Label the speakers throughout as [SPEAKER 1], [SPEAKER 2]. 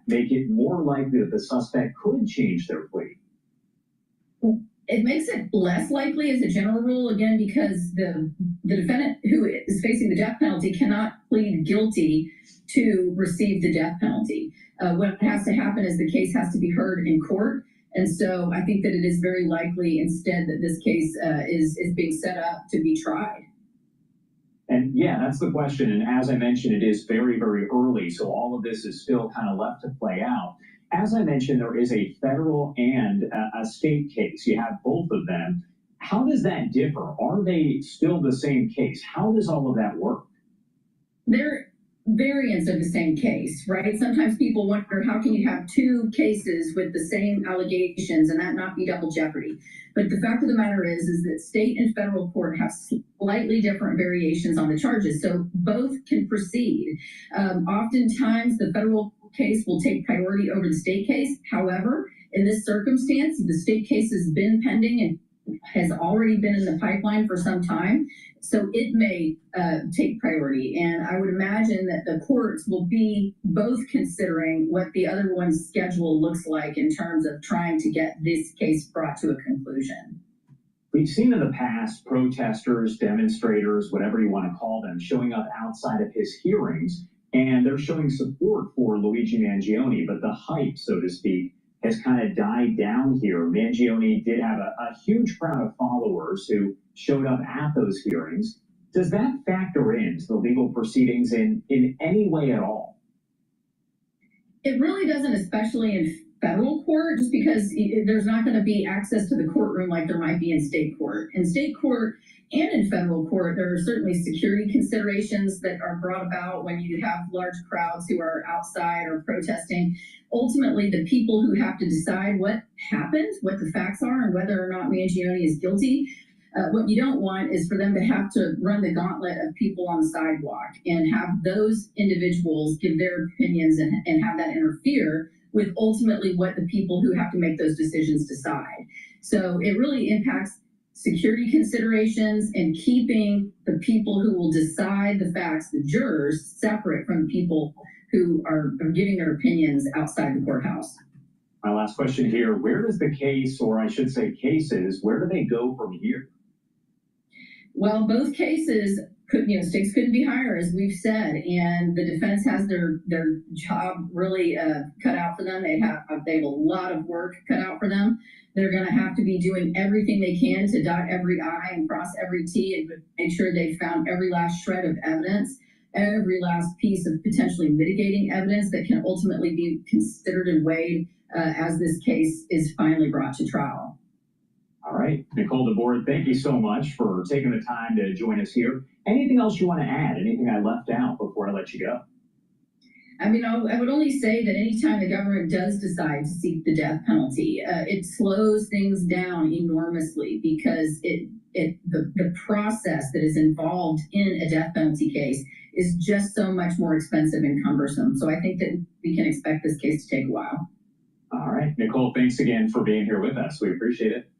[SPEAKER 1] make it more likely that the suspect could change their plea?
[SPEAKER 2] It makes it less likely as a general rule, again, because the defendant who is facing the death penalty cannot plead guilty to receive the death penalty. What has to happen is the case has to be heard in court. And so I think that it is very likely instead that this case is being set up to be tried.
[SPEAKER 1] And yeah, that's the question. And as I mentioned, it is very, very early. So all of this is still kind of left to play out. As I mentioned, there is a federal and a state case. You have both of them. How does that differ? Are they still the same case? How does all of that work?
[SPEAKER 2] They're variants of the same case, right? Sometimes people wonder, how can you have two cases with the same allegations and that not be double jeopardy? But the fact of the matter is that state and federal court have slightly different variations on the charges, so both can proceed. Oftentimes, the federal case will take priority over the state case. However, in this circumstance, the state case has been pending and has already been in the pipeline for some time, so it may take priority. And I would imagine that the courts will be both considering what the other one's schedule looks like in terms of trying to get this case brought to a conclusion.
[SPEAKER 1] We've seen in the past protesters, demonstrators, whatever you want to call them, showing up outside of his hearings, and they're showing support for Luigi Mangione, but the hype, so to speak, has kind of died down here. Mangione did have a huge crowd of followers who showed up at those hearings. Does that factor into the legal proceedings in any way at all?
[SPEAKER 2] It really doesn't, especially in federal court, just because there's not going to be access to the courtroom like there might be in state court. In state court and in federal court, there are certainly security considerations that are brought about when you have large crowds who are outside or protesting. Ultimately, the people who have to decide what happened, what the facts are, and whether or not Mangione is guilty, what you don't want is for them to have to run the gauntlet of people on the sidewalk and have those individuals give their opinions and have that interfere with ultimately what the people who have to make those decisions decide. So it really impacts security considerations and keeping the people who will decide the facts, the jurors, separate from the people who are giving their opinions outside the courthouse.
[SPEAKER 1] My last question here, where does the case, or I should say cases, where do they go from here?
[SPEAKER 2] Well, both cases stakes couldn't be higher, as we've said, and the defense has their job really cut out for them. They have a lot of work cut out for them. They're going to have to be doing everything they can to dot every I and cross every T and make sure they found every last shred of evidence, every last piece of potentially mitigating evidence that can ultimately be considered and weighed as this case is finally brought to trial.
[SPEAKER 1] All right, Nicole DeBoer, thank you so much for taking the time to join us here. Anything else you want to add? Anything I left out before I let you go?
[SPEAKER 2] I mean, I would only say that anytime the government does decide to seek the death penalty, it slows things down enormously because the process that is involved in a death penalty case is just so much more expensive and cumbersome. So I think that we can expect this case to take a while.
[SPEAKER 1] All right, Nicole, thanks again for being here with us. We appreciate it.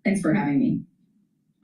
[SPEAKER 2] Thanks for having me.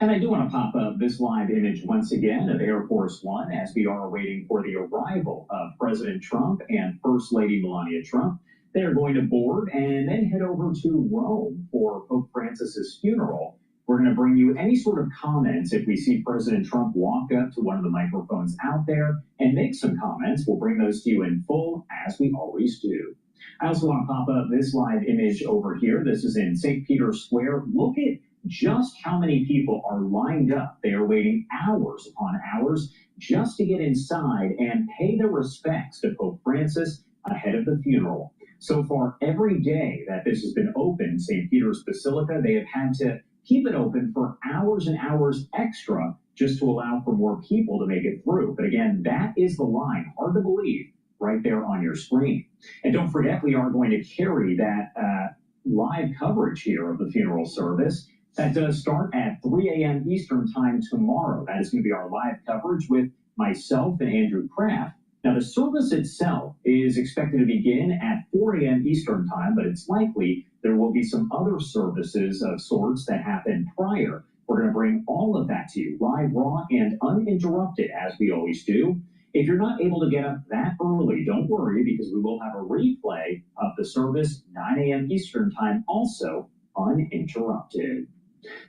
[SPEAKER 1] And I do want to pop up this live image once again of Air Force One as we are waiting for the arrival of President Trump and First Lady Melania Trump. They are going to board and then head over to Rome for Pope Francis's funeral. We're going to bring you any sort of comments if we see President Trump walk up to one of the microphones out there and make some comments. We'll bring those to you in full, as we always do. I also want to pop up this live image over here. This is in St. Peter's Square. Look at just how many people are lined up. They are waiting hours upon hours just to get inside and pay their respects to Pope Francis ahead of the funeral. So far, every day that this has been open, St. Peter's Basilica, they have had to keep it open for hours and hours extra just to allow for more people to make it through. But again, that is the line. Hard to believe right there on your screen. And don't forget, we are going to carry that live coverage here of the funeral service. That does start at 3 a.m. Eastern time tomorrow. That is going to be our live coverage with myself and Andrew Kraft. Now, the service itself is expected to begin at 4 a.m. Eastern time, but it's likely there will be some other services of sorts that happen prior. We're going to bring all of that to you live, raw, and uninterrupted, as we always do. If you're not able to get up that early, don't worry, because we will have a replay of the service 9 a.m. Eastern Time, also uninterrupted.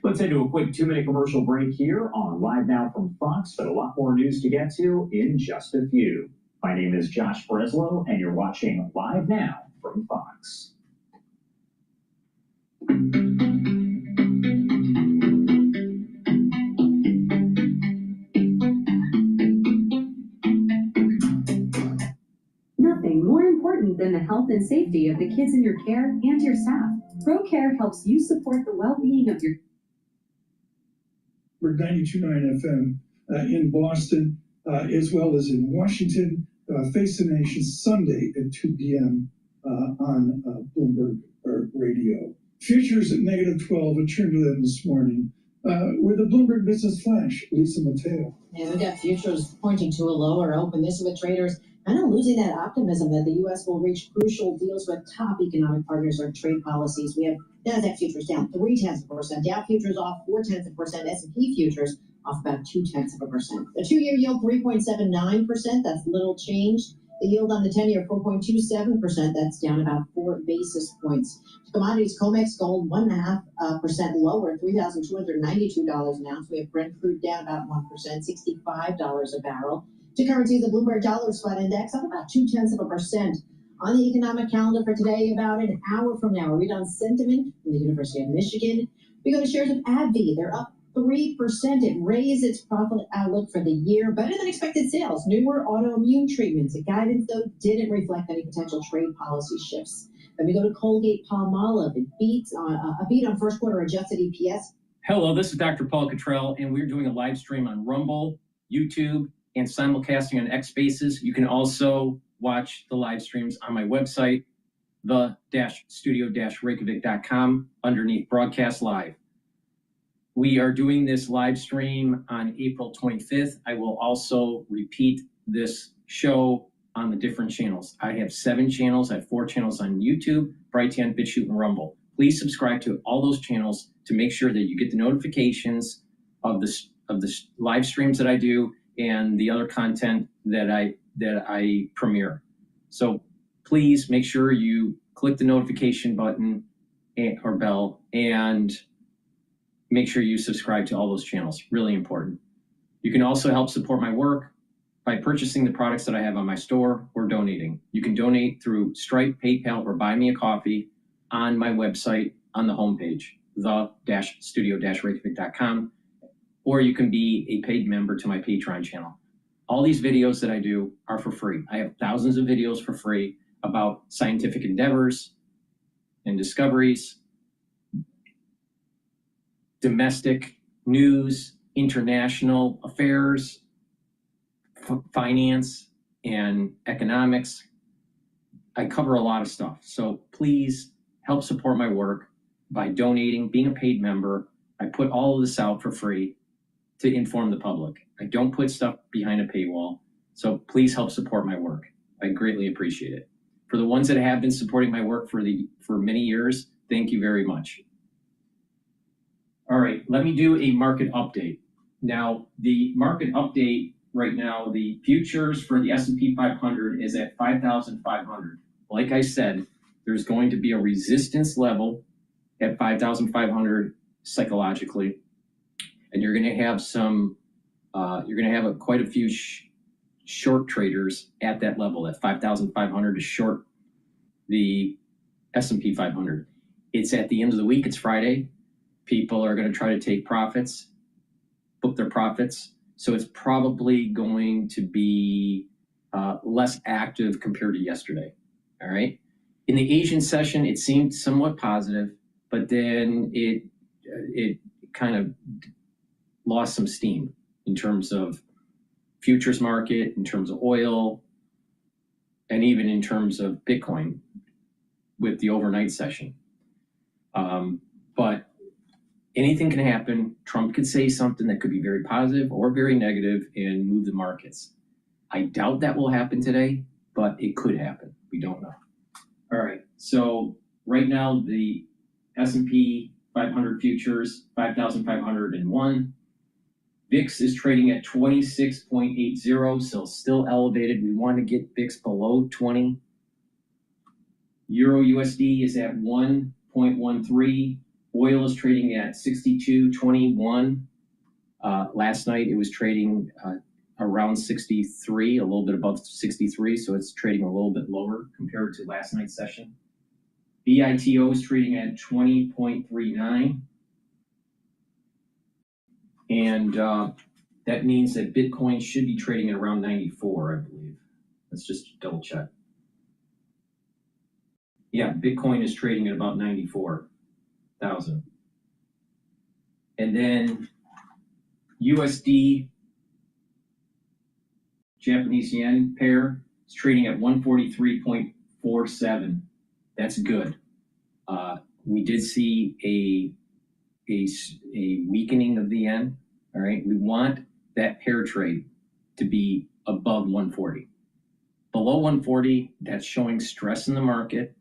[SPEAKER 1] Let's head to a quick 2-minute commercial break here on Live Now from Fox, but a lot more news to get to in just a few. My name is Josh Breslow, and you're watching Live Now from Fox.
[SPEAKER 3] Nothing more important than the health and safety of the kids in your care and your staff. ProCare helps you support the well-being of your...
[SPEAKER 4] We're 92.9 FM in Boston, as well as in Washington. Face the Nation Sunday at 2 p.m. On Bloomberg Radio. Futures at -12. I turned to them this morning. With the Bloomberg Business Flash, Lisa Mateo.
[SPEAKER 5] Yeah, we've got futures pointing to a lower open. This with traders kind of losing that optimism that the U.S. will reach crucial deals with top economic partners or trade policies. We have NASDAQ futures down 0.3%, Dow futures off 0.4%, S&P futures off about 0.2%. The 2-year yield 3.79%. That's little change. The yield on the 10-year 4.27%. That's down about 4 basis points. Commodities, COMEX gold 1.5% lower, $3,292 an ounce. We have Brent crude down about 1%, $65 a barrel. To currencies, the Bloomberg Dollar Spot Index up about 0.2%. On the economic calendar for today, about an hour from now, we'll read on sentiment from the University of Michigan. We go to shares of AbbVie. They're up 3%. It raised its profit outlook for the year. Better than expected sales. Newer autoimmune treatments. The guidance, though, didn't reflect any potential trade policy shifts. Then we go to Colgate-Palmolive. It beats a beat on first quarter adjusted EPS.
[SPEAKER 6] Hello, this is Dr. Paul Cottrell, and we're doing a live stream on Rumble, YouTube, and simulcasting on X Spaces. You can also watch the live streams on my website, the-studio-reykjavik.com, underneath Broadcast Live. We are doing this live stream on April 25th. I will also repeat this show on the different channels. I have 7 channels. I have 4 channels on YouTube, Brighteon, Bitchute, and Rumble. Please subscribe to all those channels to make sure that you get the notifications of the live streams that I do and the other content that I premiere. So please make sure you click the notification button or bell and make sure you subscribe to all those channels. Really important. You can also help support my work by purchasing the products that I have on my store or donating. You can donate through Stripe, PayPal, or Buy Me a Coffee on my website on the homepage, the-studio-reykjavik.com, or you can be a paid member to my Patreon channel. All these videos that I do are for free. I have thousands of videos for free about scientific endeavors and discoveries, domestic news, international affairs, finance, and economics. I cover a lot of stuff. So please help support my work by donating, being a paid member. I put all of this out for free to inform the public. I don't put stuff behind a paywall. So please help support my work. I greatly appreciate it. For the ones that have been supporting my work for many years, thank you very much. All right, let me do a market update. Now, the market update right now, the futures for the S&P 500 is at 5,500. Like I said, there's going to be a resistance level at 5,500 psychologically, and you're going to have quite a few short traders at that level, at 5,500 to short the S&P 500. It's at the end of the week. It's Friday. People are going to try to take profits, book their profits. So it's probably going to be less active compared to yesterday. All right. In the Asian session, it seemed somewhat positive, but then it kind of lost some steam in terms of futures market, in terms of oil, and even in terms of Bitcoin with the overnight session. But anything can happen. Trump could say something that could be very positive or very negative and move the markets. I doubt that will happen today, but it could happen. We don't know. All right. So right now, the S&P 500 futures, 5,501. VIX is trading at 26.80, so still elevated. We want to get VIX below 20. Euro USD is at 1.13. Oil is trading at 62.21. Last night it was trading around 63, a little bit above 63, so it's trading a little bit lower compared to last night's session. BITO is trading at 20.39. And that means that Bitcoin should be trading at around 94, I believe. Let's just double check. Yeah, Bitcoin is trading at about 94,000. And then USD Japanese yen pair is trading at 143.47. That's good. We did see a weakening of the yen. All right, we want that pair trade to be above 140. Below 140, that's showing stress in the market.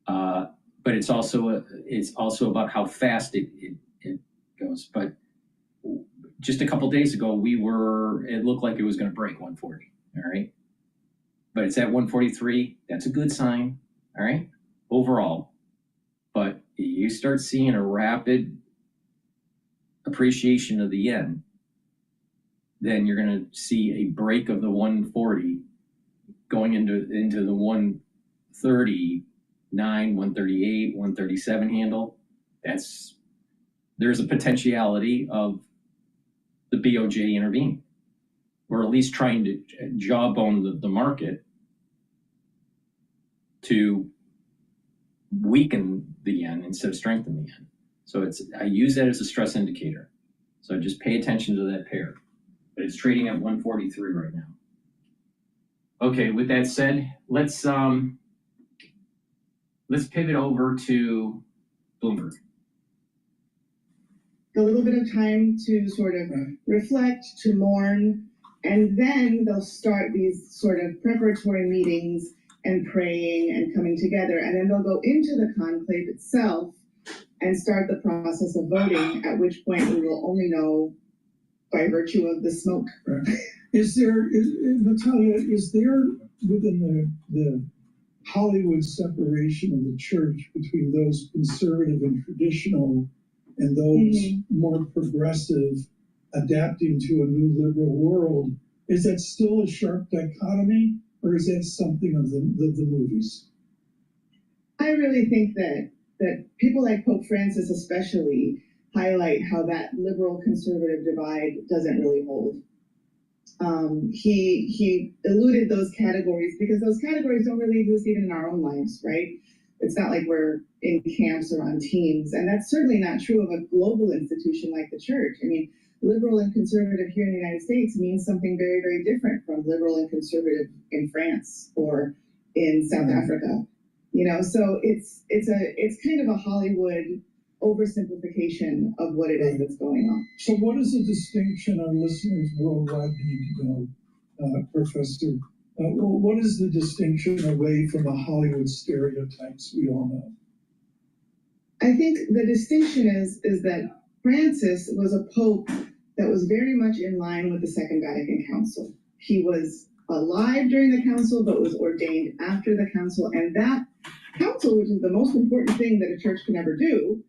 [SPEAKER 6] But it's also about how fast it goes. But just a couple days ago, it looked like it was going to break 140. All right, but it's at 143. That's a good sign. All right, overall. But you start seeing a rapid appreciation of the yen, then you're going to see a break of the 140 going into the 139, 138, 137 handle. There's a potentiality of the BOJ intervening, or at least trying to jawbone the market to weaken the yen instead of strengthen the yen. So I use that as a stress indicator. So just pay attention to that pair. But it's trading at 143 right now. Okay, with that said, let's pivot over to Bloomberg.
[SPEAKER 7] A little bit of time to sort of reflect, to mourn, and then they'll start these sort of preparatory meetings and praying and coming together, and then they'll go into the conclave itself and start the process of voting, at which point we will only know by virtue of the smoke.
[SPEAKER 4] Right. Natalia, is there within the Hollywood separation of the church between those conservative and traditional and those more progressive adapting to a new liberal world, is that still a sharp dichotomy, or is that something of the movies?
[SPEAKER 7] I really think that people like Pope Francis especially highlight how that liberal conservative divide doesn't really hold. He eluded those categories because those categories don't really exist even in our own lives, right? It's not like we're in camps or on teams, and that's certainly not true of a global institution like the church. I mean, liberal and conservative here in the United States means something very, very different from liberal and conservative in France or in South Africa. You know, so it's kind of a Hollywood oversimplification of what it is that's going on.
[SPEAKER 4] So what is the distinction our listeners worldwide need to know, Professor? What is the distinction away from the Hollywood stereotypes we all know?
[SPEAKER 7] I think the distinction is that Francis was a pope that was very much in line with the Second Vatican Council. He was alive during the council, but was ordained after the council. And that council, which is the most important thing that a church can ever do,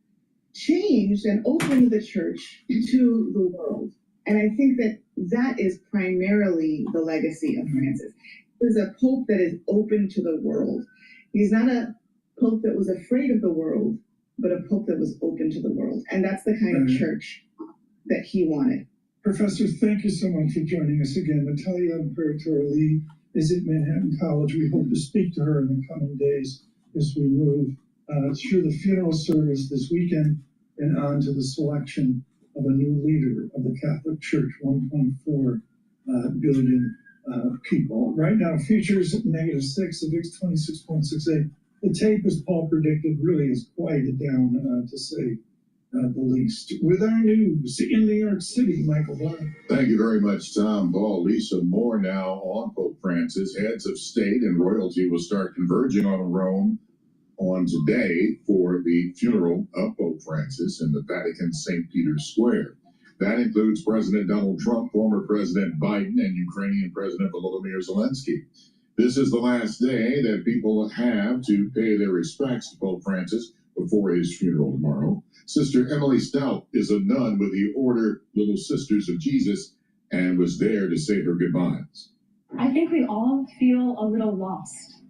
[SPEAKER 7] changed and opened the church to the world. And I think that is primarily the legacy of Francis. He's a pope that is open to the world. He's not a pope that was afraid of the world, but a pope that was open to the world. And that's the kind of church that he wanted.
[SPEAKER 4] Professor, thank you so much for joining us again. Natalia Imperator-Lee is at Manhattan College. We hope to speak to her in the coming days as we move through the funeral service this weekend and on to the selection of a new leader of the Catholic Church, 1.4 billion people. Right now, futures at -6, the VIX 26.68. The tape, as Paul predicted, really is quieted down, to say the least. With our news in New York City, Michael Barr.
[SPEAKER 8] Thank you very much, Tom Ball. Lisa, more now on Pope Francis. Heads of state and royalty will start converging on Rome on today for the funeral of Pope Francis in the Vatican St. Peter's Square. That includes President Donald Trump, former President Biden, and Ukrainian President Volodymyr Zelensky. This is the last day that people have to pay their respects to Pope Francis before his funeral tomorrow. Sister Emily Stout is a nun with the Order Little Sisters of Jesus and was there to say her goodbyes.
[SPEAKER 9] I think we all feel a little lost.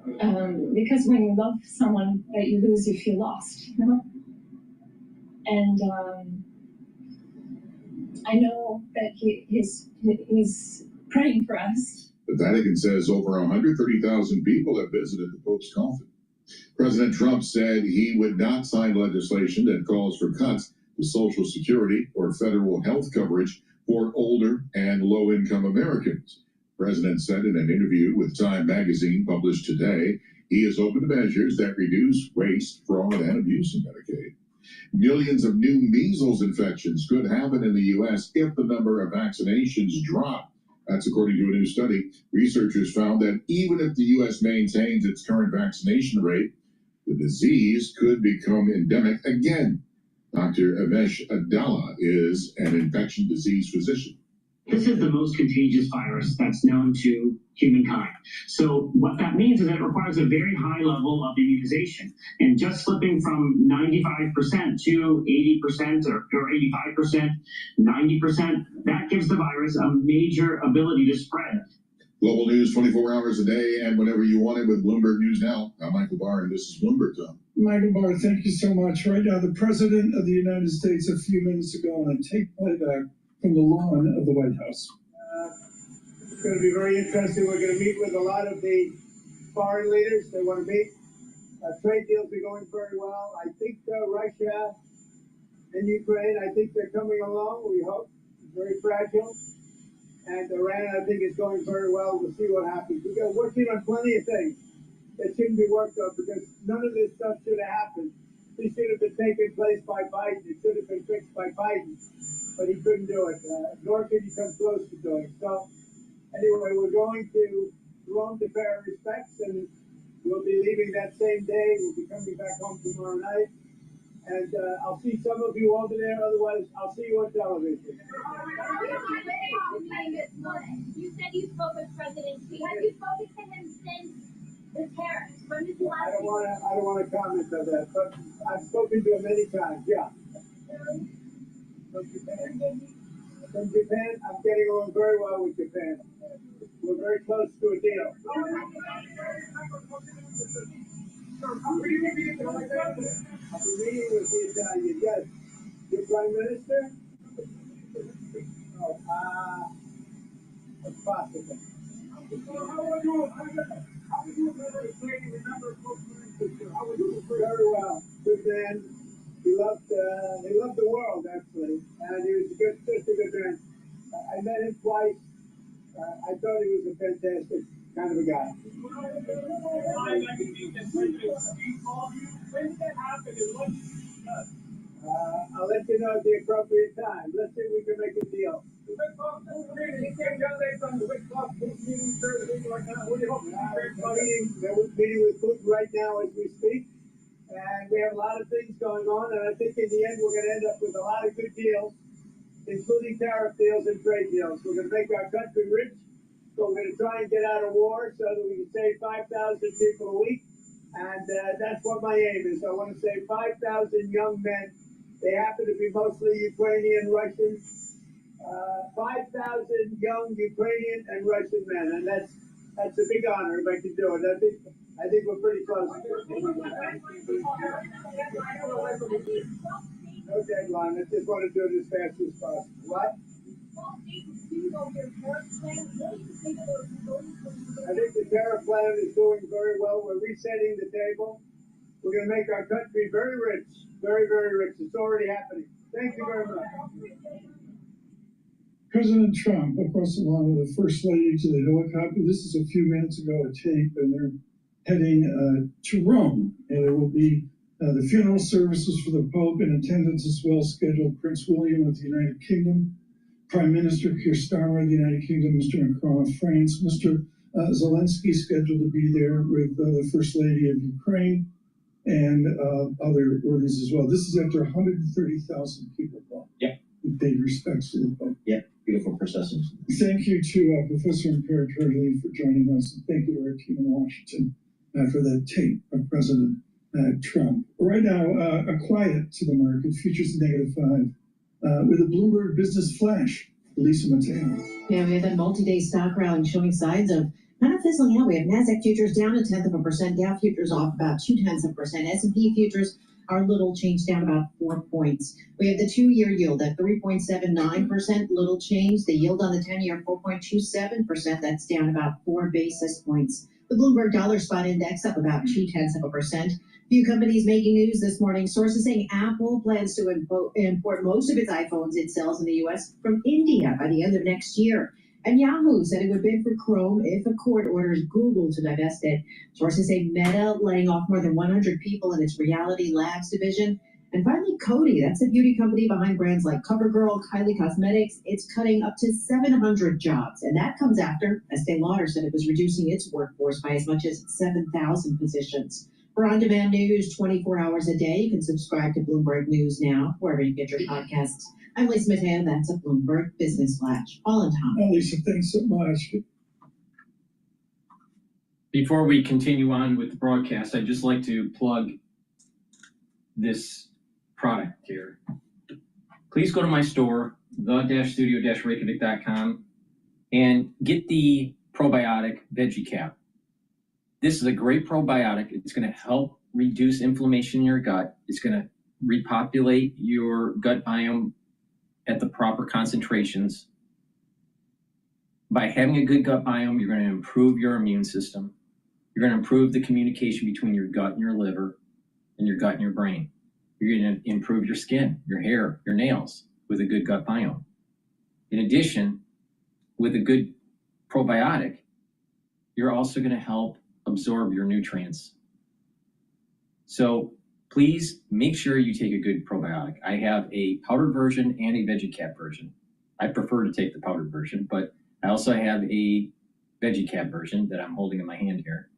[SPEAKER 9] Because when you love someone that you lose, you feel lost, you know? And I know that he's praying for us.
[SPEAKER 8] The Vatican says over 130,000 people have visited the Pope's coffin. President Trump said he would not sign legislation that calls for cuts to Social Security or federal health coverage for older and low-income Americans. The president said in an interview with Time magazine published today, he is open to measures that reduce waste, fraud, and abuse in Medicaid. Millions of new measles infections could happen in the U.S. if the number of vaccinations drop. That's according to a new study. Researchers found that even if the U.S. maintains its current vaccination rate, the disease could become endemic again. Dr. Amesh Adala is an infection disease physician.
[SPEAKER 10] This is the most contagious virus that's known to humankind. So what that means is that it requires a very high level of immunization. And just slipping from 95% to 80% or 85%, 90%, that gives the virus a major ability to spread.
[SPEAKER 8] Global news 24 hours a day and whenever you want it with Bloomberg News Now. I'm Michael Barr, and this is Bloomberg Time.
[SPEAKER 4] Michael Barr, thank you so much. Right now, the President of the United States a few minutes ago on a tape playback from the lawn of the White House.
[SPEAKER 11] It's going to be very interesting. We're going to meet with a lot of the foreign leaders. They want to meet. Trade deals are going very well. I think Russia and Ukraine, I think they're coming along, we hope. It's very fragile. And Iran, I think, is going very well. We'll see what happens. We're working on plenty of things that shouldn't be worked on because none of this stuff should have happened. This should have been taken place by Biden. It should have been fixed by Biden. But he couldn't do it, nor could he come close to doing it. So, anyway, we're going to Rome to pay our respects, and we'll be leaving that same day. We'll be coming back home tomorrow night. And I'll see some of you over there. Otherwise, I'll see you on television.
[SPEAKER 12] You said you spoke with President Xi. Have you spoken to him since the tariffs? When did you last?
[SPEAKER 11] I don't want to comment on that, but I've spoken to him many times. Yeah. From Japan, I'm getting along very well with Japan. We're very close to a deal. I'll be meeting with the Italian, yes. Your Prime Minister? Oh, it's possible. Very well. Good man. He loved the world, actually, and he was just a good man. I met him twice. I thought he was a fantastic kind of a guy.
[SPEAKER 12] When did that happen and what did you discuss?
[SPEAKER 11] I'll let you know at the appropriate time. Let's see if we can make a deal.
[SPEAKER 12] He came down there from the Wickloff meeting, like that. What do you hope?
[SPEAKER 11] We're meeting with Putin right now as we speak. And we have a lot of things going on, and I think in the end we're going to end up with a lot of good deals, including tariff deals and trade deals. We're going to make our country rich, so we're going to try and get out of war so that we can save 5,000 people a week, and that's what my aim is. I want to save 5,000 young men. They happen to be mostly Ukrainian, Russian, 5,000 young Ukrainian and Russian men, and that's a big honor if I can do it. I think we're pretty close. No deadline. I just want to do it as fast as possible. What? I think the tariff plan is doing very well. We're resetting the table. We're going to make our country very rich. Very, very rich. It's already happening. Thank you very much.
[SPEAKER 4] President Trump across the lawn with the First Lady to the helicopter. This is a few minutes ago, a tape, and they're heading to Rome. And there will be the funeral services for the Pope in attendance as well scheduled. Prince William of the United Kingdom, Prime Minister Keir Starmer of the United Kingdom, Mr. Macron of France, Mr. Zelensky scheduled to be there with the First Lady of Ukraine and other worthies as well. This is after 130,000 people gone.
[SPEAKER 6] Yep.
[SPEAKER 4] We pay respects to the Pope.
[SPEAKER 13] Yep, beautiful procession.
[SPEAKER 4] Thank you to Professor Imperatorly for joining us. And thank you to our team in Washington for the tape of President Trump. Right now, a quiet to the market, futures -5, with a Bloomberg Business Flash. Lisa Mateo.
[SPEAKER 5] Yeah, we have that multi-day stock rally showing signs of kind of fizzling out. We have NASDAQ futures down 0.1%, Dow futures off about 0.2%, S&P futures are little change, down about 4 points. We have the 2-year yield at 3.79%, little change. The yield on the 10-year 4.27%, that's down about 4 basis points. The Bloomberg Dollar Spot Index up about 0.2%. Few companies making news this morning. Sources saying Apple plans to import most of its iPhones it sells in the U.S. from India by the end of next year. And Yahoo said it would bid for Chrome if a court orders Google to divest it. Sources say Meta laying off more than 100 people in its Reality Labs division. And finally, Coty, that's a beauty company behind brands like CoverGirl, Kylie Cosmetics. It's cutting up to 700 jobs. And that comes after Estee Lauder said it was reducing its workforce by as much as 7,000 positions. For on-demand news 24 hours a day, you can subscribe to Bloomberg News Now, wherever you get your podcasts. I'm Lisa Mateo, that's a Bloomberg Business Flash. All in time.
[SPEAKER 4] Oh, Lisa, thanks so much.
[SPEAKER 6] Before we continue on with the broadcast, I'd just like to plug this product here. Please go to my store, the-studio-reykjavik.com, and get the probiotic veggie cap. This is a great probiotic. It's going to help reduce inflammation in your gut. It's going to repopulate your gut biome at the proper concentrations. By having a good gut biome, you're going to improve your immune system. You're going to improve the communication between your gut and your liver and your gut and your brain. You're going to improve your skin, your hair, your nails with a good gut biome. In addition, with a good probiotic, you're also going to help absorb your nutrients. So please make sure you take a good probiotic. I have a powdered version and a veggie cap version. I prefer to take the powdered version, but I also have a veggie cap version that I'm holding in my hand here.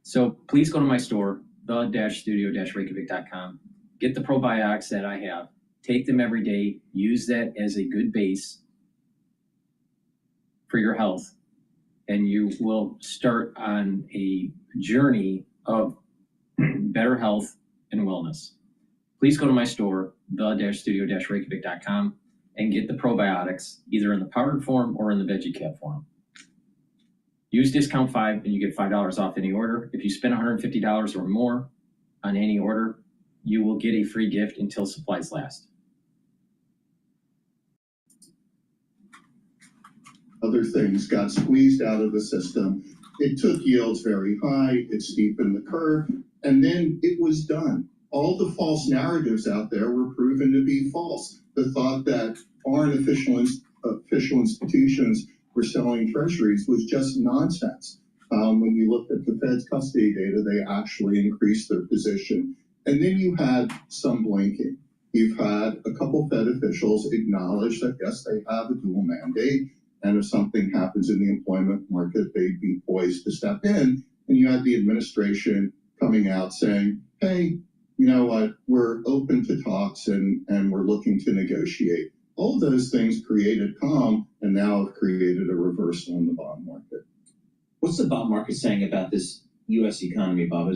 [SPEAKER 6] So please go to my store, the-studio-reykjavik.com. Get the probiotics that I have. Take them every day. Use that as a good base for your health. And you will start on a journey of better health and wellness. Please go to my store, the-studio-reykjavik.com, and get the probiotics either in the powdered form or in the veggie cap form. Use discount 5 and you get $5 off any order. If you spend $150 or more on any order, you will get a free gift until supplies last.
[SPEAKER 8] Other things got squeezed out of the system. It took yields very high, it steepened the curve, and then it was done. All the false narratives out there were proven to be false. The thought that foreign official institutions were selling treasuries was just nonsense. When you looked at the Fed's custody data, they actually increased their position. And then you had some blinking. You've had a couple Fed officials acknowledge that, yes, they have a dual mandate. And if something happens in the employment market, they'd be poised to step in. And you had the administration coming out saying, hey, you know what, we're open to talks and we're looking to negotiate. All those things created calm and now have created a reversal in the bond market.
[SPEAKER 13] What's the bond market saying about this U.S. economy, Bob?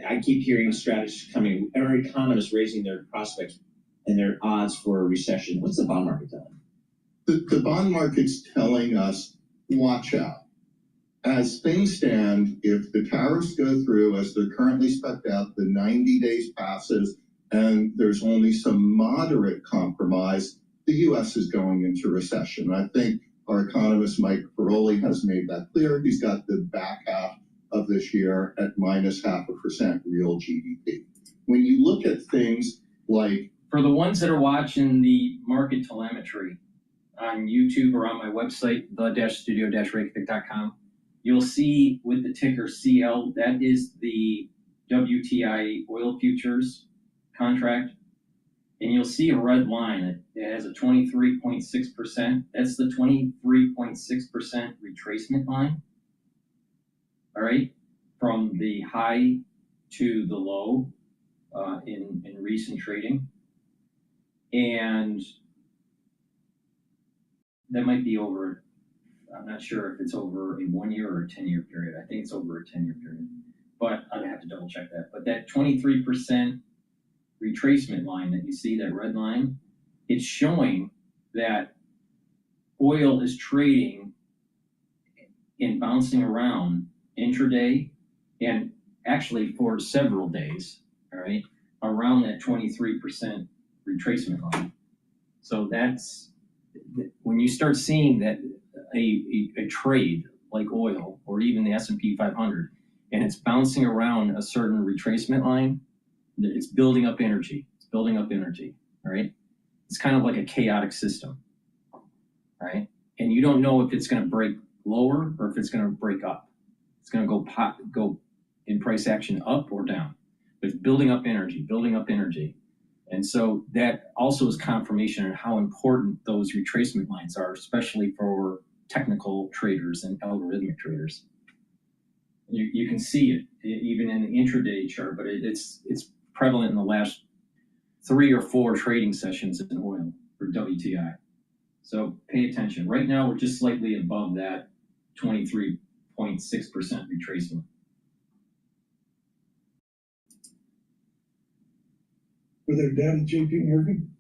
[SPEAKER 13] I keep hearing strategists coming, every economist raising their prospects and their odds for a recession. What's the bond market telling?
[SPEAKER 8] The bond market's telling us, watch out. As things stand, if the tariffs go through as they're currently spec'd out, the 90 days passes, and there's only some moderate compromise, the U.S. is going into recession. I think our economist, Mike Feroli, has made that clear. He's got the back half of this year at minus 0.5% real GDP. When you look at things like...
[SPEAKER 6] For the ones that are watching the market telemetry on YouTube or on my website, the-studio-reykjavik.com, you'll see with the ticker CL, that is the WTI oil futures contract. And you'll see a red line. It has a 23.6%. That's the 23.6% retracement line. All right, from the high to the low in recent trading. And that might be over, I'm not sure if it's over a 1 year or a 10-year period. I think it's over a 10-year period, but I'd have to double check that. But that 23% retracement line that you see, that red line, it's showing that oil is trading and bouncing around intraday and actually for several days, all right, around that 23% retracement line. So that's when you start seeing that a trade like oil or even the S&P 500, and it's bouncing around a certain retracement line, it's building up energy. It's building up energy, all right? It's kind of like a chaotic system, all right? And you don't know if it's going to break lower or if it's going to break up. It's going to go in price action up or down. But it's building up energy, building up energy. And so that also is confirmation on how important those retracement lines are, especially for technical traders and algorithmic traders. You can see it even in the intraday chart, but it's prevalent in the last 3 or 4 trading sessions in oil for WTI. So pay attention. Right now, we're just slightly above that 23.6% retracement.
[SPEAKER 4] Were there down at JP Morgan?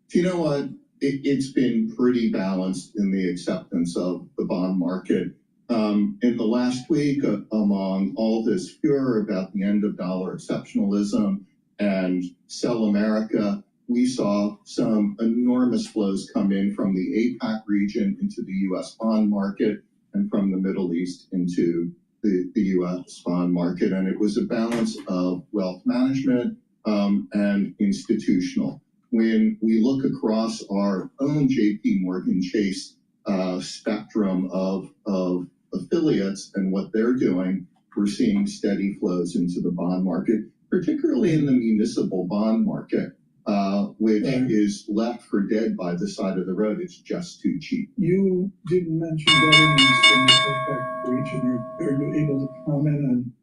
[SPEAKER 8] Do you know what? It's been pretty balanced in the acceptance of the bond market. In the last week, among all this furor about the end of dollar exceptionalism and sell America, we saw some enormous flows come in from the APAC region into the U.S. bond market and from the Middle East into the U.S. bond market. And it was a balance of wealth management and institutional. When we look across our own JP Morgan Chase spectrum of affiliates and what they're doing, we're seeing steady flows into the bond market, particularly in the municipal bond market, which is left for dead by the side of the road. It's just too cheap.
[SPEAKER 4] You didn't mention governments in the OPEC region. Are you able to comment on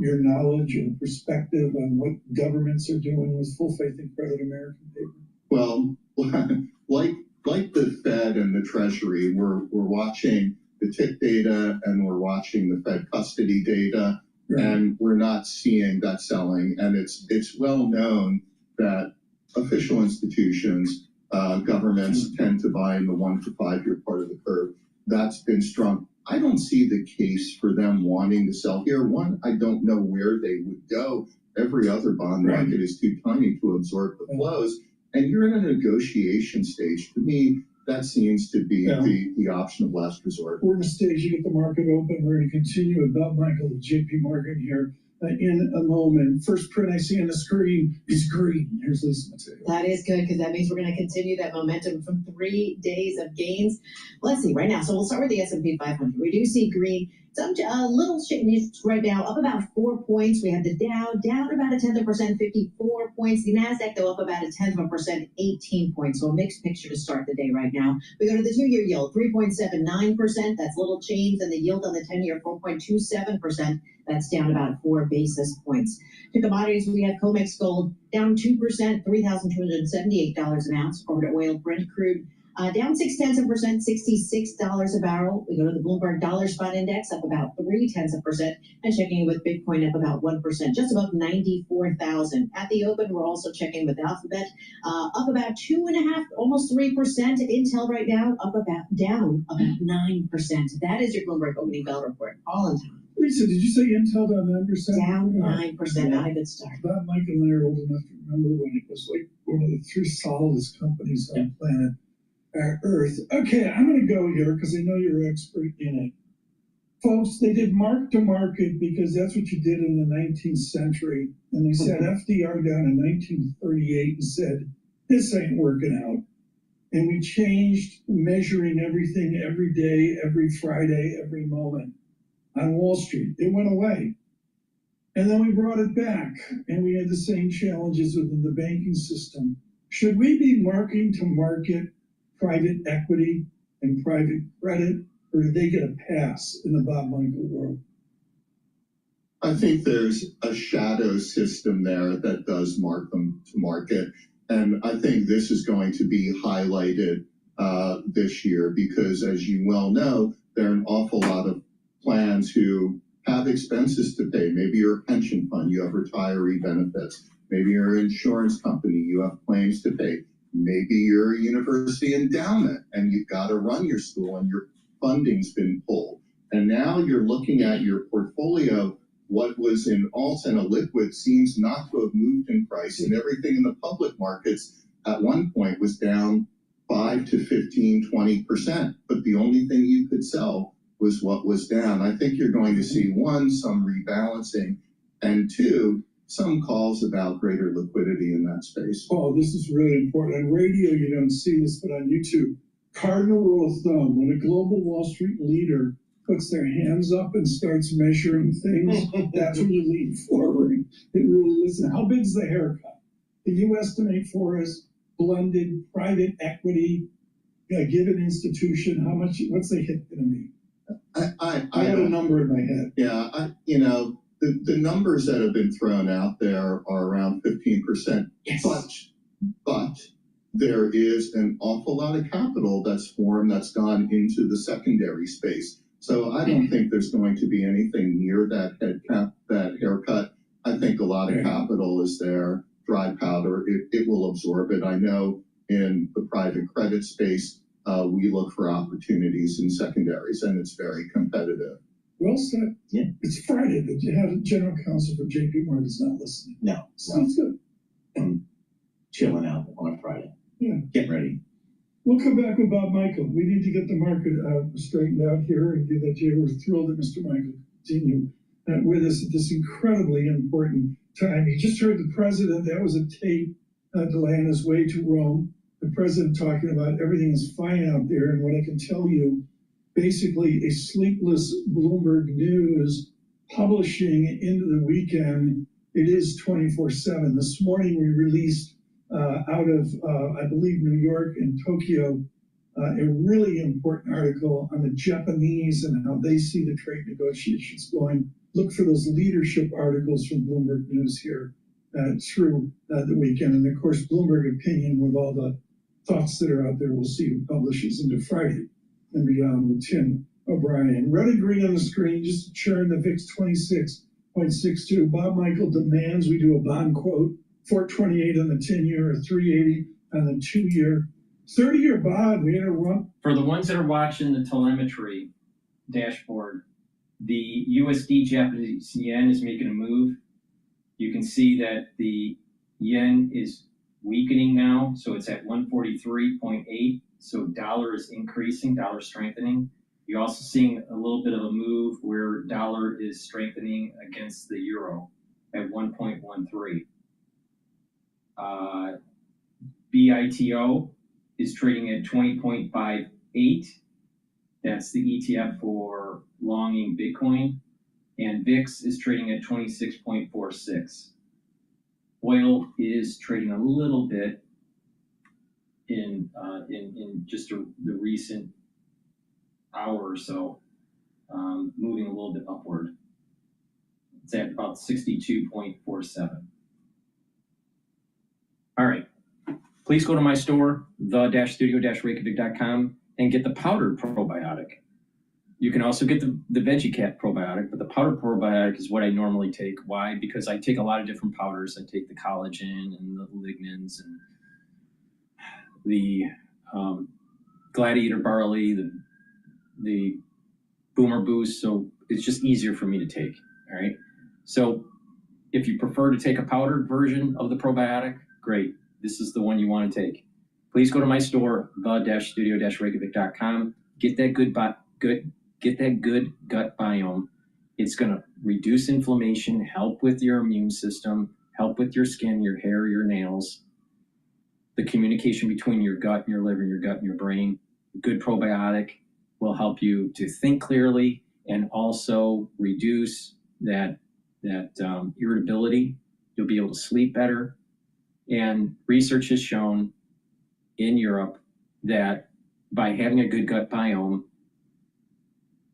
[SPEAKER 4] your knowledge or perspective on what governments are doing with full faith and credit American paper?
[SPEAKER 8] Well, like the Fed and the Treasury, we're watching the tick data and we're watching the Fed custody data, and we're not seeing that selling. And it's well known that official institutions, governments tend to buy in the 1 to 5 year part of the curve. That's been strong. I don't see the case for them wanting to sell here. One, I don't know where they would go. Every other bond market is too tiny to absorb the flows. And you're in a negotiation stage. To me, that seems to be the option of last resort.
[SPEAKER 4] We're in a stage, you get the market open. We're going to continue with Bob Michael at JP Morgan here in a moment. First print I see on the screen is green. Here's Lisa Mateo.
[SPEAKER 5] That is good, because that means we're going to continue that momentum from 3 days of gains. Let's see right now. So we'll start with the S&P 500. We do see green. Some little changes right now, up about 4 points. We have the Dow down about 1/10%, 54 points. The NASDAQ, though, up about 1/10%, 18 points. So a mixed picture to start the day right now. We go to the 2-year yield, 3.79%. That's little change. And the yield on the 10-year, 4.27%. That's down about 4 basis points. To commodities, we have COMEX gold down 2%, $3,278 an ounce. Over to oil, Brent crude down 0.6%, $66 a barrel. We go to the Bloomberg Dollar Spot Index, up about 0.3%, and checking with Bitcoin up about 1%, just above 94,000. At the open, we're also checking with Alphabet, up about 2.5%, almost 3%. Intel right now down about 9%. That is your Bloomberg opening bell report. All in time.
[SPEAKER 4] Lisa, did you say Intel down 9%?
[SPEAKER 5] Down 9%. Not a good start.
[SPEAKER 4] Bob, Mike, and Larry are old enough to remember when it was like one of the 3 solidest companies on planet Earth. Okay, I'm going to go here because I know you're an expert in it. Folks, they did mark to market because that's what you did in the 19th century. And they said FDR down in 1938 and said, this ain't working out. And we changed measuring everything every day, every Friday, every moment on Wall Street. It went away. And then we brought it back, and we had the same challenges within the banking system. Should we be marking to market private equity and private credit, or do they get a pass in the Bob Michael world?
[SPEAKER 8] I think there's a shadow system there that does mark them to market. And I think this is going to be highlighted this year, because as you well know, there are an awful lot of plans who have expenses to pay. Maybe you're a pension fund, you have retiree benefits. Maybe you're an insurance company, you have claims to pay. Maybe you're a university endowment and you've got to run your school and your funding's been pulled. And now you're looking at your portfolio. What was in alts and a liquid seems not to have moved in price, and everything in the public markets at one point was down 5 to 15, 20%. But the only thing you could sell was what was down. I think you're going to see, one, some rebalancing, and two, some calls about greater liquidity in that space.
[SPEAKER 4] Oh, this is really important. On radio, you don't see this, but on YouTube, cardinal rule of thumb, when a global Wall Street leader puts their hands up and starts measuring things, that's when you lean forward and really listen. How big is the haircut? Can you estimate for us, blended private equity, given institution, how much, what's the hit going to be? I have a number in my head.
[SPEAKER 8] Yeah, the numbers that have been thrown out there are around 15%. Yes. But there is an awful lot of capital that's formed that's gone into the secondary space. So I don't think there's going to be anything near that haircut. I think a lot of capital is there, dry powder. It will absorb it. I know in the private credit space, we look for opportunities in secondaries, and it's very competitive.
[SPEAKER 4] Well said.
[SPEAKER 13] Yeah.
[SPEAKER 4] It's Friday. Did you have a general counsel for JP Morgan's not listening?
[SPEAKER 13] No.
[SPEAKER 4] Sounds good.
[SPEAKER 13] I'm chilling out on a Friday.
[SPEAKER 4] Yeah.
[SPEAKER 13] Getting ready.
[SPEAKER 4] We'll come back with Bob Michael. We need to get the market straightened out here and give that to you. We're thrilled that Mr. Michael continue with us at this incredibly important time. You just heard the president. That was a tape delay on his way to Rome. The president talking about everything is fine out there. And what I can tell you, basically a sleepless Bloomberg News publishing into the weekend. It is 24/7. This morning we released out of, I believe, New York and Tokyo, a really important article on the Japanese and how they see the trade negotiations going. Look for those leadership articles from Bloomberg News here through the weekend. And of course, Bloomberg Opinion with all the thoughts that are out there. We'll see who publishes into Friday and beyond with Tim O'Brien. Red and green on the screen, just to churn the VIX 26.62. Bob Michael demands we do a bond quote, 428 on the 10-year or 380 on the 2-year. 30-year bond, we had a run.
[SPEAKER 6] For the ones that are watching the telemetry dashboard, the USD Japanese yen is making a move. You can see that the yen is weakening now, so it's at 143.8. So dollar is increasing, dollar strengthening. You're also seeing a little bit of a move where dollar is strengthening against the euro at 1.13. BITO is trading at 20.58. That's the ETF for longing Bitcoin. And VIX is trading at 26.46. Oil is trading a little bit in just the recent hour or so, moving a little bit upward. It's at about 62.47. All right. Please go to my store, the-studio-reykjavik.com, and get the powdered probiotic. You can also get the VeggieCat probiotic, but the powdered probiotic is what I normally take. Why? Because I take a lot of different powders. I take the collagen and the lignans and the gladiator barley, the boomer boost. So it's just easier for me to take. All right. So if you prefer to take a powdered version of the probiotic, great. This is the one you want to take. Please go to my store, the-studio-reykjavik.com. Get that good gut biome. It's going to reduce inflammation, help with your immune system, help with your skin, your hair, your nails, the communication between your gut and your liver, your gut and your brain. Good probiotic will help you to think clearly and also reduce that irritability. You'll be able to sleep better. And research has shown in Europe that by having a good gut biome,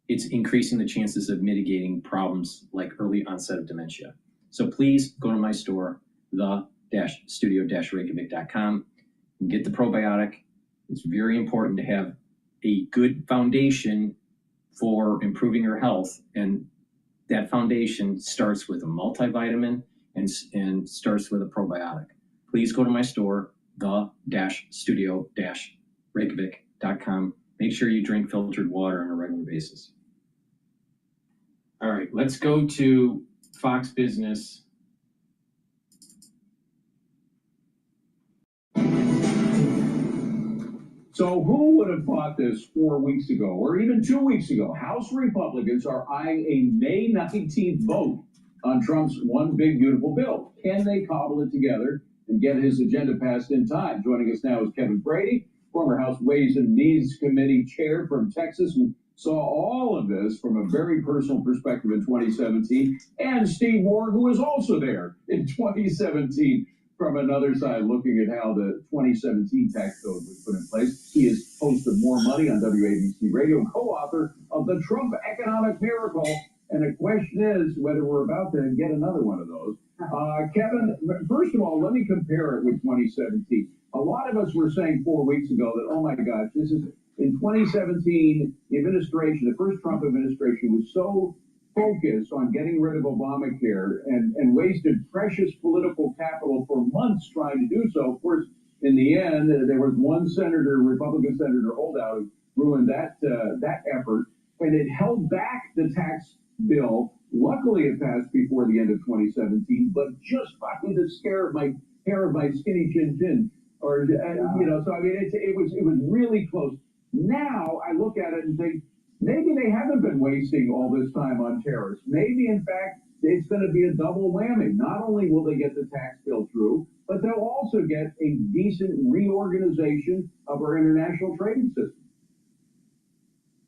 [SPEAKER 6] it's increasing the chances of mitigating problems like early onset of dementia. So please go to my store, the-studio-reykjavik.com, and get the probiotic. It's very important to have a good foundation for improving your health, and that foundation starts with a multivitamin and starts with a probiotic. Please go to my store, the-studio-reykjavik.com. Make sure you drink filtered water on a regular basis. All right, let's go to Fox Business.
[SPEAKER 14] So who would have thought this 4 weeks ago, or even 2 weeks ago? House Republicans are eyeing a May 19th vote on Trump's one big beautiful bill. Can they cobble it together and get his agenda passed in time? Joining us now is Kevin Brady, former House Ways and Means Committee chair from Texas, who saw all of this from a very personal perspective in 2017, and Steve Moore, who was also there in 2017. From another side, looking at how the 2017 tax code was put in place. He is host of More Money on WABC Radio, co-author of The Trump Economic Miracle. And the question is whether we're about to get another one of those. Kevin, first of all, let me compare it with 2017. A lot of us were saying 4 weeks ago that, oh my gosh, this is, in 2017, the administration, the first Trump administration, was so focused on getting rid of Obamacare and wasted precious political capital for months trying to do so. Of course, in the end, there was one senator, Republican senator holdout, who ruined that effort, and it held back the tax bill. Luckily, it passed before the end of 2017, but just by the hair of my skinny chin, or So I mean, it was really close. Now I look at it and think, maybe they haven't been wasting all this time on tariffs. Maybe, in fact, it's going to be a double whammy. Not only will they get the tax bill through, but they'll also get a decent reorganization of our international trading system.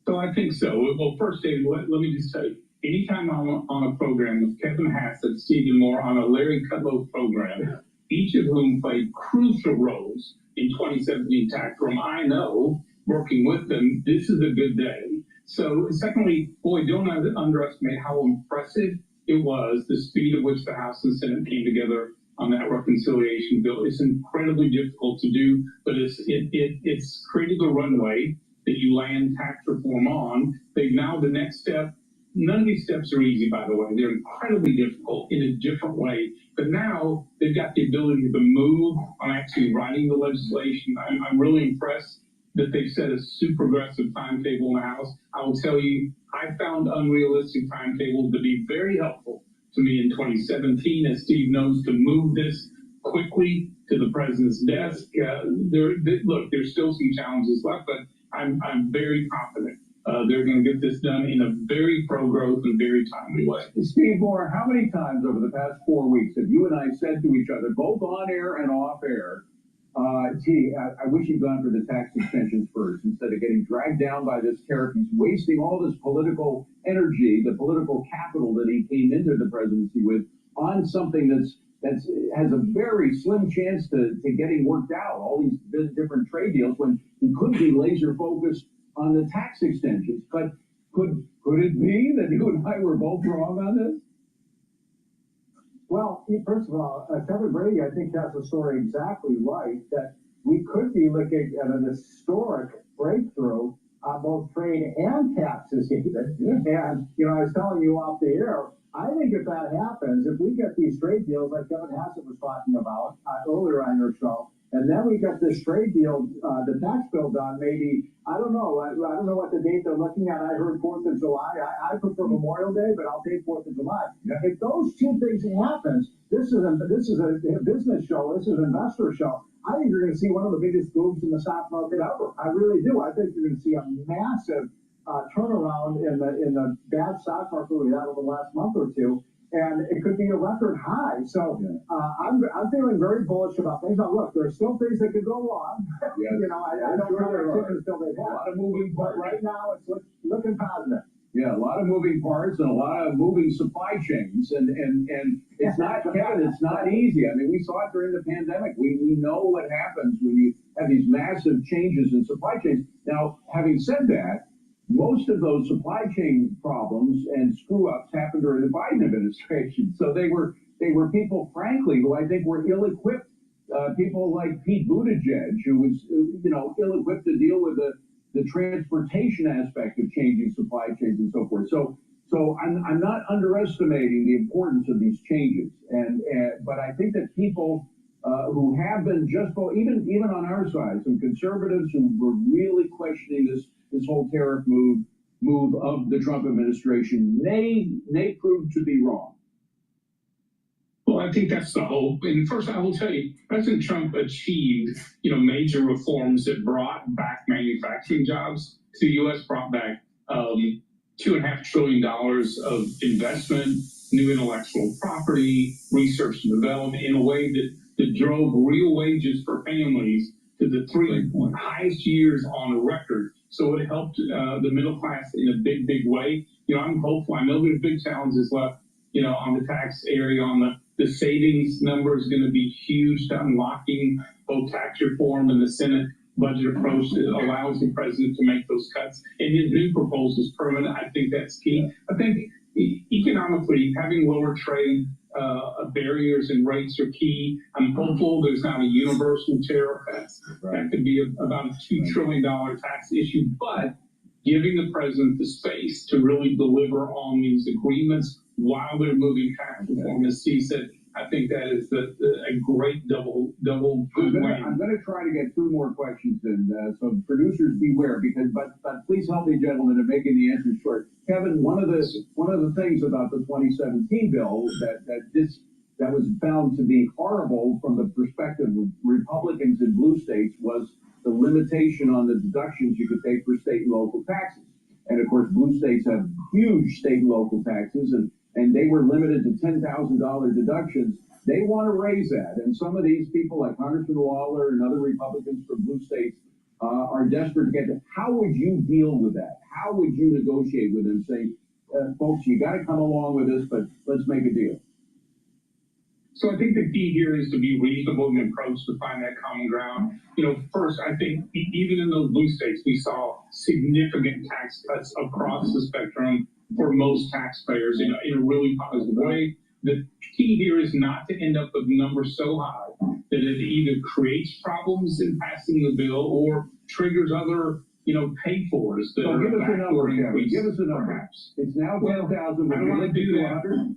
[SPEAKER 15] So I think so. Well, first, Dave, let me just say, anytime I'm on a program with Kevin Hassett, Stephen Moore, on a Larry Kudlow program, each of whom played crucial roles in 2017 tax reform, I know, working with them, this is a good day. So secondly, boy, don't underestimate how impressive it was, the speed at which the House and Senate came together on that reconciliation bill. It's incredibly difficult to do, but it's created a runway that you land tax reform on. The next step, none of these steps are easy, by the way. They're incredibly difficult in a different way. But now they've got the ability to move on actually writing the legislation. I'm really impressed that they've set a super aggressive timetable in the House. I will tell you, I found unrealistic timetables to be very helpful to me in 2017, as Steve knows, to move this quickly to the president's desk. There's still some challenges left, but I'm very confident they're going to get this done in a very pro-growth and very timely way.
[SPEAKER 14] Steve Moore, how many times over the past 4 weeks have you and I said to each other, both on air and off air, I wish he'd gone for the tax extensions first instead of getting dragged down by this tariff. He's wasting all this political energy, the political capital that he came into the presidency with, on something that has a very slim chance to getting worked out. All these different trade deals, when he could be laser focused on the tax extensions. But could it be that you and I were both wrong on this?
[SPEAKER 16] Well, first of all, Kevin Brady, I think, has the story exactly right, that we could be looking at an historic breakthrough on both trade and taxes even. And, I was telling you off the air, I think if that happens, if we get these trade deals like Kevin Hassett was talking about earlier on your show, and then we get this trade deal, the tax bill done, maybe, I don't know what the date they're looking at. I heard 4th of July. I prefer Memorial Day, but I'll take 4th of July. Yeah. If those two things happens, this is a business show. This is an investor show. I think you're going to see one of the biggest booms in the stock market ever. I really do. I think you're going to see a massive turnaround in the bad stock market we had over the last month or two. And it could be a record high. So I'm feeling very bullish about things. Now, look, there's still things that could go wrong. Yes. I don't know until they have.
[SPEAKER 14] A lot of moving parts.
[SPEAKER 16] But right now, it's looking positive.
[SPEAKER 14] Yeah, a lot of moving parts and a lot of moving supply chains. And it's not, Kevin, it's not easy. I mean, we saw it during the pandemic. We know what happens when you have these massive changes in supply chains. Now, having said that, most of those supply chain problems and screw-ups happened during the Biden administration. So they were people, frankly, who I think were ill-equipped people like Pete Buttigieg, who was, ill-equipped to deal with the transportation aspect of changing supply chains and so forth. So I'm not underestimating the importance of these changes, but I think that people who have been even on our side, some conservatives who were really questioning this whole tariff move of the Trump administration may prove to be wrong.
[SPEAKER 15] Well, I think that's the hope. And first, I will tell you, President Trump achieved, major reforms that brought back manufacturing jobs to the U.S., brought back $2.5 trillion of investment, new intellectual property, research and development in a way that drove real wages for families to the three highest years on record. So it helped the middle class in a big, big way. I'm hopeful. I know there's big challenges left, on the tax area, on the savings number is going to be huge to unlocking both tax reform and the Senate budget approach that allows the president to make those cuts. And his new proposals permanent, I think that's key. I think economically, having lower trade barriers and rates are key. I'm hopeful there's not a universal tariff. That could be about a $2 trillion tax issue, but giving the president the space to really deliver on these agreements while they're moving tax reform, as Steve said, I think that is a great double good win.
[SPEAKER 14] I'm going to try to get through more questions, and so producers beware. But please help me, gentlemen, in making the answers short. Kevin, one of the things about the 2017 bill that was found to be horrible from the perspective of Republicans in blue states was the limitation on the deductions you could take for state and local taxes. And of course, blue states have huge state and local taxes, and they were limited to $10,000 deductions. They want to raise that. And some of these people, like Congressman Lawler and other Republicans from blue states, are desperate to get that. How would you deal with that? How would you negotiate with them, say, folks, you got to come along with this, but let's make a deal?
[SPEAKER 15] So I think the key here is to be reasonable in the approach to find that common ground. First, I think even in those blue states, we saw significant tax cuts across the spectrum for most taxpayers in a really positive way. The key here is not to end up with numbers so high that it either creates problems in passing the bill or triggers other, pay-fors that are
[SPEAKER 14] give us a number, Kevin. Give us a number.
[SPEAKER 15] Perhaps.
[SPEAKER 14] It's now 10,000.
[SPEAKER 15] I don't want to do that.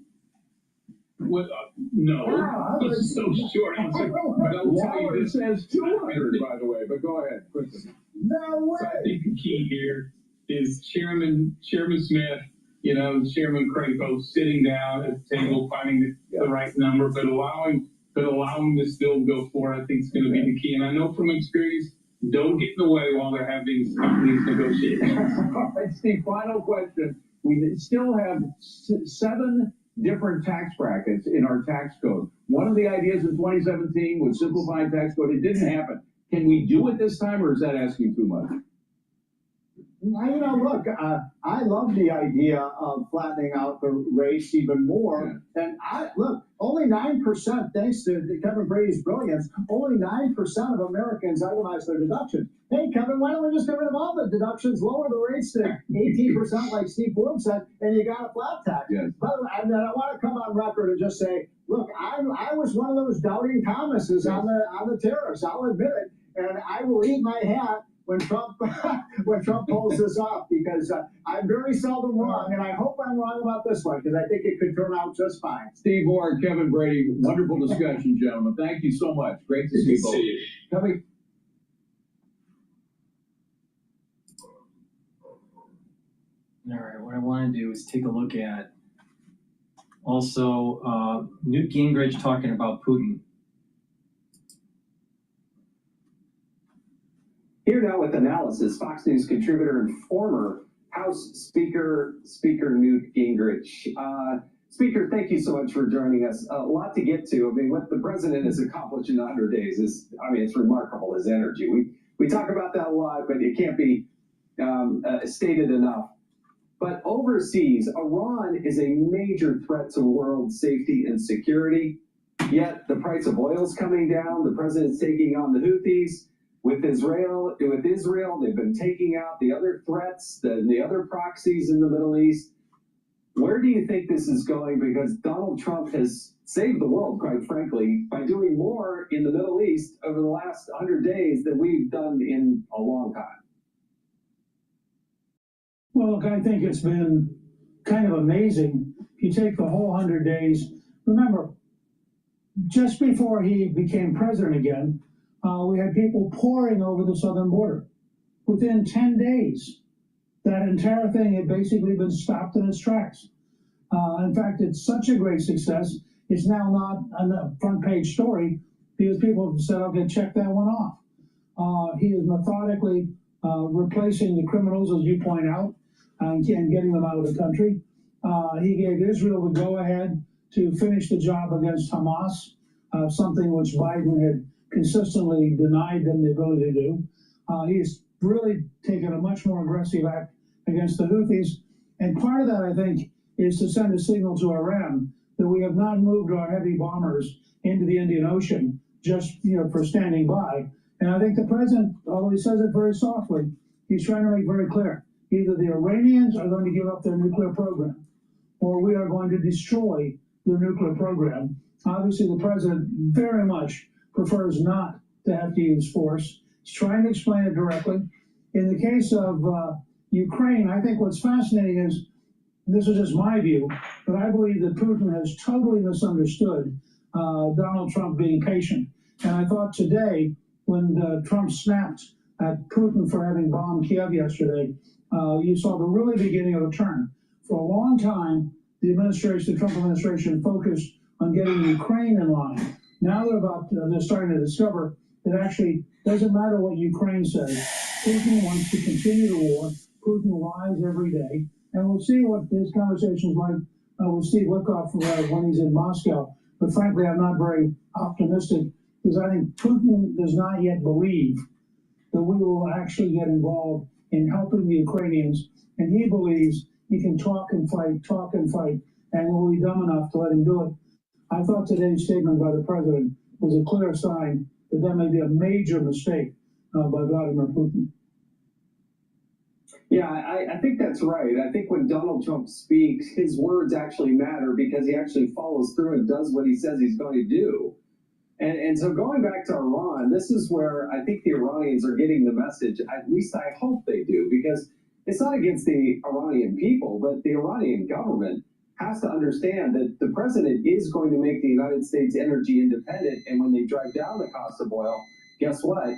[SPEAKER 15] No, this is so short answer. But I will tell you this
[SPEAKER 14] says 200, by the way. But go ahead, quickly.
[SPEAKER 15] No way. So I think the key here is Chairman Smith, Chairman Crapo sitting down at the table, finding the right number, but allowing this bill to go forward. I think is going to be the key. And I know from experience, don't get in the way while they're having these negotiations.
[SPEAKER 14] All right, Steve. Final question. We still have 7 different tax brackets in our tax code. One of the ideas in 2017 was simplified tax code. It didn't happen. Can we do it this time, or is that asking too much?
[SPEAKER 16] Look, I love the idea of flattening out the rates even more. Yeah. And only 9%, thanks to Kevin Brady's brilliance, only 9% of Americans itemize their deductions. Hey, Kevin, why don't we just get rid of all the deductions, lower the rates to 18% like Steve Forbes said, and you got a flat tax. Yes. By the way, I want to come on record and just say, look, I was one of those doubting Thomases on the tariffs. I'll admit it, and I will eat my hat when Trump pulls this off, because I'm very seldom wrong, and I hope I'm wrong about this one, because I think it could turn out just fine.
[SPEAKER 14] Steve Ward, Kevin Brady, wonderful discussion, gentlemen. Thank you so much. Great to see you both. Coming.
[SPEAKER 6] All right, what I want to do is take a look at also Newt Gingrich talking about Putin.
[SPEAKER 17] Here now with analysis, Fox News contributor and former House Speaker Newt Gingrich. Speaker, thank you so much for joining us. A lot to get to. I mean, what the president has accomplished in 100 days is, it's remarkable, his energy. We talk about that a lot, but it can't be stated enough. But overseas, Iran is a major threat to world safety and security. Yet the price of oil is coming down. The president's taking on the Houthis. With Israel, they've been taking out the other threats, the other proxies in the Middle East. Where do you think this is going? Because Donald Trump has saved the world, quite frankly, by doing more in the Middle East over the last 100 days than we've done in a long time.
[SPEAKER 18] Well, look, I think it's been kind of amazing. If you take the whole 100 days, remember, just before he became president again, we had people pouring over the southern border. Within 10 days, that entire thing had basically been stopped in its tracks. In fact, it's such a great success, it's now not a front page story because people have said, okay, check that one off. He is methodically replacing the criminals, as you point out, and getting them out of the country. He gave Israel the go-ahead to finish the job against Hamas, something which Biden had consistently denied them the ability to do. He's really taken a much more aggressive act against the Houthis. And part of that, I think, is to send a signal to Iran that we have not moved our heavy bombers into the Indian Ocean just for standing by. And I think the president, although he says it very softly, he's trying to make very clear, either the Iranians are going to give up their nuclear program or we are going to destroy their nuclear program. Obviously, the president very much prefers not to have to use force. He's trying to explain it directly. In the case of Ukraine, I think what's fascinating is, this is just my view, but I believe that Putin has totally misunderstood Donald Trump being patient. And I thought today, when Trump snapped at Putin for having bombed Kiev yesterday, you saw the really beginning of a turn. For a long time, the Trump administration focused on getting Ukraine in line. Now they're starting to discover that actually doesn't matter what Ukraine says. Putin wants to continue the war. Putin lies every day. And we'll see what his conversation's like with Steve Witkoff when he's in Moscow. But frankly, I'm not very optimistic because I think Putin does not yet believe that we will actually get involved in helping the Ukrainians. And he believes he can talk and fight, and we'll be dumb enough to let him do it. I thought today's statement by the president was a clear sign that that may be a major mistake by Vladimir Putin.
[SPEAKER 17] Yeah, I think that's right. I think when Donald Trump speaks, his words actually matter because he actually follows through and does what he says he's going to do. And so going back to Iran, this is where I think the Iranians are getting the message, at least I hope they do, because it's not against the Iranian people, but the Iranian government has to understand that the president is going to make the United States energy independent. And when they drive down the cost of oil, guess what?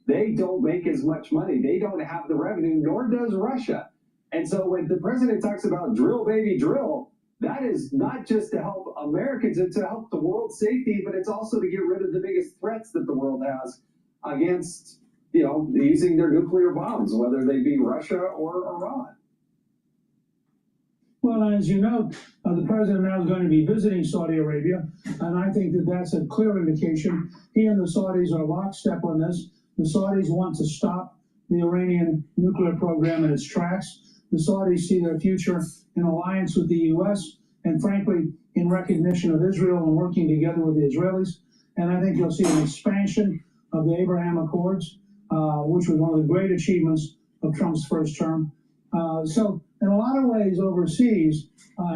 [SPEAKER 17] They don't make as much money. They don't have the revenue, nor does Russia. And so when the president talks about drill, baby, drill, that is not just to help Americans and to help the world's safety, but it's also to get rid of the biggest threats that the world has against, using their nuclear bombs, whether they be Russia or Iran.
[SPEAKER 18] Well, as you know, the president now is going to be visiting Saudi Arabia, and I think that that's a clear indication. He and the Saudis are lockstep on this. The Saudis want to stop the Iranian nuclear program in its tracks. The Saudis see their future in alliance with the U.S. and, frankly, in recognition of Israel and working together with the Israelis. And I think you'll see an expansion of the Abraham Accords, which was one of the great achievements of Trump's first term. So in a lot of ways overseas,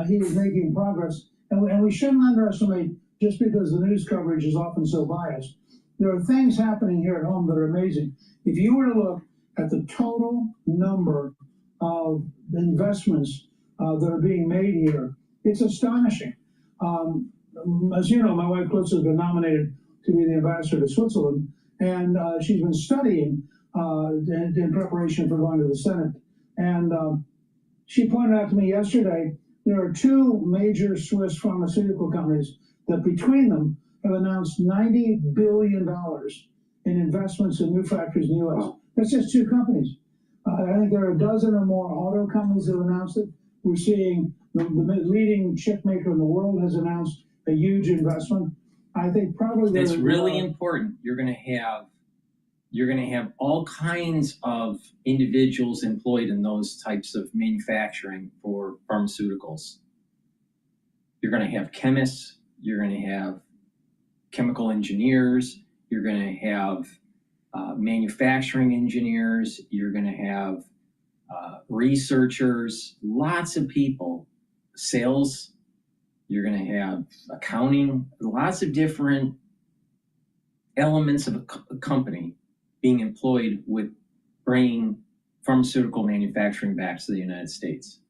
[SPEAKER 18] he is making progress. And we shouldn't underestimate, just because the news coverage is often so biased, there are things happening here at home that are amazing. If you were to look at the total number of investments that are being made here, it's astonishing. As you know, my wife Klitz has been nominated to be the ambassador to Switzerland, and she's been studying in preparation for going to the Senate. And she pointed out to me yesterday, there are two major Swiss pharmaceutical companies that between them have announced $90 billion in investments in new factories in the U.S. That's just two companies. I think there are a dozen or more auto companies that have announced it. We're seeing the leading chip maker in the world has announced a huge investment. I think probably
[SPEAKER 6] it's really important. You're going to have all kinds of individuals employed in those types of manufacturing for pharmaceuticals. You're going to have chemists. You're going to have chemical engineers. You're going to have manufacturing engineers. You're going to have researchers, lots of people, sales. You're going to have accounting, lots of different elements of a company being employed with bringing pharmaceutical manufacturing back to the United States.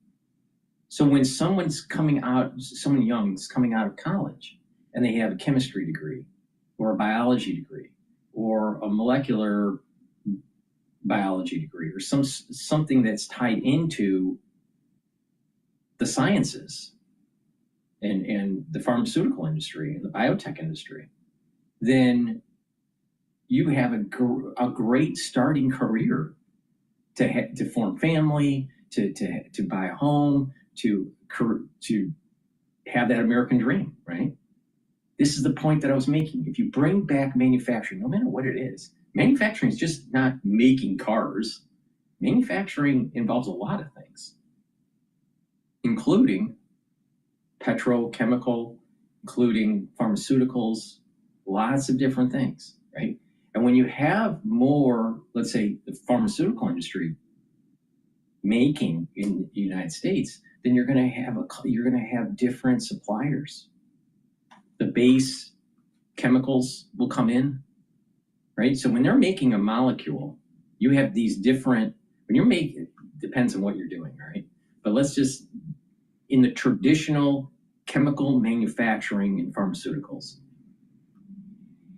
[SPEAKER 6] So when someone young is coming out of college and they have a chemistry degree or a biology degree or a molecular biology degree or something that's tied into the sciences and the pharmaceutical industry and the biotech industry, then you have a great starting career to form family, to buy a home, to have that American dream, right? This is the point that I was making. If you bring back manufacturing, no matter what it is, manufacturing is just not making cars. Manufacturing involves a lot of things, including petrochemical, including pharmaceuticals, lots of different things, right? And when you have more, let's say, the pharmaceutical industry making in the United States, then you're going to have different suppliers. The base chemicals will come in, right? So when they're making a molecule, you have these different. When you're making, depends on what you're doing, right? But let's just in the traditional chemical manufacturing in pharmaceuticals,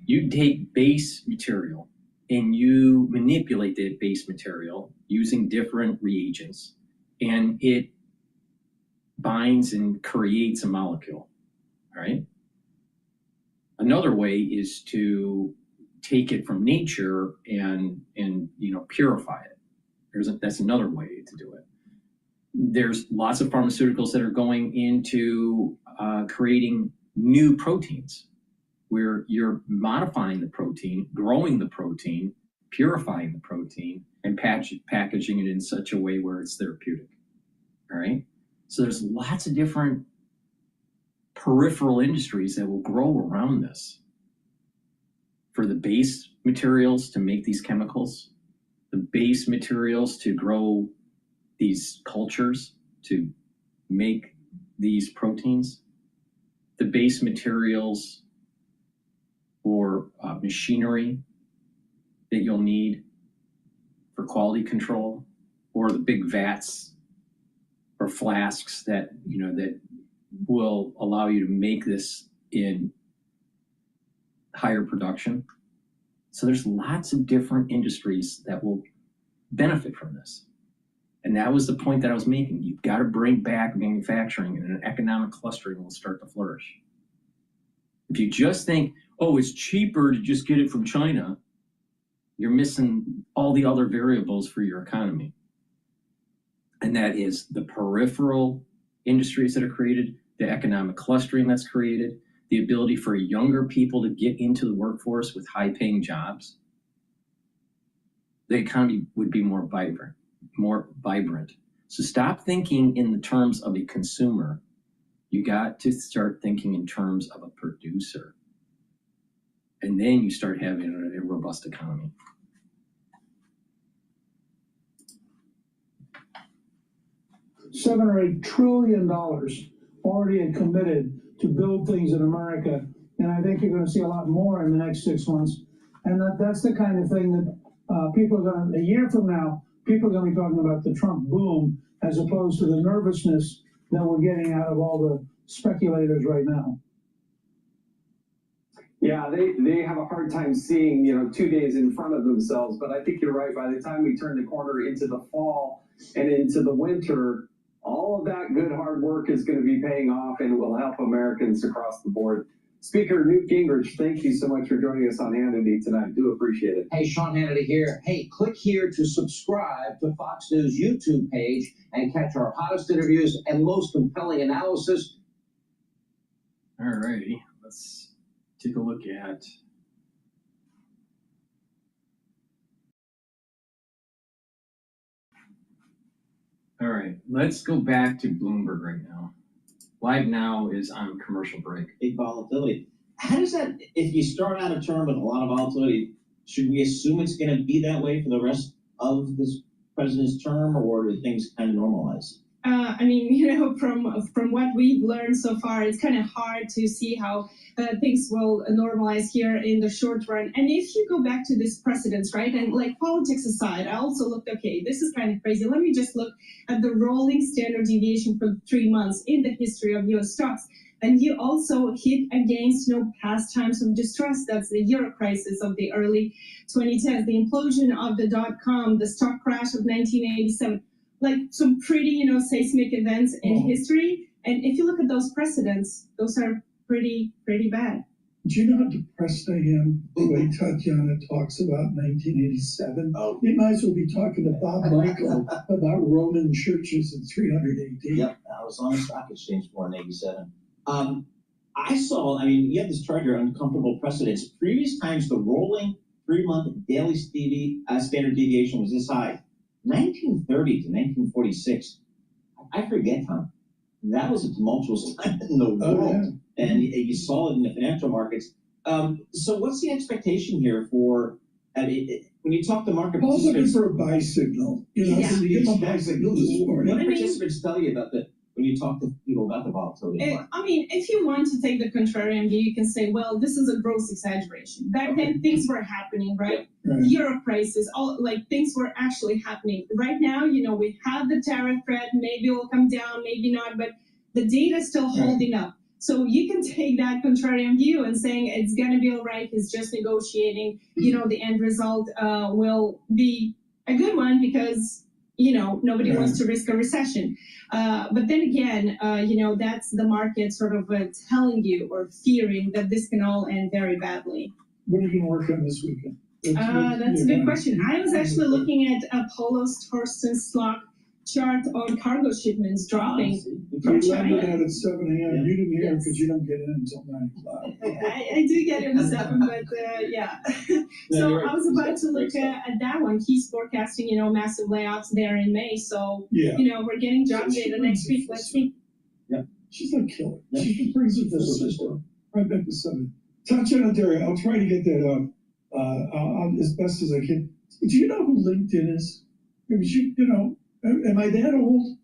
[SPEAKER 6] you take base material and you manipulate that base material using different reagents, and it binds and creates a molecule, right? Another way is to take it from nature and purify it. That's another way to do it. There's lots of pharmaceuticals that are going into creating new proteins, where you're modifying the protein, growing the protein, purifying the protein, and packaging it in such a way where it's therapeutic. All right. So there's lots of different peripheral industries that will grow around this. For the base materials to make these chemicals, the base materials to grow these cultures to make these proteins, the base materials for machinery that you'll need for quality control, or the big vats or flasks that will allow you to make this in higher production. So there's lots of different industries that will benefit from this. And that was the point that I was making. You've got to bring back manufacturing, and an economic clustering will start to flourish. If you just think, oh, it's cheaper to just get it from China, you're missing all the other variables for your economy. And that is the peripheral industries that are created, the economic clustering that's created, the ability for younger people to get into the workforce with high-paying jobs. The economy would be more vibrant. So stop thinking in the terms of a consumer. You got to start thinking in terms of a producer. And then you start having a robust economy.
[SPEAKER 18] $7 or $8 trillion already committed to build things in America, and I think you're going to see a lot more in the next 6 months. And that's the kind of thing that people are going to, a year from now, people are going to be talking about the Trump boom, as opposed to the nervousness that we're getting out of all the speculators right now.
[SPEAKER 17] Yeah, they have a hard time seeing 2 days in front of themselves, but I think you're right. By the time we turn the corner into the fall and into the winter, all of that good hard work is going to be paying off and will help Americans across the board. Speaker Newt Gingrich, thank you so much for joining us on Hannity tonight. Do appreciate it.
[SPEAKER 19] Hey, Sean Hannity here. Hey, click here to subscribe to Fox News YouTube page and catch our hottest interviews and most compelling analysis.
[SPEAKER 6] All righty, let's take a look at all right, let's go back to Bloomberg right now. Live Now is on commercial break.
[SPEAKER 13] Big volatility. How does that, if you start out a term with a lot of volatility, should we assume it's going to be that way for the rest of this president's term, or do things kind of normalize?
[SPEAKER 9] I mean, from what we've learned so far, it's kind of hard to see how things will normalize here in the short run. And if you go back to this precedence, right, and like politics aside, I also looked, okay, this is kind of crazy. Let me just look at the rolling standard deviation for 3 months in the history of U.S. stocks. And you also hit against past times of distress. That's the euro crisis of the early 2010s, the implosion of the .com, the stock crash of 1987. Like some pretty, seismic events in history. And if you look at those precedents, those are pretty bad.
[SPEAKER 4] Do you know how depressed I am the way Tatiana talks about 1987? Oh. We might as well be talking to Bob Michael about Roman churches in 300 AD.
[SPEAKER 13] Yep, I was on the stock exchange for in 87. You have this chart here, uncomfortable precedents. Previous times, the rolling 3-month daily standard deviation was this high. 1930 to 1946, I forget, Tom. That was a tumultuous time in the world, and you saw it in the financial markets. So what's the expectation here for, when you talk to market
[SPEAKER 4] participants? Looking for a buy signal. So you give them a buy signal this morning.
[SPEAKER 13] What do participants tell you about when you talk to people about the volatility?
[SPEAKER 9] If you want to take the contrarian view, you can say, well, this is a gross exaggeration. Back then, things were happening, right? Euro crisis, things were actually happening. Right now, we have the tariff threat. Maybe it will come down, maybe not, but the data is still holding up. So you can take that contrarian view and saying it's going to be all right. He's just negotiating. The end result will be a good one because nobody wants to risk a recession. But then again, that's the market sort of telling you or fearing that this can all end very badly.
[SPEAKER 4] What are you going to work on this weekend?
[SPEAKER 9] That's a good question. I was actually looking at Paulus Torsten's stock chart on cargo shipments dropping from China.
[SPEAKER 4] Out at 7 a.m. You didn't hear because you don't get in until 9 o'clock.
[SPEAKER 9] I do get in at 7, but yeah. So I was about to look at that one. He's forecasting, massive layoffs there in May. So, we're getting job data next week. Let's see.
[SPEAKER 4] Yeah. She's like killer. She just brings it to the system. Right back to 7. Tatiana Derry, I'll try to get that out as best as I can. Do you know who LinkedIn is? Am I that old?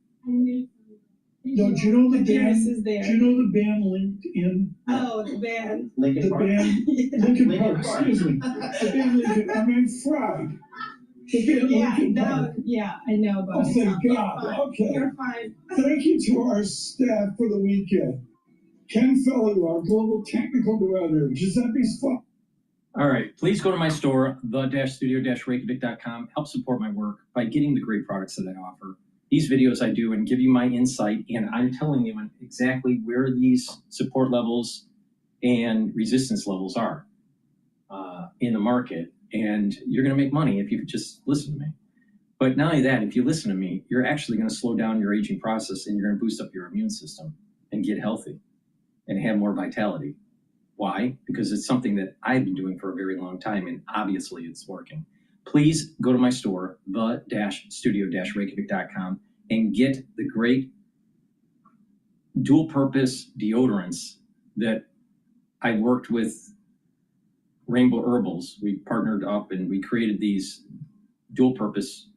[SPEAKER 4] No, do you know the band? Do you know the band LinkedIn?
[SPEAKER 9] Oh, the band.
[SPEAKER 4] Lincoln Park. Lincoln Park. Excuse me. The band Lincoln. I mean, fried. The band Lincoln Park.
[SPEAKER 9] Yeah, I know about it.
[SPEAKER 4] Oh, thank God. Okay.
[SPEAKER 9] You're fine.
[SPEAKER 4] Thank you to our staff for the weekend. Ken Fellow, our global technical director. Giuseppe's fun.
[SPEAKER 6] All right, please go to my store, the-studio-reykjavik.com. Help support my work by getting the great products that I offer. These videos I do and give you my insight, and I'm telling you exactly where these support levels and resistance levels are in the market. And you're going to make money if you just listen to me. But not only that, if you listen to me, you're actually going to slow down your aging process, and you're going to boost up your immune system and get healthy and have more vitality. Why? Because it's something that I've been doing for a very long time, and obviously it's working. Please go to my store, the-studio-reykjavik.com, and get the great dual-purpose deodorants that I worked with Rainbow Herbals. We partnered up and we created these dual-purpose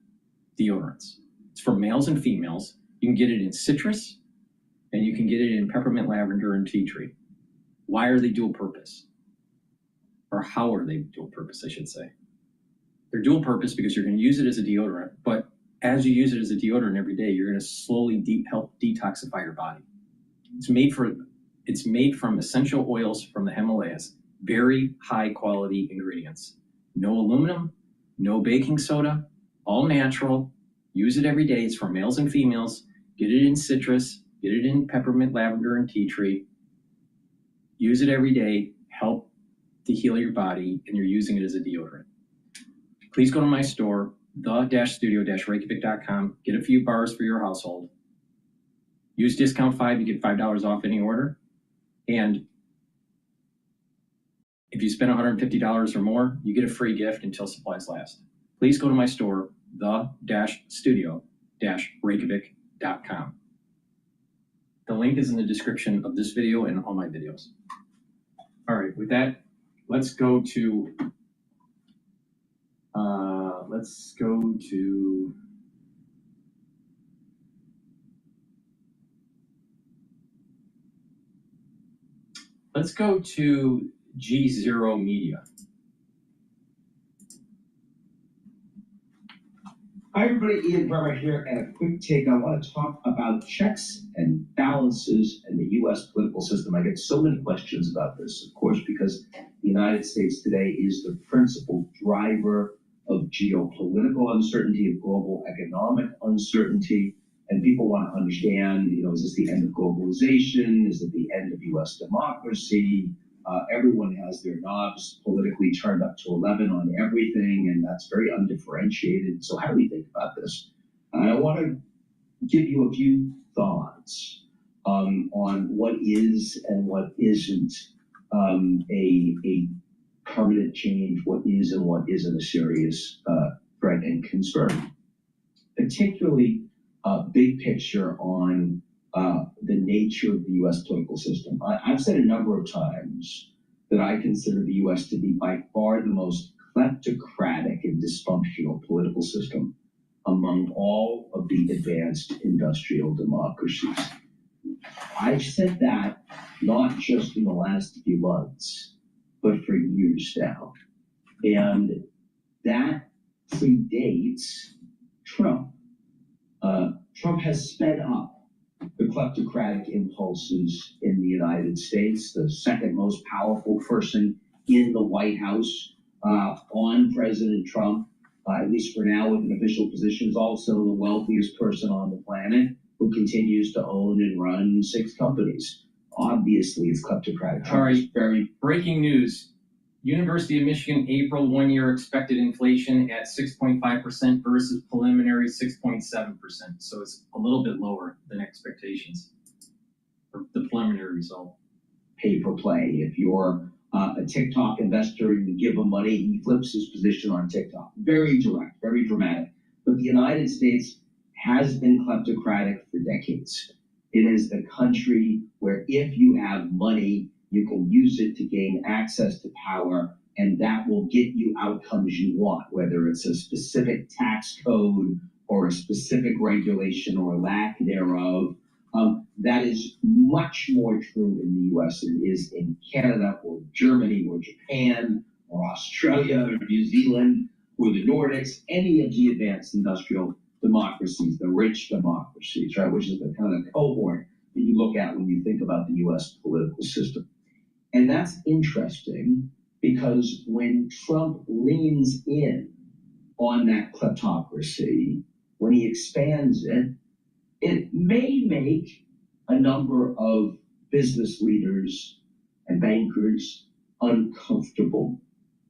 [SPEAKER 6] deodorants. It's for males and females. You can get it in citrus, and you can get it in peppermint, lavender, and tea tree. Why are they dual purpose? Or how are they dual purpose, I should say? They're dual purpose because you're going to use it as a deodorant, but as you use it as a deodorant every day, you're going to slowly help detoxify your body. It's made from essential oils from the Himalayas, very high quality ingredients. No aluminum, no baking soda, all natural. Use it every day. It's for males and females. Get it in citrus, get it in peppermint, lavender, and tea tree. Use it every day, help to heal your body, and you're using it as a deodorant. Please go to my store, the-studio-reykjavik.com. Get a few bars for your household. Use discount 5, you get $5 off any order. And if you spend $150 or more, you get a free gift until supplies last. Please go to my store, the-studio-reykjavik.com. The link is in the description of this video and all my videos. All right, with that, let's go to Let's go to G0 Media.
[SPEAKER 19] Hi, everybody. Ian Bremer here, and a quick take. I want to talk about checks and balances in the U.S. political system. I get so many questions about this, of course, because the United States today is the principal driver of geopolitical uncertainty, of global economic uncertainty, and people want to understand, is this the end of globalization? Is it the end of U.S. democracy? Everyone has their knobs politically turned up to 11 on everything, and that's very undifferentiated. So how do we think about this? I want to give you a few thoughts on what is and what isn't a permanent change, what is and what isn't a serious threat and concern. Particularly big picture on the nature of the U.S. political system. I've said a number of times that I consider the U.S. to be by far the most kleptocratic and dysfunctional political system among all of the advanced industrial democracies. I've said that not just in the last few months, but for years now. And that predates Trump. Trump has sped up the kleptocratic impulses in the United States, the second most powerful person in the White House on President Trump, at least for now with an official position, is also the wealthiest person on the planet who continues to own and run 6 companies. Obviously, it's kleptocratic.
[SPEAKER 6] All right, breaking news. University of Michigan, April 1-year expected inflation at 6.5% versus preliminary 6.7%. So it's a little bit lower than expectations for the preliminary result.
[SPEAKER 19] Pay for play. If you're a TikTok investor and you give him money, he flips his position on TikTok. Very direct, very dramatic. But the United States has been kleptocratic for decades. It is the country where if you have money, you can use it to gain access to power, and that will get you outcomes you want, whether it's a specific tax code or a specific regulation or lack thereof. That is much more true in the US than it is in Canada or Germany or Japan or Australia or New Zealand or the Nordics, any of the advanced industrial democracies, the rich democracies, right, which is the kind of cohort that you look at when you think about the US political system. And that's interesting because when Trump leans in on that kleptocracy, when he expands it, it may make a number of business leaders and bankers uncomfortable.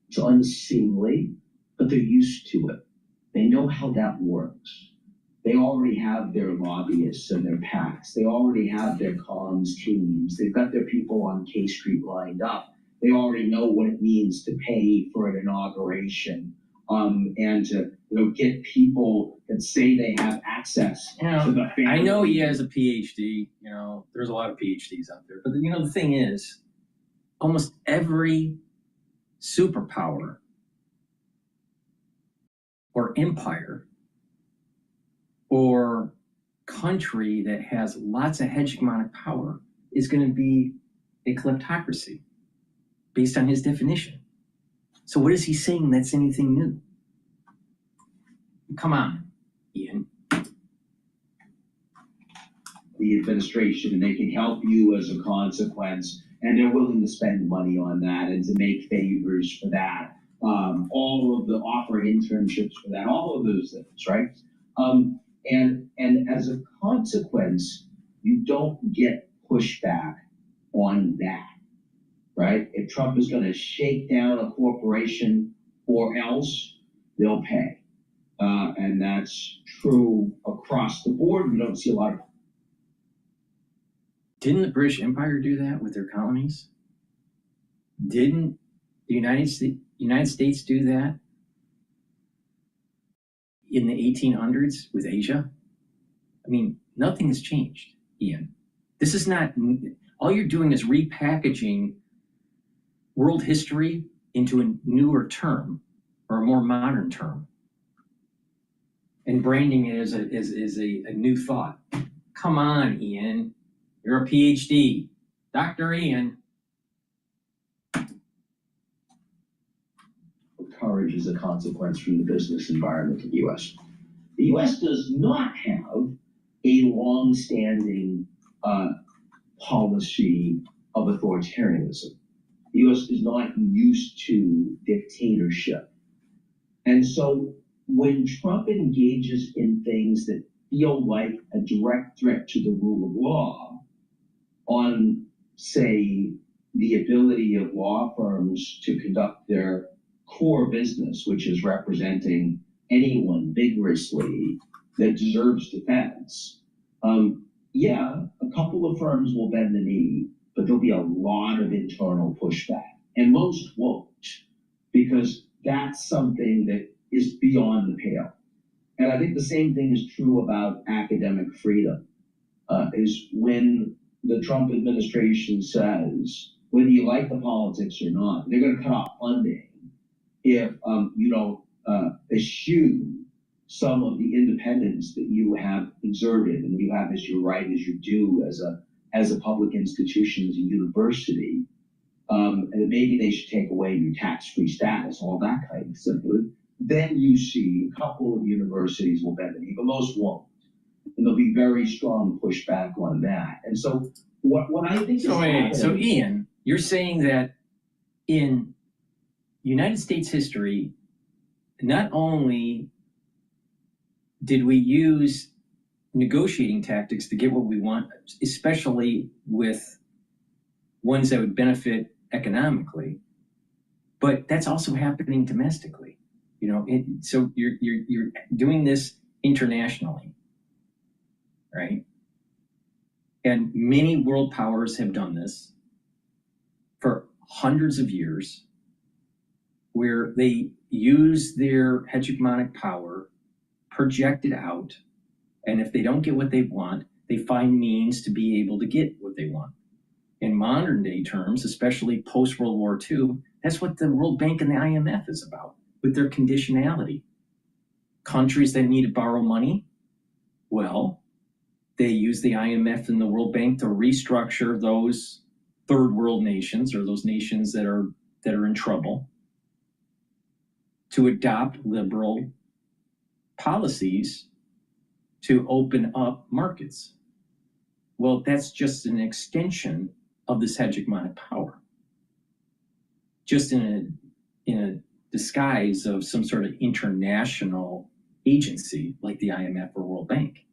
[SPEAKER 19] It's unseemly, but they're used to it. They know how that works. They already have their lobbyists and their PACs. They already have their comms teams. They've got their people on K Street lined up. They already know what it means to pay for an inauguration and to get people that say they have access to the family.
[SPEAKER 6] I know he has a Ph.D. There's a lot of PhDs out there. But the thing is, almost every superpower or empire or country that has lots of hegemonic power is going to be a kleptocracy based on his definition. So what is he saying that's anything new? Come on, Ian.
[SPEAKER 19] The administration, and they can help you as a consequence, and they're willing to spend money on that and to make favors for that. All of the offering internships for that, all of those things, right? And as a consequence, you don't get pushback on that, right? If Trump is going to shake down a corporation or else, they'll pay. And that's true across the board. We don't see a lot of...
[SPEAKER 6] Didn't the British Empire do that with their colonies? Didn't the United States do that in the 1800s with Asia? I mean, nothing has changed, Ian. This is not, all you're doing is repackaging world history into a newer term or a more modern term and branding it as a new thought. Come on, Ian. You're a PhD. Dr. Ian.
[SPEAKER 19] courage as a consequence from the business environment in the U.S. The U.S. does not have a long-standing policy of authoritarianism. The U.S. is not used to dictatorship. And so when Trump engages in things that feel like a direct threat to the rule of law on, say, the ability of law firms to conduct their core business, which is representing anyone vigorously that deserves defense, yeah, a couple of firms will bend the knee, but there'll be a lot of internal pushback. And most won't, because that's something that is beyond the pale. And I think the same thing is true about academic freedom, is when the Trump administration says, whether you like the politics or not, they're going to cut off funding if you don't eschew some of the independence that you have exerted and you have as your right, as you do as a public institution, as a university. And maybe they should take away your tax-free status, all that kind of stuff. Then you see a couple of universities will bend the knee, but most won't. And there'll be very strong pushback on that. And so what I think
[SPEAKER 6] So Ian, you're saying that in United States history, not only did we use negotiating tactics to get what we want, especially with ones that would benefit economically, but that's also happening domestically. You know, so you're doing this internationally, right? And many world powers have done this for hundreds of years, where they use their hegemonic power, project it out, and if they don't get what they want, they find means to be able to get what they want. In modern day terms, especially post-World War II, that's what the World Bank and the IMF is about, with their conditionality. Countries that need to borrow money, well, they use the IMF and the World Bank to restructure those third world nations, or those nations that are in trouble, to adopt liberal policies to open up markets. Well, that's just an extension of this hegemonic power, just in a disguise of some sort of international agency like the IMF or World Bank.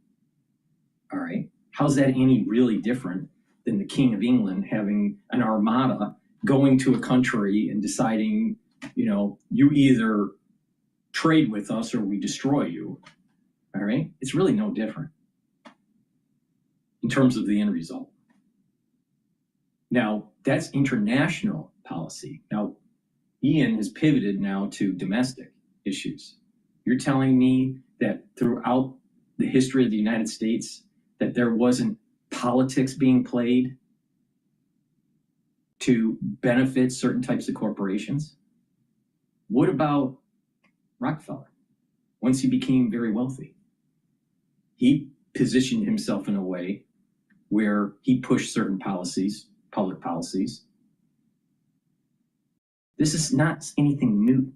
[SPEAKER 6] All right, how's that any really different than the King of England having an armada going to a country and deciding, you know, you either trade with us or we destroy you? All right, it's really no different in terms of the end result. Now, that's international policy. Now, Ian has pivoted now to domestic issues. You're telling me that throughout the history of the United States, that there wasn't politics being played to benefit certain types of corporations? What about Rockefeller? Once he became very wealthy, he positioned himself in a way where he pushed certain policies, public policies. This is not anything new.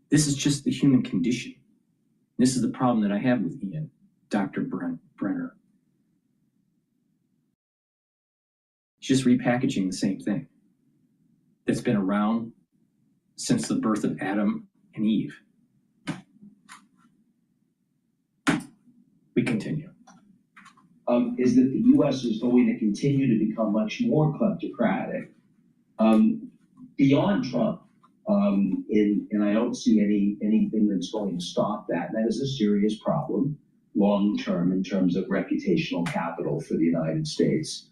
[SPEAKER 6] This is just the human condition. This is the problem that I have with Ian, Dr. Brenner. He's just repackaging the same thing that's been around since the birth of Adam and Eve. We continue.
[SPEAKER 19] Is that the U.S. is going to continue to become much more kleptocratic beyond Trump, and I don't see anything that's going to stop that. And that is a serious problem long term in terms of reputational capital for the United States,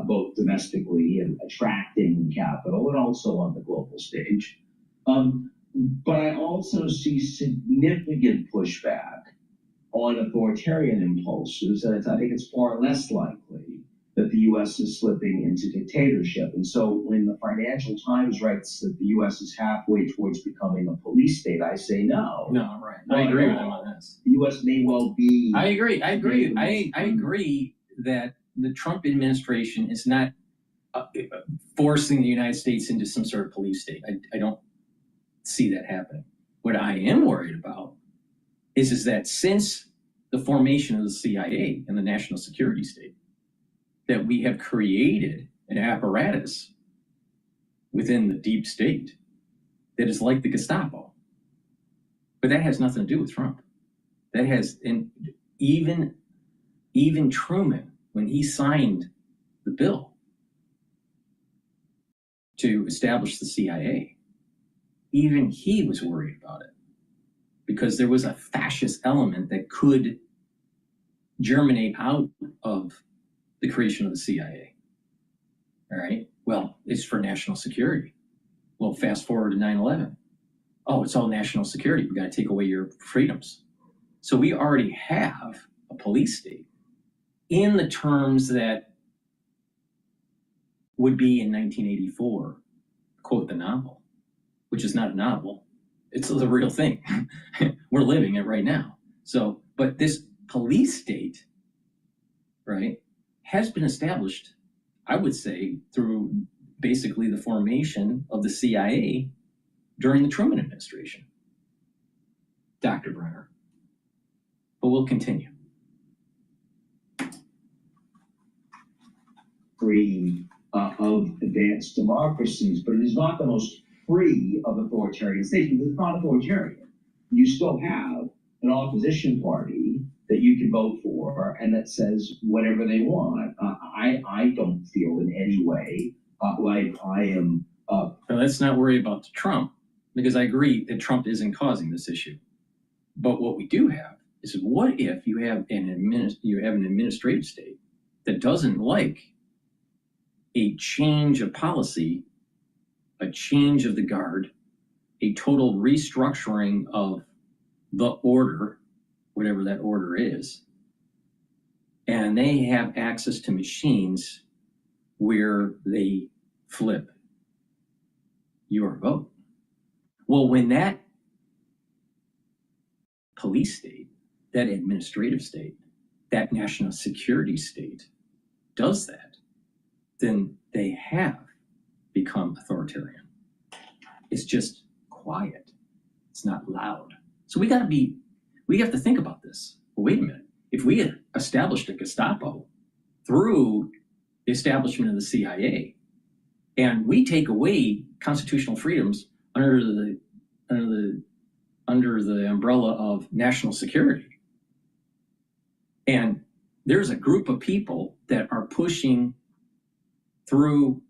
[SPEAKER 19] both domestically and attracting capital, and also on the global stage. But I also see significant pushback on authoritarian impulses, and I think it's far less likely that the U.S. is slipping into dictatorship. And so when the Financial Times writes that the U.S. is halfway towards becoming a police state, I say no.
[SPEAKER 6] No, right. I agree with him on this.
[SPEAKER 19] The U.S. may well be.
[SPEAKER 6] I agree that the Trump administration is not forcing the United States into some sort of police state. I don't see that happening. What I am worried about is that since the formation of the CIA and the national security state, that we have created an apparatus within the deep state that is like the Gestapo. But that has nothing to do with Trump. That has, and even Truman, when he signed the bill to establish the CIA, even he was worried about it because there was a fascist element that could germinate out of the creation of the CIA. All right. Well, it's for national security. Well, fast forward to 9/11. Oh, it's all national security. We got to take away your freedoms. So we already have a police state in the terms that would be in 1984, quote the novel, which is not a novel. It's the real thing. We're living it right now. So, but this police state, right, has been established, I would say, through basically the formation of the CIA during the Truman administration. Dr. Brenner. But we'll continue.
[SPEAKER 19] Free of advanced democracies, but it is not the most free of authoritarian states because it's not authoritarian. You still have an opposition party that you can vote for and that says whatever they want. I don't feel in any way like I am.
[SPEAKER 6] Now, let's not worry about Trump, because I agree that Trump isn't causing this issue. But what we do have is, what if you have an administrative state that doesn't like a change of policy, a change of the guard, a total restructuring of the order, whatever that order is, and they have access to machines where they flip your vote. Well, when that police state, that administrative state, that national security state does that, then they have become authoritarian. It's just quiet. It's not loud. So we have to think about this. Well, wait a minute. If we had established a Gestapo through the establishment of the CIA, and we take away constitutional freedoms under the umbrella of national security, and there's a group of people that are pushing through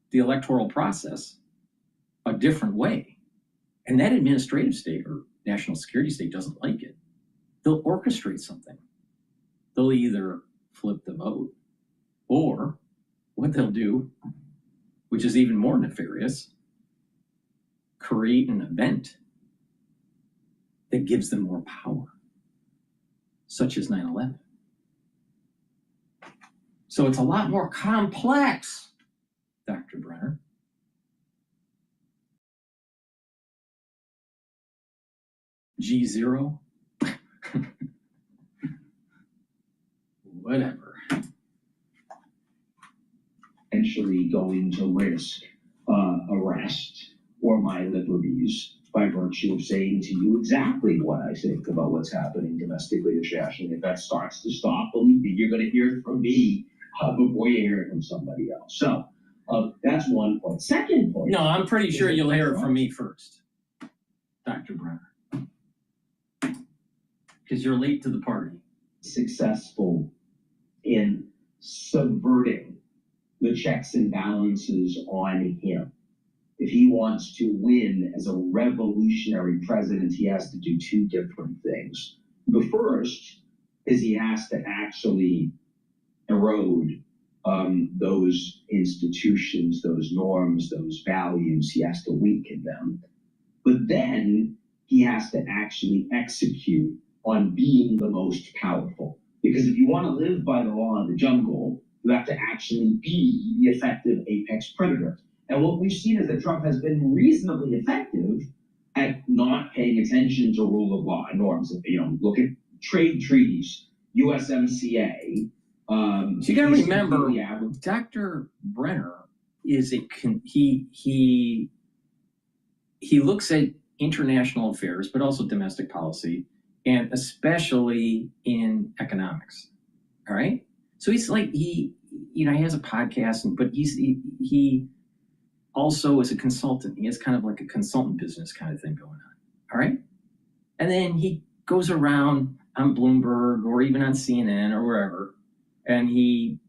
[SPEAKER 6] the electoral process a different way, and that administrative state or national security state doesn't like it, they'll orchestrate something. They'll either flip the vote, or what they'll do, which is even more nefarious, create an event that gives them more power, such as 9/11. So it's a lot more complex, Dr. Brenner. G0? Whatever.
[SPEAKER 19] Potentially going to risk arrest or my liberties by virtue of saying to you exactly what I think about what's happening domestically, internationally. If that starts to stop, believe me, you're going to hear it from me before you hear it from somebody else. So that's one point. Second point.
[SPEAKER 6] No, I'm pretty sure you'll hear it from me first, Dr. Brenner, because you're late to the party.
[SPEAKER 19] Successful in subverting the checks and balances on him. If he wants to win as a revolutionary president, he has to do two different things. The first is he has to actually erode those institutions, those norms, those values. He has to weaken them. But then he has to actually execute on being the most powerful. Because if you want to live by the law of the jungle, you have to actually be the effective apex predator. And what we've seen is that Trump has been reasonably effective at not paying attention to rule of law and norms. Look at trade treaties, USMCA.
[SPEAKER 6] So you got to remember, Dr. Brenner is he looks at international affairs, but also domestic policy, and especially in economics. All right. So he's like, he has a podcast, but he also is a consultant. He has kind of like a consultant business kind of thing going on. All right. And then he goes around on Bloomberg or even on CNN or wherever, and he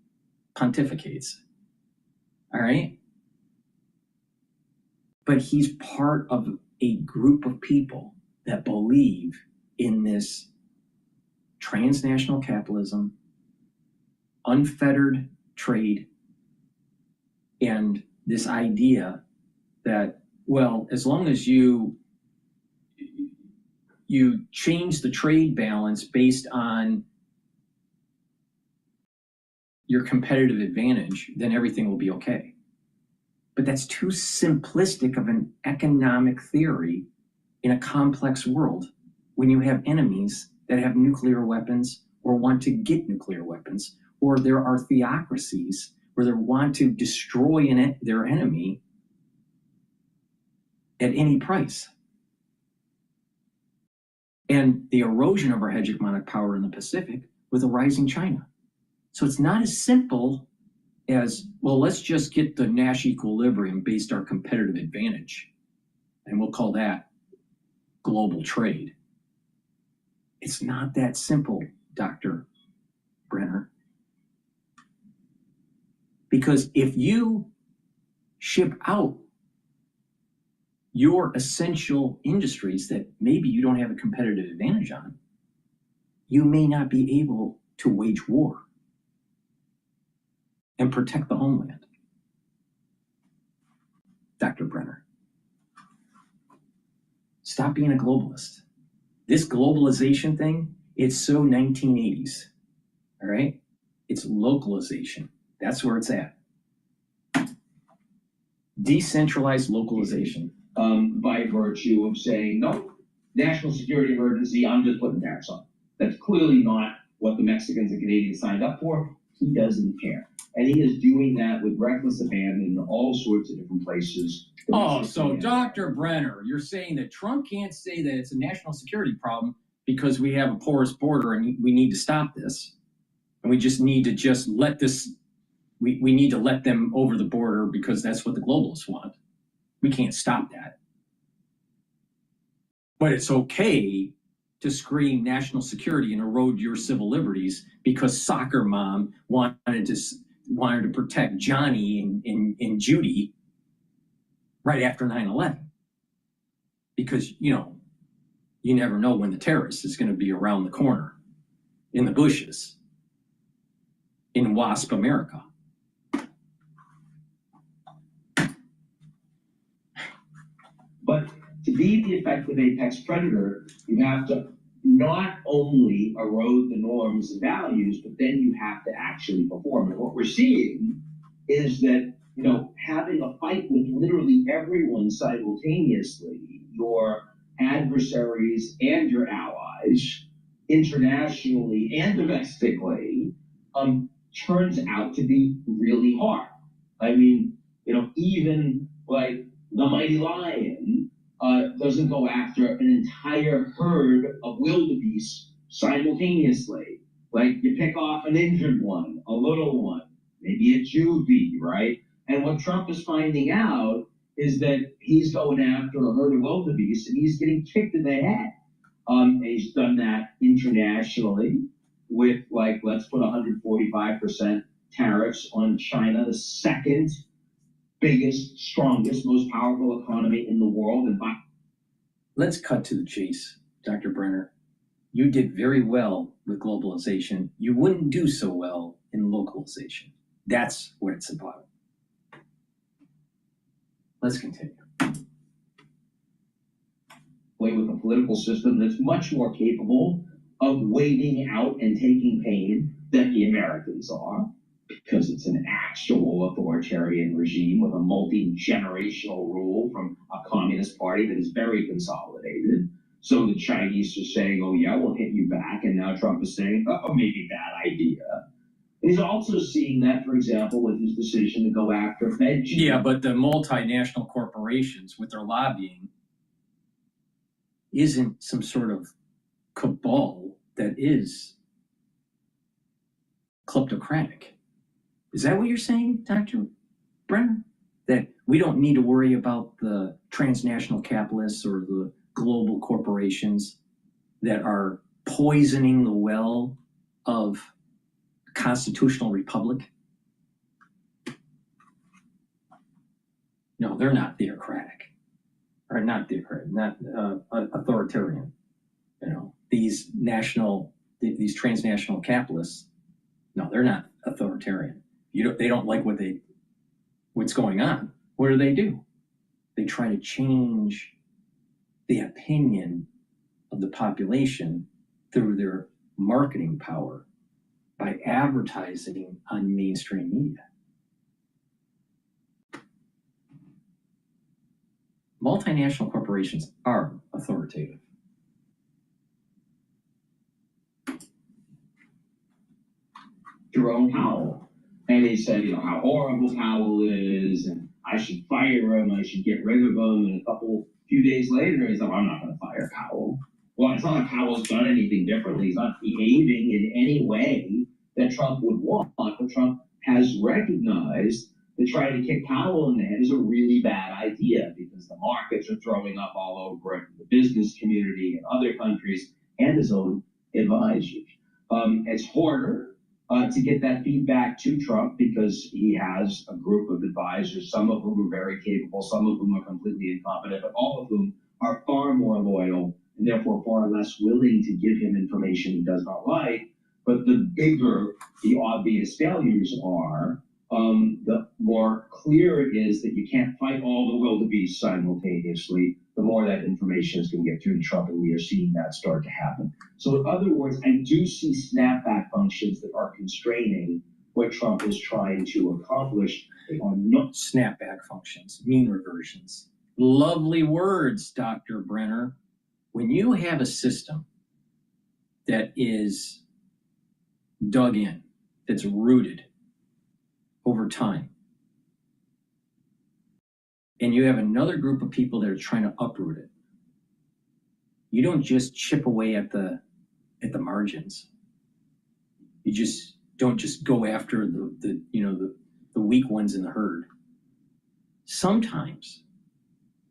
[SPEAKER 6] pontificates. All right. But he's part of a group of people that believe in this transnational capitalism, unfettered trade, and this idea that, well, as long as you change the trade balance based on your competitive advantage, then everything will be okay. But that's too simplistic of an economic theory in a complex world when you have enemies that have nuclear weapons or want to get nuclear weapons, or there are theocracies where they want to destroy their enemy at any price. And the erosion of our hegemonic power in the Pacific with a rising China. So it's not as simple as, well, let's just get the Nash equilibrium based on our competitive advantage, and we'll call that global trade. It's not that simple, Dr. Brenner. Because if you ship out your essential industries that maybe you don't have a competitive advantage on, you may not be able to wage war and protect the homeland. Dr. Brenner, stop being a globalist. This globalization thing, it's so 1980s, all right? It's localization. That's where it's at. Decentralized localization.
[SPEAKER 19] By virtue of saying, no, national security emergency, I'm just putting tariffs on. That's clearly not what the Mexicans and Canadians signed up for. He doesn't care. And he is doing that with reckless abandon in all sorts of different places.
[SPEAKER 6] Oh, so Dr. Brenner, you're saying that Trump can't say that it's a national security problem because we have a porous border and we need to stop this. And we just need to let this, we need to let them over the border because that's what the globalists want. We can't stop that. But it's okay to scream national security and erode your civil liberties because soccer mom wanted to protect Johnny and Judy right after 9/11. Because, you never know when the terrorist is going to be around the corner in the bushes in WASP America.
[SPEAKER 19] But to be the effective apex predator, you have to not only erode the norms and values, but then you have to actually perform. And what we're seeing is that, having a fight with literally everyone simultaneously, your adversaries and your allies, internationally and domestically, turns out to be really hard. I mean, even like the mighty lion doesn't go after an entire herd of wildebeest simultaneously. Like you pick off an injured one, a little one, maybe a juvie, right? And what Trump is finding out is that he's going after a herd of wildebeest and he's getting kicked in the head. And he's done that internationally with let's put 145% tariffs on China, the second biggest, strongest, most powerful economy in the world. And
[SPEAKER 6] let's cut to the chase, Dr. Brenner. You did very well with globalization. You wouldn't do so well in localization. That's what it's about. Let's continue.
[SPEAKER 19] With a political system that's much more capable of waiting out and taking pain than the Americans are, because it's an actual authoritarian regime with a multi-generational rule from a communist party that is very consolidated. So the Chinese are saying, oh yeah, we'll hit you back. And now Trump is saying, oh, maybe bad idea. He's also seeing that, for example, with his decision to go after Bitchute.
[SPEAKER 6] Yeah, but the multinational corporations with their lobbying isn't some sort of cabal that is kleptocratic. Is that what you're saying, Dr. Brenner? That we don't need to worry about the transnational capitalists or the global corporations that are poisoning the well of a constitutional republic? No, they're not theocratic, or not theocratic, not authoritarian. You know, these transnational capitalists, no, they're not authoritarian. They don't like what's going on. What do? They try to change the opinion of the population through their marketing power by advertising on mainstream media. Multinational corporations are authoritative.
[SPEAKER 19] Jerome Powell, and he said, you know, how horrible Powell is, and I should fire him, I should get rid of him, and few days later, he's like, I'm not going to fire Powell. Well, it's not like Powell's done anything differently. He's not behaving in any way that Trump would want, but Trump has recognized that trying to kick Powell in the head is a really bad idea because the markets are throwing up all over it, the business community and other countries, and his own advisors. It's harder to get that feedback to Trump because he has a group of advisors, some of whom are very capable, some of whom are completely incompetent, but all of whom are far more loyal and therefore far less willing to give him information he does not like. But the bigger the obvious failures are, the more clear it is that you can't fight all the wildebeest simultaneously, the more that information is going to get through to Trump, and we are seeing that start to happen. So in other words, I do see snapback functions that are constraining what Trump is trying to accomplish. They are not
[SPEAKER 6] snapback functions, mean reversions. Lovely words, Dr. Brenner. When you have a system that is dug in, that's rooted over time, and you have another group of people that are trying to uproot it, you don't just chip away at the margins. You just don't just go after the weak ones in the herd. Sometimes,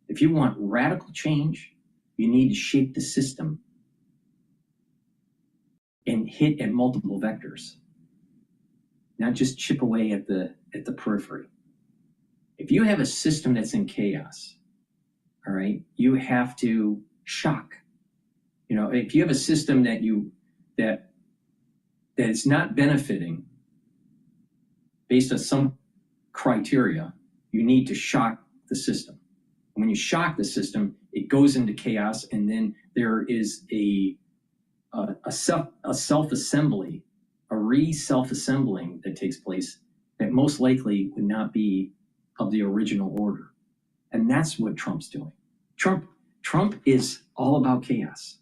[SPEAKER 6] if you want radical change, you need to shape the system and hit at multiple vectors, not just chip away at the periphery. If you have a system that's in chaos, all right, you have to shock. You know, if you have a system that it's not benefiting based on some criteria, you need to shock the system. And when you shock the system, it goes into chaos, and then there is a self-assembly, a self-assembling that takes place that most likely would not be of the original order. And that's what Trump's doing. Trump is all about chaos.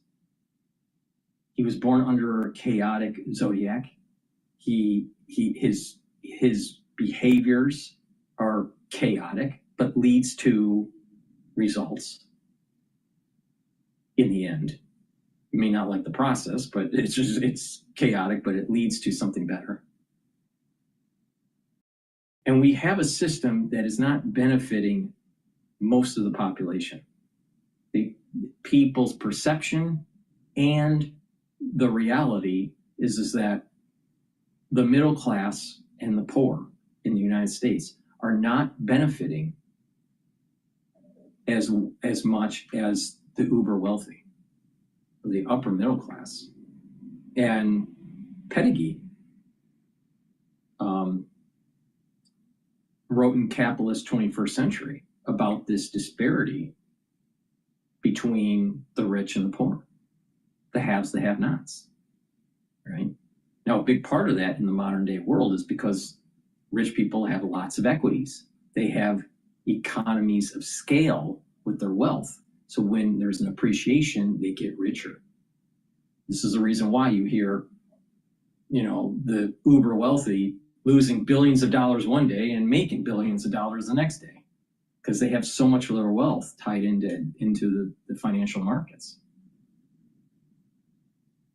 [SPEAKER 6] He was born under a chaotic zodiac. His behaviors are chaotic, but leads to results in the end. You may not like the process, but it's chaotic, but it leads to something better. And we have a system that is not benefiting most of the population. The people's perception and the reality is that the middle class and the poor in the United States are not benefiting as much as the uber wealthy, the upper middle class. And Ph.D. wrote in Capitalist 21st Century about this disparity between the rich and the poor, the haves, the have-nots, right? Now, a big part of that in the modern day world is because rich people have lots of equities. They have economies of scale with their wealth. So when there's an appreciation, they get richer. This is the reason why you hear, the uber wealthy losing billions of dollars one day and making billions of dollars the next day, because they have so much of their wealth tied into the financial markets.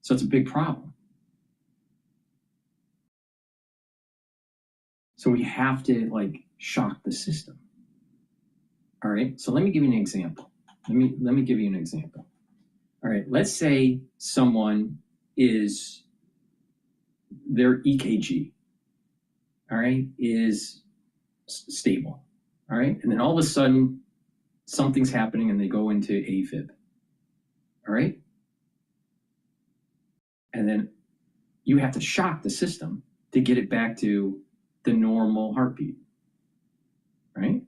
[SPEAKER 6] So it's a big problem. So we have to like shock the system. All right. So let me give you an example. Let me give you an example. All right. Let's say someone is their EKG, all right, is stable. All right. And then all of a sudden something's happening and they go into AFib. All right. And then you have to shock the system to get it back to the normal heartbeat, right?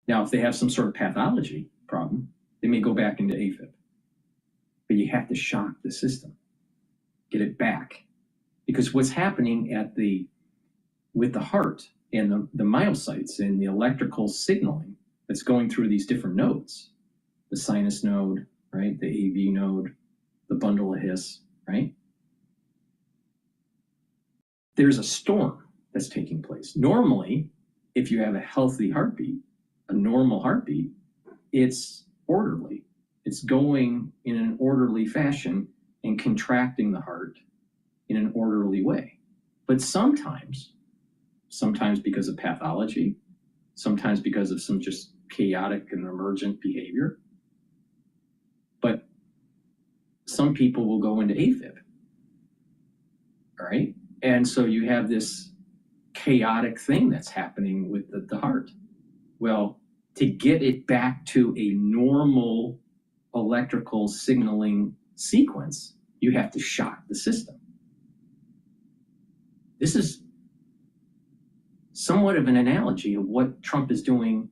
[SPEAKER 6] Now, if they have some sort of pathology problem, they may go back into AFib. But you have to shock the system, get it back. Because what's happening with the heart and the myocytes and the electrical signaling that's going through these different nodes, the sinus node, right? The AV node, the bundle of His, right? There's a storm that's taking place. Normally, if you have a healthy heartbeat, a normal heartbeat, it's orderly. It's going in an orderly fashion and contracting the heart in an orderly way. But sometimes because of pathology, sometimes because of some just chaotic and emergent behavior, but some people will go into AFib, all right? And so you have this chaotic thing that's happening with the heart. Well, to get it back to a normal electrical signaling sequence, you have to shock the system. This is somewhat of an analogy of what Trump is doing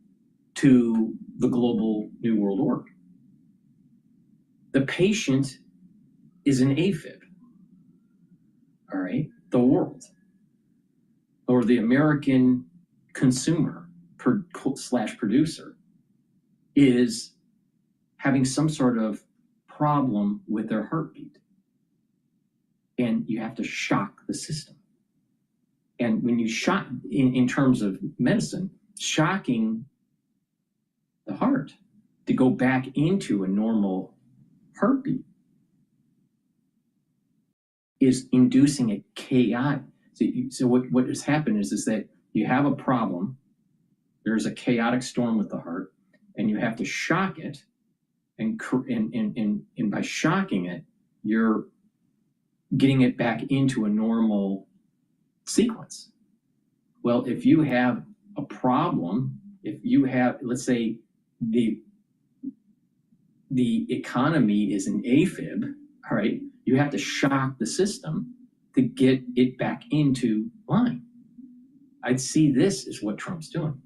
[SPEAKER 6] to the global New World Order. The patient is an AFib, all right? The world, or the American consumer / producer, is having some sort of problem with their heartbeat. And you have to shock the system. And when you shock, in terms of medicine, shocking the heart to go back into a normal heartbeat is inducing a chaotic. So what has happened is that you have a problem, there's a chaotic storm with the heart, and you have to shock it, and by shocking it, you're getting it back into a normal sequence. Well, if you have a problem, if you have, let's say, the economy is an AFib, all right, you have to shock the system to get it back into line. I'd see this as what Trump's doing,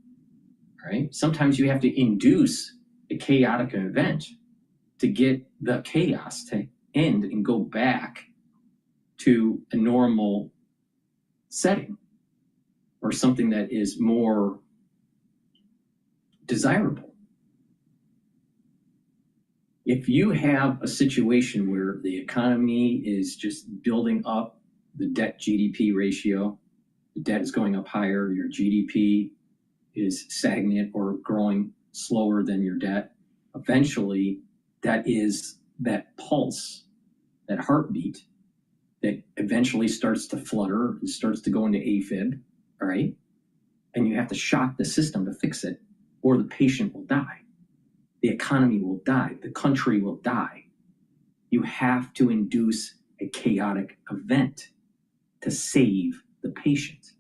[SPEAKER 6] right? Sometimes you have to induce a chaotic event to get the chaos to end and go back to a normal setting or something that is more desirable. If you have a situation where the economy is just building up, the debt GDP ratio, the debt is going up higher, your GDP is stagnant or growing slower than your debt, eventually that is that pulse, that heartbeat that eventually starts to flutter, starts to go into AFib, all right? And you have to shock the system to fix it, or the patient will die. The economy will die. The country will die. You have to induce a chaotic event to save the patient,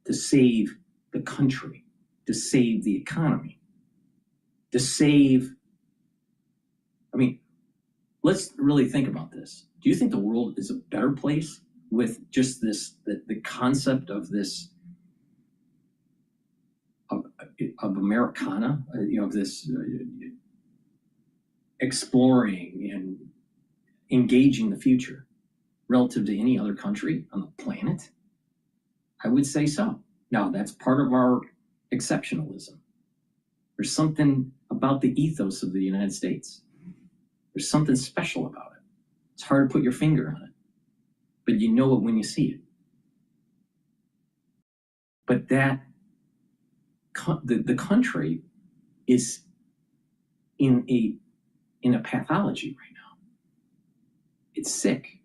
[SPEAKER 6] to save the country, to save the economy, to save. I mean, let's really think about this. Do you think the world is a better place with just this, the concept of this, of Americana, of this exploring and engaging the future relative to any other country on the planet? I would say so. Now, that's part of our exceptionalism. There's something about the ethos of the United States. There's something special about it. It's hard to put your finger on it, but you know it when you see it. But that the country is in a pathology right now. It's sick.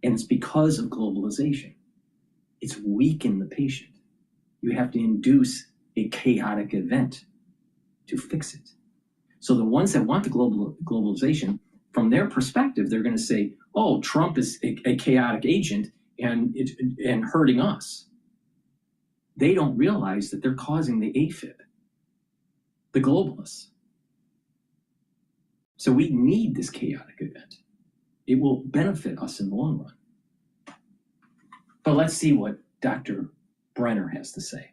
[SPEAKER 6] And it's because of globalization. It's weakened the patient. You have to induce a chaotic event to fix it. So the ones that want the globalization, from their perspective, they're going to say, oh, Trump is a chaotic agent and hurting us. They don't realize that they're causing the AFib, the globalists. So we need this chaotic event. It will benefit us in the long run. But let's see what Dr. Brenner has to say.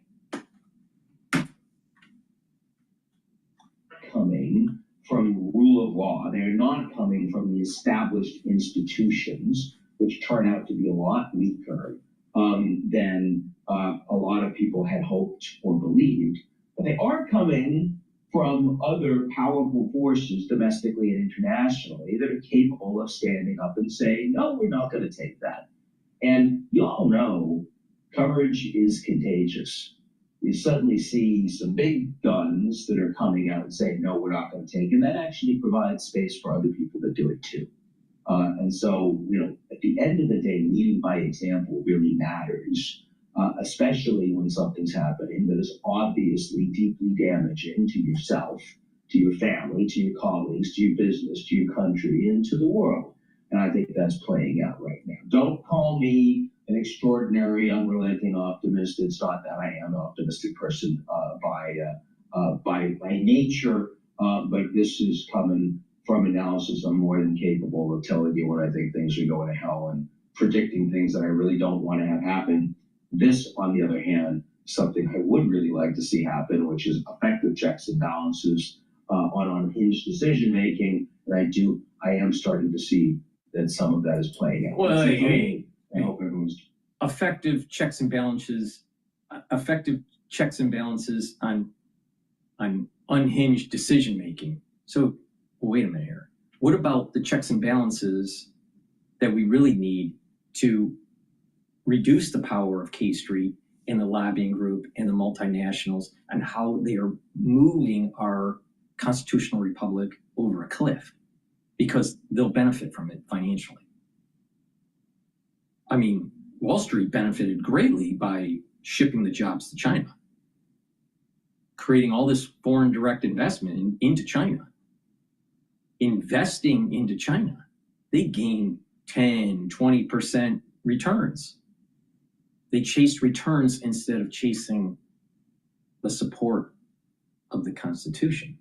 [SPEAKER 19] Coming from rule of law. They're not coming from the established institutions, which turn out to be a lot weaker than a lot of people had hoped or believed. But they are coming from other powerful forces domestically and internationally that are capable of standing up and saying, no, we're not going to take that. And you all know courage is contagious. You suddenly see some big guns that are coming out and saying, no, we're not going to take it. And that actually provides space for other people to do it too. And so, at the end of the day, leading by example really matters, especially when something's happening that is obviously deeply damaging to yourself, to your family, to your colleagues, to your business, to your country, and to the world. And I think that's playing out right now. Don't call me an extraordinary, unrelenting optimist. It's not that I am an optimistic person by nature, but this is coming from analysis. I'm more than capable of telling you when I think things are going to hell and predicting things that I really don't want to have happen. This, on the other hand, something I would really like to see happen, which is effective checks and balances on unhinged decision making. And I am starting to see that some of that is playing out.
[SPEAKER 6] Well,
[SPEAKER 19] I hope everyone's
[SPEAKER 6] effective checks and balances on unhinged decision making. So wait a minute here. What about the checks and balances that we really need to reduce the power of K Street and the lobbying group and the multinationals and how they are moving our constitutional republic over a cliff because they'll benefit from it financially? I mean, Wall Street benefited greatly by shipping the jobs to China, creating all this foreign direct investment into China, investing into China. They gained 10, 20% returns. They chased returns instead of chasing the support of the Constitution.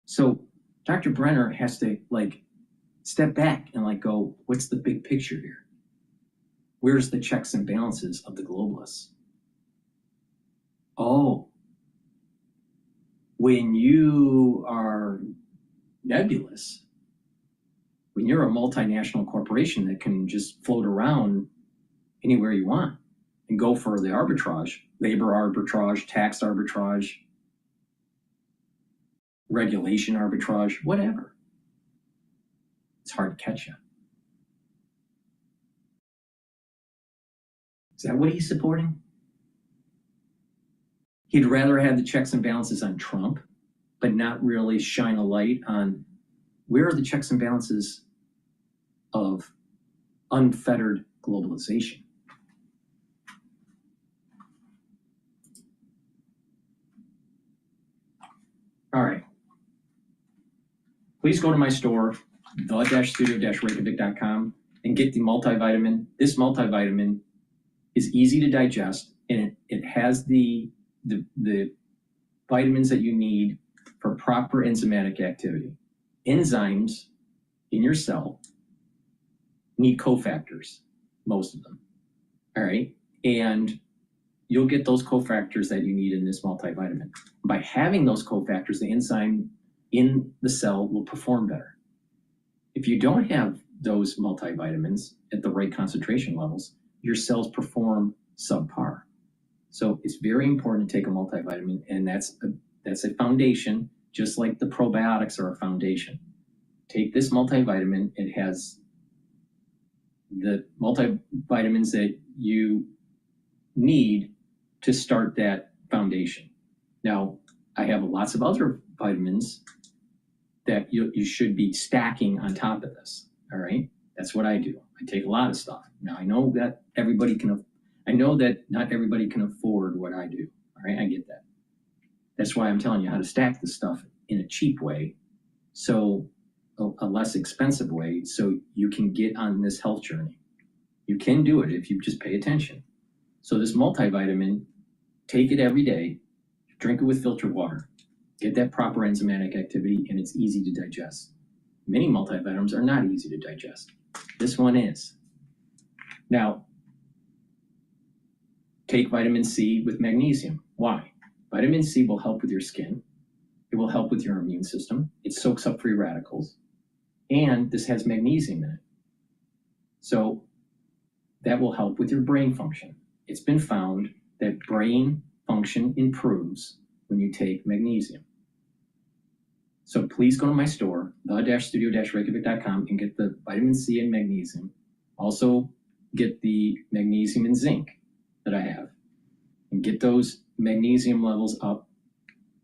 [SPEAKER 6] So Dr. Brenner has to step back and go, what's the big picture here? Where's the checks and balances of the globalists? Oh, when you are nebulous, when you're a multinational corporation that can just float around anywhere you want and go for the arbitrage, labor arbitrage, tax arbitrage, regulation arbitrage, whatever, it's hard to catch you. Is that what he's supporting? He'd rather have the checks and balances on Trump, but not really shine a light on where are the checks and balances of unfettered globalization. All right. Please go to my store, the-studio-reykjavik.com, and get the multivitamin. This multivitamin is easy to digest, and it has the vitamins that you need for proper enzymatic activity. Enzymes in your cell need cofactors, most of them. All right. And you'll get those cofactors that you need in this multivitamin. By having those cofactors, the enzyme in the cell will perform better. If you don't have those multivitamins at the right concentration levels, your cells perform subpar. So it's very important to take a multivitamin, and that's a foundation, just like the probiotics are a foundation. Take this multivitamin. It has the multivitamins that you need to start that foundation. Now, I have lots of other vitamins that you should be stacking on top of this. All right, that's what I do. I take a lot of stuff. Now I know that not everybody can afford what I do. All right, I get that. That's why I'm telling you how to stack this stuff in a cheap way, so a less expensive way, so you can get on this health journey. You can do it if you just pay attention. So this multivitamin, take it every day, drink it with filtered water, get that proper enzymatic activity, and it's easy to digest. Many multivitamins are not easy to digest. This one is. Now, take vitamin C with magnesium. Why? Vitamin C will help with your skin. It will help with your immune system. It soaks up free radicals. And this has magnesium in it. So that will help with your brain function. It's been found that brain function improves when you take magnesium. So please go to my store, the-studio-reykjavik.com, and get the vitamin C and magnesium. Also get the magnesium and zinc that I have, and get those magnesium levels up.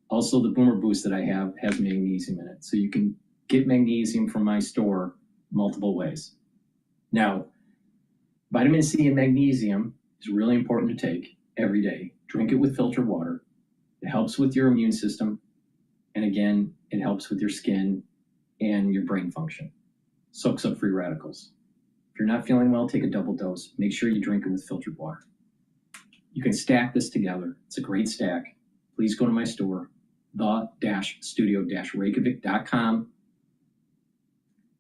[SPEAKER 6] Also, the Boomer Boost that I have has magnesium in it. So you can get magnesium from my store multiple ways. Now, vitamin C and magnesium is really important to take every day. Drink it with filtered water. It helps with your immune system. And again, it helps with your skin and your brain function. Soaks up free radicals. If you're not feeling well, take a double dose. Make sure you drink it with filtered water. You can stack this together. It's a great stack. Please go to my store, the-studio-reykjavik.com.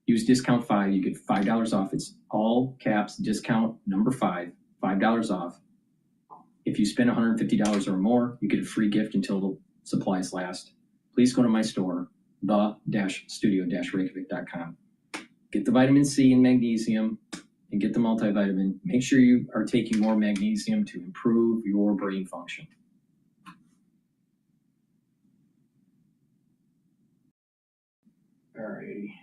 [SPEAKER 6] Use discount 5. You get $5 off. It's all caps, discount number 5, $5 off. If you spend $150 or more, you get a free gift until the supplies last. Please go to my store, the-studio-reykjavik.com. Get the vitamin C and magnesium and get the multivitamin. Make sure you are taking more magnesium to improve your brain function. All righty.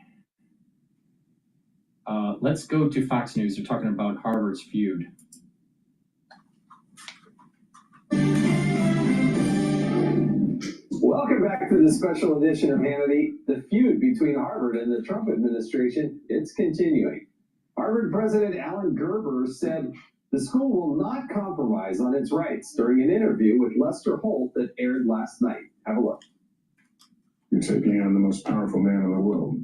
[SPEAKER 6] Let's go to Fox News. They're talking about Harvard's feud.
[SPEAKER 17] Welcome back to the special edition of Hannity. The feud between Harvard and the Trump administration, it's continuing. Harvard President Alan Gerber said the school will not compromise on its rights during an interview with Lester Holt that aired last night. Have a look.
[SPEAKER 20] You're taking on the most powerful man in the world.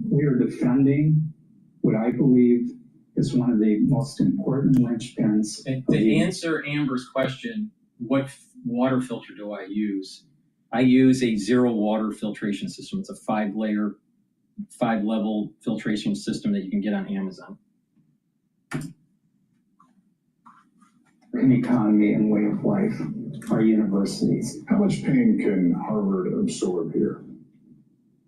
[SPEAKER 21] We are defending what I believe is one of the most important linchpins.
[SPEAKER 6] To answer Amber's question, what water filter do I use? I use a zero water filtration system. It's a 5-level filtration system that you can get on Amazon.
[SPEAKER 21] An economy and way of life, our universities.
[SPEAKER 20] How much pain can Harvard absorb here?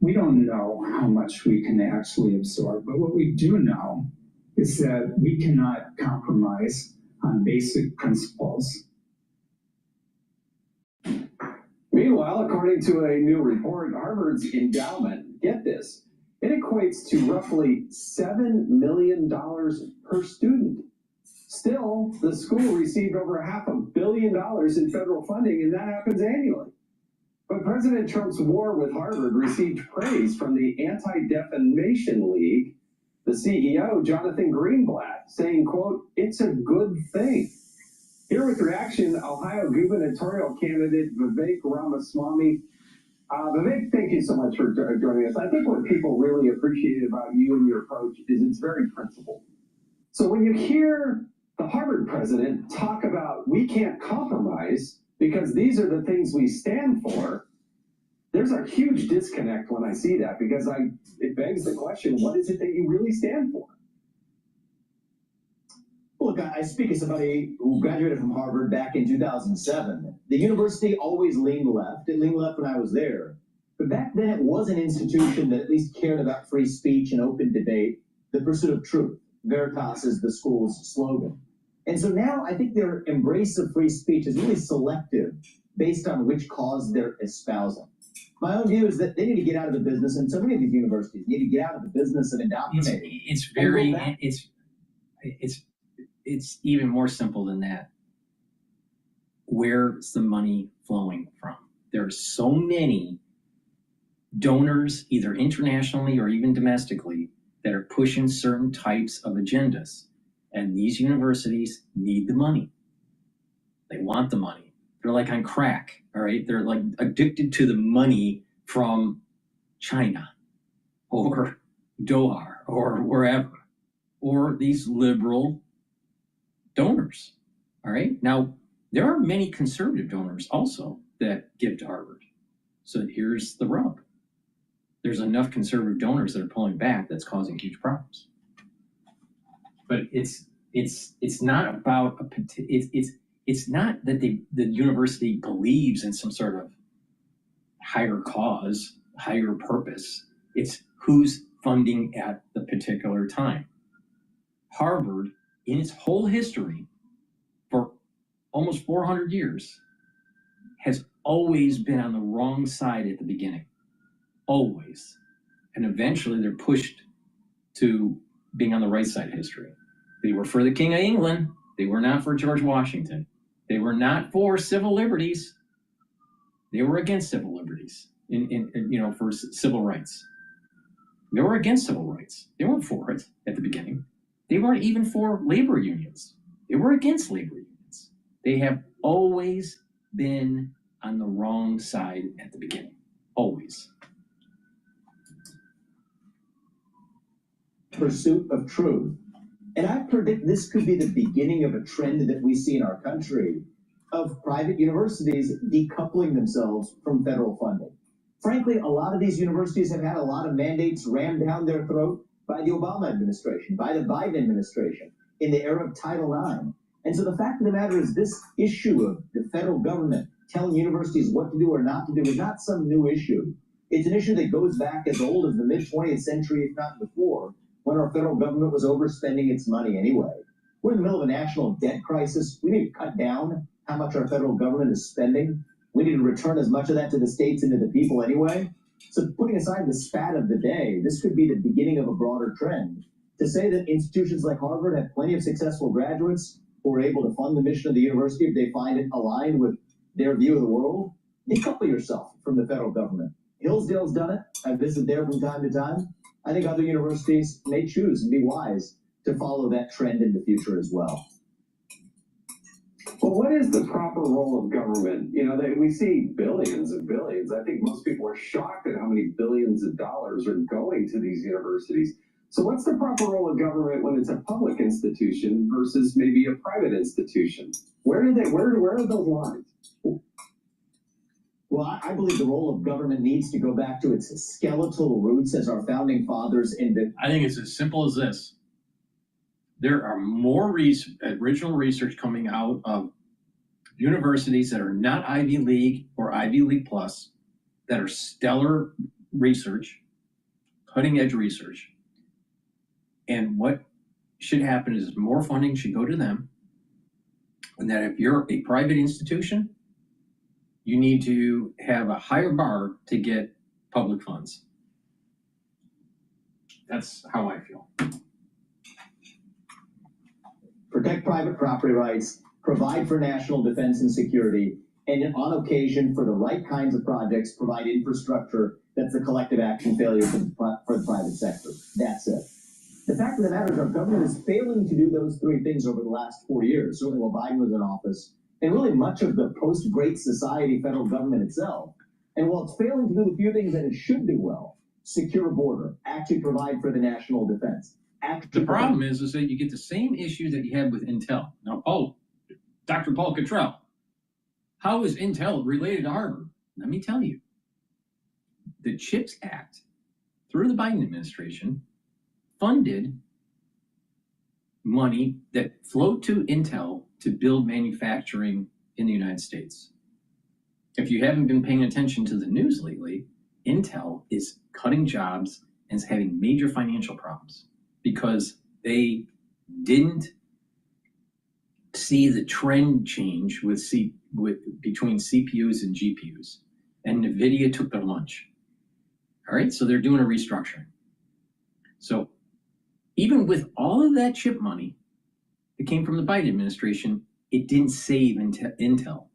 [SPEAKER 21] We don't know how much we can actually absorb, but what we do know is that we cannot compromise on basic principles.
[SPEAKER 17] Meanwhile, according to a new report, Harvard's endowment, get this, it equates to roughly $7 million per student. Still, the school received over $500 million in federal funding, and that happens annually. But President Trump's war with Harvard received praise from the Anti-Defamation League, the CEO, Jonathan Greenblatt, saying, quote, "It's a good thing." Here with reaction, Ohio gubernatorial candidate Vivek Ramaswamy. Vivek, thank you so much for joining us. I think what people really appreciate about you and your approach is it's very principled. So when you hear the Harvard president talk about we can't compromise because these are the things we stand for, there's a huge disconnect when I see that, because it begs the question, what is it that you really stand for?
[SPEAKER 22] Look, I speak as somebody who graduated from Harvard back in 2007. The university always leaned left. It leaned left when I was there. But back then, it was an institution that at least cared about free speech and open debate, the pursuit of truth. Veritas is the school's slogan. And so now I think their embrace of free speech is really selective based on which cause they're espousing. My own view is that they need to get out of the business, and so many of these universities need to get out of the business of indoctrinating.
[SPEAKER 6] It's even more simple than that. Where's the money flowing from? There are so many donors, either internationally or even domestically, that are pushing certain types of agendas. And these universities need the money. They want the money. They're like on crack, all right? They're like addicted to the money from China or Doha or wherever, or these liberal donors, all right? Now, there are many conservative donors also that give to Harvard. So here's the rub. There's enough conservative donors that are pulling back that's causing huge problems. But it's not about it's not that the university believes in some sort of higher cause, higher purpose. It's who's funding at the particular time. Harvard, in its whole history, for almost 400 years, has always been on the wrong side at the beginning. Always. And eventually they're pushed to being on the right side of history. They were for the King of England. They were not for George Washington. They were not for civil liberties. They were against civil liberties, for civil rights. They were against civil rights. They weren't for it at the beginning. They weren't even for labor unions. They were against labor unions. They have always been on the wrong side at the beginning. Always.
[SPEAKER 22] Pursuit of truth. And I predict this could be the beginning of a trend that we see in our country of private universities decoupling themselves from federal funding. Frankly, a lot of these universities have had a lot of mandates rammed down their throat by the Obama administration, by the Biden administration, in the era of Title IX. And so the fact of the matter is this issue of the federal government telling universities what to do or not to do is not some new issue. It's an issue that goes back as old as the mid-20th century, if not before, when our federal government was overspending its money anyway. We're in the middle of a national debt crisis. We need to cut down how much our federal government is spending. We need to return as much of that to the states and to the people anyway. So putting aside the spat of the day, this could be the beginning of a broader trend. To say that institutions like Harvard have plenty of successful graduates who are able to fund the mission of the university if they find it aligned with their view of the world, decouple yourself from the federal government. Hillsdale's done it. I visit there from time to time. I think other universities may choose and be wise to follow that trend in the future as well.
[SPEAKER 17] Well, what is the proper role of government? We see billions and billions. I think most people are shocked at how many billions of dollars are going to these universities. So what's the proper role of government when it's a public institution versus maybe a private institution? Where are those lines?
[SPEAKER 22] Well, I believe the role of government needs to go back to its skeletal roots as our founding fathers envisioned.
[SPEAKER 6] I think it's as simple as this. There are more original research coming out of universities that are not Ivy League or Ivy League Plus, that are stellar research, cutting edge research. And what should happen is more funding should go to them. And that if you're a private institution, you need to have a higher bar to get public funds. That's how I feel.
[SPEAKER 22] Protect private property rights, provide for national defense and security, and on occasion, for the right kinds of projects, provide infrastructure that's a collective action failure for the private sector. That's it. The fact of the matter is our government is failing to do those three things over the last 4 years, certainly while Biden was in office, and really much of the post-Great Society federal government itself. And while it's failing to do the few things that it should do well, secure a border, actually provide for the national defense.
[SPEAKER 6] The problem is that you get the same issues that you had with Intel. Now, Dr. Paul Cottrell, how is Intel related to Harvard? Let me tell you. The CHIPS Act, through the Biden administration, funded money that flowed to Intel to build manufacturing in the United States. If you haven't been paying attention to the news lately, Intel is cutting jobs and is having major financial problems because they didn't see the trend change between CPUs and GPUs, and NVIDIA took their lunch. All right, so they're doing a restructuring. So even with all of that chip money that came from the Biden administration, it didn't save Intel.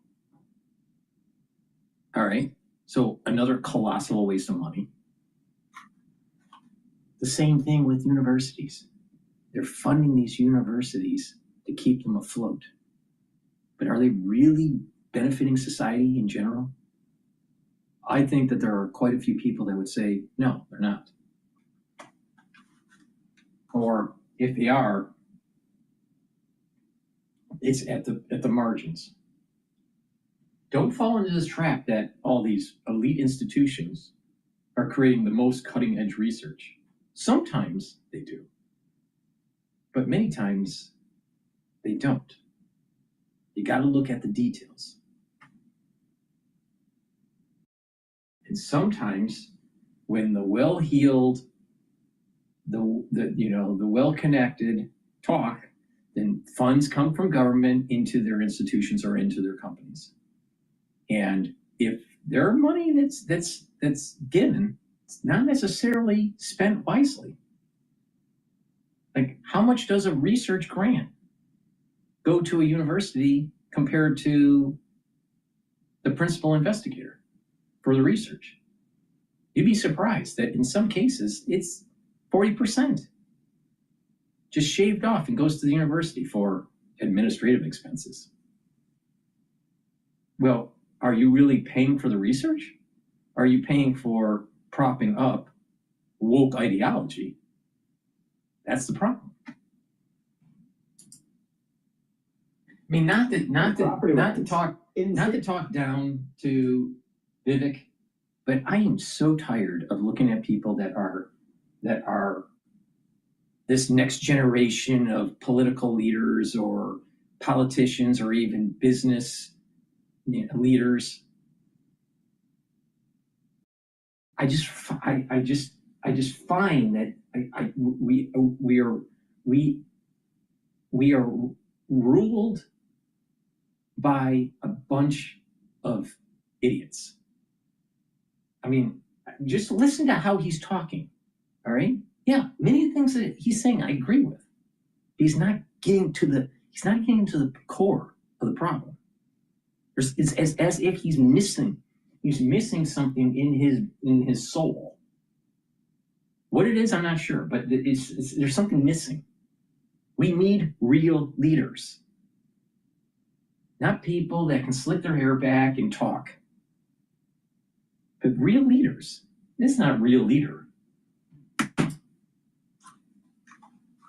[SPEAKER 6] All right, So another colossal waste of money. The same thing with universities. They're funding these universities to keep them afloat. But are they really benefiting society in general? I think that there are quite a few people that would say, no, they're not. Or if they are, it's at the margins. Don't fall into this trap that all these elite institutions are creating the most cutting edge research. Sometimes they do, but many times they don't. You got to look at the details. And sometimes when the well-heeled, the well-connected talk, then funds come from government into their institutions or into their companies. And if there are money that's given, it's not necessarily spent wisely. Like, how much does a research grant go to a university compared to the principal investigator for the research? You'd be surprised that in some cases it's 40% just shaved off and goes to the university for administrative expenses. Well, are you really paying for the research? Are you paying for propping up woke ideology? That's the problem. I mean, not to talk down to Vivek, but I am so tired of looking at people that are this next generation of political leaders or politicians or even business leaders. I just find that we are ruled by a bunch of idiots. I mean, just listen to how he's talking. All right. Yeah, many of the things that he's saying I agree with. He's not getting to the core of the problem. It's as if he's missing something in his soul. What it is, I'm not sure, but there's something missing. We need real leaders, not people that can slick their hair back and talk, but real leaders. This is not a real leader.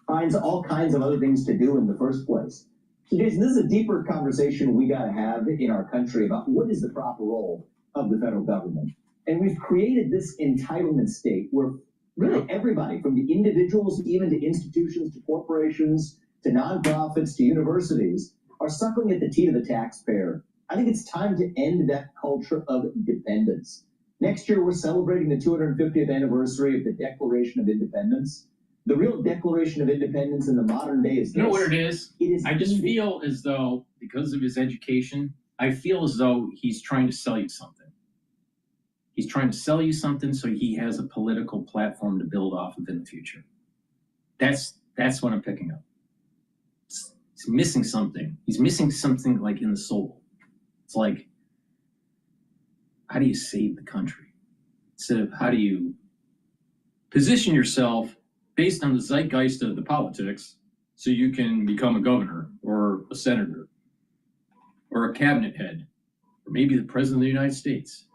[SPEAKER 22] Finds all kinds of other things to do in the first place. So Jason, this is a deeper conversation we got to have in our country about what is the proper role of the federal government. And we've created this entitlement state where really everybody, from the individuals, even to institutions, to corporations, to nonprofits, to universities, are suckling at the teat of the taxpayer. I think it's time to end that culture of dependence. Next year, we're celebrating the 250th anniversary of the Declaration of Independence. The real Declaration of Independence in the modern day is this.
[SPEAKER 6] You know what it is? I just feel as though, because of his education, I feel as though he's trying to sell you something. He's trying to sell you something so he has a political platform to build off of in the future. That's what I'm picking up. He's missing something. He's missing something like in the soul. It's like, how do you save the country? Instead of how do you position yourself based on the zeitgeist of the politics so you can become a governor or a senator or a cabinet head or maybe the president of the United States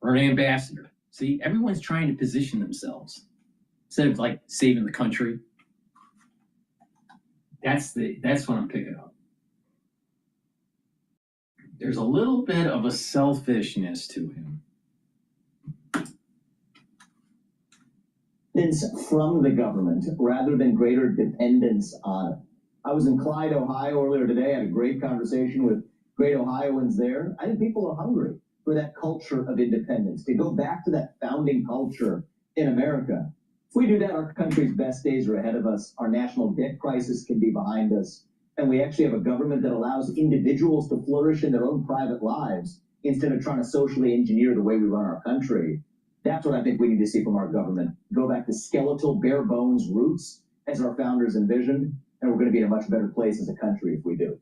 [SPEAKER 6] or an ambassador. See, everyone's trying to position themselves instead of like saving the country. That's what I'm picking up. There's a little bit of a selfishness to him.
[SPEAKER 22] From the government rather than greater dependence on it. I was in Clyde, Ohio earlier today. I had a great conversation with great Ohioans there. I think people are hungry for that culture of independence, to go back to that founding culture in America. If we do that, our country's best days are ahead of us. Our national debt crisis can be behind us. And we actually have a government that allows individuals to flourish in their own private lives instead of trying to socially engineer the way we run our country. That's what I think we need to see from our government. Go back to skeletal, bare bones roots as our founders envisioned, and we're going to be in a much better place as a country if we do.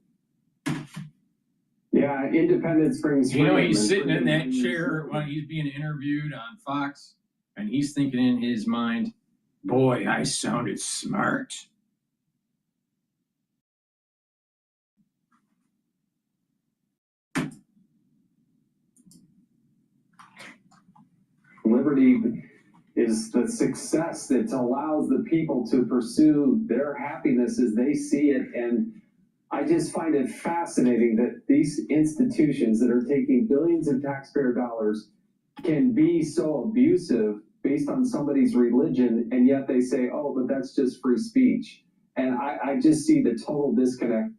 [SPEAKER 17] Yeah, independence brings
[SPEAKER 6] You know,
[SPEAKER 17] freedom,
[SPEAKER 6] he's
[SPEAKER 17] and
[SPEAKER 6] sitting in
[SPEAKER 17] freedom
[SPEAKER 6] that chair when he's being interviewed on Fox, and he's thinking in his mind, boy, I sounded smart.
[SPEAKER 17] Liberty is the success that allows the people to pursue their happiness as they see it. And I just find it fascinating that these institutions that are taking billions of taxpayer dollars can be so abusive based on somebody's religion, and yet they say, oh, but that's just free speech. And I just see the total disconnect.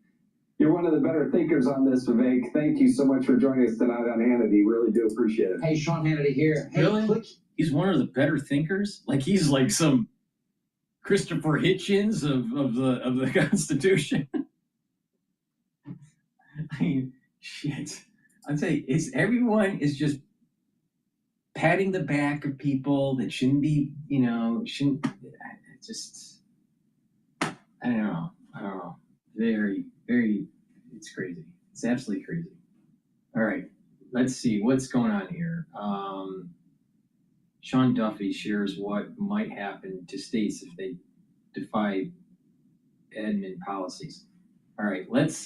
[SPEAKER 17] You're one of the better thinkers on this, Vivek. Thank you so much for joining us tonight on Hannity. Really do appreciate it.
[SPEAKER 1] Hey, Sean Hannity here. Hey,
[SPEAKER 6] Really? He's one of the better thinkers? Like he's like some Christopher Hitchens of the Constitution. I mean, shit. I'd say everyone is just patting the back of people that shouldn't be, just, I don't know. Very, very, it's crazy. It's absolutely crazy. All right, let's see what's going on here. Sean Duffy shares what might happen to states if they defy admin policies. All right, let's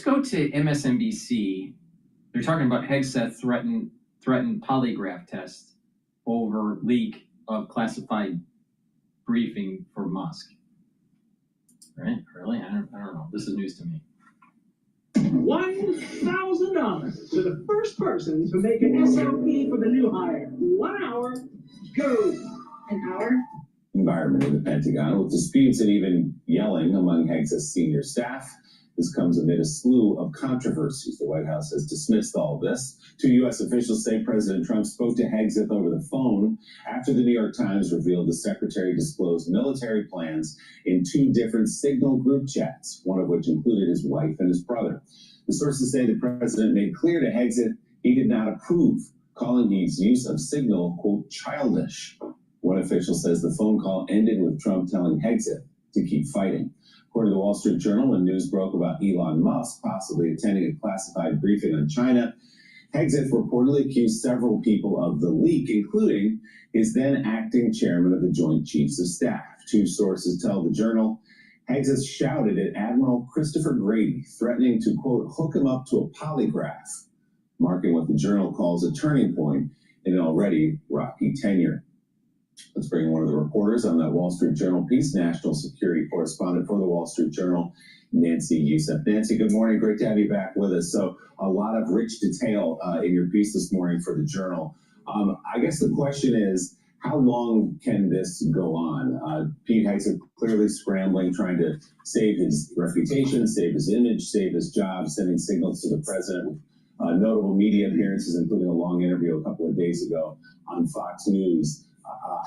[SPEAKER 6] go to MSNBC. They're talking about Hegseth threatened polygraph test over leak of classified briefing for Musk. Right? Really? I don't know. This is news to me.
[SPEAKER 2] $1,000 to the first person to make an SOP for the new hire. 1 hour, go.
[SPEAKER 3] An hour?
[SPEAKER 23] Environment in the Pentagon, with disputes and even yelling among Hegseth's senior staff. This comes amid a slew of controversies. The White House has dismissed all of this. 2 U.S. officials say President Trump spoke to Hegseth over the phone after the New York Times revealed the secretary disclosed military plans in 2 different Signal group chats, one of which included his wife and his brother. The sources say the president made clear to Hegseth he did not approve, calling his use of Signal, quote, childish. One official says the phone call ended with Trump telling Hegseth to keep fighting. According to the Wall Street Journal, when news broke about Elon Musk possibly attending a classified briefing on China, Hegseth reportedly accused several people of the leak, including his then acting chairman of the Joint Chiefs of Staff. 2 sources tell the Journal Hegseth shouted at Admiral Christopher Grady, threatening to, quote, hook him up to a polygraph, marking what the Journal calls a turning point in an already rocky tenure. Let's bring in one of the reporters on that Wall Street Journal piece, national security correspondent for the Wall Street Journal, Nancy Youssef. Nancy, good morning. Great to have you back with us. So a lot of rich detail in your piece this morning for the Journal. I guess the question is, how long can this go on? Pete Hegseth clearly scrambling, trying to save his reputation, save his image, save his job, sending signals to the president with notable media appearances, including a long interview a couple of days ago on Fox News.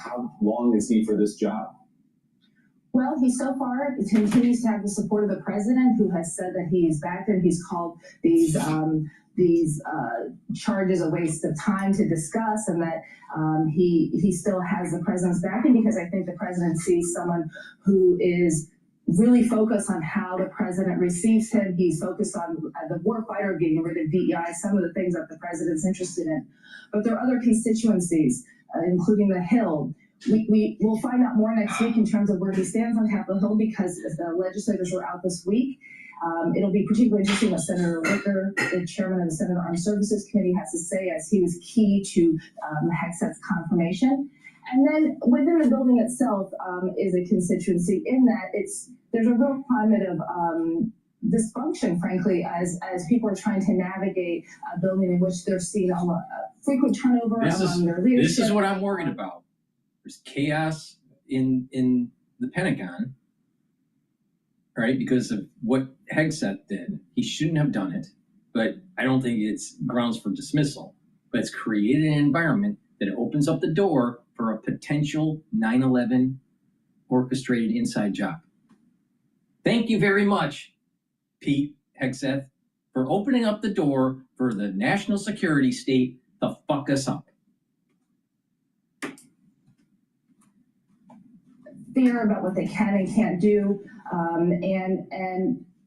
[SPEAKER 23] How long is he for this job?
[SPEAKER 3] Well, he so far continues to have the support of the president, who has said that he's back and he's called these charges a waste of time to discuss, and that he still has the president's backing, because I think the president sees someone who is really focused on how the president receives him. He's focused on the warfighter, getting rid of DEI, some of the things that the president's interested in. But there are other constituencies, including the Hill. We will find out more next week in terms of where he stands on Capitol Hill, because the legislators were out this week. It'll be particularly interesting what Senator Wicker, the chairman of the Senate Armed Services Committee, has to say, as he was key to Hegseth's confirmation. And then within the building itself is a constituency in that there's a real climate of dysfunction, frankly, as people are trying to navigate a building in which they're seeing a frequent turnover among their leadership.
[SPEAKER 6] This is what I'm worried about. There's chaos in the Pentagon, right? Because of what Hegseth did. He shouldn't have done it, but I don't think it's grounds for dismissal. But it's created an environment that opens up the door for a potential 9/11 orchestrated inside job. Thank you very much, Pete Hegseth, for opening up the door for the national security state to fuck us up.
[SPEAKER 3] fear about what they can and can't do, and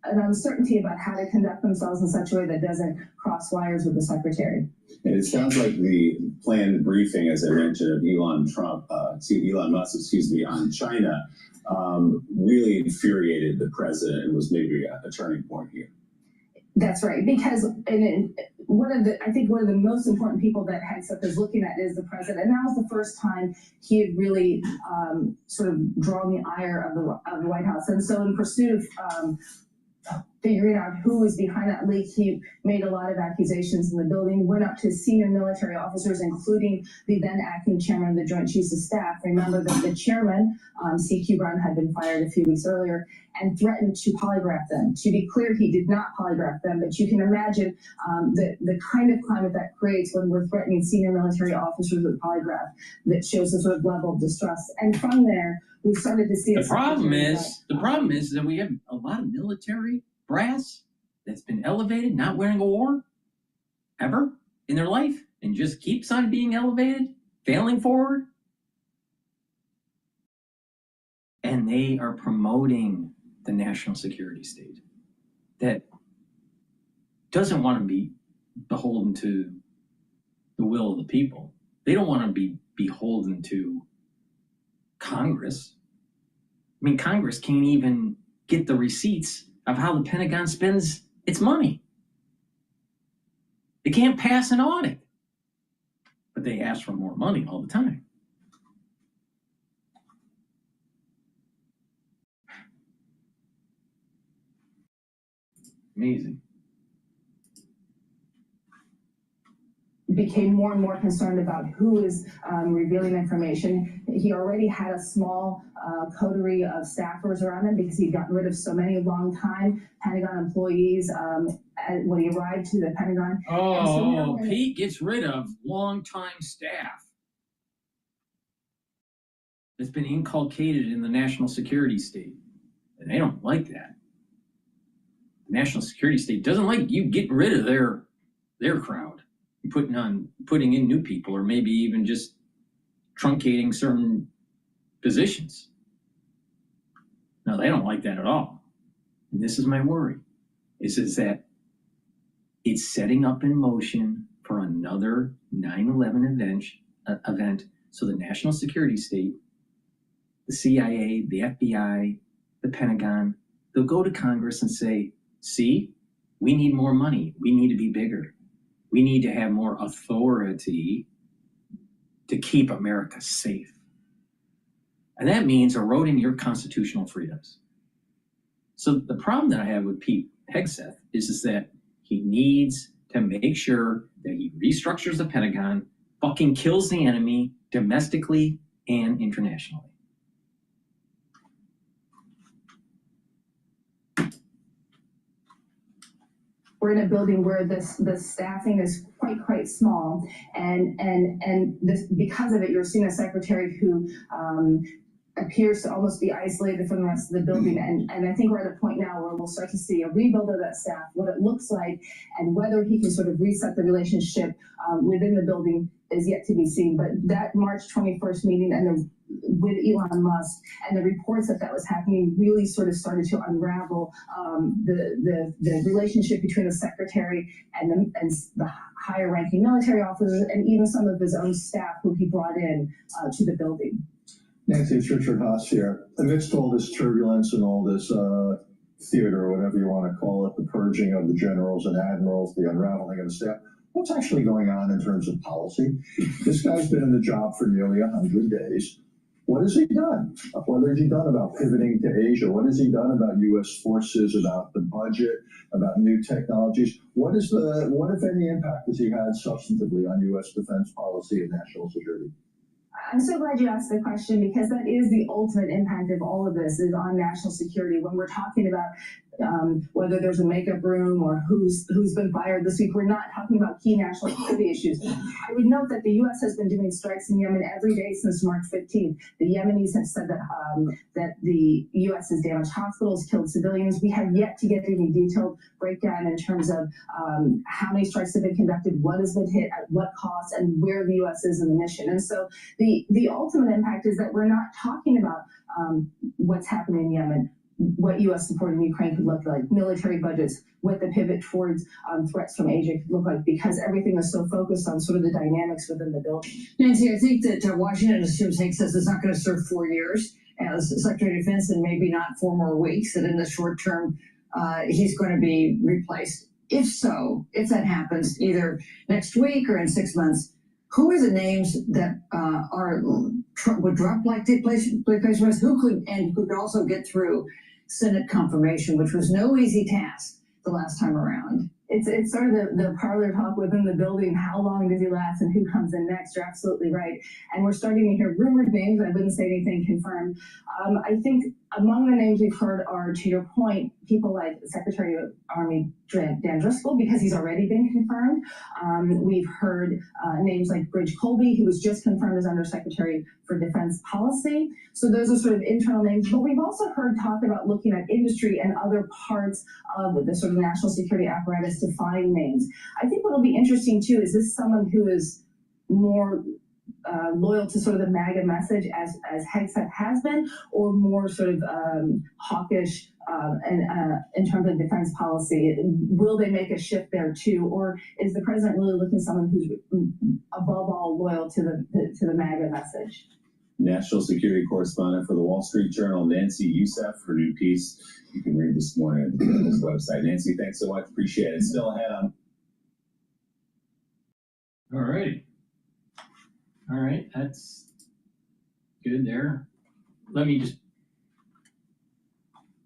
[SPEAKER 3] an uncertainty about how to conduct themselves in such a way that doesn't cross wires with the secretary.
[SPEAKER 23] And it sounds like the planned briefing, as I mentioned, of Elon Musk, on China, really infuriated the president and was maybe a turning point here.
[SPEAKER 3] That's right, because one of the most important people that Hegseth is looking at is the president, and that was the first time he had really sort of drawn the ire of the White House. And so, in pursuit of figuring out who was behind that leak, he made a lot of accusations in the building, went up to senior military officers, including the then acting chairman of the Joint Chiefs of Staff. Remember that the chairman, C.Q. Brown, had been fired a few weeks earlier, and threatened to polygraph them. To be clear, he did not polygraph them, but you can imagine the kind of climate that creates when we're threatening senior military officers with polygraph that shows a sort of level of distrust. And from there, we started to see
[SPEAKER 6] the problem is that we have a lot of military brass that's been elevated, not winning a war ever in their life, and just keeps on being elevated, failing forward. And they are promoting the national security state that doesn't want to be beholden to the will of the people. They don't want to be beholden to Congress. I mean, Congress can't even get the receipts of how the Pentagon spends its money. They can't pass an audit, but they ask for more money all the time. Amazing.
[SPEAKER 3] Became more and more concerned about who is revealing information. He already had a small coterie of staffers around him because he'd gotten rid of so many long-time Pentagon employees when he arrived to the Pentagon.
[SPEAKER 6] Oh, so Pete gets rid of long-time staff that's been inculcated in the national security state, and they don't like that. The national security state doesn't like you getting rid of their crowd. Putting in new people, or maybe even just truncating certain positions. No, they don't like that at all. And this is my worry. Is that it's setting up in motion for another 9/11 event. So the national security state, the CIA, the FBI, the Pentagon, they'll go to Congress and say, see, we need more money. We need to be bigger. We need to have more authority to keep America safe. And that means eroding your constitutional freedoms. So the problem that I have with Pete Hegseth is that he needs to make sure that he restructures the Pentagon, fucking kills the enemy domestically and internationally.
[SPEAKER 3] We're in a building where the staffing is quite small, and this, because of it, you're seeing a secretary who appears to almost be isolated from the rest of the building. And I think we're at a point now where we'll start to see a rebuild of that staff, what it looks like, and whether he can sort of reset the relationship within the building is yet to be seen. But that March 21st meeting with Elon Musk and the reports that was happening really sort of started to unravel the relationship between the secretary and the higher ranking military officers, and even some of his own staff who he brought in to the building.
[SPEAKER 1] Nancy, it's Richard Haas here. Amidst all this turbulence and all this theater, or whatever you want to call it, the purging of the generals and admirals, the unraveling of the staff, what's actually going on in terms of policy? This guy's been in the job for nearly 100 days. What has he done? What has he done about pivoting to Asia? What has he done about U.S. forces, about the budget, about new technologies? What if any impact has he had substantively on U.S. defense policy and national security?
[SPEAKER 3] I'm so glad you asked the question, because that is the ultimate impact of all of this, is on national security. When we're talking about whether there's a makeup room or who's been fired this week, we're not talking about key national security issues. I would note that the U.S. has been doing strikes in Yemen every day since March 15th. The Yemenis have said that the U.S. has damaged hospitals, killed civilians. We have yet to get any detailed breakdown in terms of how many strikes have been conducted, what has been hit, at what cost, and where the U.S. is in the mission. And so the the ultimate impact is that we're not talking about what's happening in Yemen, what U.S. support in Ukraine could look like, military budgets, what the pivot towards threats from Asia could look like, because everything is so focused on sort of the dynamics within the building.
[SPEAKER 7] Nancy, I think that Washington assumes Hank says it's not going to serve 4 years as Secretary of Defense and maybe not 4 more weeks, that in the short term he's going to be replaced. If so, if that happens either next week or in 6 months, who are the names that would Trump like to place who could also get through Senate confirmation, which was no easy task the last time around?
[SPEAKER 3] It's sort of the parlor talk within the building. How long does he last and who comes in next? You're absolutely right. And we're starting to hear rumored names. I wouldn't say anything confirmed. I think among the names we've heard are, to your point, people like Secretary of Army Dan Driscoll, because he's already been confirmed. We've heard names like Bridge Colby, who was just confirmed as Undersecretary for Defense Policy. So those are sort of internal names. But we've also heard talk about looking at industry and other parts of the sort of national security apparatus to find names. I think what'll be interesting too is this someone who is more loyal to sort of the MAGA message as Hegseth has been, or more sort of hawkish and in terms of defense policy? Will they make a shift there too, or is the president really looking at someone who's above all loyal to the MAGA message?
[SPEAKER 23] National security correspondent for the Wall Street Journal, Nancy Youssef, her new piece you can read this morning at the Journal's website. Nancy, thanks so much. Appreciate it. Still ahead on.
[SPEAKER 6] All right. All right, that's good there. Let me just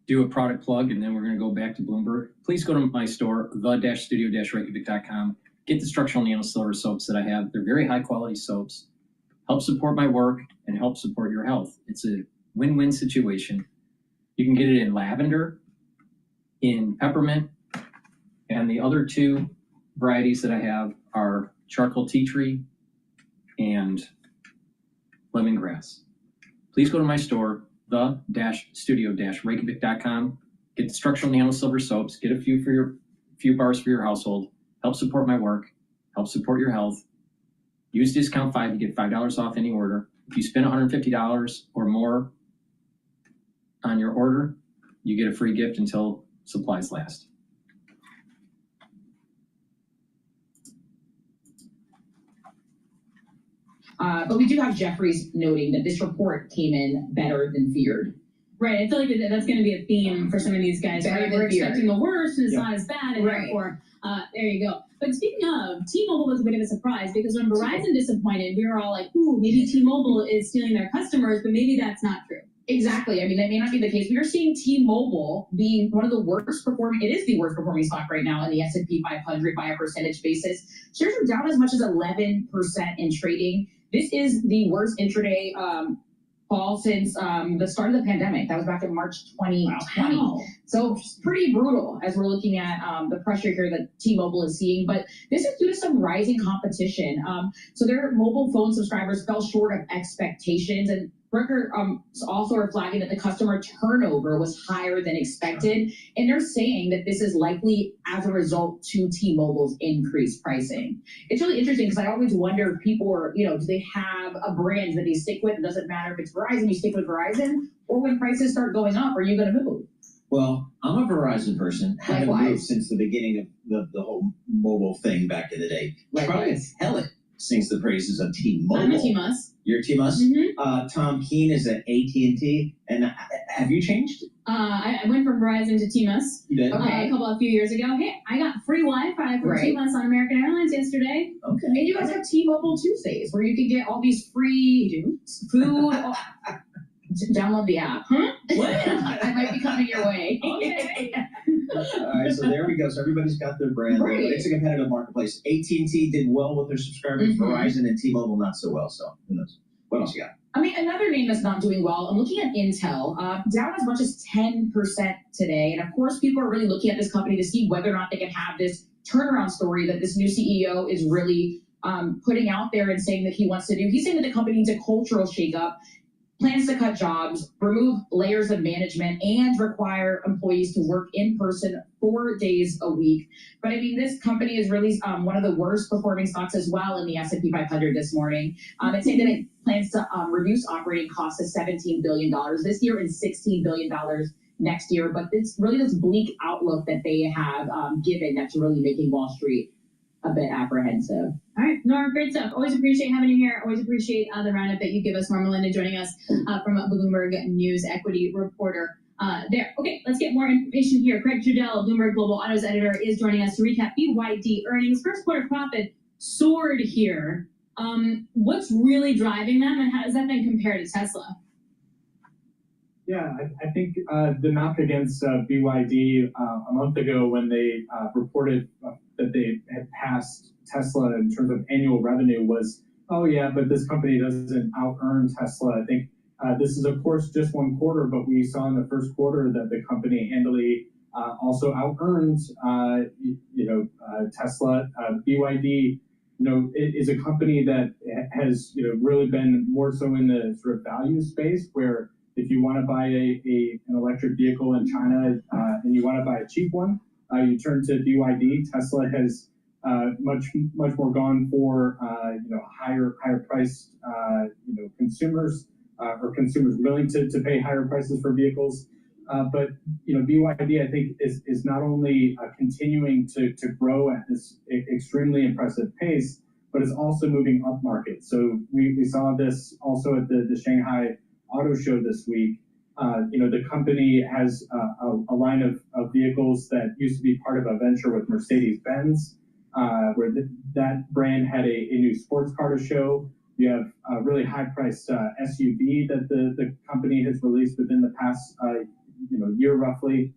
[SPEAKER 6] do a product plug, and then we're going to go back to Bloomberg. Please go to my store, the-studio-reykjavik.com. Get the structural nanosilver soaps that I have. They're very high-quality soaps. Help support my work and help support your health. It's a win-win situation. You can get it in lavender, in peppermint, and the other 2 varieties that I have are charcoal tea tree and lemongrass. Please go to my store, the-studio-reykjavik.com. Get the structural nanosilver soaps. Get a few bars for your household. Help support my work. Help support your health. Use discount 5 to get $5 off any order. If you spend $150 or more on your order, you get a free gift until supplies last.
[SPEAKER 10] But we do have Jeffries noting that this report came in better than feared.
[SPEAKER 12] Right. I feel like that's going to be a theme for some of these guys. Right? We're expecting the worst, and it's not as bad, and therefore, there you go. But speaking of, T-Mobile was a bit of a surprise, because when Verizon disappointed, we were all like, ooh, maybe T-Mobile is stealing their customers, but maybe that's not true.
[SPEAKER 10] Exactly. I mean, that may not be the case. We are seeing T-Mobile being one of the worst performing. It is the worst performing stock right now in the S&P 500 by a percentage basis. Shares are down as much as 11% in trading. This is the worst intraday fall since the start of the pandemic. That was back in March 2020. Wow. So pretty brutal as we're looking at the pressure here that T-Mobile is seeing. But this is due to some rising competition. So their mobile phone subscribers fell short of expectations, and Brooker also are flagging that the customer turnover was higher than expected, and they're saying that this is likely as a result to T-Mobile's increased pricing. It's really interesting, because I always wonder if people are, do they have a brand that they stick with? It doesn't matter if it's Verizon, you stick with Verizon, or when prices start going up, are you going to move?
[SPEAKER 13] Well, I'm a Verizon person. Haven't moved since the beginning of the whole mobile thing back in the day. Charlie Hellett sings the praises of T-Mobile.
[SPEAKER 12] I'm a T-Mus.
[SPEAKER 13] You're a T-Mus? Mm-hmm. Tom Keene is at AT&T. And have you changed?
[SPEAKER 12] I went from Verizon to T-Mus.
[SPEAKER 13] You did?
[SPEAKER 12] A few years ago. Hey, I got free Wi-Fi from T-Mus on American Airlines yesterday.
[SPEAKER 10] Okay. And you guys have T-Mobile Tuesdays, where you can get all these free food. Download the app. Huh? What? I might be coming your way.
[SPEAKER 12] Okay.
[SPEAKER 13] All right, so there we go. So everybody's got their brand. Right. It's a competitive marketplace. AT&T did well with their subscribers. Mm-hmm. Verizon and T-Mobile not so well. So who knows? What else you got?
[SPEAKER 10] I mean, another name that's not doing well, I'm looking at Intel, down as much as 10% today. And of course, people are really looking at this company to see whether or not they can have this turnaround story that this new CEO is really putting out there and saying that he wants to do. He's saying that the company needs a cultural shakeup. plans to cut jobs, remove layers of management, and require employees to work in person 4 days a week. But I mean, this company is really one of the worst performing stocks as well in the S&P 500 this morning. It's saying that it plans to reduce operating costs to $17 billion this year and $16 billion next year. But it's really this bleak outlook that they have given that's really making Wall Street a bit apprehensive.
[SPEAKER 12] All right, Nora, great stuff. Always appreciate having you here. Always appreciate the roundup that you give us. Norma Linda joining us from Bloomberg News equity reporter there. Okay, let's get more information here. Craig Trudell, Bloomberg Global Autos editor, is joining us to recap BYD earnings. First quarter profit soared here. What's really driving them, and how does that then compare to Tesla?
[SPEAKER 5] Yeah, I think the knock against BYD a month ago when they reported that they had passed Tesla in terms of annual revenue was, oh yeah, but this company doesn't out-earn Tesla. I think this is, of course, just one quarter, but we saw in the first quarter that the company handily also out-earned, Tesla. BYD, it is a company that has, really been more so in the sort of value space where if you want to buy an electric vehicle in China and you want to buy a cheap one, you turn to BYD. Tesla has much more gone for higher priced consumers or consumers willing to pay higher prices for vehicles. But BYD, I think, is not only continuing to grow at this extremely impressive pace, but is also moving up market. So we saw this also at the Shanghai Auto Show this week. The company has a line of vehicles that used to be part of a venture with Mercedes-Benz, where that brand had a new sports car to show. You have a really high-priced SUV that the company has released within the past year roughly.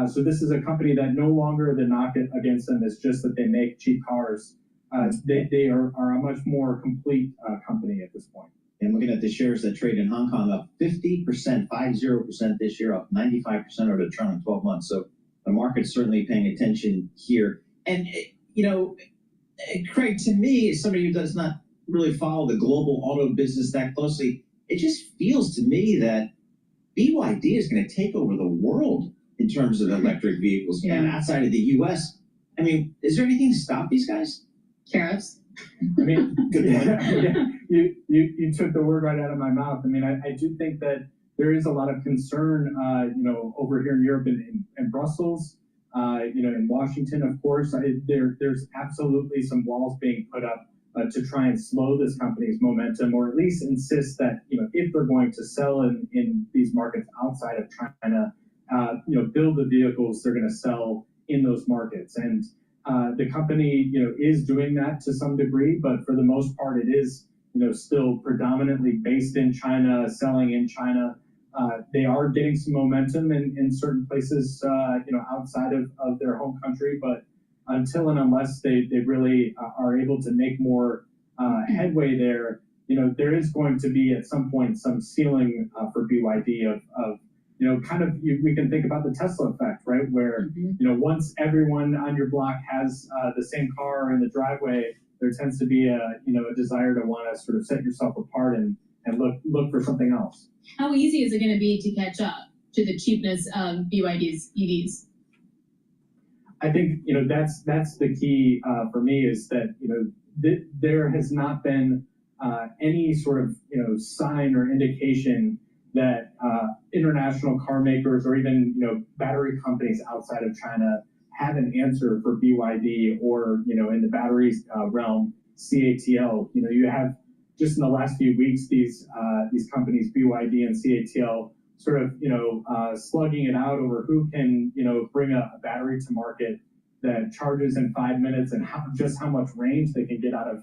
[SPEAKER 5] So this is a company that no longer the knock against them is just that they make cheap cars. They are a much more complete company at this point.
[SPEAKER 13] And looking at the shares that trade in Hong Kong, up 50%, 50% this year, up 95% over the trailing 12 months. So the market's certainly paying attention here. And, Craig, to me, as somebody who does not really follow the global auto business that closely, it just feels to me that BYD is going to take over the world in terms of electric vehicles. And outside of the U.S., I mean, is there anything to stop these guys?
[SPEAKER 12] Tariffs.
[SPEAKER 5] I mean, you took the word right out of my mouth. I mean, I do think that there is a lot of concern, over here in Europe and Brussels, in Washington, of course. There's absolutely some walls being put up to try and slow this company's momentum, or at least insist that, if they're going to sell in these markets outside of China, build the vehicles they're going to sell in those markets. And the company, is doing that to some degree, but for the most part, it is, still predominantly based in China, selling in China. They are getting some momentum in certain places, outside of their home country, but until and unless they really are able to make more headway there, there is going to be at some point some ceiling for BYD of we can think about the Tesla effect, right? Where, once everyone on your block has the same car in the driveway, there tends to be a desire to want to sort of set yourself apart and look for something else.
[SPEAKER 12] How easy is it going to be to catch up to the cheapness of BYD's EVs?
[SPEAKER 5] I think, that's the key for me is that, there has not been any sort of, sign or indication that international car makers or even, battery companies outside of China have an answer for BYD or, in the batteries realm, CATL. You have just in the last few weeks, these companies, BYD and CATL, sort of, slugging it out over who can, bring a battery to market that charges in 5 minutes and how much range they can get out of,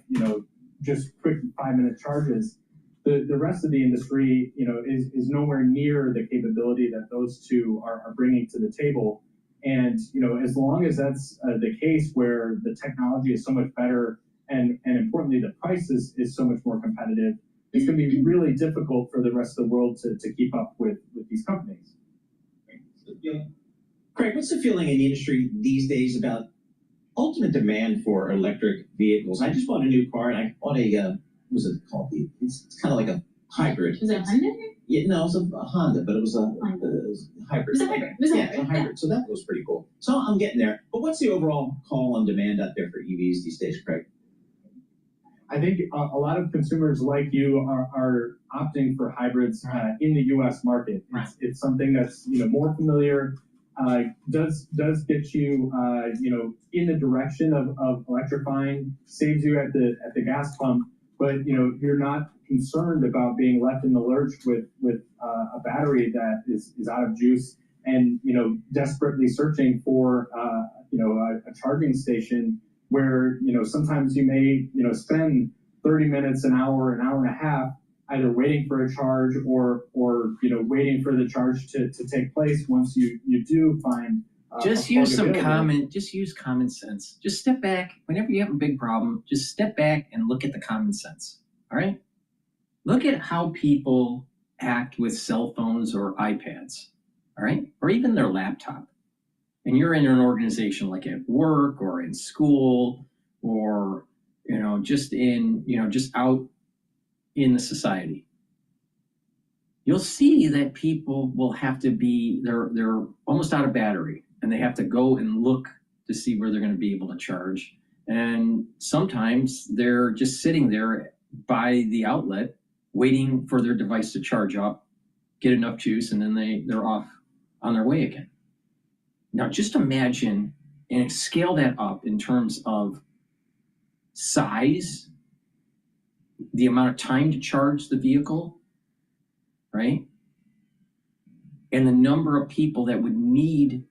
[SPEAKER 5] just quick 5-minute charges. The rest of the industry, is nowhere near the capability that those two are bringing to the table. And, as long as that's the case where the technology is so much better and importantly, the price is so much more competitive, it's going to be really difficult for the rest of the world to keep up with these companies.
[SPEAKER 13] Craig, what's the feeling in the industry these days about ultimate demand for electric vehicles? I just bought a new car and I bought a, what's it called? It's kind of like a hybrid.
[SPEAKER 10] Was it a Hyundai?
[SPEAKER 13] Yeah, no, it was a Honda, but it was a hybrid.
[SPEAKER 10] It was a hybrid. It was a
[SPEAKER 13] Yeah,
[SPEAKER 10] hybrid.
[SPEAKER 13] a hybrid. So that was pretty cool. So I'm getting there. But what's the overall call on demand out there for EVs these days, Craig?
[SPEAKER 5] I think a lot of consumers like you are opting for hybrids in the U.S. market. It's something that's more familiar. Does get you in the direction of electrifying, saves you at the gas pump, but you're not concerned about being left in the lurch with a battery that is out of juice and desperately searching for a charging station where sometimes you may spend 30 minutes, an hour and a half either waiting for a charge or waiting for the charge to take place once you do find
[SPEAKER 6] just use some common sense. Just step back whenever you have a big problem. Just step back and look at the common sense. All right, look at how people act with cell phones or iPads, all right, or even their laptop. And you're in an organization like at work or in school or just out in the society. You'll see that people will have to be they're almost out of battery and they have to go and look to see where they're going to be able to charge. And sometimes they're just sitting there by the outlet waiting for their device to charge up, get enough juice, and then they're off on their way again. Now just imagine and scale that up in terms of size, the amount of time to charge the vehicle, right? And the number of people that would need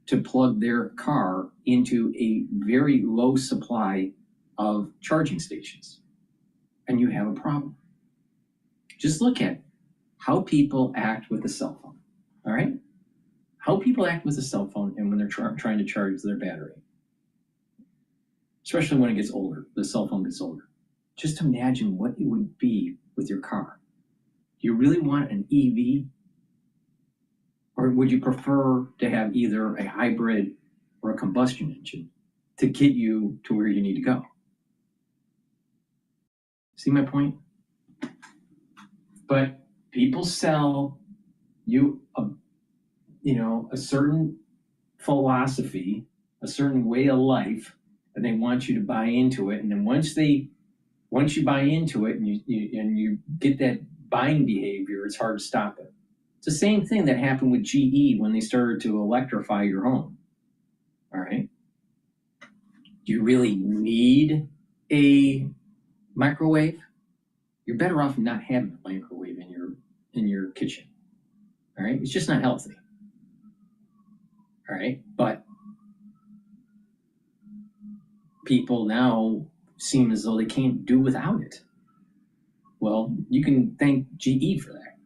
[SPEAKER 6] to plug their car into a very low supply of charging stations. And you have a problem. Just look at how people act with a cell phone, all right? How people act with a cell phone and when they're trying to charge their battery. Especially when it gets older, the cell phone gets older. Just imagine what it would be with your car. Do you really want an EV? Or would you prefer to have either a hybrid or a combustion engine to get you to where you need to go? See my point? But people sell you a certain philosophy, a certain way of life, and they want you to buy into it. And then once you buy into it and you get that buying behavior, it's hard to stop it. It's the same thing that happened with GE when they started to electrify your home. All right. Do you really need a microwave? You're better off not having a microwave in your kitchen. All right. It's just not healthy. All right. But people now seem as though they can't do without it. Well, you can thank GE for that,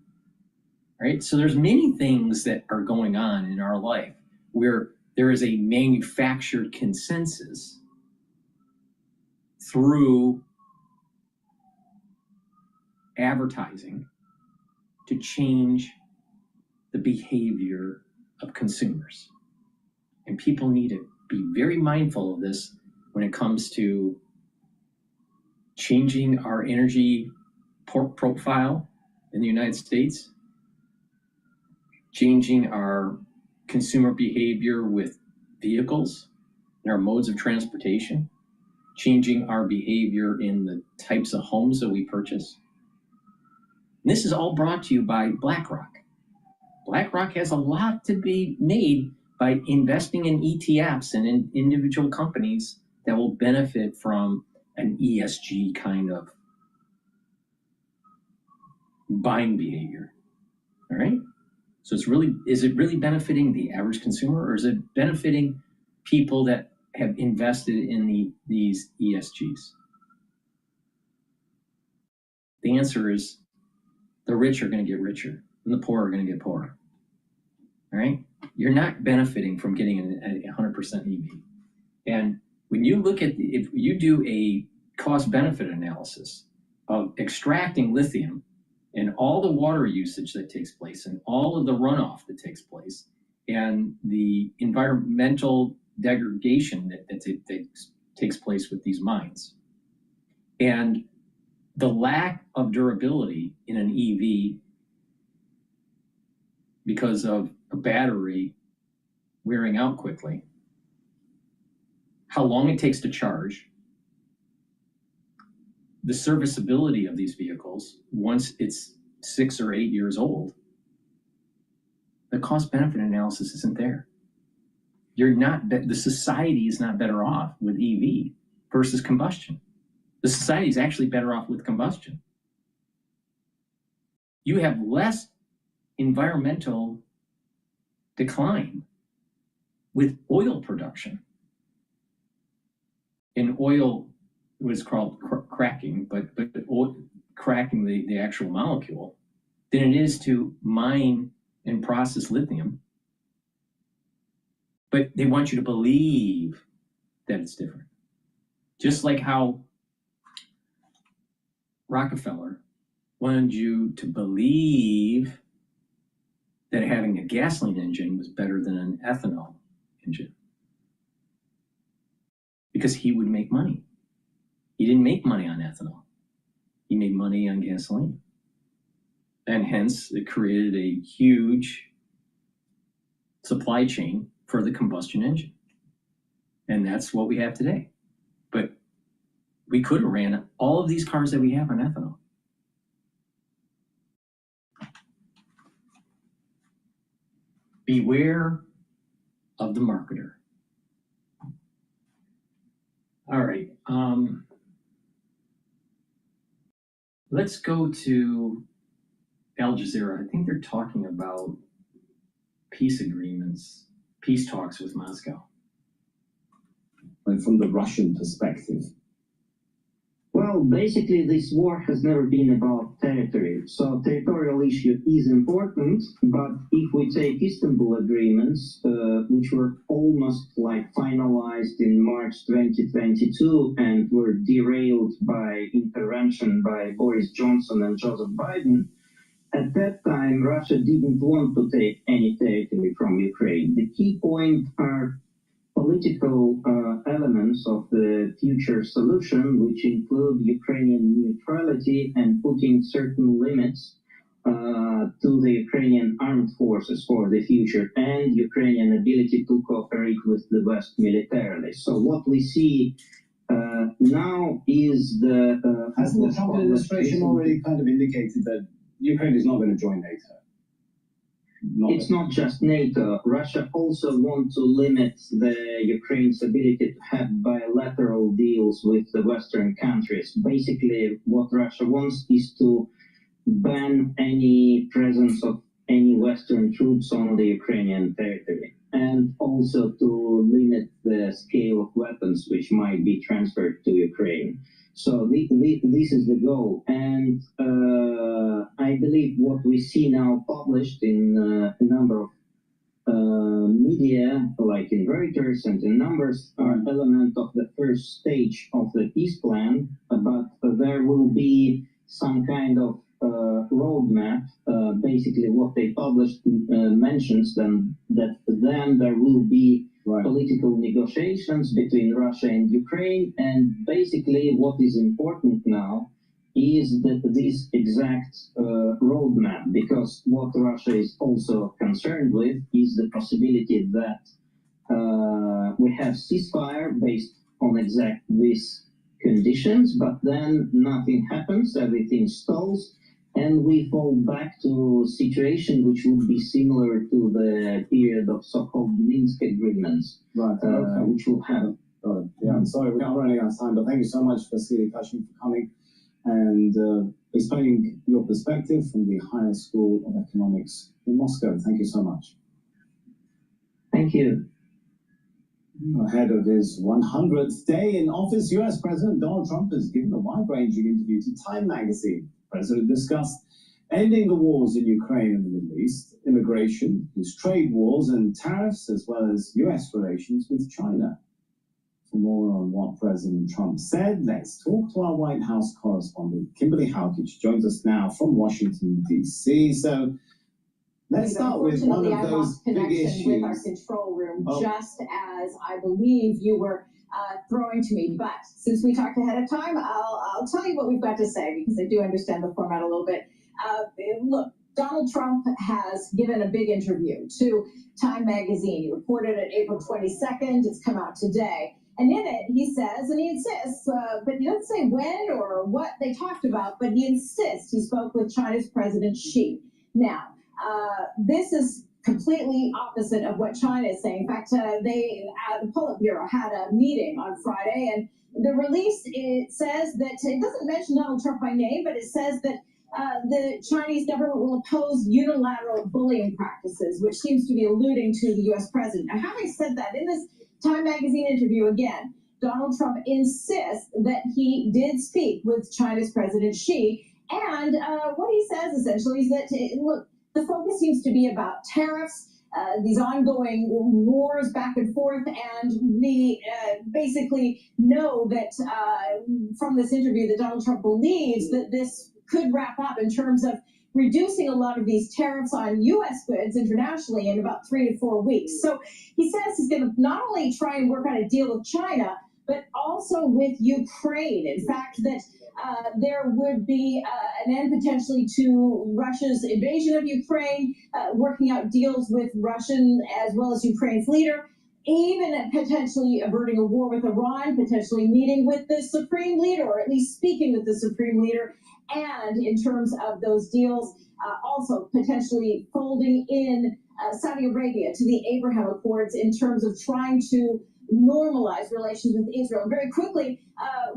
[SPEAKER 6] right? So there's many things that are going on in our life where there is a manufactured consensus through advertising to change the behavior of consumers. And people need to be very mindful of this when it comes to changing our energy profile in the United States, changing our consumer behavior with vehicles and our modes of transportation, changing our behavior in the types of homes that we purchase. And this is all brought to you by BlackRock. BlackRock has a lot to be made by investing in ETFs and in individual companies that will benefit from an ESG kind of buying behavior. All right. So is it really benefiting the average consumer, or is it benefiting people that have invested in these ESGs? The answer is the rich are going to get richer and the poor are going to get poorer. All right. You're not benefiting from getting a 100% EV. And when you look at if you do a cost benefit analysis of extracting lithium and all the water usage that takes place and all of the runoff that takes place and the environmental degradation that takes place with these mines, and the lack of durability in an EV because of a battery wearing out quickly, how long it takes to charge, the serviceability of these vehicles once it's 6 or 8 years old, the cost-benefit analysis isn't there. The society is not better off with EV versus combustion. The society is actually better off with combustion. You have less environmental decline with oil production. In oil, it was called cracking, but cracking the actual molecule, than it is to mine and process lithium. But they want you to believe that it's different. Just like how Rockefeller wanted you to believe that having a gasoline engine was better than an ethanol engine. Because he would make money. He didn't make money on ethanol. He made money on gasoline. And hence, it created a huge supply chain for the combustion engine. And that's what we have today. But we could have ran all of these cars that we have on ethanol. Beware of the marketer. All right. Let's go to Al Jazeera. I think they're talking about peace agreements, peace talks with Moscow.
[SPEAKER 8] And from the Russian perspective?
[SPEAKER 11] Well, basically, this war has never been about territory. So territorial issue is important, but if we take Istanbul agreements, which were almost like finalized in March 2022 and were derailed by intervention by Boris Johnson and Joseph Biden, at that time, Russia didn't want to take any territory from Ukraine. The key points are political elements of the future solution, which include Ukrainian neutrality and putting certain limits to the Ukrainian armed forces for the future and Ukrainian ability to cooperate with the West militarily. So what we see now is the...
[SPEAKER 8] Hasn't the Trump administration already kind of indicated that Ukraine is not going to join NATO?
[SPEAKER 11] It's not just NATO. Russia also wants to limit the Ukraine's ability to have bilateral deals with the Western countries. Basically, what Russia wants is to ban any presence of any Western troops on the Ukrainian territory, and also to limit the scale of weapons which might be transferred to Ukraine. So this is the goal, and I believe what we see now published in a number of media, like in Reuters and in numbers, are element of the first stage of the peace plan, but there will be some kind of roadmap. Basically, what they published mentions then that then there will be political negotiations between Russia and Ukraine, and basically what is important now is that this exact roadmap, because what Russia is also concerned with is the possibility that we have ceasefire based on exact these conditions, but then nothing happens, everything stalls, and we fall back to a situation which would be similar to the period of so-called Minsk agreements, which will have.
[SPEAKER 8] Yeah, I'm sorry, we are running out of time, but thank you so much, Vasily Kashin, for coming and explaining your perspective from the Higher School of Economics in Moscow. Thank you so much.
[SPEAKER 11] Thank you.
[SPEAKER 8] Ahead of his 100th day in office, US President Donald Trump has given a wide-ranging interview to Time magazine. The president discussed ending the wars in Ukraine and the Middle East, immigration, his trade wars and tariffs, as well as US relations with China. For more on what President Trump said, let's talk to our White House correspondent, Kimberly Halkich, joins us now from Washington, D.C. So let's start with one of those big issues.
[SPEAKER 15] With our control room, just as I believe you were
[SPEAKER 14] throwing to me. But since we talked ahead of time, I'll tell you what we've got to say because I do understand the format a little bit. Look, Donald Trump has given a big interview to Time magazine. He reported it April 22nd. It's come out today. And in it, he says, and he insists, but he doesn't say when or what they talked about, but he insists he spoke with China's President Xi. Now, this is completely opposite of what China is saying. In fact, the Politburo had a meeting on Friday, and the release, it says that, it doesn't mention Donald Trump by name, but it says that the Chinese government will oppose unilateral bullying practices, which seems to be alluding to the U.S. president. Now, having said that, in this Time magazine interview again, Donald Trump insists that he did speak with China's President Xi, and what he says essentially is that, look, the focus seems to be about tariffs, these ongoing wars back and forth, and we basically know that from this interview that Donald Trump believes that this could wrap up in terms of reducing a lot of these tariffs on U.S. goods internationally in about 3 to 4 weeks. So he says he's going to not only try and work on a deal with China, but also with Ukraine. In fact, that there would be an end potentially to Russia's invasion of Ukraine, working out deals with Russian as well as Ukraine's leader, even potentially averting a war with Iran, potentially meeting with the supreme leader, or at least speaking with the supreme leader. And in terms of those deals, also potentially folding in Saudi Arabia to the Abraham Accords in terms of trying to normalize relations with Israel. Very quickly,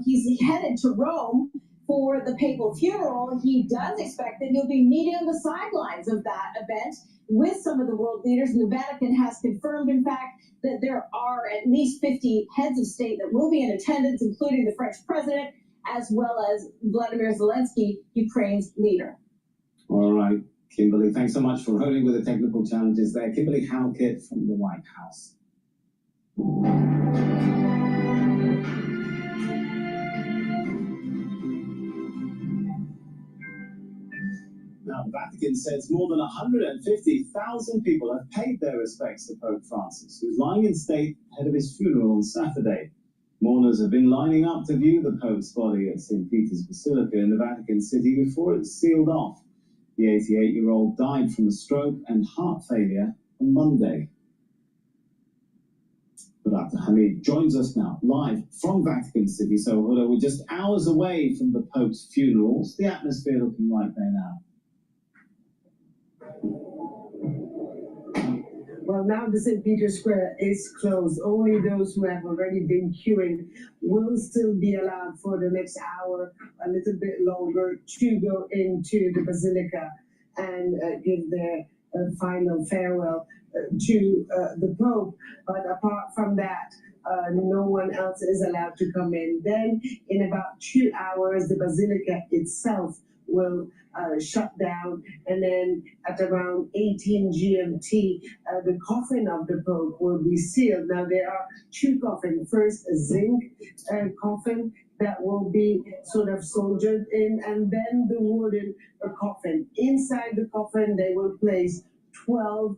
[SPEAKER 14] he's headed to Rome for the papal funeral. He does expect that he'll be meeting on the sidelines of that event with some of the world leaders, and the Vatican has confirmed, in fact, that there are at least 50 heads of state that will be in attendance, including the French president, as well as Vladimir Zelensky, Ukraine's leader.
[SPEAKER 8] All right, Kimberly, thanks so much for holding with the technical challenges there. Kimberly Halkett from the White House. Now, the Vatican says more than 150,000 people have paid their respects to Pope Francis, who's lying in state ahead of his funeral on Saturday. Mourners have been lining up to view the Pope's body at St. Peter's Basilica in the Vatican City before it's sealed off. The 88-year-old died from a stroke and heart failure on Monday. But Dr. Hamid joins us now, live from Vatican City. So, we're just hours away from the Pope's funeral. What's the atmosphere looking like there now?
[SPEAKER 15] Well, now the St. Peter's Square is closed. Only those who have already been queuing will still be allowed for the next hour, a little bit longer, to go into the Basilica and give their final farewell to the Pope. But apart from that, no one else is allowed to come in. Then, in about 2 hours, the Basilica itself will shut down, and then at around 18 GMT, the coffin of the Pope will be sealed. Now, there are 2 coffins. First, a zinc coffin that will be sort of soldiered in, and then the wooden coffin. Inside the coffin, they will place 12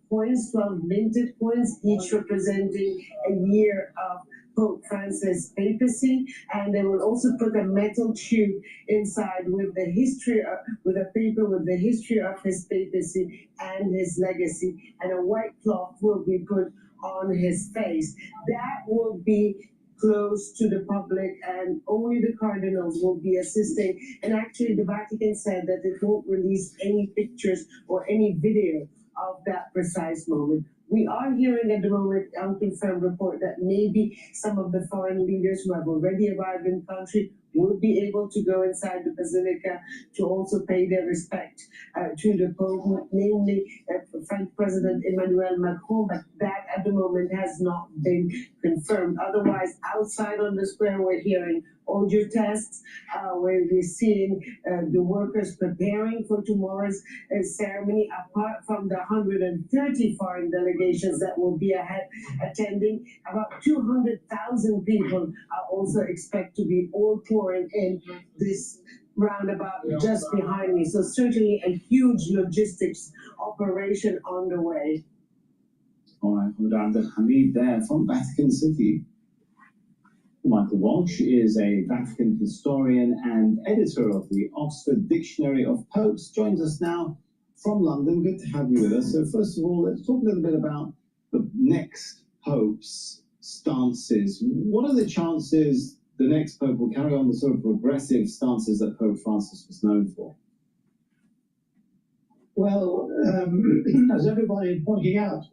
[SPEAKER 15] coins, 12 minted coins, each representing a year of Pope Francis' papacy, and they will also put a metal tube inside with the history, with a paper with the history of his papacy and his legacy, and a white cloth will be put on his face. That will be closed to the public, and only the cardinals will be assisting. And actually, the Vatican said that it won't release any pictures or any video of that precise moment. We are hearing at the moment unconfirmed report that maybe some of the foreign leaders who have already arrived in country will be able to go inside the Basilica to also pay their respect to the Pope, namely French President Emmanuel Macron, but that at the moment has not been confirmed. Otherwise, outside on the square, we're hearing audio tests, where we're seeing the workers preparing for tomorrow's ceremony, apart from the 130 foreign delegations that will be attending. About 200,000 people are also expected to be all pouring in this roundabout just behind me. So certainly a huge logistics operation on the way.
[SPEAKER 8] All right. Huda Abdel Hamid there from Vatican City. Michael Walsh is a Vatican historian and editor of the Oxford Dictionary of Popes, joins us now from London. Good to have you with us. So first of all, let's talk a little bit about the next Pope's stances. What are the chances the next Pope will carry on the sort of progressive stances that Pope Francis was known for?
[SPEAKER 9] Well, as everybody is pointing out,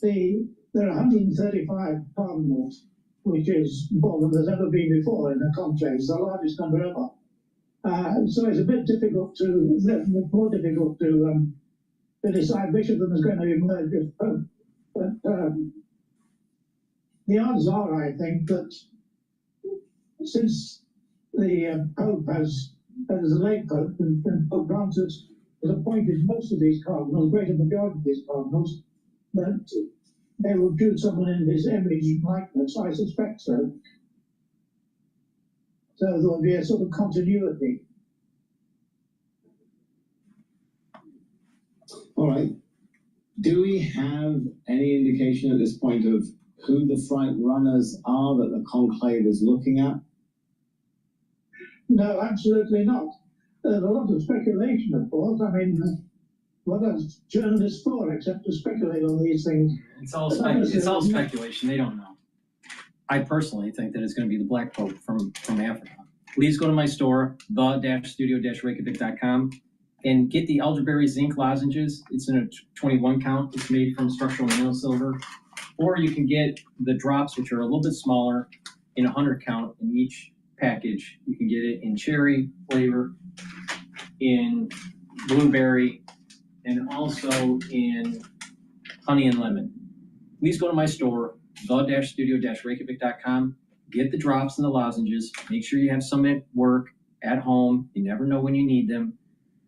[SPEAKER 9] there are 135 cardinals, which is more than there's ever been before in a conclave. It's the largest number ever. So it's a bit difficult more difficult to decide which of them is going to emerge as Pope. But the odds are, I think, that since the Pope as the late Pope, and Pope Francis has appointed most of these cardinals, greater majority of these cardinals, that they will choose someone in his image and likeness. I suspect so. So there will be a sort of continuity.
[SPEAKER 8] All right. Do we have any indication at this point of who the front runners are that the conclave is looking at?
[SPEAKER 9] No, absolutely not. There's a lot of speculation, of course. I mean, what are journalists for except to speculate on these things?
[SPEAKER 6] It's all speculation. They don't know. I personally think that it's going to be the Black Pope from Africa. Please go to my store, the-studio-reykjavik.com, and get the elderberry zinc lozenges. It's in a 21 count. It's made from structural nanosilver. Or you can get the drops, which are a little bit smaller, in 100 count in each package. You can get it in cherry flavor, in blueberry, and also in honey and lemon. Please go to my store, the-studio-reykjavik.com. Get the drops and the lozenges. Make sure you have some at work, at home. You never know when you need them.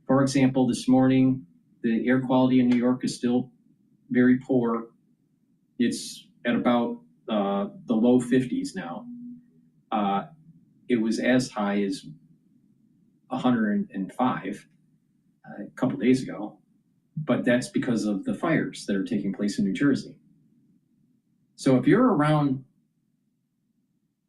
[SPEAKER 6] For example, this morning, the air quality in New York is still very poor. It's at about the low 50s now. It was as high as 105 a couple days ago, but that's because of the fires that are taking place in New Jersey. So if you're around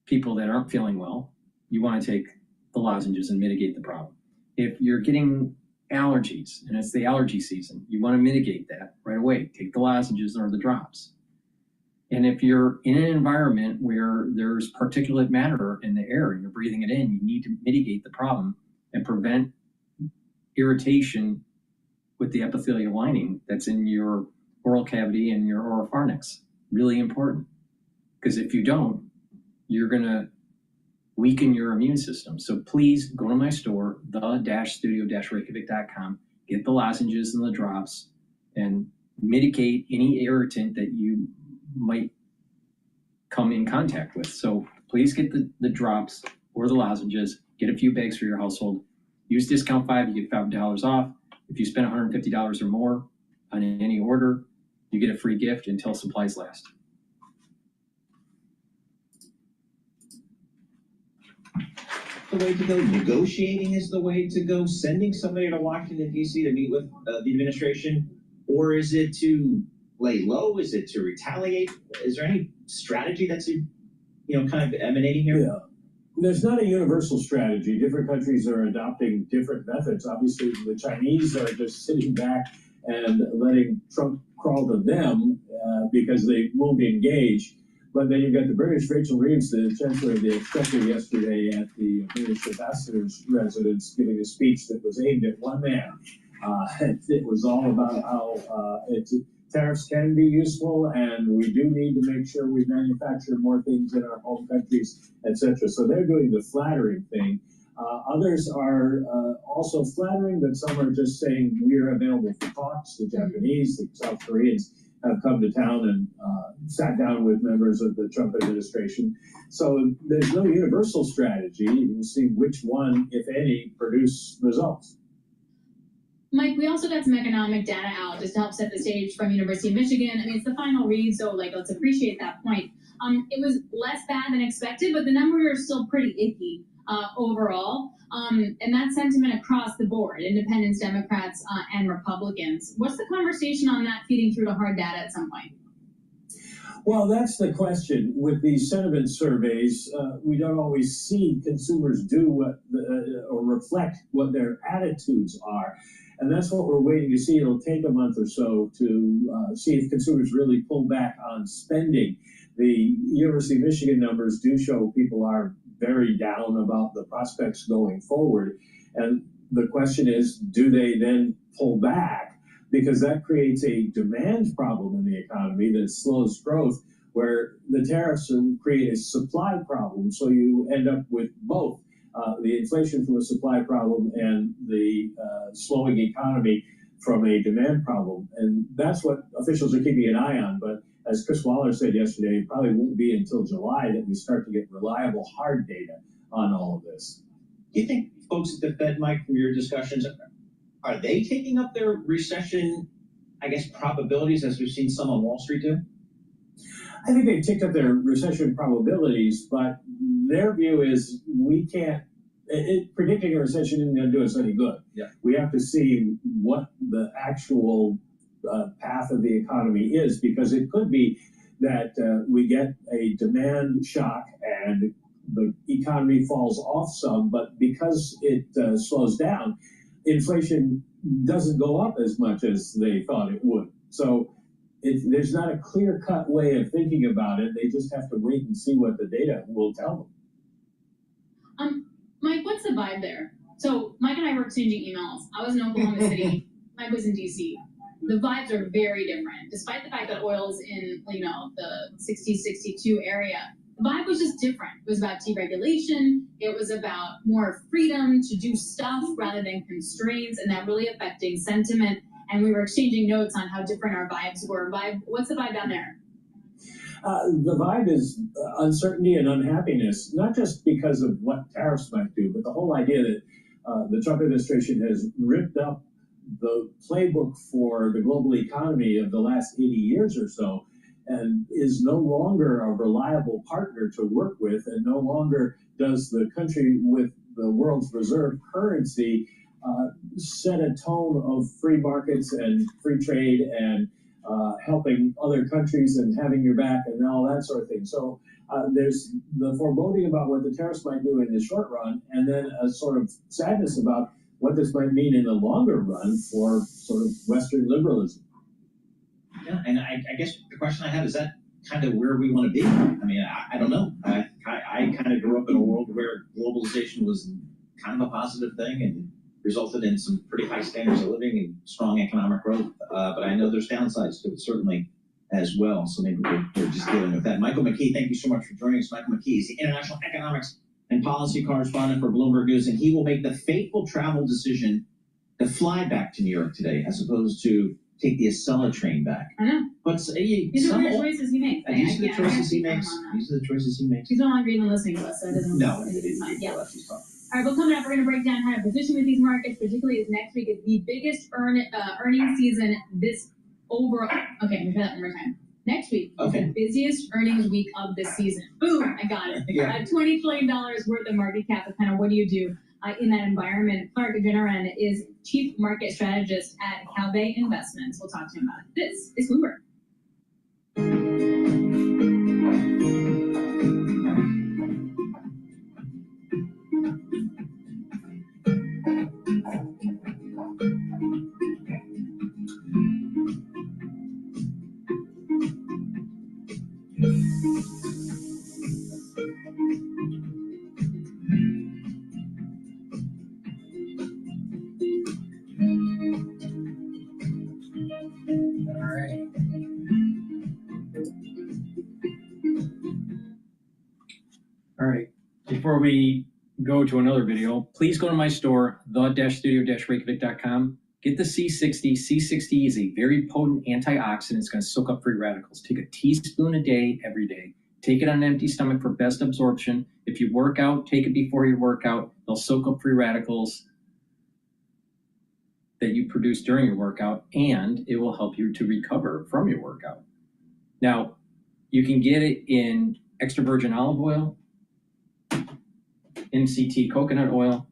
[SPEAKER 6] people that aren't feeling well, you want to take the lozenges and mitigate the problem. If you're getting allergies and it's the allergy season, you want to mitigate that right away. Take the lozenges or the drops. And if you're in an environment where there's particulate matter in the air and you're breathing it in, you need to mitigate the problem and prevent irritation with the epithelial lining that's in your oral cavity and your oropharynx. Really important. Because if you don't, you're going to weaken your immune system. So please go to my store, the-studio-reykjavik.com, get the lozenges and the drops, and mitigate any irritant that you might come in contact with. So please get the drops or the lozenges, get a few bags for your household. Use discount 5, you get $5 off. If you spend $150 or more on any order, you get a free gift until supplies last.
[SPEAKER 13] The way to go? Negotiating is the way to go? Sending somebody to Washington, D.C. to meet with the administration? Or is it to lay low? Is it to retaliate? Is there any strategy that's, kind of emanating here?
[SPEAKER 16] Yeah. There's not a universal strategy. Different countries are adopting different methods. Obviously, the Chinese are just sitting back and letting Trump crawl to them because they won't engage. But then you've got the British, Rachel Reeves, the Chancellor of the Exchequer, yesterday at the British ambassador's residence, giving a speech that was aimed at one man. It was all about how tariffs can be useful, and we do need to make sure we manufacture more things in our home countries, etc. So they're doing the flattering thing. Others are also flattering, but some are just saying we're available for talks. The Japanese, the South Koreans have come to town and sat down with members of the Trump administration. So there's no universal strategy. We'll see which one, if any, produce results.
[SPEAKER 12] Mike, we also got some economic data out just to help set the stage from University of Michigan. I mean, it's the final read, so let's appreciate that point. It was less bad than expected, but the numbers are still pretty icky overall. And that sentiment across the board, independents, Democrats, and Republicans. What's the conversation on that feeding through to hard data at some point?
[SPEAKER 16] Well, that's the question. With these sentiment surveys, we don't always see consumers do what or reflect what their attitudes are. And that's what we're waiting to see. It'll take a month or so to see if consumers really pull back on spending. The University of Michigan numbers do show people are very down about the prospects going forward. And the question is, do they then pull back? Because that creates a demand problem in the economy that slows growth, where the tariffs create a supply problem. So you end up with both the inflation from a supply problem and the slowing economy from a demand problem. And that's what officials are keeping an eye on. But as Chris Waller said yesterday, it probably won't be until July that we start to get reliable hard data on all of this.
[SPEAKER 13] Do you think folks at the Fed, Mike, from your discussions, are they taking up their recession, I guess, probabilities as we've seen some on Wall Street do?
[SPEAKER 16] I think they've ticked up their recession probabilities, but their view is we can't, predicting a recession isn't going to do us any good.
[SPEAKER 13] Yeah.
[SPEAKER 16] We have to see what the actual path of the economy is, because it could be that we get a demand shock and the economy falls off some, but because it slows down, inflation doesn't go up as much as they thought it would. So there's not a clear-cut way of thinking about it. They just have to wait and see what the data will tell them.
[SPEAKER 12] Mike, what's the vibe there? So Mike and I were exchanging emails. I was in Oklahoma City. Mike was in DC. The vibes are very different, despite the fact that oil is in, the 60, 62 area. The vibe was just different. It was about deregulation. It was about more freedom to do stuff rather than constraints, and that really affecting sentiment. And we were exchanging notes on how different our vibes were. What's the vibe down there?
[SPEAKER 16] The vibe is uncertainty and unhappiness, not just because of what tariffs might do, but the whole idea that the Trump administration has ripped up the playbook for the global economy of the last 80 years or so, and is no longer a reliable partner to work with, and no longer does the country with the world's reserve currency set a tone of free markets and free trade and helping other countries and having your back and all that sort of thing. So there's the foreboding about what the tariffs might do in the short run, and then a sort of sadness about what this might mean in the longer run for sort of Western liberalism.
[SPEAKER 13] Yeah, and I guess the question I have is that kind of where we want to be? I mean, I don't know. I kind of grew up in a world where globalization was kind of a positive thing and resulted in some pretty high standards of living and strong economic growth. But I know there's downsides to it, certainly, as well. So maybe we're just dealing with that. Michael McKee, thank you so much for joining us. Michael McKee is the international economics and policy correspondent for Bloomberg News, and he will make the fateful travel decision to fly back to New York today, as opposed to take the Acela train back.
[SPEAKER 12] I know.
[SPEAKER 13] But
[SPEAKER 12] These are the choices he makes.
[SPEAKER 13] These are the choices he makes. These are the choices he makes.
[SPEAKER 12] He's no longer even listening to us, so it doesn't.
[SPEAKER 13] No,
[SPEAKER 12] it's fine. Yeah.
[SPEAKER 13] Well, she's fine.
[SPEAKER 12] All right, well, coming up, we're going to break down how to position with these markets, particularly as next week is the biggest earnings season this overall. Okay, let me try that one more time. Next week is the busiest earnings week of the season. Boom, I got it.
[SPEAKER 13] Yeah.
[SPEAKER 12] $20 trillion worth of market cap. Kind of what do you do in that environment? Clark Jenneran is chief market strategist at Calvay Investments. We'll talk to him about it. This is Bloomberg.
[SPEAKER 6] All right. Before we go to another video, please go to my store, the-studio-reykjavik.com. Get the C60. C60 is a very potent antioxidant. It's going to soak up free radicals. Take a teaspoon a day, every day. Take it on an empty stomach for best absorption. If you work out, take it before your workout. They'll soak up free radicals that you produce during your workout, and it will help you to recover from your workout. Now, you can get it in extra virgin olive oil, MCT coconut oil,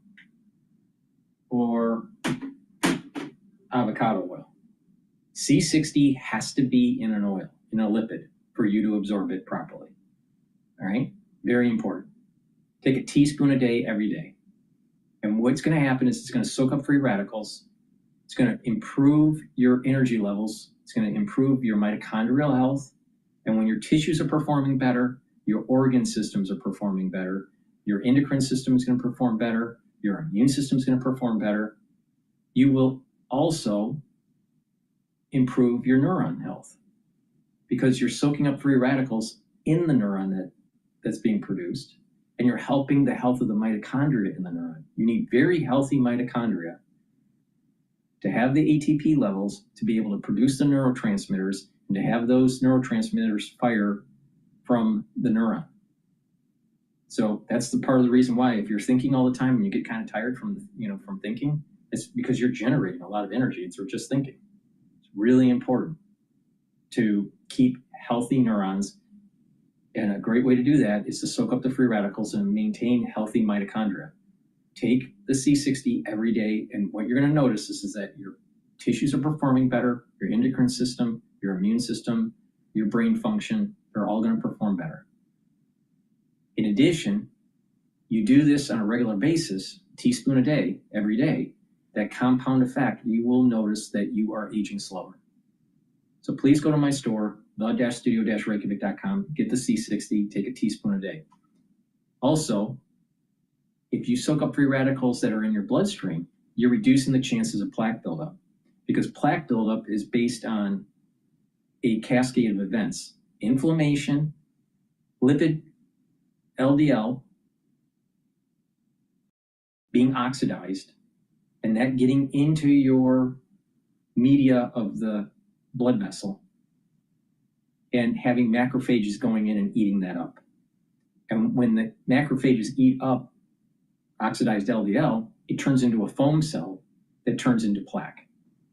[SPEAKER 6] or avocado oil. C60 has to be in an oil, in a lipid, for for you to absorb it properly. All right? Very important. Take a teaspoon a day every day. And what's going to happen is it's going to soak up free radicals. It's going to improve your energy levels. It's going to improve your mitochondrial health. And when your tissues are performing better, your organ systems are performing better, your endocrine system is going to perform better, your immune system is going to perform better. You will also improve your neuron health because you're soaking up free radicals in the neuron that's being produced, and you're helping the health of the mitochondria in the neuron. You need very healthy mitochondria to have the ATP levels to be able to produce the neurotransmitters and to have those neurotransmitters fire from the neuron. So that's the part of the reason why if you're thinking all the time and you get kind of tired from thinking, it's because you're generating a lot of energy. It's just thinking. It's really important to keep healthy neurons. And a great way to do that is to soak up the free radicals and maintain healthy mitochondria. Take the C60 every day, and what you're going to notice is that your tissues are performing better, your endocrine system, your immune system, your brain function, they're all going to perform better. In addition, you do this on a regular basis, a teaspoon a day, every day, that compound effect, you will notice that you are aging slower. So please go to my store, the-studio-reykjavik.com, get the C60, take a teaspoon a day. Also, if you soak up free radicals that are in your bloodstream, you're reducing the chances of plaque buildup, because plaque buildup is based on a cascade of events: inflammation, lipid LDL being oxidized, and that getting into your media of the blood vessel, and having macrophages going in and eating that up. And when the macrophages eat up oxidized LDL, it turns into a foam cell that turns into plaque.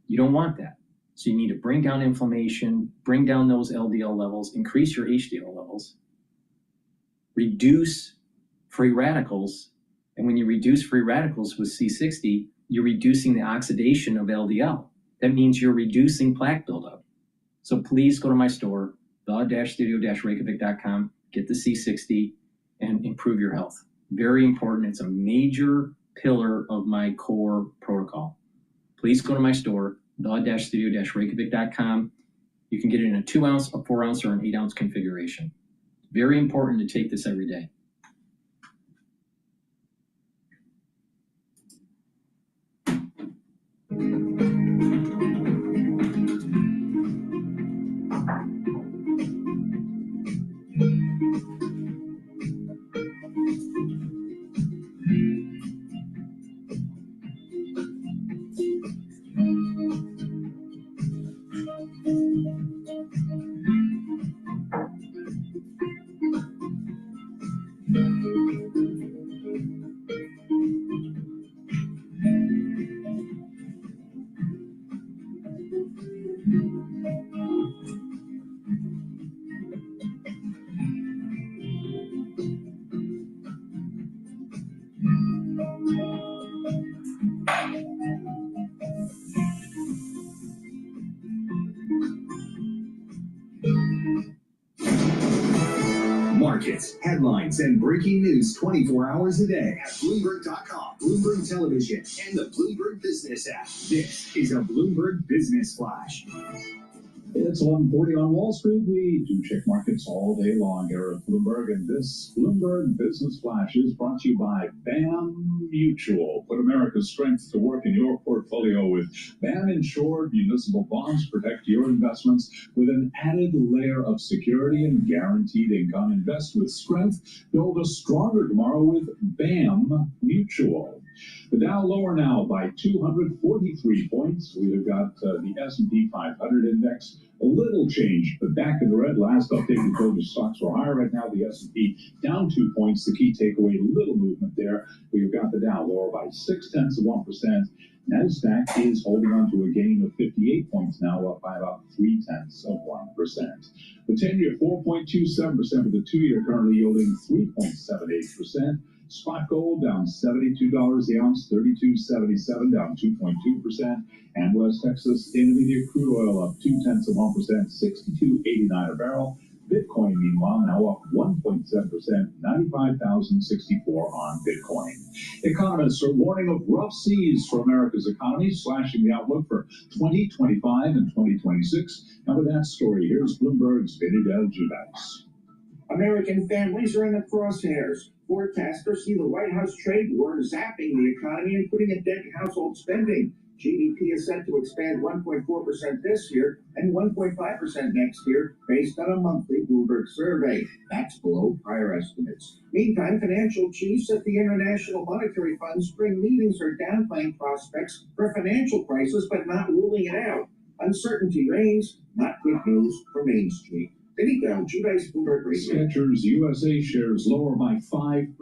[SPEAKER 6] You don't want that. So you need to bring down inflammation, bring down those LDL levels, increase your HDL levels, reduce free radicals. And when you reduce free radicals with C60, you're reducing the oxidation of LDL. That means you're reducing plaque buildup. So please go to my store, the-studio-reykjavik.com, get the C60 and improve your health. Very important. It's a major pillar of my core protocol. Please go to my store, the-studio-reykjavik.com. You can get it in a 2 ounce, a 4 ounce, or an 8 ounce configuration. Very important to take this every day.
[SPEAKER 4] Markets, headlines, and breaking news 24 hours a day at Bloomberg.com, Bloomberg Television, and the Bloomberg Business app. This is a Bloomberg Business Flash.
[SPEAKER 18] It's 11:40 on Wall Street. We do check markets all day long here at Bloomberg, and this Bloomberg Business Flash is brought to you by BAM Mutual. Put America's strength to work in your portfolio with BAM Insured Municipal Bonds. Protect your investments with an added layer of security and guaranteed income. Invest with strength. Build a stronger tomorrow with BAM Mutual. The Dow lower now by 243 points. We've got the S&P 500 index a little change, but back in the red. Last update, we told you stocks were higher. Right now, the S&P down 2 points. The key takeaway, little movement there. We've got the Dow lower by 0.6%. NASDAQ is holding on to a gain of 58 points now, up by about 0.3%. The 10-year 4.27%, with the 2-year currently yielding 3.78%. Spot gold down $72 the ounce, $32.77, down 2.2%. And West Texas Intermediate crude oil up 0.2%, $62.89 a barrel. Bitcoin, meanwhile, now up 1.7%, 95,064 on Bitcoin. Economists are warning of rough seas for America's economy, slashing the outlook for 2025 and 2026. And with that story, here's Bloomberg's Vinny Del Giudice.
[SPEAKER 19] American families are in the crosshairs. Forecasters see the White House trade war zapping the economy and putting a dent in household spending. GDP is set to expand 1.4% this year and 1.5% next year, based on a monthly Bloomberg survey. That's below prior estimates. Meantime, financial chiefs at the International Monetary Fund's spring meetings are downplaying prospects for a financial crisis, but not ruling it out. Uncertainty reigns, not good news for Main Street. Bloomberg Radio.
[SPEAKER 18] Skechers USA shares lower by 5%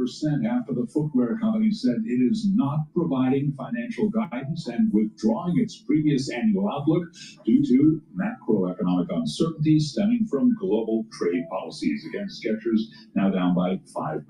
[SPEAKER 18] after the footwear company said it is not providing financial guidance and withdrawing its previous annual outlook due to macroeconomic uncertainty stemming from global trade policies. Again, Skechers now down by 5%.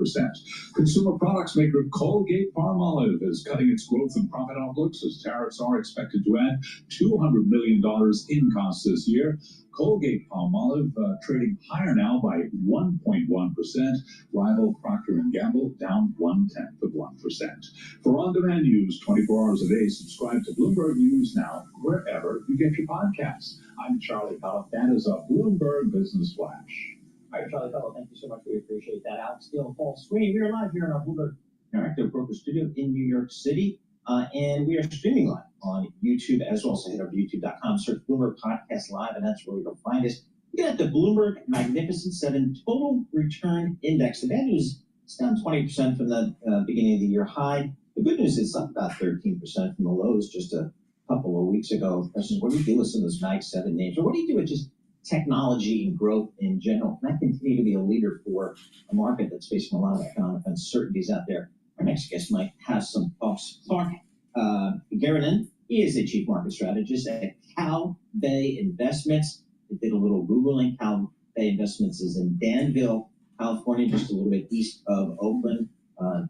[SPEAKER 18] Consumer products maker Colgate-Palmolive is cutting its growth and profit outlooks as tariffs are expected to add $200 million in costs this year. Colgate-Palmolive trading higher now by 1.1%. Rival Procter & Gamble down 0.1%. For on-demand news 24 hours a day, subscribe to Bloomberg News Now wherever you get your podcasts. I'm Charlie Powell. That is a Bloomberg Business Flash.
[SPEAKER 20] All right, Charlie Powell, thank you so much. We appreciate that. Alex Steele, Paul Sweeney. We are live here in our Bloomberg Interactive Broker Studio in New York City. And we are streaming live on YouTube as well. So head over to youtube.com, search Bloomberg Podcast Live, and that's where you'll find us. We got the Bloomberg Magnificent 7 Total Return Index. The bad news is down 20% from the beginning of the year high. The good news is up about 13% from the lows just a couple of weeks ago. The question is, what do you do with some of those Mag 7 names? Or what do you do with just technology and growth in general? Can that continue to be a leader for a market that's facing a lot of economic uncertainties out there? Our next guest might have some thoughts. Clark Garranan is a chief market strategist at Cal Bay Investments. They did a little Googling. Cal Bay Investments is in Danville, California, just a little bit east of Oakland,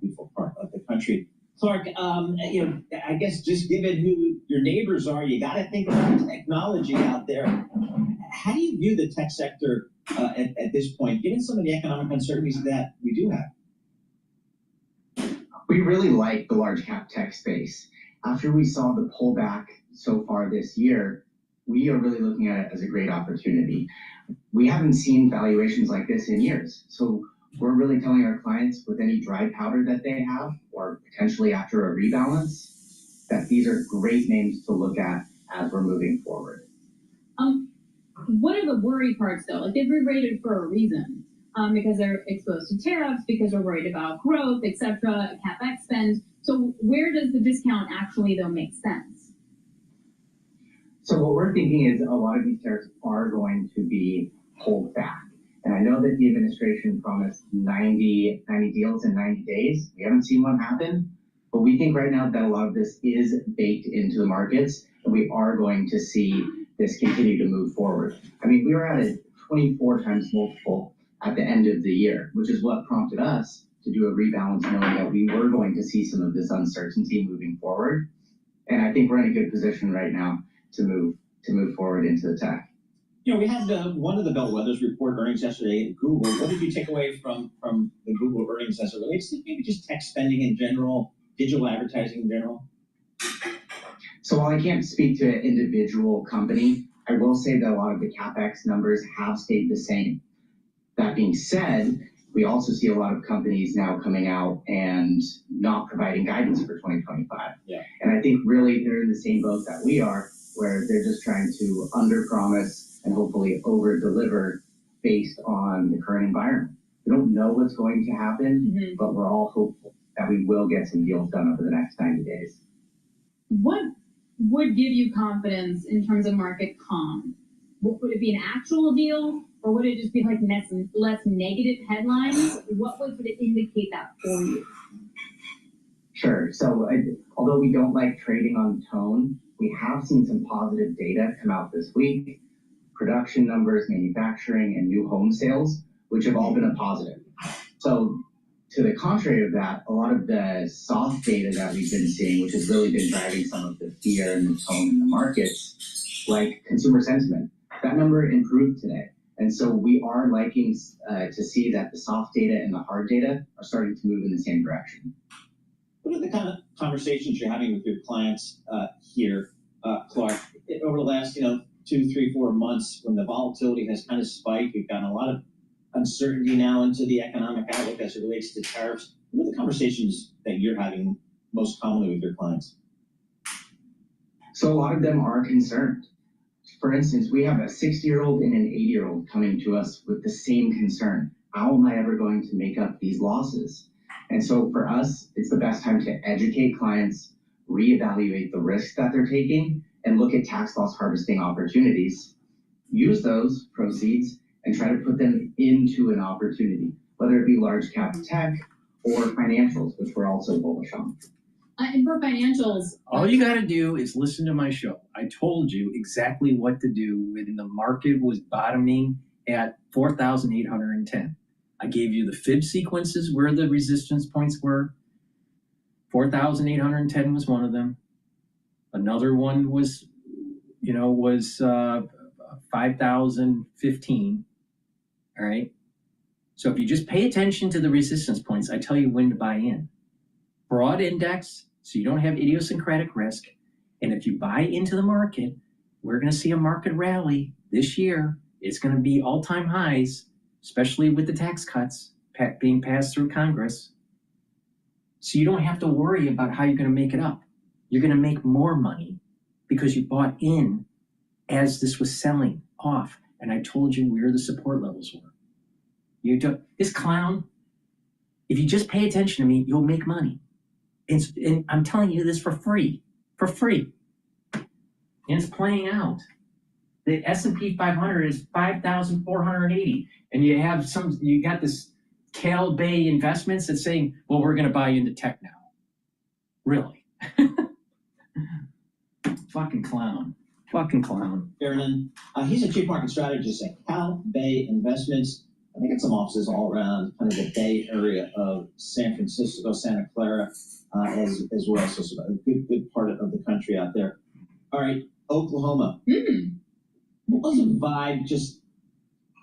[SPEAKER 20] beautiful part of the country. Clark, I guess just given who your neighbors are, you got to think about technology out there. How do you view the tech sector at this point, given some of the economic uncertainties that we do have?
[SPEAKER 21] We really like the large cap tech space. After we saw the pullback so far this year, we are really looking at it as a great opportunity. We haven't seen valuations like this in years. So we're really telling our clients with any dry powder that they have, or potentially after a rebalance, that these are great names to look at as we're moving forward.
[SPEAKER 12] What are the worry parts though? Like they've re-rated for a reason. Because they're exposed to tariffs, because they're worried about growth, etc., CapEx spend. So where does the discount actually, though, make sense?
[SPEAKER 21] So what we're thinking is a lot of these tariffs are going to be pulled back. And I know that the administration promised 90 deals in 90 days. We haven't seen one happen. But we think right now that a lot of this is baked into the markets, and we are going to see this continue to move forward. I mean, we were at a 24 times multiple at the end of the year, which is what prompted us to do a rebalance, knowing that we were going to see some of this uncertainty moving forward. And I think we're in a good position right now to move forward into the tech.
[SPEAKER 13] You know, we had one of the bellwethers report earnings yesterday at Google. What did you take away from the Google earnings as it relates to maybe just tech spending in general, digital advertising in general?
[SPEAKER 21] So while I can't speak to an individual company, I will say that a lot of the CapEx numbers have stayed the same. That being said, we also see a lot of companies now coming out and not providing guidance for 2025.
[SPEAKER 13] Yeah.
[SPEAKER 21] And I think really they're in the same boat that we are, where they're just trying to under-promise and hopefully over-deliver based on the current environment. We don't know what's going to happen, but we're all hopeful that we will get some deals done over the next 90 days.
[SPEAKER 12] What would give you confidence in terms of market calm? Would it be an actual deal? Or would it just be like less negative headlines? What would it indicate that for you?
[SPEAKER 21] Sure. So although we don't like trading on tone, we have seen some positive data come out this week. Production numbers, manufacturing, and new home sales, which have all been a positive. So to the contrary of that, a lot of the soft data that we've been seeing, which has really been driving some of the fear and the tone in the markets, like consumer sentiment, that number improved today. And so we are liking to see that the soft data and the hard data are starting to move in the same direction.
[SPEAKER 13] What are the kind of conversations you're having with your clients here, Clark? Over the last, 2, 3, 4 months, when the volatility has kind of spiked, we've gotten a lot of uncertainty now into the economic outlook as it relates to tariffs. What are the conversations that you're having most commonly with your clients?
[SPEAKER 21] So a lot of them are concerned. For instance, we have a 60-year-old and an 80-year-old coming to us with the same concern. How am I ever going to make up these losses? And so for us, it's the best time to educate clients, reevaluate the risks that they're taking, and look at tax loss harvesting opportunities. Use those proceeds and try to put them into an opportunity, whether it be large cap tech or financials, which we're also bullish on.
[SPEAKER 12] And for financials,
[SPEAKER 6] all you got to do is listen to my show. I told you exactly what to do when the market was bottoming at 4,810. I gave you the fib sequences where the resistance points were. 4,810 was one of them. Another one was, 5,015. All right. So if you just pay attention to the resistance points, I tell you when to buy in. Broad index, so you don't have idiosyncratic risk. And if you buy into the market, we're going to see a market rally this year. It's going to be all-time highs, especially with the tax cuts being passed through Congress. So you don't have to worry about how you're going to make it up. You're going to make more money because you bought in as this was selling off. And I told you where the support levels were. This clown, if you just pay attention to me, you'll make money. And I'm telling you this for free. And it's playing out. The S&P 500 is 5,480. And you got this Cal Bay Investments that's saying, well, we're going to buy into tech now. Really? Fucking clown.
[SPEAKER 13] Aaron, he's a chief market strategist at Cal Bay Investments. I think it's some offices all around kind of the Bay Area of San Francisco, Santa Clara, as well. So a good part of the country out there. All right, Oklahoma. What was the vibe? Just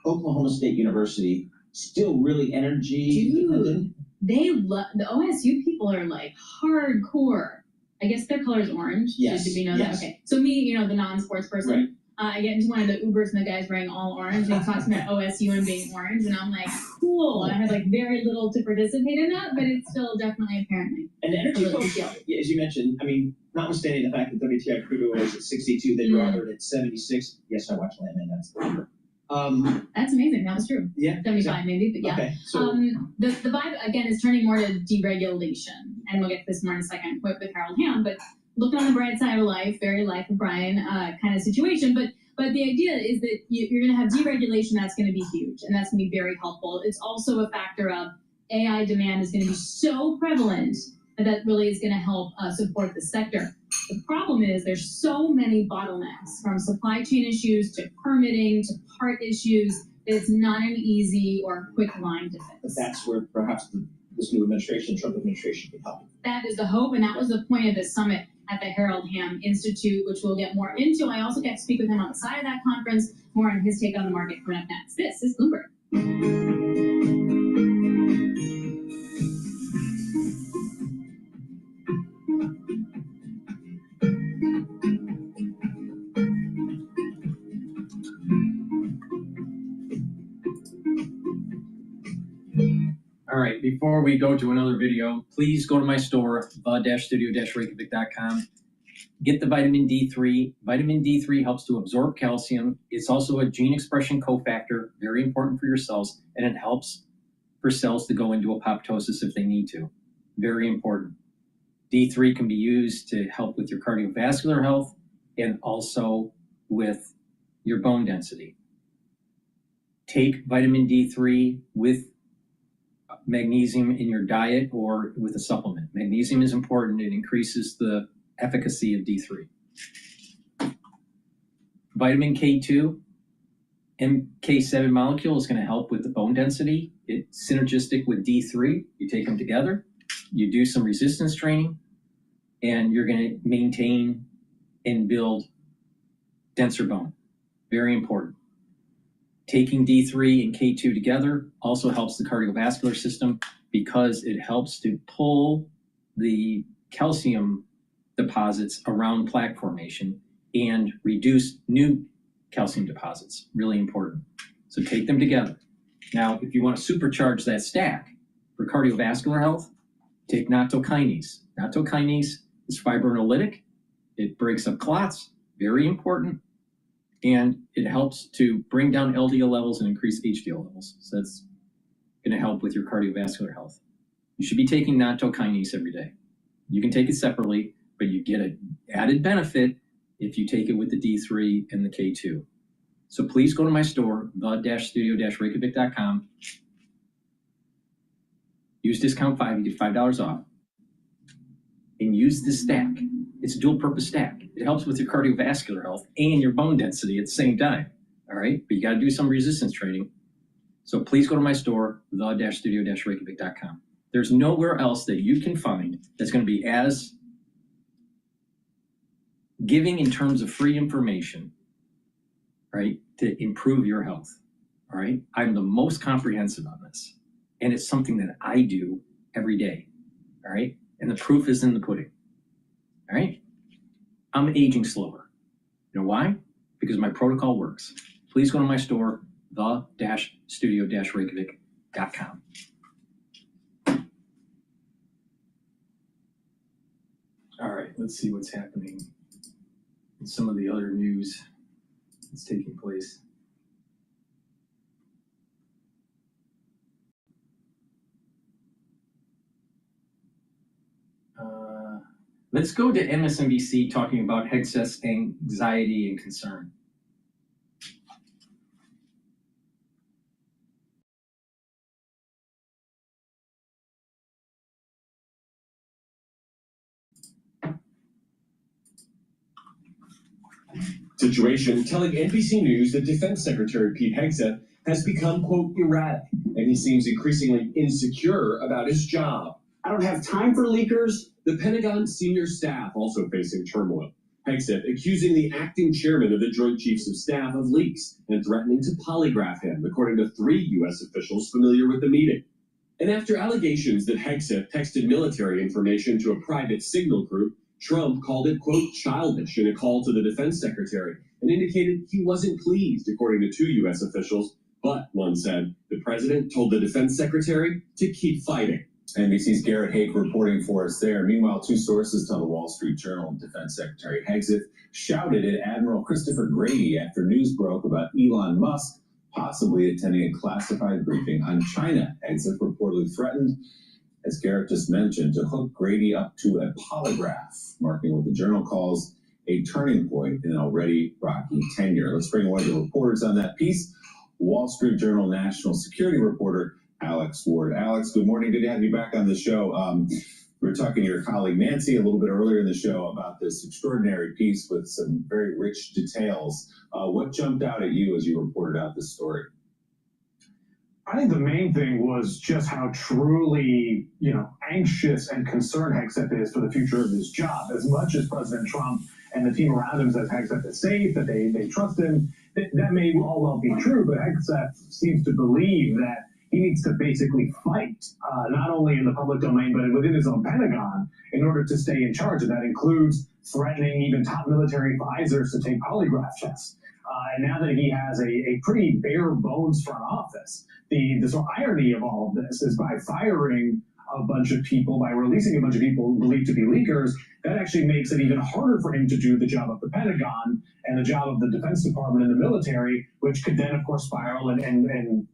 [SPEAKER 13] Oklahoma State University, still really energy.
[SPEAKER 12] Dude, they love the OSU people are like hardcore. I guess their color is orange.
[SPEAKER 13] Yes.
[SPEAKER 12] Did we know that? Okay. So me, the non-sports person.
[SPEAKER 13] Right.
[SPEAKER 12] I get into one of the Ubers and the guy's wearing all orange and he talks about OSU and being orange and I'm like, cool. And I had like very little to participate in that, but it's still definitely apparently.
[SPEAKER 13] And the energy folks, as you mentioned, notwithstanding the fact that WTI crude oil is at 62, they were ordered at 76. Yes, I watched Landman, that's the number.
[SPEAKER 12] That's amazing. That was true.
[SPEAKER 13] Yeah.
[SPEAKER 12] 75 maybe, but yeah.
[SPEAKER 13] Okay, so
[SPEAKER 12] the vibe again is turning more to deregulation, and we'll get to this more in a second with Harold Hamm. But looking on the bright side of life, very life of Brian kind of situation. But the idea is that you're going to have deregulation. That's going to be huge, and that's going to be very helpful. It's also a factor of AI demand is going to be so prevalent that really is going to help support the sector. The problem is there's so many bottlenecks, from supply chain issues to permitting to part issues, that it's not an easy or quick line to fix.
[SPEAKER 13] But that's where perhaps this new administration, Trump administration, can help.
[SPEAKER 12] That is the hope, and that was the point of the summit at the Harold Hamm Institute, which we'll get more into. I also get to speak with him on the side of that conference, more on his take on the market coming up next. This is Bloomberg.
[SPEAKER 6] All right, before we go to another video, please go to my store, the-studio-reykjavik.com. Get the vitamin D3. Vitamin D3 helps to absorb calcium. It's also a gene expression cofactor, very important for your cells, and it helps for cells to go into apoptosis if they need to. Very important. D3 can be used to help with your cardiovascular health and also with your bone density. Take vitamin D3 with magnesium in your diet or with a supplement. Magnesium is important. It increases the efficacy of D3. Vitamin K2, MK7 molecule is going to help with the bone density. It's synergistic with D3. You take them together, you do some resistance training, and you're going to maintain and build denser bone. Very important. Taking D3 and K2 together also helps the cardiovascular system because it helps to pull the calcium deposits around plaque formation and reduce new calcium deposits. Really important. So take them together. Now, if you want to supercharge that stack for cardiovascular health, take nattokinase. Nattokinase is fibrinolytic. It breaks up clots, very important. And it helps to bring down LDL levels and increase HDL levels. So that's going to help with your cardiovascular health. You should be taking nattokinase every day. You can take it separately, but you get an added benefit if you take it with the D3 and the K2. So please go to my store, the-studio-reykjavik.com. Use discount 5, you get $5 off. And use this stack. It's a dual purpose stack. It helps with your cardiovascular health and your bone density at the same time. All right, but you got to do some resistance training. So please go to my store, the-studio-reykjavik.com. There's nowhere else that you can find that's going to be as giving in terms of free information, right, to improve your health. All right, I'm the most comprehensive on this, and it's something that I do every day. All right, and the proof is in the pudding. All right, I'm aging slower. You know why? Because my protocol works. Please go to my store, the-studio-reykjavik.com. All right, let's see what's happening in some of the other news that's taking place. Let's go to MSNBC talking about excess anxiety and concern.
[SPEAKER 2] Situation telling NBC News that Defense Secretary Pete Hegseth has become, quote, erratic, and he seems increasingly insecure about his job. I don't have time for leakers. The Pentagon senior staff also facing turmoil. Hegseth accusing the acting chairman of the Joint Chiefs of Staff of leaks and threatening to polygraph him, according to 3 U.S. officials familiar with the meeting. And after allegations that Hegseth texted military information to a private signal group, Trump called it, quote, childish in a call to the defense secretary and indicated he wasn't pleased, according to 2 U.S. officials. But, one said, the president told the defense secretary to keep fighting.
[SPEAKER 23] NBC's Garrett Hake reporting for us there. Meanwhile, 2 sources tell the Wall Street Journal Defense Secretary Hegseth shouted at Admiral Christopher Grady after news broke about Elon Musk possibly attending a classified briefing on China. Hegseth reportedly threatened, as Garrett just mentioned, to hook Grady up to a polygraph, marking what the journal calls a turning point in an already rocky tenure. Let's bring one of the reporters on that piece, Wall Street Journal national security reporter Alex Ward. Alex, good morning. Good to have you back on the show. We were talking to your colleague Nancy a little bit earlier in the show about this extraordinary piece with some very rich details. What jumped out at you as you reported out this story?
[SPEAKER 17] I think the main thing was just how truly, anxious and concerned Hegseth is for the future of his job. As much as President Trump and the team around him says Hegseth is safe, that they trust him, that may all well be true, but Hegseth seems to believe that he needs to basically fight, not only in the public domain, but within his own Pentagon in order to stay in charge. And that includes threatening even top military advisors to take polygraph tests. And now that he has a pretty bare bones front office, the sort of irony of all of this is by firing a bunch of people, by releasing a bunch of people believed to be leakers, that actually makes it even harder for him to do the job of the Pentagon and the job of the Defense Department and the military, which could then, of course, spiral and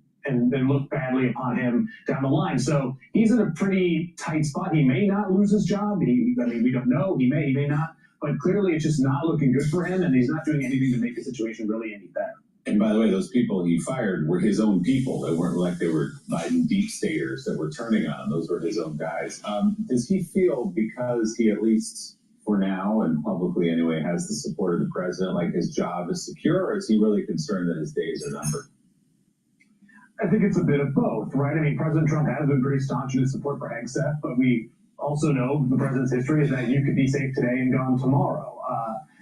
[SPEAKER 17] then look badly upon him down the line. So he's in a pretty tight spot. He may not lose his job. We don't know. He may not. But clearly it's just not looking good for him, and he's not doing anything to make the situation really any better.
[SPEAKER 23] And by the way, those people he fired were his own people. They weren't like they were Biden deep staters that were turning on him. Those were his own guys. Does he feel, because he, at least for now and publicly anyway, has the support of the president, like his job is secure, or is he really concerned that his days are numbered?
[SPEAKER 17] I think it's a bit of both, right? I mean, President Trump has been pretty staunch in his support for Hegseth, but we also know the president's history is that you could be safe today and gone tomorrow.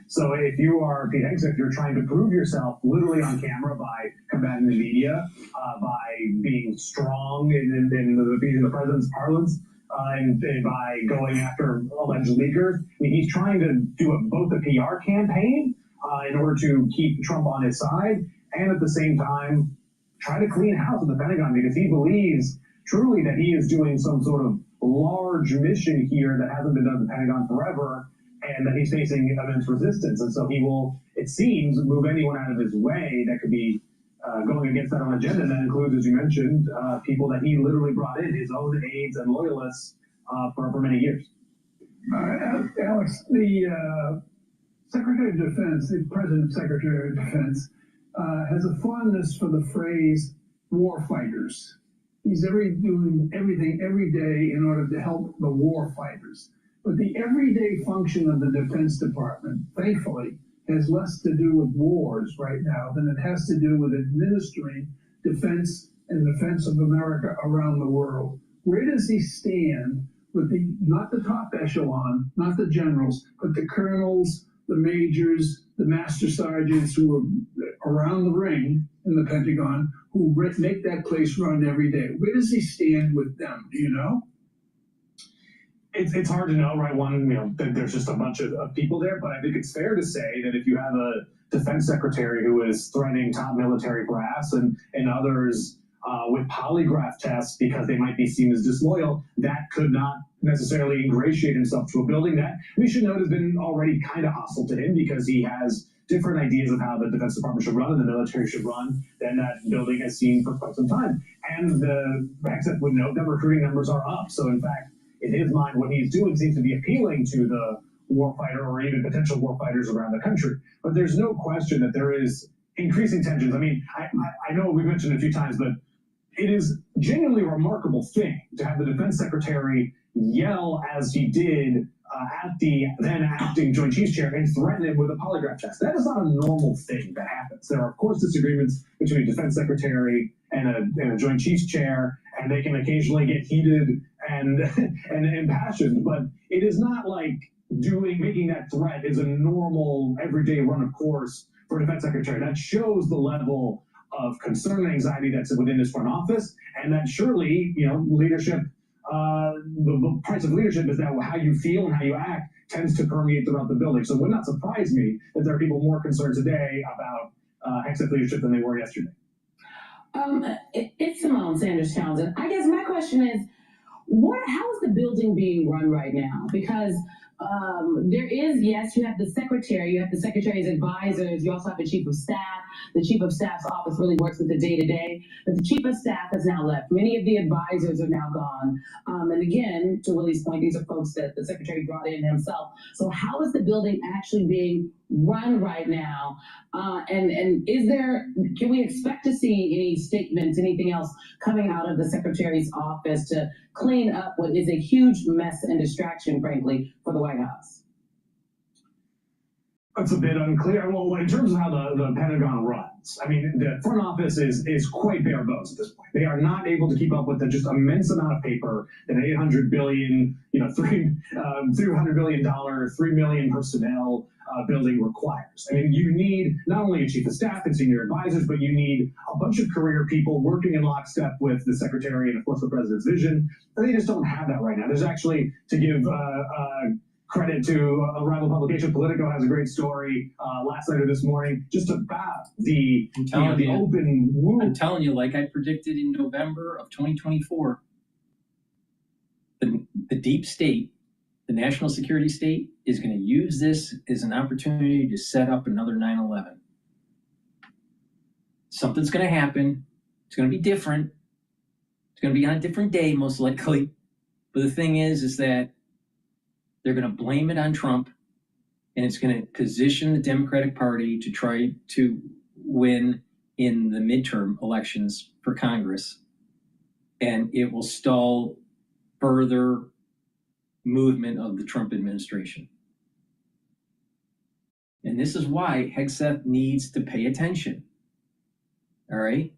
[SPEAKER 17] So if you are Pete Hegseth, you're trying to prove yourself literally on camera by combating the media, by being strong in the president's parlance, and by going after alleged leakers. I mean, he's trying to do both a PR campaign in order to keep Trump on his side, and at the same time try to clean house at the Pentagon, because he believes truly that he is doing some sort of large mission here that hasn't been done at the Pentagon forever, and that he's facing immense resistance. And so he will, it seems, move anyone out of his way that could be going against that own agenda. And that includes, as you mentioned, people that he literally brought in, his own aides and loyalists for many years.
[SPEAKER 9] Alex, the Secretary of Defense, the President's Secretary of Defense, has a fondness for the phrase war fighters. He's doing everything every day in order to help the war fighters. But the everyday function of the Defense Department, thankfully, has less to do with wars right now than it has to do with administering defense and defense of America around the world. Where does he stand with not the top echelon, not the generals, but the colonels, the majors, the master sergeants who are around the ring in the Pentagon, who make that place run every day? Where does he stand with them? Do you know?
[SPEAKER 17] It's hard to know, right? There's just a bunch of people there, but I think it's fair to say that if you have a defense secretary who is threatening top military brass and others with polygraph tests because they might be seen as disloyal, that could not necessarily ingratiate himself to a building that we should note has been already kind of hostile to him, because he has different ideas of how the Defense Department should run and the military should run than that building has seen for quite some time. And the Hegseth would note that recruiting numbers are up. So in fact, in his mind, what he's doing seems to be appealing to the warfighter or even potential warfighters around the country. But there's no question that there is increasing tensions. I mean, I know we've mentioned it a few times, but it is genuinely a remarkable thing to have the defense secretary yell as he did at the then acting Joint Chiefs chair and threaten him with a polygraph test. That is not a normal thing that happens. There are, of course, disagreements between a defense secretary and a Joint Chiefs chair, and they can occasionally get heated and impassioned, but it is not like making that threat is a normal everyday run of course for a defense secretary. That shows the level of concern and anxiety that's within this front office, and that surely, leadership, the price of leadership is that how you feel and how you act tends to permeate throughout the building. So it would not surprise me that there are people more concerned today about Hegseth leadership than they were yesterday.
[SPEAKER 1] It's Simone Sanders Townsend. I guess my question is, how is the building being run right now? Because there is, yes, you have the secretary, you have the secretary's advisors, you also have the chief of staff. The chief of staff's office really works with the day-to-day, but the chief of staff has now left. Many of the advisors are now gone. And again, to Willie's point, these are folks that the secretary brought in himself. So how is the building actually being run right now? And can we expect to see any statements, anything else coming out of the secretary's office to clean up what is a huge mess and distraction, frankly, for the White House?
[SPEAKER 17] That's a bit unclear. Well, in terms of how the Pentagon runs, I mean, the front office is quite bare bones at this point. They are not able to keep up with the just immense amount of paper that an $800 billion, $300 billion, 3 million personnel building requires. I mean, you need not only a chief of staff and senior advisors, but you need a bunch of career people working in lockstep with the secretary and, of course, the president's vision. And they just don't have that right now. There's actually, to give credit to a rival publication, Politico has a great story last night or this morning just about the open wound.
[SPEAKER 6] I'm telling you, like I predicted in November of 2024, the deep state, the national security state, is going to use this as an opportunity to set up another 9/11. Something's going to happen. It's going to be different. It's going to be on a different day, most likely. But the thing is that they're going to blame it on Trump, and it's going to position the Democratic Party to try to win in the midterm elections for Congress. And it will stall further movement of the Trump administration. And this is why Hegseth needs to pay attention. All right?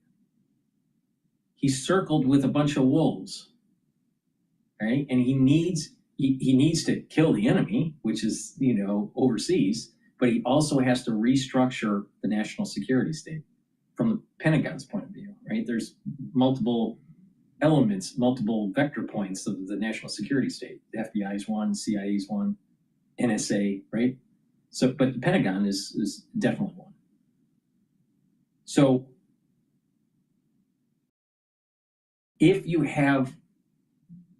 [SPEAKER 6] He's circled with a bunch of wolves. All right? And he needs to kill the enemy, which is, overseas, but he also has to restructure the national security state from the Pentagon's point of view, right? There's multiple elements, multiple vector points of the national security state. The FBI is one, CIA is one, NSA, right? So, but the Pentagon is definitely one. So if you have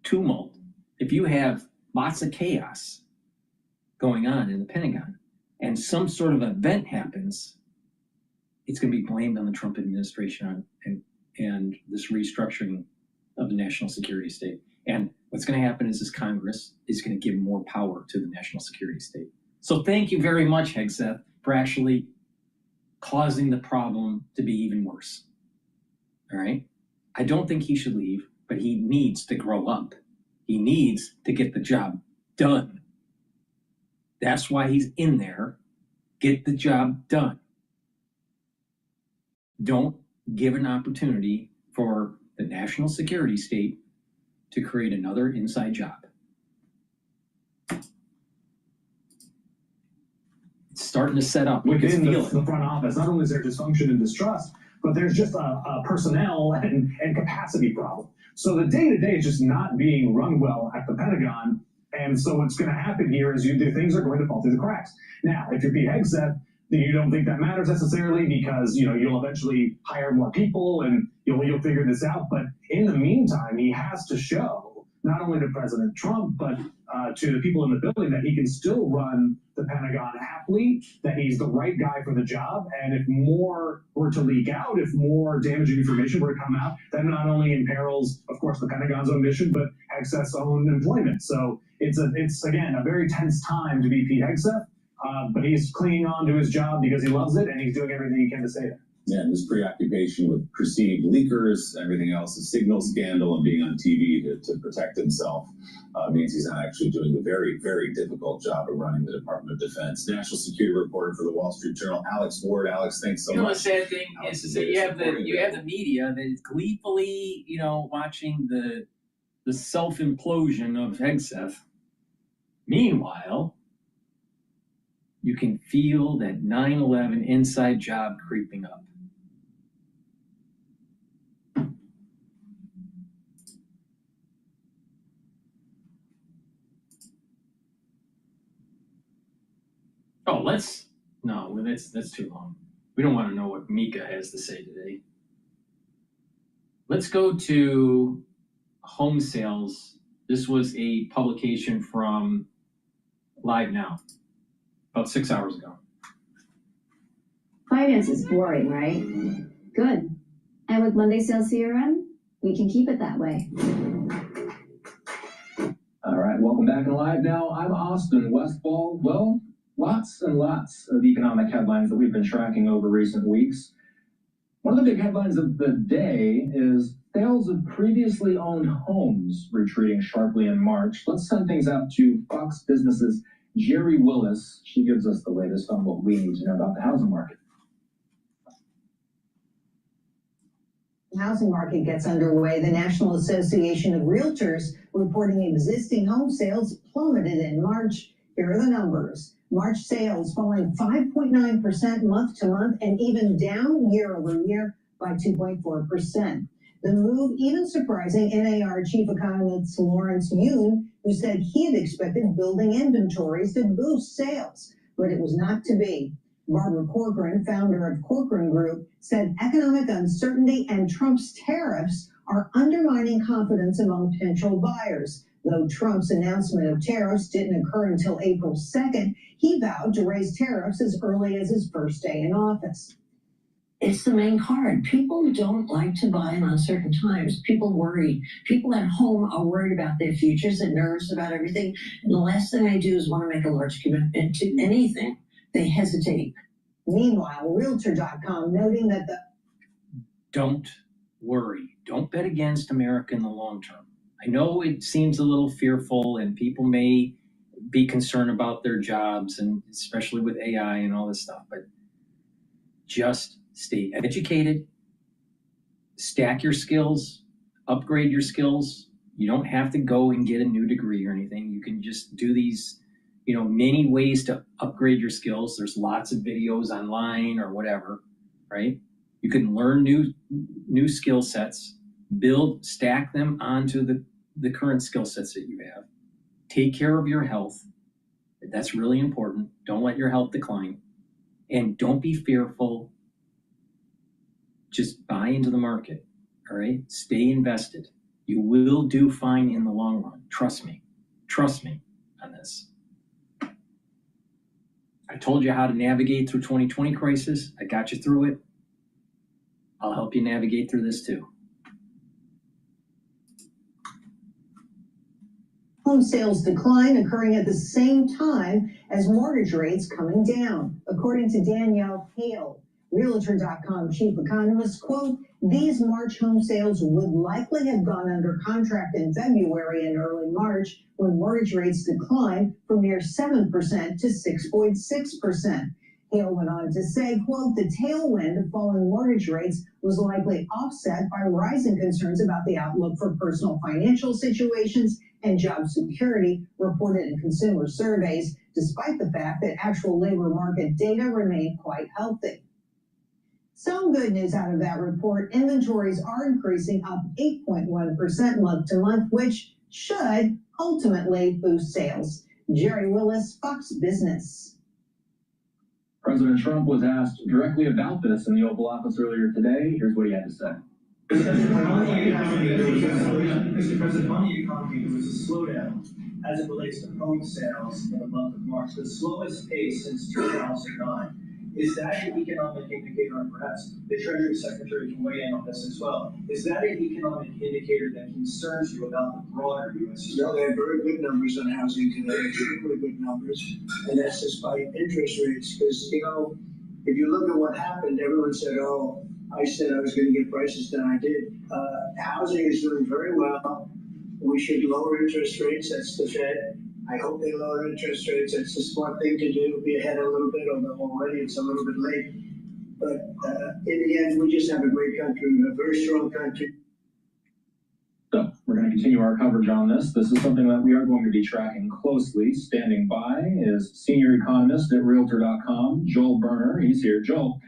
[SPEAKER 6] tumult, if you have lots of chaos going on in the Pentagon and some sort of event happens, it's going to be blamed on the Trump administration and this restructuring of the national security state. And what's going to happen is this Congress is going to give more power to the national security state. So thank you very much, Hegseth, for actually causing the problem to be even worse. All right? I don't think he should leave, but he needs to grow up. He needs to get the job done. That's why he's in there. Get the job done. Don't give an opportunity for the national security state to create another inside job. It's starting to set up.
[SPEAKER 17] Within the front office, not only is there dysfunction and distrust, but there's just a personnel and capacity problem. So the day-to-day is just not being run well at the Pentagon. And so what's going to happen here is things are going to fall through the cracks. Now, if you're Pete Hegseth, then you don't think that matters necessarily because, you'll eventually hire more people and you'll figure this out. But in the meantime, he has to show not only to President Trump, but to the people in the building that he can still run the Pentagon happily, that he's the right guy for the job. And if more were to leak out, if more damaging information were to come out, that not only imperils, of course, the Pentagon's own mission, but Hegseth's own employment. So it's again, a very tense time to be Pete Hegseth, but he's clinging on to his job because he loves it, and he's doing everything he can to save it.
[SPEAKER 23] Yeah, and this preoccupation with perceived leakers, everything else, the signal scandal and being on TV to protect himself means he's not actually doing a very, very difficult job of running the Department of Defense. National security reporter for the Wall Street Journal, Alex Ward. Alex, thanks so much.
[SPEAKER 6] The sad thing is that you have the media that is gleefully, watching the self-implosion of Hegseth. Meanwhile, you can feel that 9/11 inside job creeping up. Oh, that's too long. We don't want to know what Mika has to say today. Let's go to home sales. This was a publication from Live Now, about 6 hours ago.
[SPEAKER 3] Finance is boring, right? Good. And with Monday Sales CRM, we can keep it that way.
[SPEAKER 7] All right, welcome back in Live Now. I'm Austin Westfall. Well, lots and lots of economic headlines that we've been tracking over recent weeks. One of the big headlines of the day is sales of previously owned homes retreating sharply in March. Let's send things out to Fox Business's Jerry Willis. She gives us the latest on what we need to know about the housing market.
[SPEAKER 22] The housing market gets underway. The National Association of Realtors reporting existing home sales plummeted in March. Here are the numbers. March sales falling 5.9% month to month and even down year over year by 2.4%. The move even surprising NAR chief economist Lawrence Yun, who said he had expected building inventories to boost sales, but it was not to be. Barbara Corcoran, founder of Corcoran Group, said economic uncertainty and Trump's tariffs are undermining confidence among potential buyers. Though Trump's announcement of tariffs didn't occur until April 2nd, he vowed to raise tariffs as early as his first day in office.
[SPEAKER 24] It's the main card. People don't like to buy in uncertain times. People worry. People at home are worried about their futures and nervous about everything. And the last thing they do is want to make a large commitment to anything. They hesitate.
[SPEAKER 22] Meanwhile, Realtor.com noting that
[SPEAKER 6] Don't worry. Don't bet against America in the long term. I know it seems a little fearful and people may be concerned about their jobs, and especially with AI and all this stuff, but just stay educated, stack your skills, upgrade your skills. You don't have to go and get a new degree or anything. You can just do these many ways to upgrade your skills. There's lots of videos online or whatever, right? You can learn new skill sets, stack them onto the current skill sets that you have. Take care of your health. That's really important. Don't let your health decline. And don't be fearful. Just buy into the market, all right? Stay invested. You will do fine in the long run. Trust me. Trust me on this. I told you how to navigate through 2020 crisis. I got you through it. I'll help you navigate through this too.
[SPEAKER 22] Home sales decline occurring at the same time as mortgage rates coming down. According to Danielle Hale, Realtor.com chief economist, quote, these March home sales would likely have gone under contract in February and early March when mortgage rates declined from near 7% to 6.6%. Hale went on to say, quote, the tailwind of falling mortgage rates was likely offset by rising concerns about the outlook for personal financial situations and job security reported in consumer surveys, despite the fact that actual labor market data remained quite healthy. Some good news out of that report, inventories are increasing up 8.1% month to month, which should ultimately boost sales. Jerry Willis, Fox Business.
[SPEAKER 7] President Trump was asked directly about this in the Oval Office earlier today. Here's what he had to say.
[SPEAKER 5] Mr. President, on the economy, there was a slowdown as it relates to home sales in the month of March, the slowest pace since 2009. Is that an economic indicator, and perhaps the Treasury Secretary can weigh in on this as well? Is that an economic indicator that concerns you about the broader U.S. economy?
[SPEAKER 10] No, they have very good numbers on housing today, extremely good numbers, and that's despite interest rates. Because, if you look at what happened, everyone said, oh, I said I was going to get prices down. I did. Housing is doing very well. We should lower interest rates. That's the Fed. I hope they lower interest rates. It's a smart thing to do. Be ahead a little bit, although already it's a little bit late. But in the end, we just have a great country, a very strong country.
[SPEAKER 7] So we're going to continue our coverage on this. This is something that we are going to be tracking closely. Standing by is senior economist at Realtor.com, Joel Berner. He's here. Joel,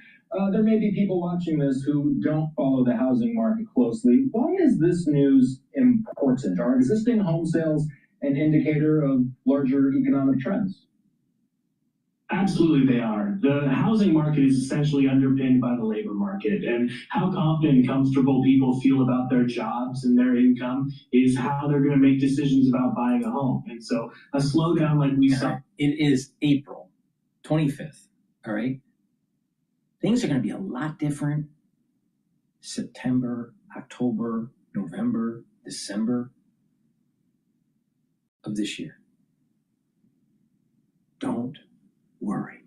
[SPEAKER 7] there may be people watching this who don't follow the housing market closely. Why is this news important? Are existing home sales an indicator of larger economic trends?
[SPEAKER 11] Absolutely they are. The housing market is essentially underpinned by the labor market, and how confident and comfortable people feel about their jobs and their income is how they're going to make decisions about buying a home. And so a slowdown like we saw.
[SPEAKER 6] It is April 25th, all right? Things are going to be a lot different September, October, November, December of this year. Don't worry.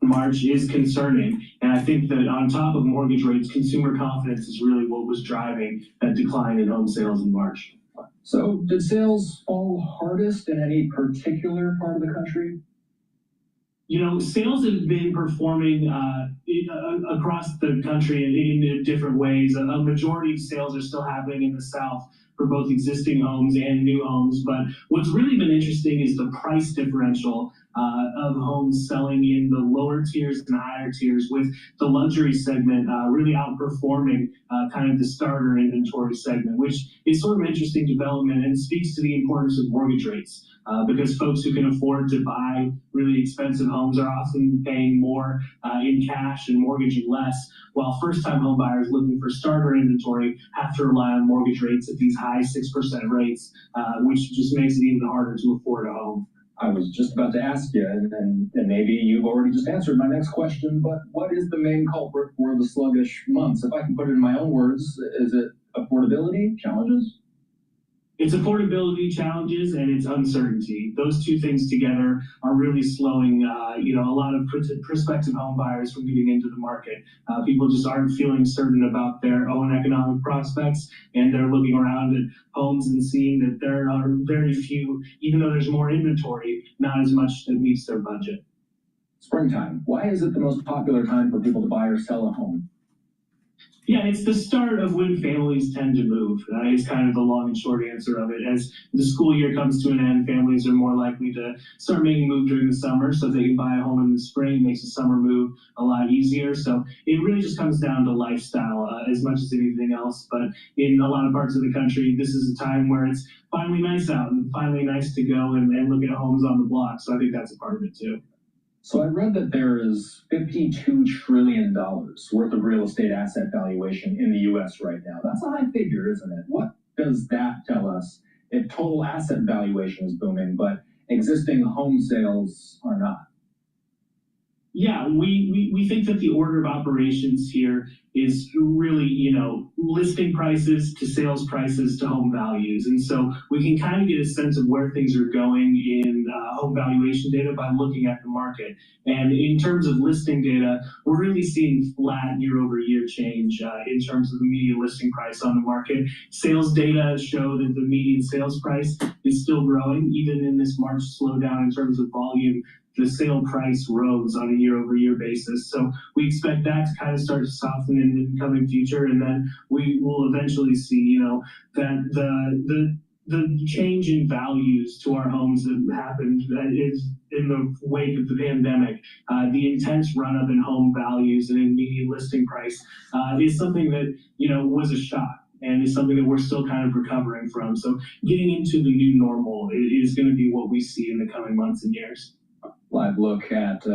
[SPEAKER 11] March is concerning, and I think that on top of mortgage rates, consumer confidence is really what was driving that decline in home sales in March.
[SPEAKER 7] So did sales fall hardest in any particular part of the country?
[SPEAKER 11] Sales have been performing across the country in different ways. A majority of sales are still happening in the South for both existing homes and new homes. But what's really been interesting is the price differential of homes selling in the lower tiers and higher tiers, with the luxury segment really outperforming kind of the starter inventory segment, which is sort of interesting development and speaks to the importance of mortgage rates. Because folks who can afford to buy really expensive homes are often paying more in cash and mortgaging less, while first-time home buyers looking for starter inventory have to rely on mortgage rates at these high 6% rates, which just makes it even harder to afford a home.
[SPEAKER 7] I was just about to ask you, and maybe you've already just answered my next question, but what is the main culprit for the sluggish months? If I can put it in my own words, is it affordability challenges?
[SPEAKER 11] It's affordability challenges and it's uncertainty. Those two things together are really slowing, a lot of prospective home buyers from getting into the market. People just aren't feeling certain about their own economic prospects, and they're looking around at homes and seeing that there are very few, even though there's more inventory, not as much that meets their budget.
[SPEAKER 7] Springtime. Why is it the most popular time for people to buy or sell a home?
[SPEAKER 11] Yeah, it's the start of when families tend to move. Is kind of the long and short answer of it. As the school year comes to an end, families are more likely to start making a move during the summer, so if they can buy a home in the spring, it makes a summer move a lot easier. So it really just comes down to lifestyle as much as anything else. But in a lot of parts of the country, this is a time where it's finally nice out and finally nice to go and look at homes on the block. So I think that's a part of it too.
[SPEAKER 7] So I read that there is $52 trillion worth of real estate asset valuation in the U.S. right now. That's a high figure, isn't it? What does that tell us if total asset valuation is booming, but existing home sales are not?
[SPEAKER 11] Yeah, we think that the order of operations here is really, listing prices to sales prices to home values. And so we can kind of get a sense of where things are going in home valuation data by looking at the market. And in terms of listing data, we're really seeing flat year-over-year change in terms of the median listing price on the market. Sales data show that the median sales price is still growing, even in this March slowdown in terms of volume. The sale price rose on a year-over-year basis. So we expect that to kind of start to soften in the coming future, and then we will eventually see, that the change in values to our homes that happened that is in the wake of the pandemic, the intense run-up in home values and in median listing price is something that, was a shock. And is something that we're still kind of recovering from. So getting into the new normal is going to be what we see in the coming months and years.
[SPEAKER 7] Live look at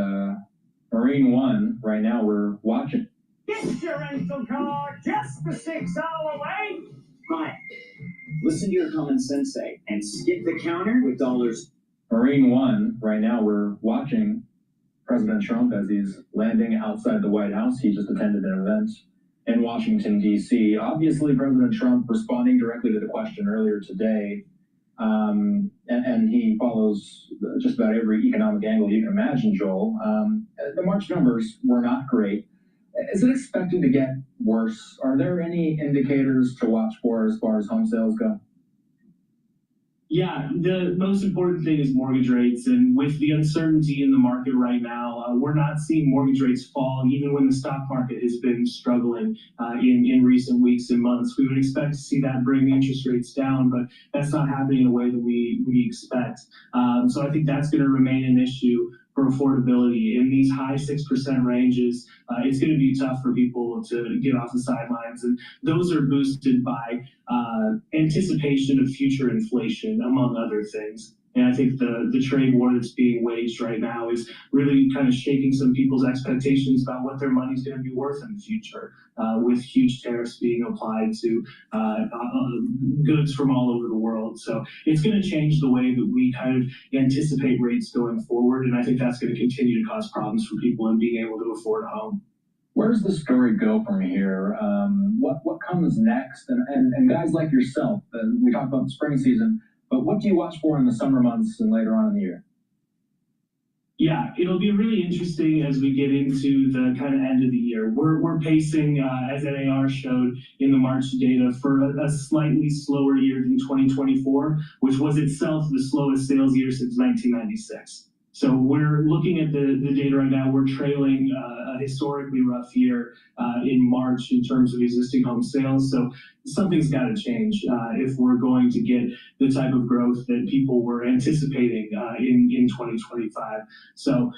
[SPEAKER 7] Marine One. Right now we're watching.
[SPEAKER 8] Get your rental car just for 6 hours away.
[SPEAKER 14] Hi. Listen to your common sensei and skip the counter with dollars.
[SPEAKER 7] Marine One. Right now we're watching President Trump as he's landing outside the White House. He just attended an event in Washington, D.C. Obviously, President Trump responding directly to the question earlier today. And he follows just about every economic angle you can imagine, Joel. The March numbers were not great. Is it expected to get worse? Are there any indicators to watch for as far as home sales go?
[SPEAKER 11] Yeah, the most important thing is mortgage rates. And with the uncertainty in the market right now, we're not seeing mortgage rates fall, even when the stock market has been struggling in recent weeks and months. We would expect to see that bring interest rates down, but that's not happening in a way that we expect. So I think that's going to remain an issue for affordability. In these high 6% ranges, it's going to be tough for people to get off the sidelines. And those are boosted by anticipation of future inflation, among other things. And I think the trade war that's being waged right now is really kind of shaking some people's expectations about what their money's going to be worth in the future, with huge tariffs being applied to goods from all over the world. So it's going to change the way that we kind of anticipate rates going forward. And I think that's going to continue to cause problems for people in being able to afford a home.
[SPEAKER 7] Where does the story go from here? What comes next? And guys like yourself, we talked about the spring season, but what do you watch for in the summer months and later on in the year?
[SPEAKER 11] Yeah, it'll be really interesting as we get into the kind of end of the year. We're pacing, as NAR showed in the March data, for a slightly slower year than 2024, which was itself the slowest sales year since 1996. So we're looking at the data right now. We're trailing a historically rough year in March in terms of existing home sales. So something's got to change if we're going to get the type of growth that people were anticipating in 2025. So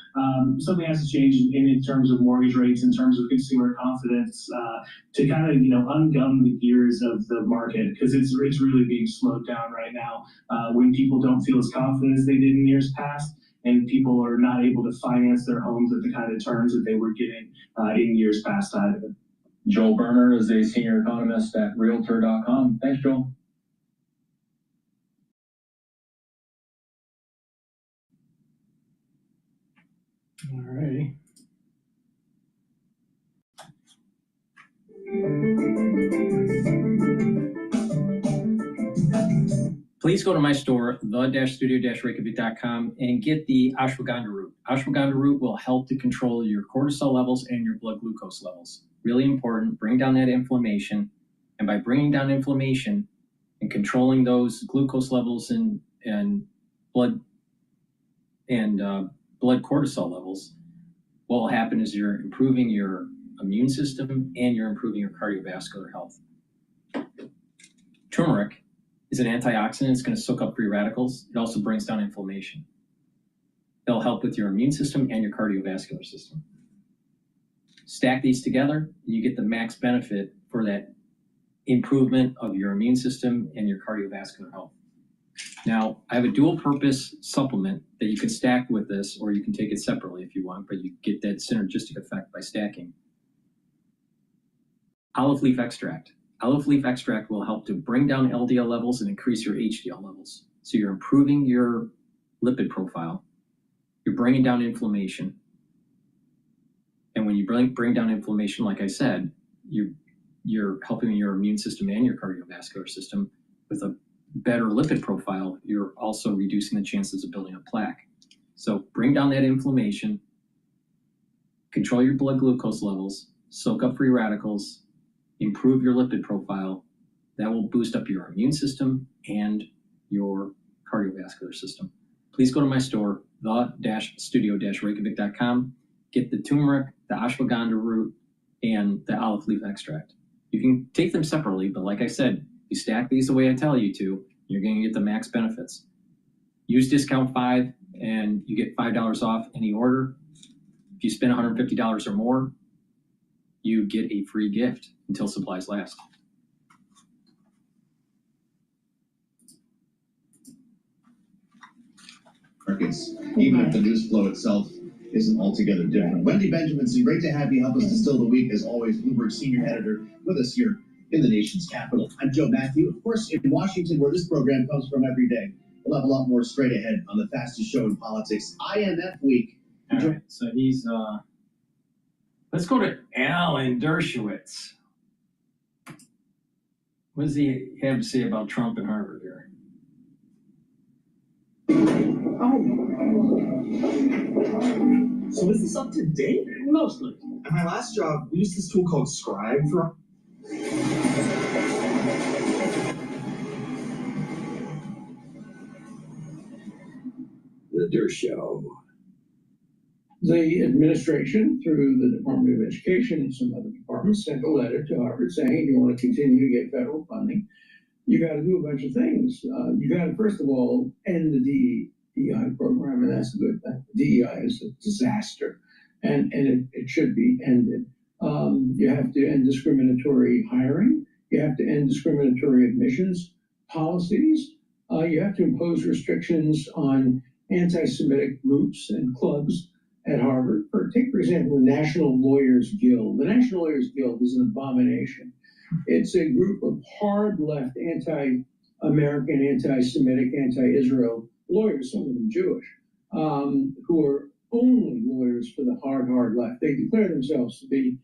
[SPEAKER 11] something has to change in terms of mortgage rates, in terms of consumer confidence, to kind of ungum the gears of the market, because it's really being slowed down right now when people don't feel as confident as they did in years past. And people are not able to finance their homes at the kind of terms that they were getting in years past either.
[SPEAKER 7] Joel Berner is a senior economist at Realtor.com. Thanks, Joel.
[SPEAKER 11] All righty.
[SPEAKER 6] Please go to my store, the-studio-reykjavik.com, and get the ashwagandha root. Ashwagandha root will help to control your cortisol levels and your blood glucose levels. Really important, bring down that inflammation. And by bringing down inflammation and controlling those glucose levels and blood cortisol levels, what will happen is you're improving your immune system and you're improving your cardiovascular health. Turmeric is an antioxidant. It's going to soak up free radicals. It also brings down inflammation. It'll help with your immune system and your cardiovascular system. Stack these together, and you get the max benefit for that improvement of your immune system and your cardiovascular health. Now, I have a dual purpose supplement that you can stack with this, or you can take it separately if you want, but you get that synergistic effect by stacking. Olive leaf extract. Olive leaf extract will help to bring down LDL levels and increase your HDL levels. So you're improving your lipid profile. You're bringing down inflammation. And when you bring down inflammation, like I said, you're helping your immune system and your cardiovascular system with a better lipid profile. You're also reducing the chances of building up plaque. So bring down that inflammation, control your blood glucose levels, soak up free radicals, improve your lipid profile. That will boost up your immune system and your cardiovascular system. Please go to my store, the-studio-reykjavik.com. Get the turmeric, the ashwagandha root, and the olive leaf extract. You can take them separately, but like I said, you stack these the way I tell you to, you're going to get the max benefits. Use discount 5 and you get $5 off any order. If you spend $150 or more, you get a free gift until supplies last.
[SPEAKER 4] Markets, even if the news flow itself isn't altogether different. Wendy Benjaminson, great to have you help us distill the week, as always. Bloomberg senior editor with us here in the nation's capital. I'm Joe Matthew, of course, in Washington, where this program comes from every day. We'll have a lot more straight ahead on the fastest show in politics, IMF Week.
[SPEAKER 6] All right, so he's, let's go to Alan Dershowitz. What does he have to say about Trump and Harvard here?
[SPEAKER 2] So is this up to date? Mostly. At my last job, we used this tool called Scribe for...
[SPEAKER 15] The DER Show.
[SPEAKER 16] The administration, through the Department of Education and some other departments, sent a letter to Harvard saying, if you want to continue to get federal funding, you got to do a bunch of things. You got to, first of all, end the DEI program, and that's a good thing. DEI is a disaster, and it should be ended. You have to end discriminatory hiring. You have to end discriminatory admissions policies. You have to impose restrictions on anti-Semitic groups and clubs at Harvard. Take, for example, the National Lawyers Guild. The National Lawyers Guild is an abomination. It's a group of hard-left, anti-American, anti-Semitic, anti-Israel lawyers, some of them Jewish, who are only lawyers for the hard left. They declare themselves to be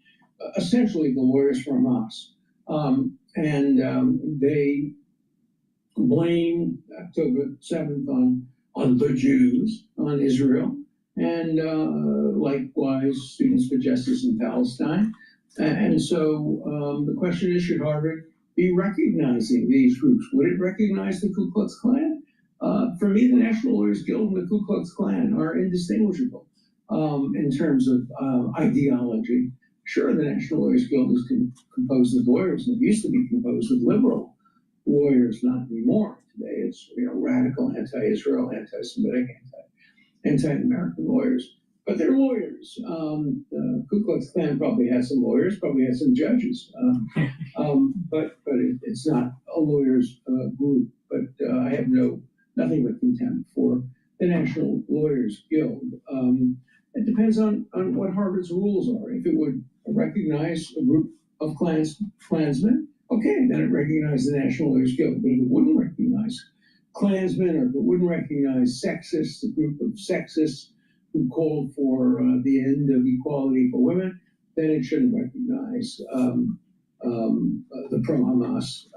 [SPEAKER 16] essentially the lawyers for Hamas. They blame October 7th on the Jews, on Israel, and likewise Students for Justice in Palestine. And so the question is, should Harvard be recognizing these groups? Would it recognize the Ku Klux Klan? For me, the National Lawyers Guild and the Ku Klux Klan are indistinguishable in terms of ideology. Sure, the National Lawyers Guild is composed of lawyers, and it used to be composed of liberal lawyers, not anymore. Today it's radical, anti-Israel, anti-Semitic, anti-American lawyers. But they're lawyers. The Ku Klux Klan probably has some lawyers, probably has some judges, but it's not a lawyers group. But I have nothing but contempt for the National Lawyers Guild. It depends on what Harvard's rules are. If it would recognize a group of Klansmen, okay, then it recognizes the National Lawyers Guild. But if it wouldn't recognize Klansmen, or if it wouldn't recognize sexists, a group of sexists who called for the end of equality for women, then it shouldn't recognize the pro-Hamas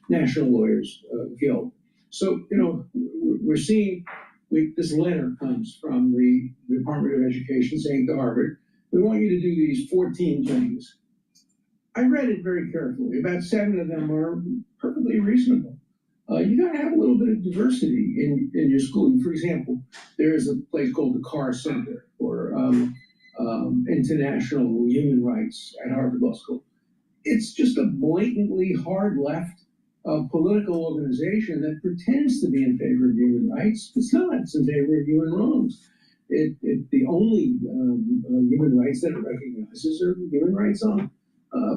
[SPEAKER 16] National Lawyers Guild. So, we're seeing this letter comes from the Department of Education saying to Harvard, we want you to do these 14 things. I read it very carefully. About 7 of them are perfectly reasonable. You got to have a little bit of diversity in your school. For example, there is a place called the Carr Center for international human rights at Harvard Law School. It's just a blatantly hard left political organization that pretends to be in favor of human rights. It's not. It's in favor of human wrongs. The only human rights that it recognizes are human rights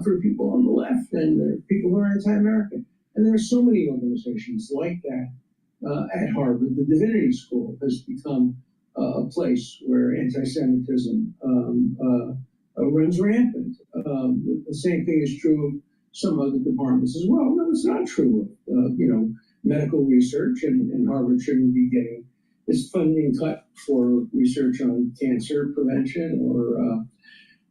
[SPEAKER 16] for people on the left and people who are anti-American. And there are so many organizations like that at Harvard. The Divinity School has become a place where anti-Semitism runs rampant. The same thing is true of some other departments as well. No, it's not true of medical research, and Harvard shouldn't be getting its funding cut for research on cancer prevention or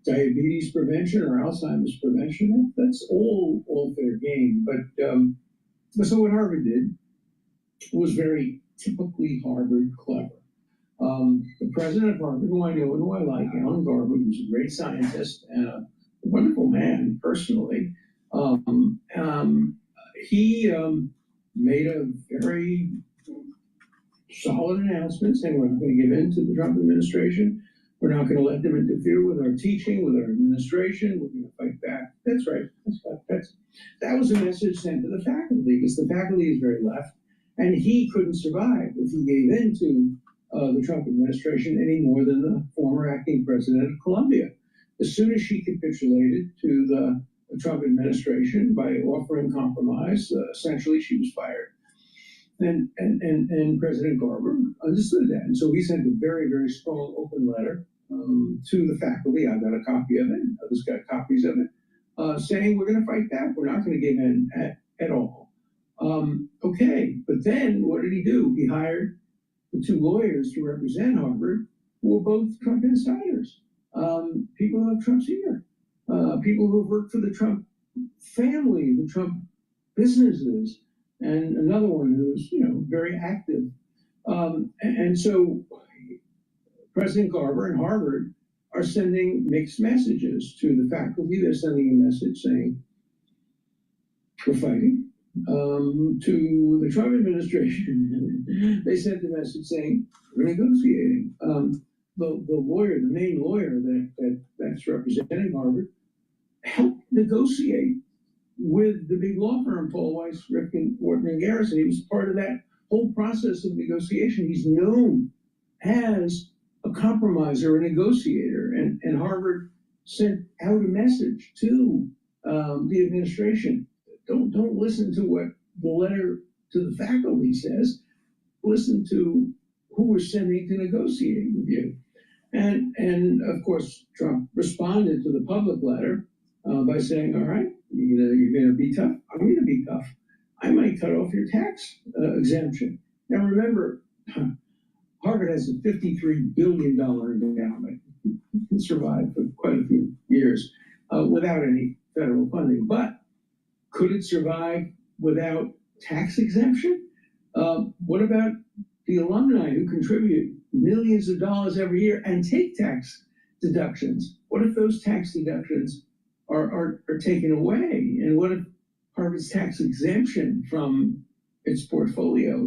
[SPEAKER 16] diabetes prevention or Alzheimer's prevention. That's all fair game. But so what Harvard did was very typically Harvard clever. The president of Harvard, who I know and who I like, Alan Garber, who's a great scientist and a wonderful man personally, he made a very solid announcement saying we're not going to give in to the Trump administration. We're not going to let them interfere with our teaching, with our administration. We're going to fight back. That's right. That was a message sent to the faculty, because the faculty is very left, and he couldn't survive if he gave in to the Trump administration any more than the former acting president of Columbia. As soon as she capitulated to the Trump administration by offering compromise, essentially she was fired. And President Garber understood that. And so he sent a very, very strong open letter to the faculty. I got a copy of it. Others got copies of it, saying we're going to fight back. We're not going to give in at all. Okay, but then what did he do? He hired the two lawyers to represent Harvard, who were both Trump insiders, people who have Trump's ear, people who have worked for the Trump family, the Trump businesses, and another one who's very active. And so President Garber and Harvard are sending mixed messages to the faculty. They're sending a message saying, we're fighting. To the Trump administration, they sent the message saying, we're negotiating. The lawyer, the main lawyer that's representing Harvard, helped negotiate with the big law firm, Paul Weiss, Rifkin, Wharton, and Garrison. He was part of that whole process of negotiation. He's known as a compromiser, a negotiator, and Harvard sent out a message to the administration. Don't listen to what the letter to the faculty says. Listen to who we're sending to negotiate with you. And of course, Trump responded to the public letter by saying, all right, you're gonna be tough. I'm gonna be tough. I might cut off your tax exemption. Now remember, Harvard has a $53 billion endowment. It can survive for quite a few years without any federal funding. But could it survive without tax exemption? What about the alumni who contribute millions of dollars every year and take tax deductions? What if those tax deductions are taken away? And what if Harvard's tax exemption from its portfolio,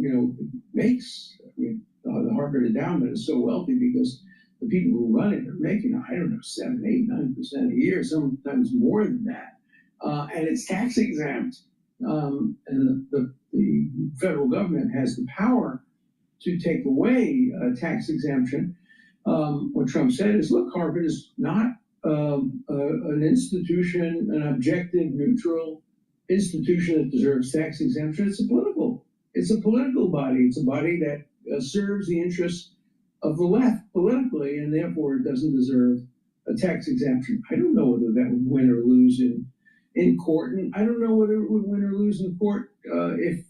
[SPEAKER 16] makes, the Harvard endowment is so wealthy because the people who run it are making, 7, 8, 9% a year, sometimes more than that. And it's tax exempt. And the federal government has the power to take away tax exemption. What Trump said is, look, Harvard is not an institution, an objective, neutral institution that deserves tax exemption. It's a political body. It's a body that serves the interests of the left politically, and therefore it doesn't deserve a tax exemption. I don't know whether that would win or lose in court, and I don't know whether it would win or lose in court if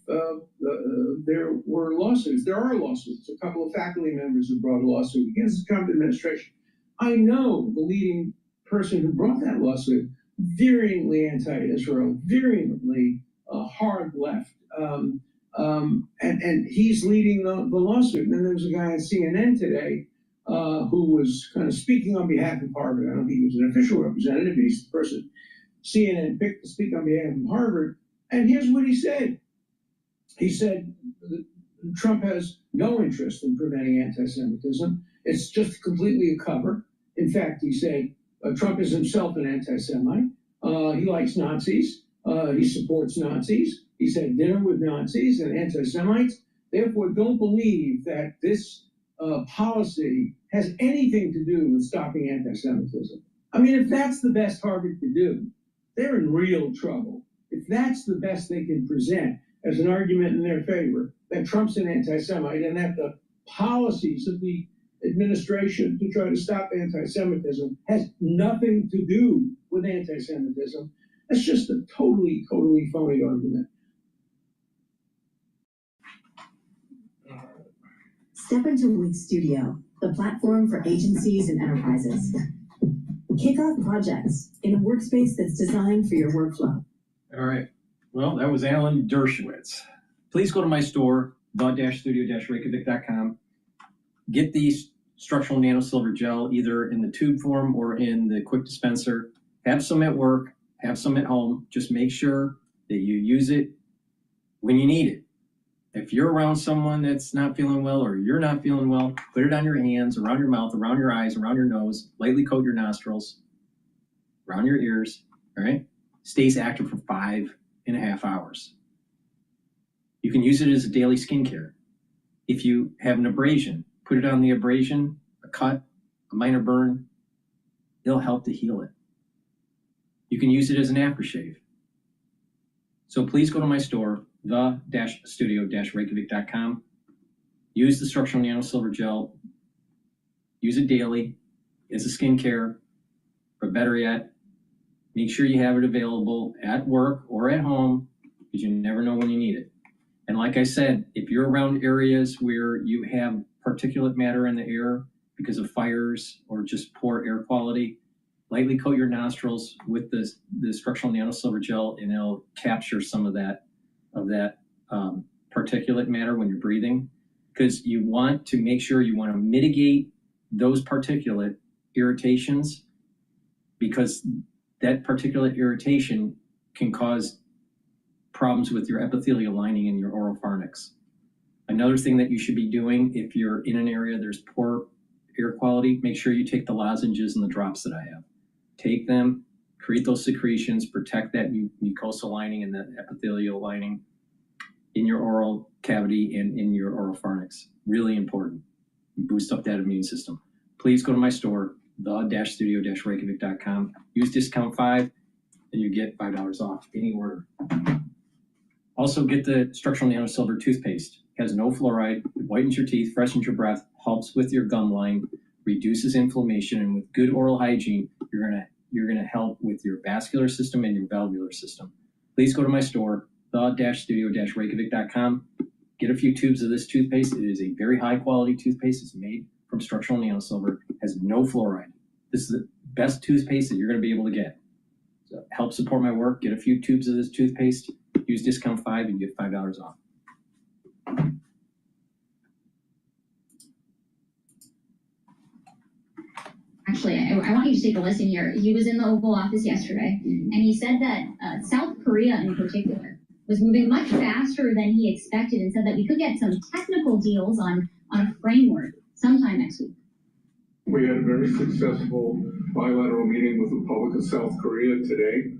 [SPEAKER 16] there were lawsuits. There are lawsuits. A couple of faculty members have brought a lawsuit against the Trump administration. I know the leading person who brought that lawsuit, virulently anti-Israel, virulently hard left, and he's leading the lawsuit. And then there was a guy on CNN today who was kind of speaking on behalf of Harvard. I don't think he was an official representative, but he's the person CNN picked to speak on behalf of Harvard. And here's what he said. He said Trump has no interest in preventing anti-Semitism. It's just completely a cover. In fact, he said Trump is himself an anti-Semite. He likes Nazis. He supports Nazis. He said dinner with Nazis and anti-Semites. Therefore, don't believe that this policy has anything to do with stopping anti-Semitism. I mean, if that's the best Harvard could do, they're in real trouble. If that's the best they can present as an argument in their favor, that Trump's an anti-Semite and that the policies of the administration to try to stop anti-Semitism has nothing to do with anti-Semitism, that's just a totally phony argument.
[SPEAKER 18] Step into Wix Studio, the platform for agencies and enterprises. Kick off projects in a workspace that's designed for your workflow.
[SPEAKER 6] All right. Well, that was Alan Dershowitz. Please go to my store, the-studio-reykjavik.com. Get the structural nanosilver gel either in the tube form or in the quick dispenser. Have some at work, have some at home. Just make sure that you use it when you need it. If you're around someone that's not feeling well or you're not feeling well, put it on your hands, around your mouth, around your eyes, around your nose, lightly coat your nostrils, around your ears, all right? Stays active for 5.5 hours. You can use it as a daily skincare. If you have an abrasion, put it on the abrasion, a cut, a minor burn, it'll help to heal it. You can use it as an aftershave. So please go to my store, the-studio-reykjavik.com. Use the structural nanosilver gel. Use it daily as a skincare, but better yet, make sure you have it available at work or at home because you never know when you need it. And like I said, if you're around areas where you have particulate matter in the air because of fires or just poor air quality, lightly coat your nostrils with the structural nanosilver gel and it'll capture some of that particulate matter when you're breathing, because you want to make sure you want to mitigate those particulate irritations, because that particulate irritation can cause problems with your epithelial lining and your oropharynx. Another thing that you should be doing if you're in an area there's poor air quality, make sure you take the lozenges and the drops that I have. Take them, create those secretions, protect that mucosal lining and that epithelial lining in your oral cavity and in your oropharynx. Really important. Boost up that immune system. Please go to my store, the-studio-reykjavik.com. Use discount 5 and you get $5 off any order. Also get the structural nanosilver toothpaste. It has no fluoride, it whitens your teeth, freshens your breath, helps with your gum line, reduces inflammation, and with good oral hygiene, you're gonna help with your vascular system and your valvular system. Please go to my store, the-studio-reykjavik.com. Get a few tubes of this toothpaste. It is a very high quality toothpaste. It's made from structural nanosilver, has no fluoride. This is the best toothpaste that you're gonna be able to get. So help support my work. Get a few tubes of this toothpaste. Use discount 5 and get $5 off.
[SPEAKER 19] Actually, I want you to take a listen here. He was in the Oval Office yesterday, and he said that South Korea in particular was moving much faster than he expected, and said that we could get some technical deals on a framework sometime next week.
[SPEAKER 20] We had a very successful bilateral meeting with the Republic of South Korea today.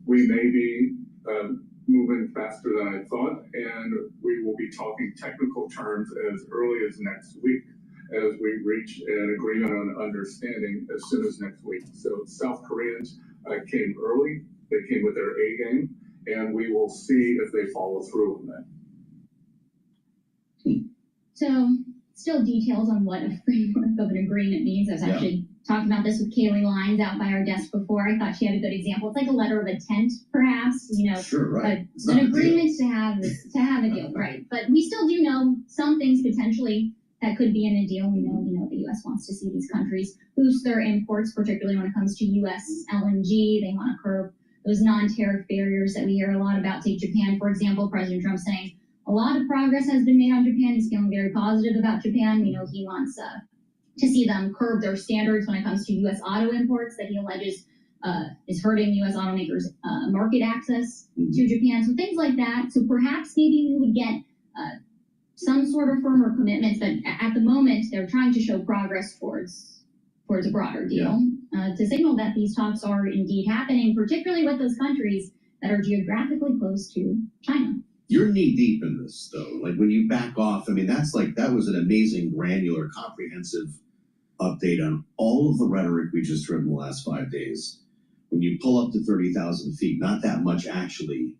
[SPEAKER 20] We may be moving faster than I thought, and we will be talking technical terms as early as next week, as we reach an agreement on understanding as soon as next week. So South Koreans came early, they came with their A game, and we will see if they follow through on that.
[SPEAKER 19] So still details on what a framework of an agreement means. I was actually talking about this with Kaylee Lines out by our desk before. I thought she had a good example. It's like a letter of intent, perhaps,
[SPEAKER 4] Sure, right.
[SPEAKER 19] An agreement to have a deal, right? But we still do know some things potentially that could be in a deal. We know, the U.S. wants to see these countries boost their imports, particularly when it comes to U.S. LNG. They want to curb those non-tariff barriers that we hear a lot about. Take Japan, for example. President Trump saying a lot of progress has been made on Japan. He's feeling very positive about Japan. He wants to see them curb their standards when it comes to U.S. auto imports that he alleges is hurting U.S. automakers' market access to Japan. So things like that. So perhaps maybe we would get some sort of firmer commitments, but at the moment they're trying to show progress towards towards a broader deal to signal that these talks are indeed happening, particularly with those countries that are geographically close to China.
[SPEAKER 4] You're knee deep in this, though. Like when you back off, I mean, that was an amazing, granular, comprehensive update on all of the rhetoric we just heard in the last 5 days. When you pull up to 30,000 feet, not that much actually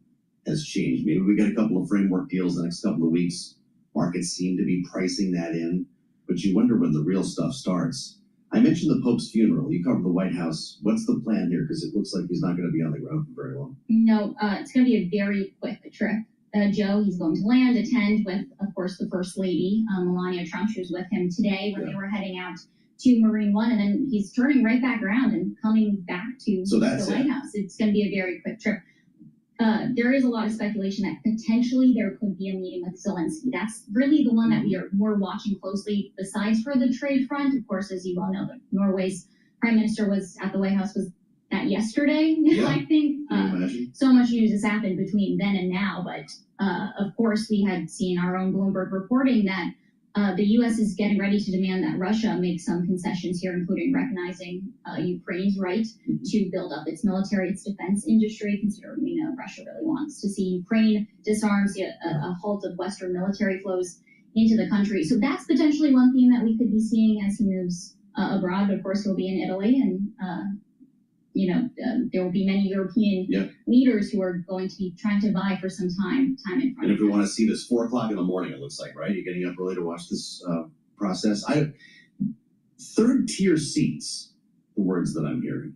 [SPEAKER 4] has changed. Maybe we get a couple of framework deals the next couple of weeks. Markets seem to be pricing that in, but you wonder when the real stuff starts. I mentioned the Pope's funeral. You covered the White House. What's the plan here? Because it looks like he's not going to be on the ground for very long.
[SPEAKER 19] No, it's going to be a very quick trip. Joe, he's going to land, attend with, of course, the First Lady, Melania Trump. She was with him today when they were heading out to Marine One, and then he's turning right back around and coming back to the White House. It's going to be a very quick trip. There is a lot of speculation that potentially there could be a meeting with Zelensky. That's really the one that we're watching closely. Besides for the trade front, of course, as you well know, Norway's Prime Minister was at the White House that yesterday, I think. So much news has happened between then and now, but of course we had seen our own Bloomberg reporting that the U.S. is getting ready to demand that Russia make some concessions here, including recognizing Ukraine's right to build up its military, its defense industry, considering we know Russia really wants to see Ukraine disarm, see a halt of Western military flows into the country. So that's potentially one theme that we could be seeing as he moves abroad. Of course, he'll be in Italy, and there will be many European leaders who are going to be trying to vie for some time in front.
[SPEAKER 4] And if we want to see this 4 o'clock in the morning, it looks like, right? You're getting up early to watch this process. Third tier seats, the words that I'm hearing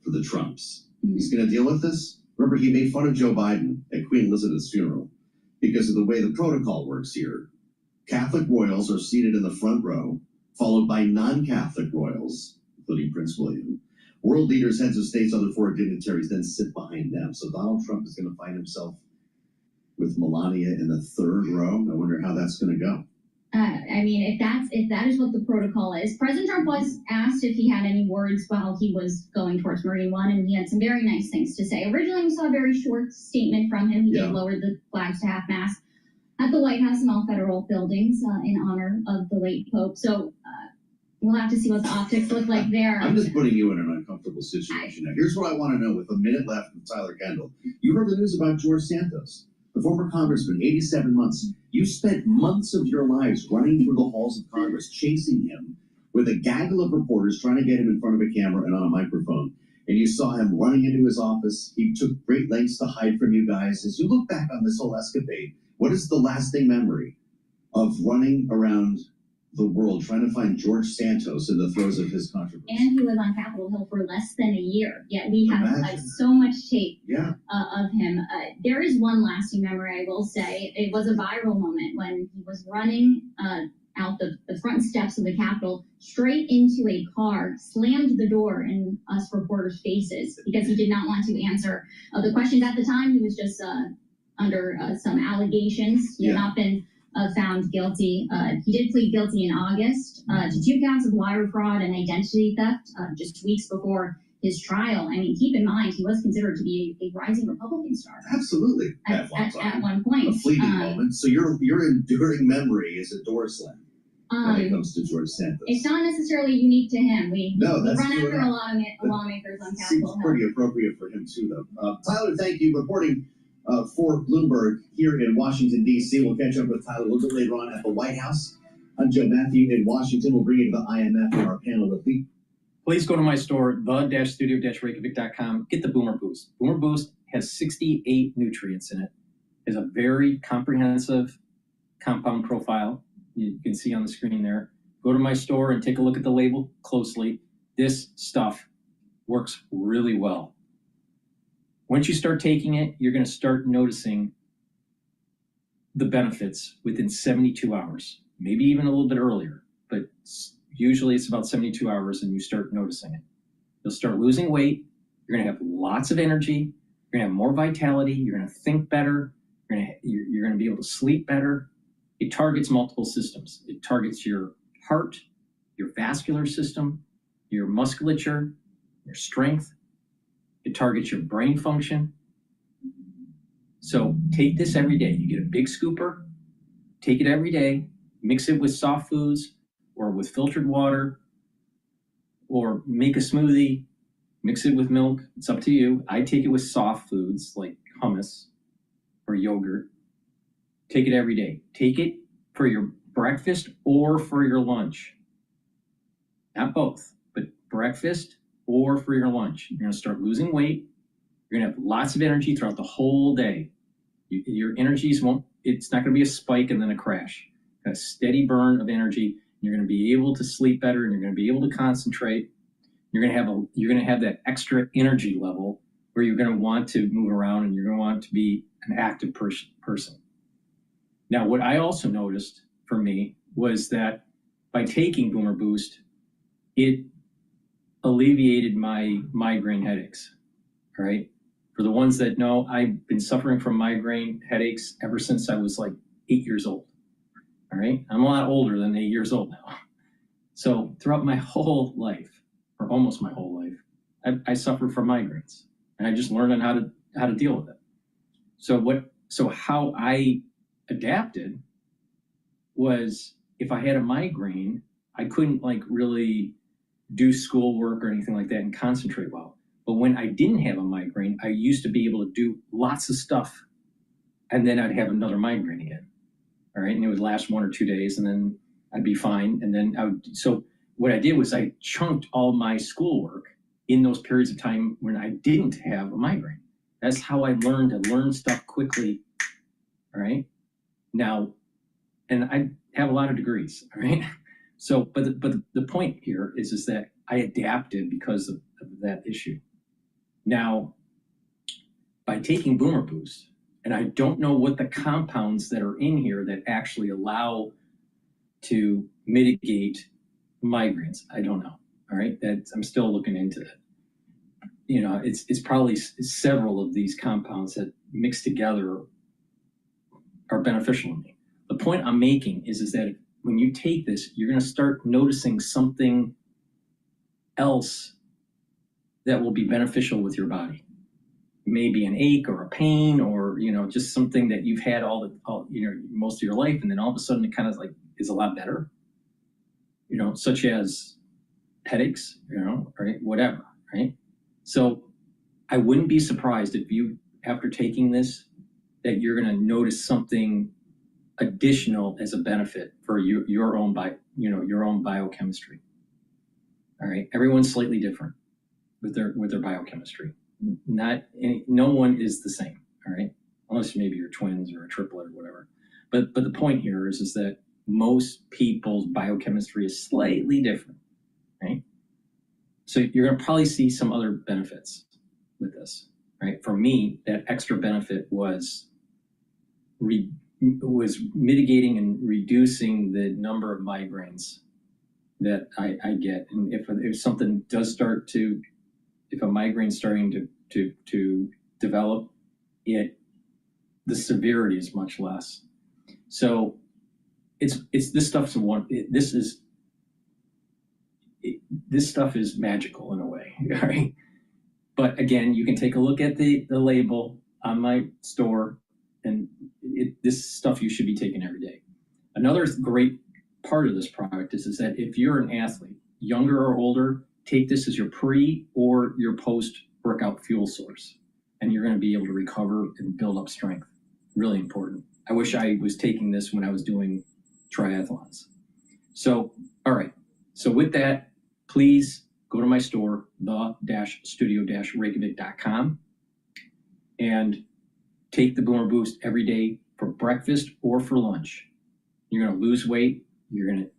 [SPEAKER 4] for the Trumps. He's going to deal with this. Remember, he made fun of Joe Biden at Queen Elizabeth's funeral because of the way the protocol works here. Catholic royals are seated in the front row, followed by non-Catholic royals, including Prince William. World leaders, heads of states, other foreign dignitaries then sit behind them. So Donald Trump is going to find himself with Melania in the third row. I wonder how that's going to go.
[SPEAKER 19] If that is what the protocol is. President Trump was asked if he had any words while he was going towards Marine One, and he had some very nice things to say. Originally, we saw a very short statement from him. He did lower the flags to half-mast at the White House and all federal buildings in honor of the late Pope. So we'll have to see what the optics look like there.
[SPEAKER 4] I'm just putting you in an uncomfortable situation. Now, here's what I want to know with a minute left with Tyler Kendall. You heard the news about George Santos, the former congressman, 87 months. You spent months of your lives running through the halls of Congress, chasing him with a gaggle of reporters trying to get him in front of a camera and on a microphone. And you saw him running into his office. He took great lengths to hide from you guys. As you look back on this whole escapade, what is the lasting memory of running around the world trying to find George Santos in the throes of his controversy?
[SPEAKER 19] And he was on Capitol Hill for less than a year, yet we have so much tape of him. There is one lasting memory, I will say. It was a viral moment when he was running out the front steps of the Capitol, straight into a car, slammed the door in us reporters' faces because he did not want to answer the questions. At the time, he was just under some allegations. He had not been found guilty. He did plead guilty in August to 2 counts of wire fraud and identity theft just weeks before his trial. I mean, keep in mind, he was considered to be a rising Republican star.
[SPEAKER 4] Absolutely.
[SPEAKER 19] At one point.
[SPEAKER 4] A fleeting moment. So your enduring memory is a door slam when it comes to George Santos.
[SPEAKER 19] It's not necessarily unique to him. We run
[SPEAKER 4] that's
[SPEAKER 19] after a lot of lawmakers on Capitol Hill.
[SPEAKER 4] Seems pretty appropriate for him, too, though. Tyler, thank you. Reporting for Bloomberg here in Washington, D.C. We'll catch up with Tyler a little bit later on at the White House. I'm Joe Matthew in Washington. We'll bring you to the IMF in our panel with Lee.
[SPEAKER 6] Please go to my store, the-studio-reykjavik.com. Get the Boomer Boost. Boomer Boost has 68 nutrients in it. It's a very comprehensive compound profile. You can see on the screen there. Go to my store and take a look at the label closely. This stuff works really well. Once you start taking it, you're going to start noticing the benefits within 72 hours, maybe even a little bit earlier, but usually it's about 72 hours and you start noticing it. You'll start losing weight. You're going to have lots of energy. You're going to have more vitality. You're going to think better. You're going to be able to sleep better. It targets multiple systems. It targets your heart, your vascular system, your musculature, your strength. It targets your brain function. So take this every day. You get a big scooper, take it every day, mix it with soft foods or with filtered water. or make a smoothie, mix it with milk. It's up to you. I take it with soft foods like hummus or yogurt. Take it every day. Take it for your breakfast or for your lunch. Not both, but breakfast or for your lunch. You're gonna start losing weight. You're gonna have lots of energy throughout the whole day. Your energies it's not gonna be a spike and then a crash. A steady burn of energy. You're gonna be able to sleep better and you're gonna be able to concentrate. You're gonna have that extra energy level where you're gonna want to move around and you're gonna want to be an active person. Now, what I also noticed for me was that by taking Boomer Boost, it alleviated my migraine headaches, all right? For the ones that know, I've been suffering from migraine headaches ever since I was like 8 years old, all right? I'm a lot older than 8 years old now. So throughout my whole life, or almost my whole life, I suffered from migraines, and I just learned on how to deal with it. So how I adapted was if I had a migraine, I couldn't like really do schoolwork or anything like that and concentrate well. But when I didn't have a migraine, I used to be able to do lots of stuff, and then I'd have another migraine again. All right, and it would last 1 or 2 days, and then I'd be fine. And then so what I did was I chunked all my schoolwork in those periods of time when I didn't have a migraine. That's how I learned to learn stuff quickly. All right, now, and I have a lot of degrees. All right, so but the point here is that I adapted because of that issue. Now, by taking Boomer Boost, and I don't know what the compounds that are in here that actually allow to mitigate migraines. I don't know. All right, I'm still looking into it. You know, it's probably several of these compounds that mixed together are beneficial to me. The point I'm making is that when you take this, you're going to start noticing something else that will be beneficial with your body. Maybe an ache or a pain, or just something that you've had most of your life, and then all of a sudden it kind of like is a lot better. Such as headaches, right? Whatever, right? So I wouldn't be surprised if you, after taking this, that you're going to notice something additional as a benefit for your own biochemistry. All right, everyone's slightly different with their biochemistry. No one is the same. All right, unless maybe you're twins or a triplet or whatever. But the point here is that most people's biochemistry is slightly different, right? So you're going to probably see some other benefits with this, right? For me, that extra benefit was mitigating and reducing the number of migraines that I get. And if something does start to, if a migraine's starting to develop, the severity is much less. So it's this stuff's this stuff is magical in a way, all right? But again, you can take a look at the label on my store, and this stuff you should be taking every day. Another great part of this product is that if you're an athlete, younger or older, take this as your pre or your post-workout fuel source, and you're going to be able to recover and build up strength. Really important. I wish I was taking this when I was doing triathlons. So, all right. So with that, please go to my store, the-studio-reykjavik.com, and take the Boomer Boost every day for breakfast or for lunch. You're going to lose weight. You're going to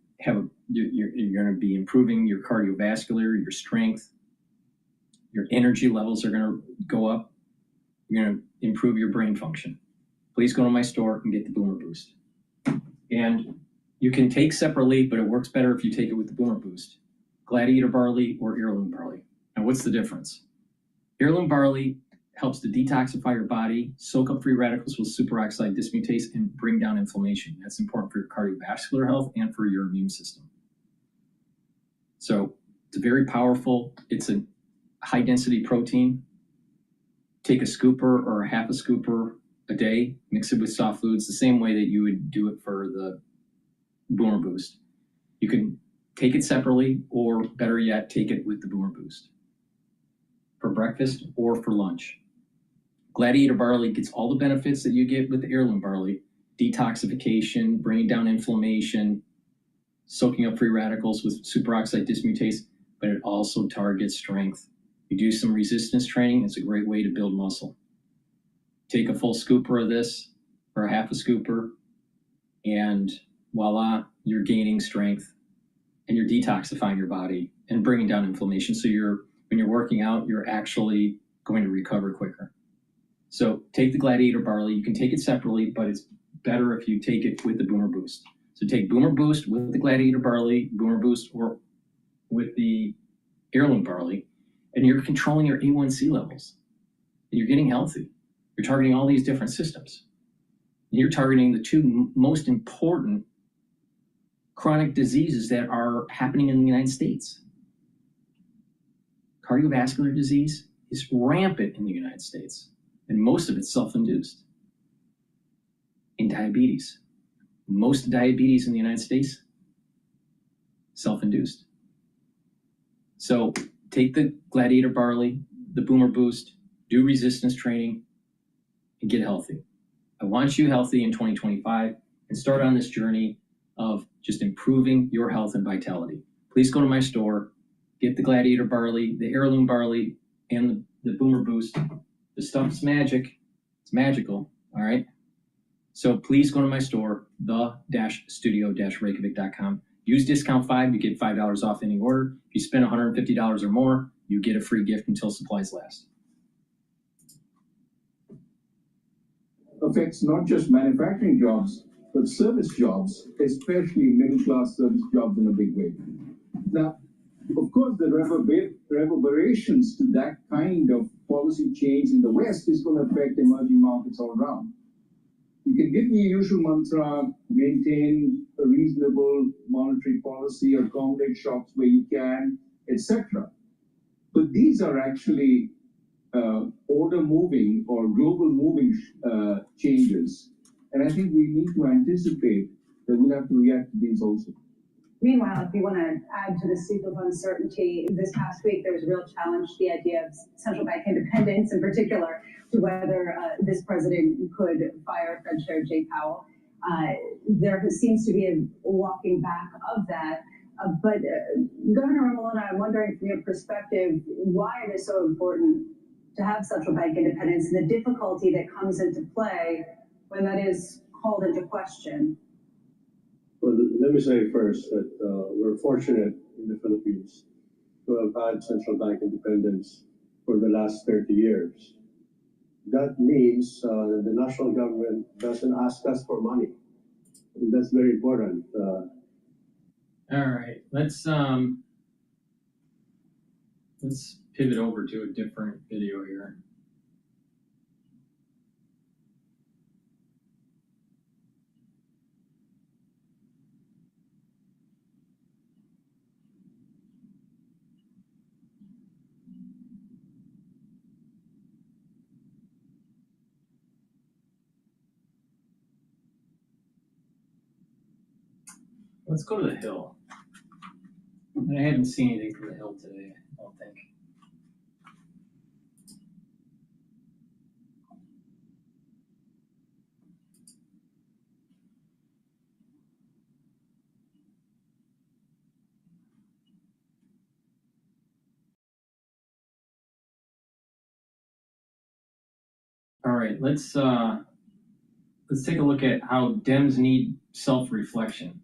[SPEAKER 6] you're going to be improving your cardiovascular, your strength. Your energy levels are going to go up. You're going to improve your brain function. Please go to my store and get the Boomer Boost. And you can take separately, but it works better if you take it with the Boomer Boost. Gladiator barley or heirloom barley. Now, what's the difference? Heirloom barley helps to detoxify your body, soak up free radicals with superoxide dismutase, and bring down inflammation. That's important for your cardiovascular health and for your immune system. So it's very powerful. It's a high-density protein. Take a scooper or a half a scooper a day, mix it with soft foods, the same way that you would do it for the Boomer Boost. You can take it separately, or better yet, take it with the Boomer Boost for breakfast or for lunch. Gladiator barley gets all the benefits that you get with the heirloom barley: detoxification, bringing down inflammation, soaking up free radicals with superoxide dismutase, but it also targets strength. You do some resistance training, it's a great way to build muscle. Take a full scooper of this, or a half a scooper, and voila, you're gaining strength and you're detoxifying your body and bringing down inflammation. So when you're working out, you're actually going to recover quicker. So take the Gladiator barley. You can take it separately, but it's better if you take it with the Boomer Boost. So take Boomer Boost with the Gladiator barley, Boomer Boost, or with the heirloom barley, and you're controlling your A1C levels. And you're getting healthy. You're targeting all these different systems. And you're targeting the two most important chronic diseases that are happening in the United States. Cardiovascular disease is rampant in the United States, and most of it's self-induced. And diabetes. Most diabetes in the United States, self-induced. So take the Gladiator barley, the Boomer Boost, do resistance training, and get healthy. I want you healthy in 2025 and start on this journey of just improving your health and vitality. Please go to my store, get the Gladiator barley, the heirloom barley, and the Boomer Boost. The stuff's magic. It's magical, all right? So please go to my store, the-studio-reykjavik.com. Use discount 5, you get $5 off any order. If you spend $150 or more, you get a free gift until supplies last.
[SPEAKER 9] Affects not just manufacturing jobs, but service jobs, especially middle-class service jobs in a big way. Now, of course, the reverberations to that kind of policy change in the West is going to affect emerging markets all around. You can give the usual mantra, maintain a reasonable monetary policy, accommodate shocks where you can, etc. But these are actually order moving or global moving changes. And I think we need to anticipate that we'll have to react to these also.
[SPEAKER 12] Meanwhile, if you want to add to the soup of uncertainty, this past week there was a real challenge to the idea of central bank independence, in particular, to whether this president could fire Fed Chair Jay Powell. There seems to be a walking back of that. But Governor Ramalona, I'm wondering from your perspective, why it is so important to have central bank independence and the difficulty that comes into play when that is called into question.
[SPEAKER 13] Well, let me say first that we're fortunate in the Philippines to have had central bank independence for the last 30 years. That means the national government doesn't ask us for money. And that's very important.
[SPEAKER 6] All right, let's pivot over to a different video here. Let's go to the Hill. I haven't seen anything from the Hill today, I don't think. All right, let's take a look at how Dems need self-reflection.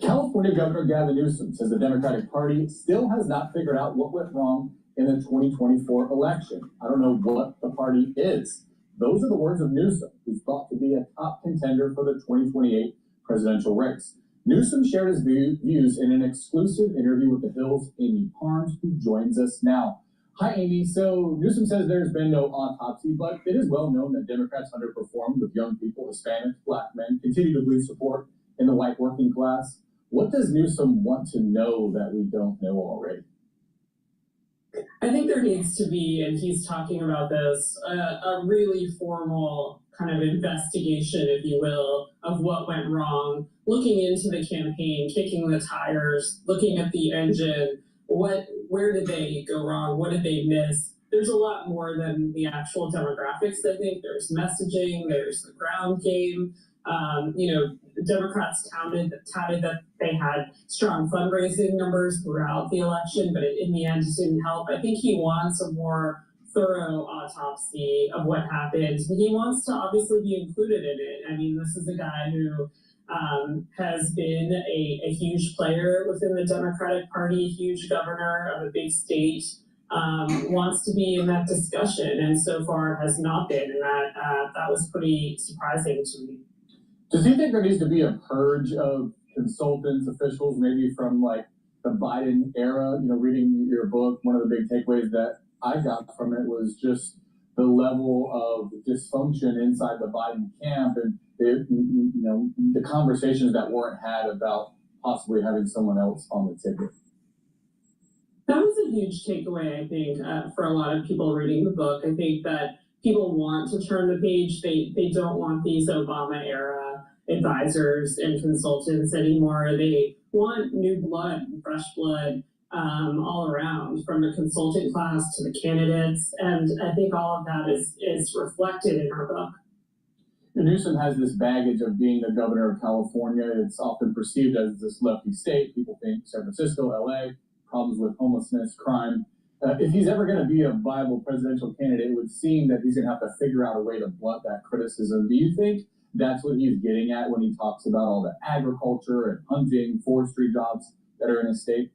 [SPEAKER 7] California Governor Gavin Newsom says the Democratic Party still has not figured out what went wrong in the 2024 election. I don't know what the party is. Those are the words of Newsom, who's thought to be a top contender for the 2028 presidential race. Newsom shared his views in an exclusive interview with The Hill's Amy Parnes, who joins us now. Hi, Amy. So Newsom says there's been no autopsy, but it is well known that Democrats underperformed with young people, Hispanics, Black men, continue to lose support in the white working class. What does Newsom want to know that we don't know already?
[SPEAKER 21] I think there needs to be, and he's talking about this, a really formal kind of investigation, if you will, of of what went wrong, looking into the campaign, kicking the tires, looking at the engine, where did they go wrong? What did they miss? There's a lot more than the actual demographics. I think there's messaging, there's the ground game. Democrats touted that they had strong fundraising numbers throughout the election, but in the end, it didn't help. I think he wants a more thorough autopsy of what happened. He wants to obviously be included in it. I mean, this is a guy who has been a huge player within the Democratic Party, huge governor of a big state, wants to be in that discussion, and so far has not been, and that was pretty surprising to me.
[SPEAKER 7] Does he think there needs to be a purge of consultants, officials, maybe from like the Biden era? Reading your book, one of the big takeaways that I got from it was just the level of dysfunction inside the Biden camp, and the conversations that weren't had about possibly having someone else on the ticket.
[SPEAKER 21] That was a huge takeaway, I think, for a lot of people reading the book. I think that people want to turn the page. They don't want these Obama era advisors and consultants anymore. They want new blood, fresh blood, all around, from the consultant class to the candidates. And I think all of that is reflected in our book.
[SPEAKER 7] Newsom has this baggage of being the governor of California. It's often perceived as this lefty state. People think San Francisco, LA, problems with homelessness, crime. If he's ever going to be a viable presidential candidate, it would seem that he's going to have to figure out a way to blunt that criticism. Do you think that's what he's getting at when he talks about all the agriculture and hunting, forestry jobs that are in his state?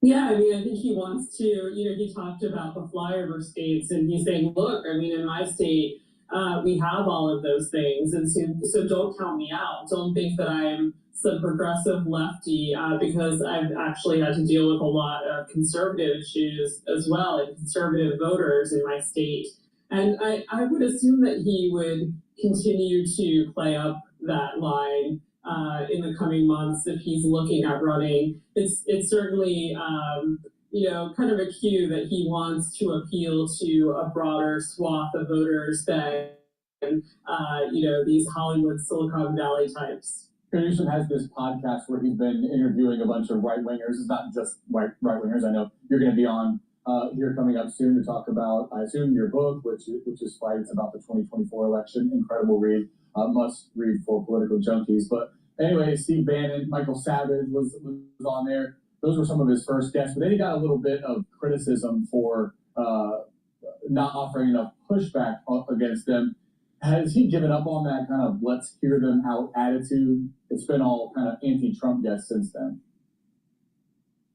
[SPEAKER 21] Yeah, I mean, I think he wants to, he talked about the flyover states, and he's saying, look, I mean, in my state, we have all of those things, and so don't count me out. Don't think that I'm some progressive lefty, because I've actually had to deal with a lot of conservative issues as well, and conservative voters in my state. And I would assume that he would continue to play up that line in the coming months if he's looking at running. It's certainly kind of a cue that he wants to appeal to a broader swath of voters than these Hollywood Silicon Valley types.
[SPEAKER 7] Newsom has this podcast where he's been interviewing a bunch of right-wingers. It's not just right-wingers. I know you're going to be on here coming up soon to talk about, I assume, your book, which is Fights about the 2024 election. Incredible read, must read for political junkies. But anyway, Steve Bannon, Michael Savage was on there. Those were some of his first guests. But then he got a little bit of criticism for not offering enough pushback against them. Has he given up on that kind of let's hear them out attitude? It's been all kind of anti-Trump guests since then.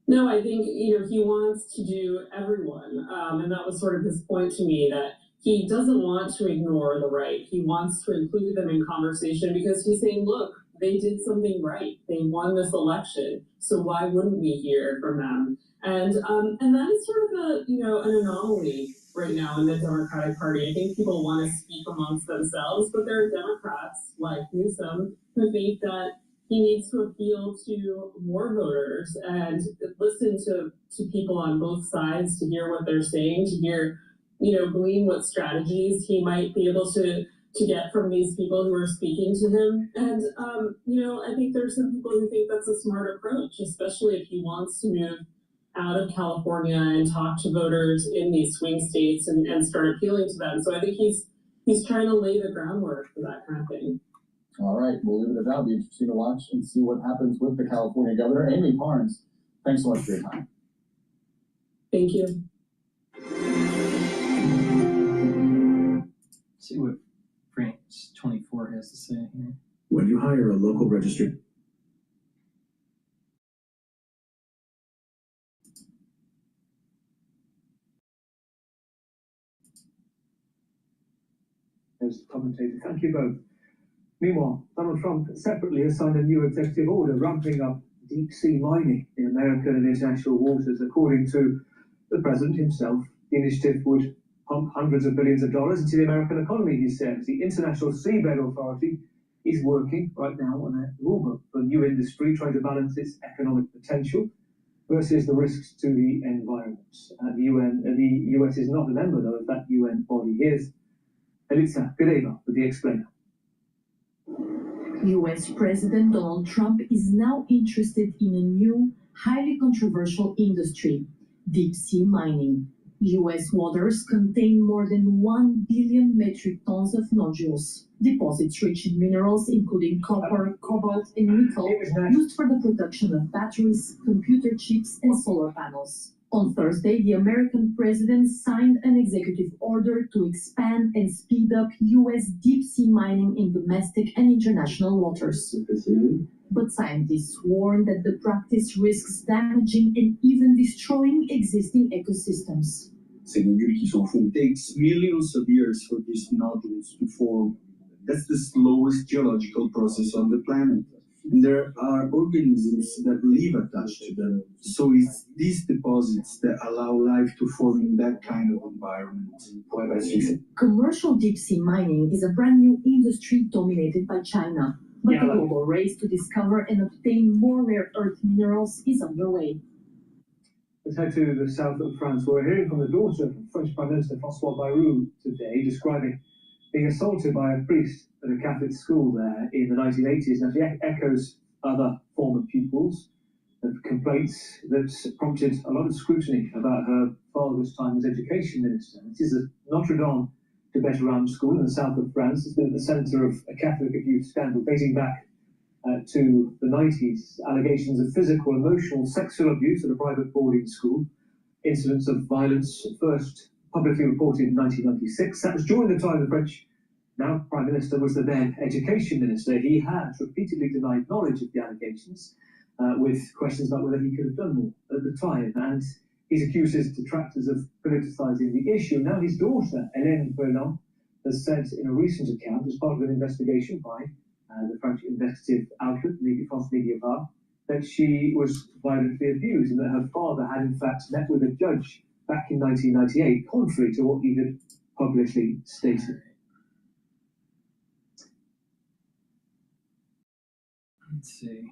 [SPEAKER 21] No, I think he wants to do everyone, and that was sort of his point to me, that he doesn't want to ignore the right. He wants to include them in conversation because he's saying, look, they did something right. They won this election, so why wouldn't we hear from them? And that is sort of an anomaly right now in the Democratic Party. I think people want to speak amongst themselves, but there are Democrats like Newsom who think that he needs to appeal to more voters and listen to people on both sides to hear what they're saying, to hear, glean what strategies he might be able to get from these people who are speaking to him. And, I think there's some people who think that's a smart approach, especially if he wants to move out of California and talk to voters in these swing states and start appealing to them. So I think he's trying to lay the groundwork for that kind of thing.
[SPEAKER 7] All right, we'll leave it at that. It'll be interesting to watch and see what happens with the California governor. Amy Parnes, thanks so much for your time.
[SPEAKER 21] Thank you.
[SPEAKER 6] Let's see what France 24 has to say here.
[SPEAKER 4] When you hire a local registered
[SPEAKER 1] as commentator. Thank you both. Meanwhile, Donald Trump separately has signed a new executive order ramping up deep sea mining in American and international waters. According to the president himself, the initiative would pump hundreds of billions of dollars into the American economy, he says. The International Seabed Authority is working right now on a rulebook for new industry, trying to balance its economic potential versus the risks to the environment. The US is not a member, though, of that UN body. Here's Elisa Pereira with the explainer.
[SPEAKER 18] US President Donald Trump is now interested in a new, highly controversial industry, deep-sea mining. US waters contain more than 1 billion metric tons of nodules, deposits rich in minerals including copper, cobalt, and nickel, used for the production of batteries, computer chips, and solar panels. On Thursday, the American president signed an executive order to expand and speed up US deep-sea mining in domestic and international waters. But scientists warn that the practice risks damaging and even destroying existing ecosystems.
[SPEAKER 3] It takes millions of years for these nodules to form. That's the slowest geological process on the planet. And there are organisms that live attached to them. So it's these deposits that allow life to form in that kind of environment.
[SPEAKER 18] Commercial deep-sea mining is a brand new industry dominated by China. But the global race to discover and obtain more rare earth minerals is underway.
[SPEAKER 1] Let's head to the south of France. We're hearing from the daughter of French Prime Minister François Bayrou today, describing being assaulted by a priest at a Catholic school there in the 1980s. Now, she echoes other former pupils of complaints that prompted a lot of scrutiny about her father's time as education minister. It is a Notre Dame de Betterame school in the south of France. It's been at the centre of a Catholic abuse scandal dating back to the 90s. Allegations of physical, emotional, sexual abuse at a private boarding school. Incidents of violence first publicly reported in 1996. That was during the time the French now Prime Minister was the then Education Minister. He had repeatedly denied knowledge of the allegations, with questions about whether he could have done more at the time. And he's accused his detractors of politicising the issue. Now his daughter, Hélène Berland, has said in a recent account, as part of an investigation by the French investigative outlet, France Media Bar, that she was violently abused and that her father had in fact met with a judge back in 1998, contrary to what he had publicly stated.
[SPEAKER 6] Let's see.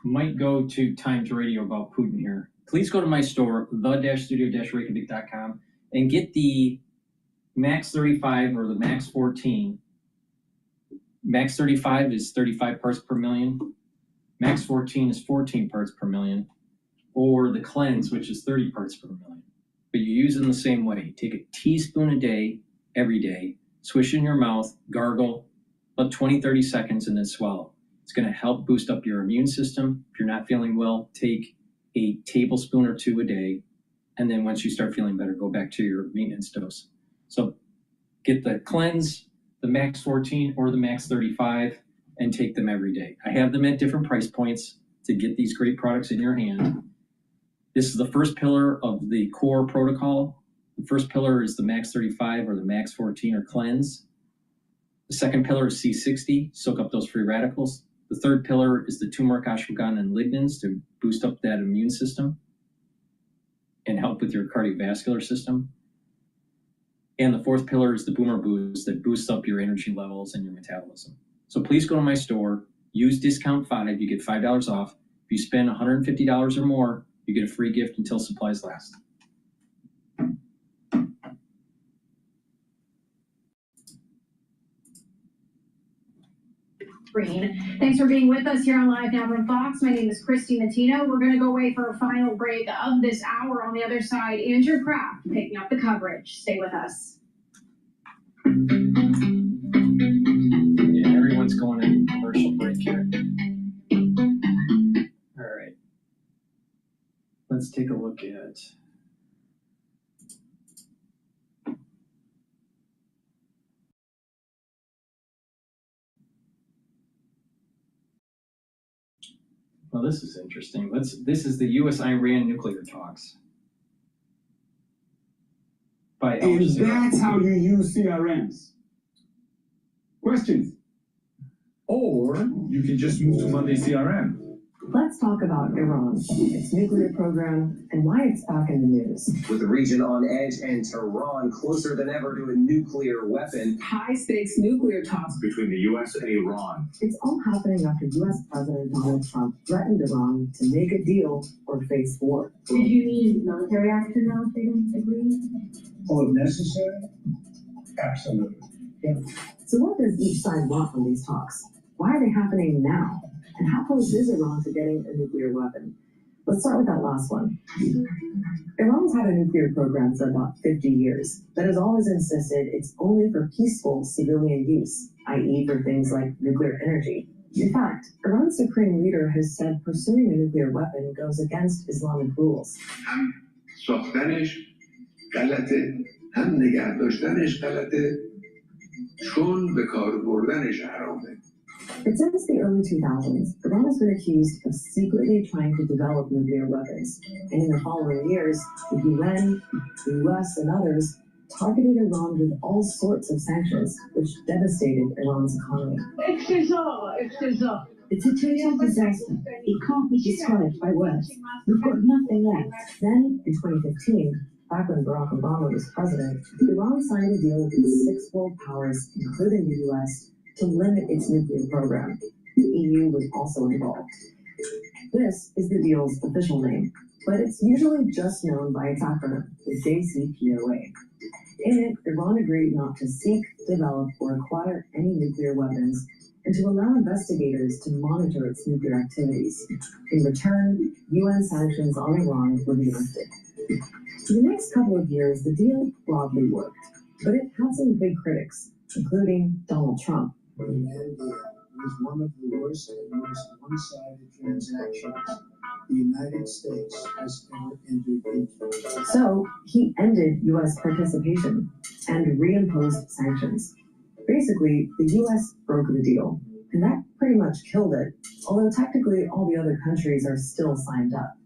[SPEAKER 6] Might go to Times Radio about Putin here. Please go to my store, the-studio-reykjavik.com, and get the Max 35 or the Max 14. Max 35 is 35 parts per million. Max 14 is 14 parts per million. Or the Cleanse, which is 30 parts per million. But you use them the same way. Take a teaspoon a day, every day, swish in your mouth, gargle, about 20-30 seconds, and then swallow. It's going to help boost up your immune system. If you're not feeling well, take a tablespoon or two a day, and then once you start feeling better, go back to your maintenance dose. So get the Cleanse, the Max 14, or the Max 35, and take them every day. I have them at different price points to get these great products in your hand. This is the first pillar of the core protocol. The first pillar is the Max 35 or the Max 14 or Cleanse. The second pillar is C60, soak up those free radicals. The third pillar is the turmeric, ashwagandha, and lignans to boost up that immune system and help with your cardiovascular system. And the fourth pillar is the Boomer Boost that boosts up your energy levels and your metabolism. So please go to my store, use discount 5, you get $5 off. If you spend $150 or more, you get a free gift until supplies last.
[SPEAKER 17] Green. Thanks for being with us here on Live Now from Fox. My name is Christy Matino. We're going to go away for a final break of this hour. On the other side, Andrew Kraft picking up the coverage. Stay with us.
[SPEAKER 6] Yeah, everyone's going in commercial break here. All right. Let's take a look at well, this is interesting. This is the U.S.-Iran nuclear talks.
[SPEAKER 23] And that's how you use CRMs. Questions?
[SPEAKER 24] Or you can just move to Monday CRM.
[SPEAKER 5] Let's talk about Iran, its nuclear program, and why it's back in the news.
[SPEAKER 2] With the region on edge and Tehran closer than ever to a nuclear weapon.
[SPEAKER 5] High-stakes nuclear talks
[SPEAKER 15] between the U.S. and Iran.
[SPEAKER 5] It's all happening after U.S. President Donald Trump threatened Iran to make a deal or face war.
[SPEAKER 17] Did you mean military action now if they don't agree?
[SPEAKER 13] Oh, if necessary? Absolutely. Yeah.
[SPEAKER 5] So what does each side want from these talks? Why are they happening now? And how close is Iran to getting a nuclear weapon? Let's start with that last one. Iran's had a nuclear program for about 50 years, but has always insisted it's only for peaceful civilian use, i.e. for things like nuclear energy. In fact, Iran's supreme leader has said pursuing a nuclear weapon goes against Islamic rules.
[SPEAKER 15] هم ساختنش غلطه، هم نگه داشتنش غلطه، چون به کار بردنش حرامه.
[SPEAKER 5] But since the early 2000s, Iran has been accused of secretly trying to develop nuclear weapons. And in the following years, the UN, the US, and others targeted Iran with all sorts of sanctions, which devastated Iran's economy.
[SPEAKER 18] It's a total disaster. It can't be described by words. We've got nothing left.
[SPEAKER 5] Then, in 2015, back when Barack Obama was president, Iran signed a deal with 6 world powers, including the US, to limit its nuclear program. The EU was also involved. This is the deal's official name, but it's usually just known by its acronym, the JCPOA. In it, Iran agreed not to seek, develop, or acquire any nuclear weapons, and to allow investigators to monitor its nuclear activities. In return, UN sanctions on Iran would be lifted. For the next couple of years, the deal broadly worked, but it had some big critics, including Donald Trump.
[SPEAKER 13] Was one of the worst and most one-sided transactions the United States has ever entered into.
[SPEAKER 5] So he ended U.S. participation and reimposed sanctions. Basically, the U.S. broke the deal, and that pretty much killed it, although technically all the other countries are still signed up.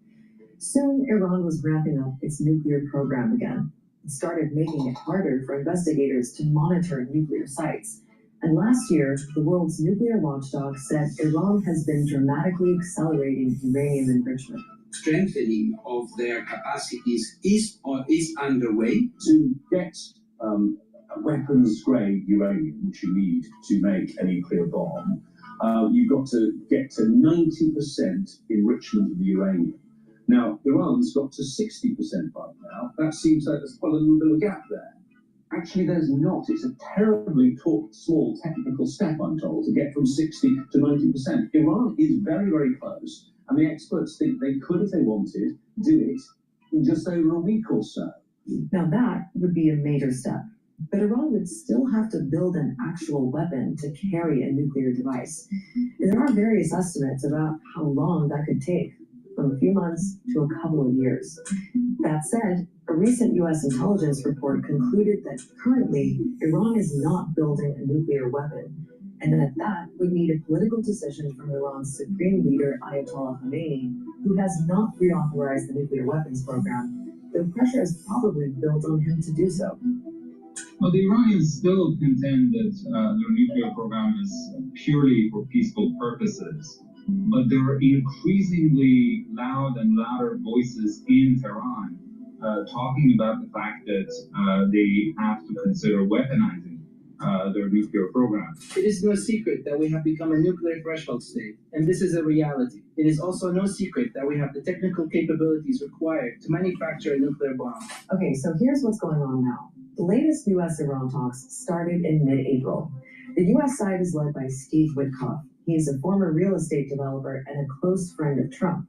[SPEAKER 5] Soon, Iran was ramping up its nuclear program again. It started making it harder for investigators to monitor nuclear sites. And last year, the world's nuclear watchdog said Iran has been dramatically accelerating uranium enrichment.
[SPEAKER 10] Strengthening of their capacities is underway.
[SPEAKER 22] To get weapons-grade uranium, which you need to make a nuclear bomb, you've got to get to 90% enrichment of the uranium. Now, Iran's got to 60% right now. That seems like there's quite a little bit of a gap there. Actually, there's not. It's a terribly small technical step, I'm told, to get from 60 to 90%. Iran is very, very close, and the experts think they could, if they wanted, do it in just over a week or so.
[SPEAKER 5] Now that would be a major step, but Iran would still have to build an actual weapon to carry a nuclear device. And there are various estimates about how long that could take, from a few months to a couple of years. That said, a recent U.S. intelligence report concluded that currently Iran is not building a nuclear weapon, and that would need a political decision from Iran's supreme leader Ayatollah Khamenei, who has not reauthorized the nuclear weapons program, though pressure is probably built on him to do so.
[SPEAKER 24] Well, the Iranians still contend that their nuclear program is purely for peaceful purposes. But there are increasingly loud and louder voices in Tehran talking about the fact that they have to consider weaponizing their nuclear program.
[SPEAKER 25] It is no secret that we have become a nuclear threshold state, and this is a reality. It is also no secret that we have the technical capabilities required to manufacture a nuclear bomb.
[SPEAKER 5] Okay, so here's what's going on now. The latest U.S.-Iran talks started in mid-April. The U.S. side is led by Steve Witkoff. He is a former real estate developer and a close friend of Trump.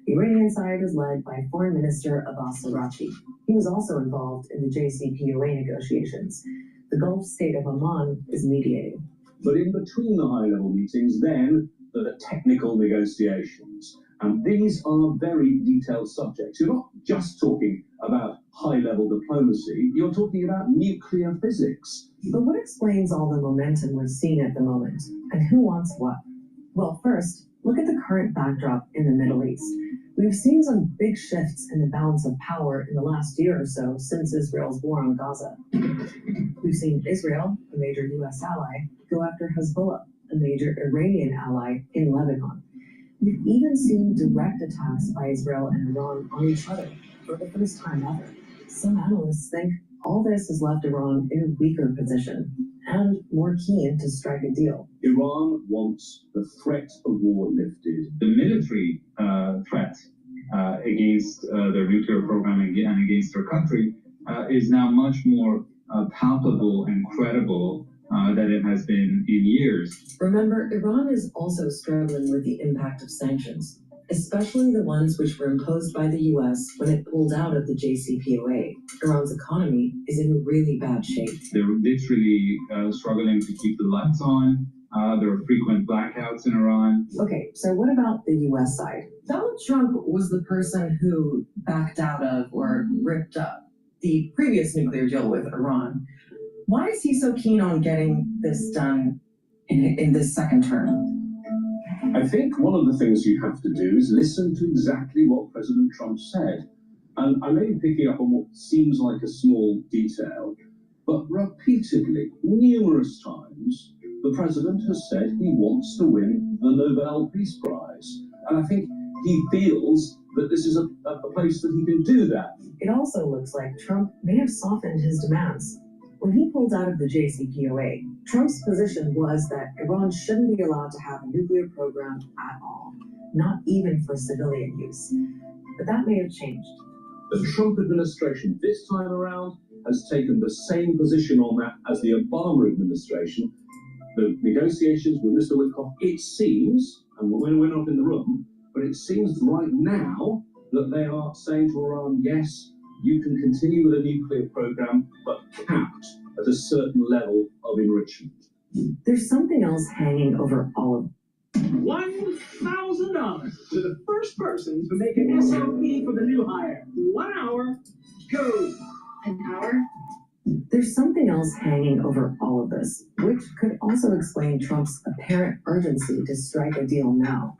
[SPEAKER 5] The Iranian side is led by Foreign Minister Abbas Araghchi. He was also involved in the JCPOA negotiations. The Gulf state of Oman is mediating.
[SPEAKER 22] But in between the high-level meetings, then, there are technical negotiations. And these are very detailed subjects. You're not just talking about high-level diplomacy, you're talking about nuclear physics.
[SPEAKER 5] But what explains all the momentum we're seeing at the moment? And who wants what? Well, first, look at the current backdrop in the Middle East. We've seen some big shifts in the balance of power in the last year or so since Israel's war on Gaza. We've seen Israel, a major U.S. ally, go after Hezbollah, a major Iranian ally in Lebanon. We've even seen direct attacks by Israel and Iran on each other for the first time ever. Some analysts think all this has left Iran in a weaker position and more keen to strike a deal.
[SPEAKER 22] Iran wants the threat of war lifted.
[SPEAKER 24] The military threat against their nuclear program and against their country is now much more palpable and credible than it has been in years.
[SPEAKER 5] Remember, Iran is also struggling with the impact of sanctions, especially the ones which were imposed by the US when it pulled out of the JCPOA. Iran's economy is in really bad shape.
[SPEAKER 24] They're literally struggling to keep the lights on. There are frequent blackouts in Iran.
[SPEAKER 5] Okay, so what about the US side? Donald Trump was the person who backed out of or ripped up the previous nuclear deal with Iran. Why is he so keen on getting this done in this second term?
[SPEAKER 22] I think one of the things you have to do is listen to exactly what President Trump said. And I may be picking up on what seems like a small detail, but repeatedly, numerous times, the president has said he wants to win the Nobel Peace Prize. And I think he feels that this is a place that he can do that.
[SPEAKER 5] It also looks like Trump may have softened his demands. When he pulled out of the JCPOA, Trump's position was that Iran shouldn't be allowed to have a nuclear program at all, not even for civilian use. But that may have changed.
[SPEAKER 22] The Trump administration this time around has taken the same position on that as the Obama administration. The negotiations with Mr. Witkoff, it seems, and we're not in the room, but it seems right now that they are saying to Iran, yes, you can continue with a nuclear program, but capped at a certain level of enrichment.
[SPEAKER 5] There's something else hanging over all of
[SPEAKER 8] $1,000 to the first person to make an SOP for the new hire. 1 hour, go.
[SPEAKER 5] An hour? There's something else hanging over all of this, which could also explain Trump's apparent urgency to strike a deal now.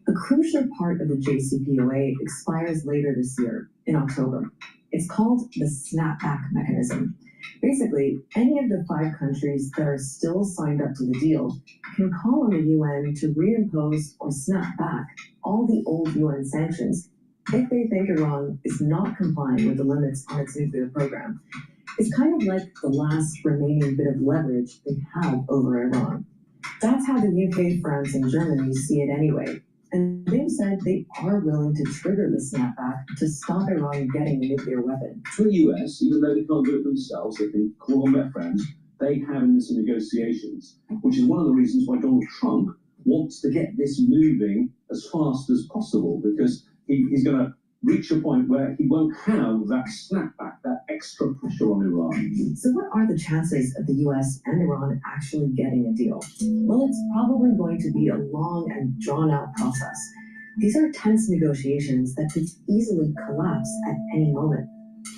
[SPEAKER 5] A crucial part of the JCPOA expires later this year, in October. It's called the snapback mechanism. Basically, any of the 5 countries that are still signed up to the deal can call on the UN to reimpose or snap back all the old UN sanctions if they think Iran is not complying with the limits on its nuclear program. It's kind of like the last remaining bit of leverage they have over Iran. That's how the UK, France, and Germany see it anyway. And they've said they are willing to trigger the snapback to stop Iran getting a nuclear weapon.
[SPEAKER 22] To the US, even though they can't do it themselves, they can call on their friends, they have in this negotiations, which is one of the reasons why Donald Trump wants to get this moving as fast as possible, because he's going to reach a point where he won't have that snapback, that extra pressure on Iran.
[SPEAKER 5] So what are the chances of the US and Iran actually getting a deal? Well, it's probably going to be a long and drawn-out process. These are tense negotiations that could easily collapse at any moment.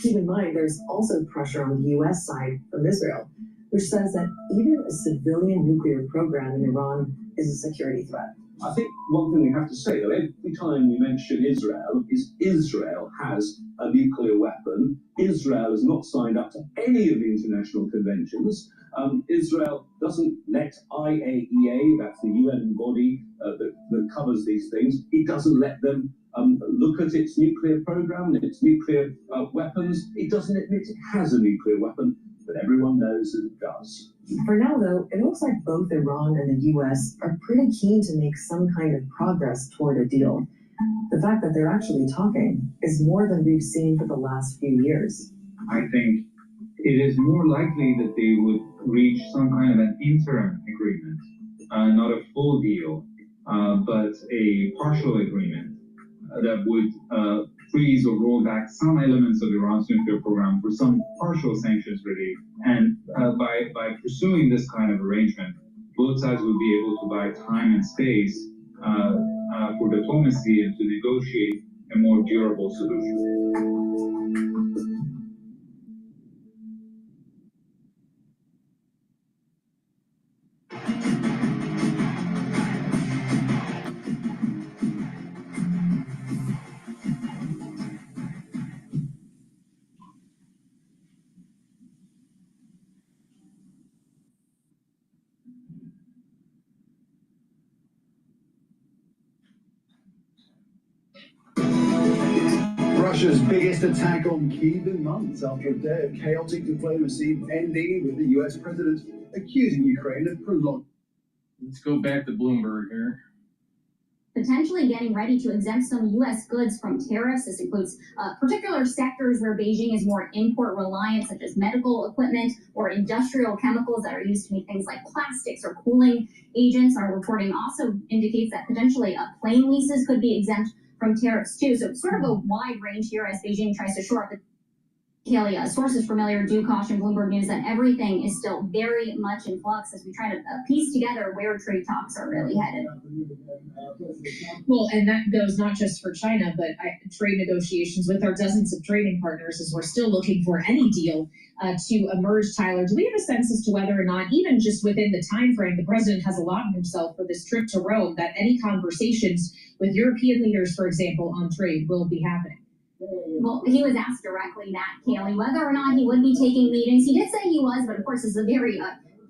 [SPEAKER 5] Keep in mind, there's also pressure on the US side from Israel, which says that even a civilian nuclear program in Iran is a security threat.
[SPEAKER 22] I think one thing we have to say, though, every time we mention Israel, is Israel has a nuclear weapon. Israel is not signed up to any of the international conventions. Israel doesn't let IAEA, that's the UN body that covers these things, it doesn't let them look at its nuclear program and its nuclear weapons. It doesn't admit it has a nuclear weapon, but everyone knows that it does.
[SPEAKER 5] For now, though, it looks like both Iran and the US are pretty keen to make some kind of progress toward a deal. The fact that they're actually talking is more than we've seen for the last few years.
[SPEAKER 24] I think it is more likely that they would reach some kind of an interim agreement, not a full deal, but a partial agreement that would freeze or roll back some elements of Iran's nuclear program for some partial sanctions relief. And by pursuing this kind of arrangement, both sides will be able to buy time and space for diplomacy and to negotiate a more durable solution.
[SPEAKER 11] Russia's biggest attack on Kyiv in months after a day of chaotic diplomacy ending with the US president accusing Ukraine of prolonged.
[SPEAKER 6] Let's go back to Bloomberg here.
[SPEAKER 14] Potentially getting ready to exempt some U.S. goods from tariffs. This includes particular sectors where Beijing is more import reliant, such as medical equipment or industrial chemicals that are used to make things like plastics or cooling agents. Our reporting also indicates that potentially plane leases could be exempt from tariffs too. So it's sort of a wide range here as Beijing tries to shore up the Kelly, sources familiar do caution Bloomberg News that everything is still very much in flux as we try to piece together where trade talks are really headed.
[SPEAKER 16] Well, and that goes not just for China, but trade negotiations with our dozens of trading partners as we're still looking for any deal to emerge. Tyler, do we have a sense as to whether or not, even just within the time frame the president has allotted himself for this trip to Rome, that any conversations with European leaders, for example, on trade will be happening?
[SPEAKER 14] Well, he was asked directly that, Kaylee, whether or not he would be taking meetings. He did say he was, but of course, it's a very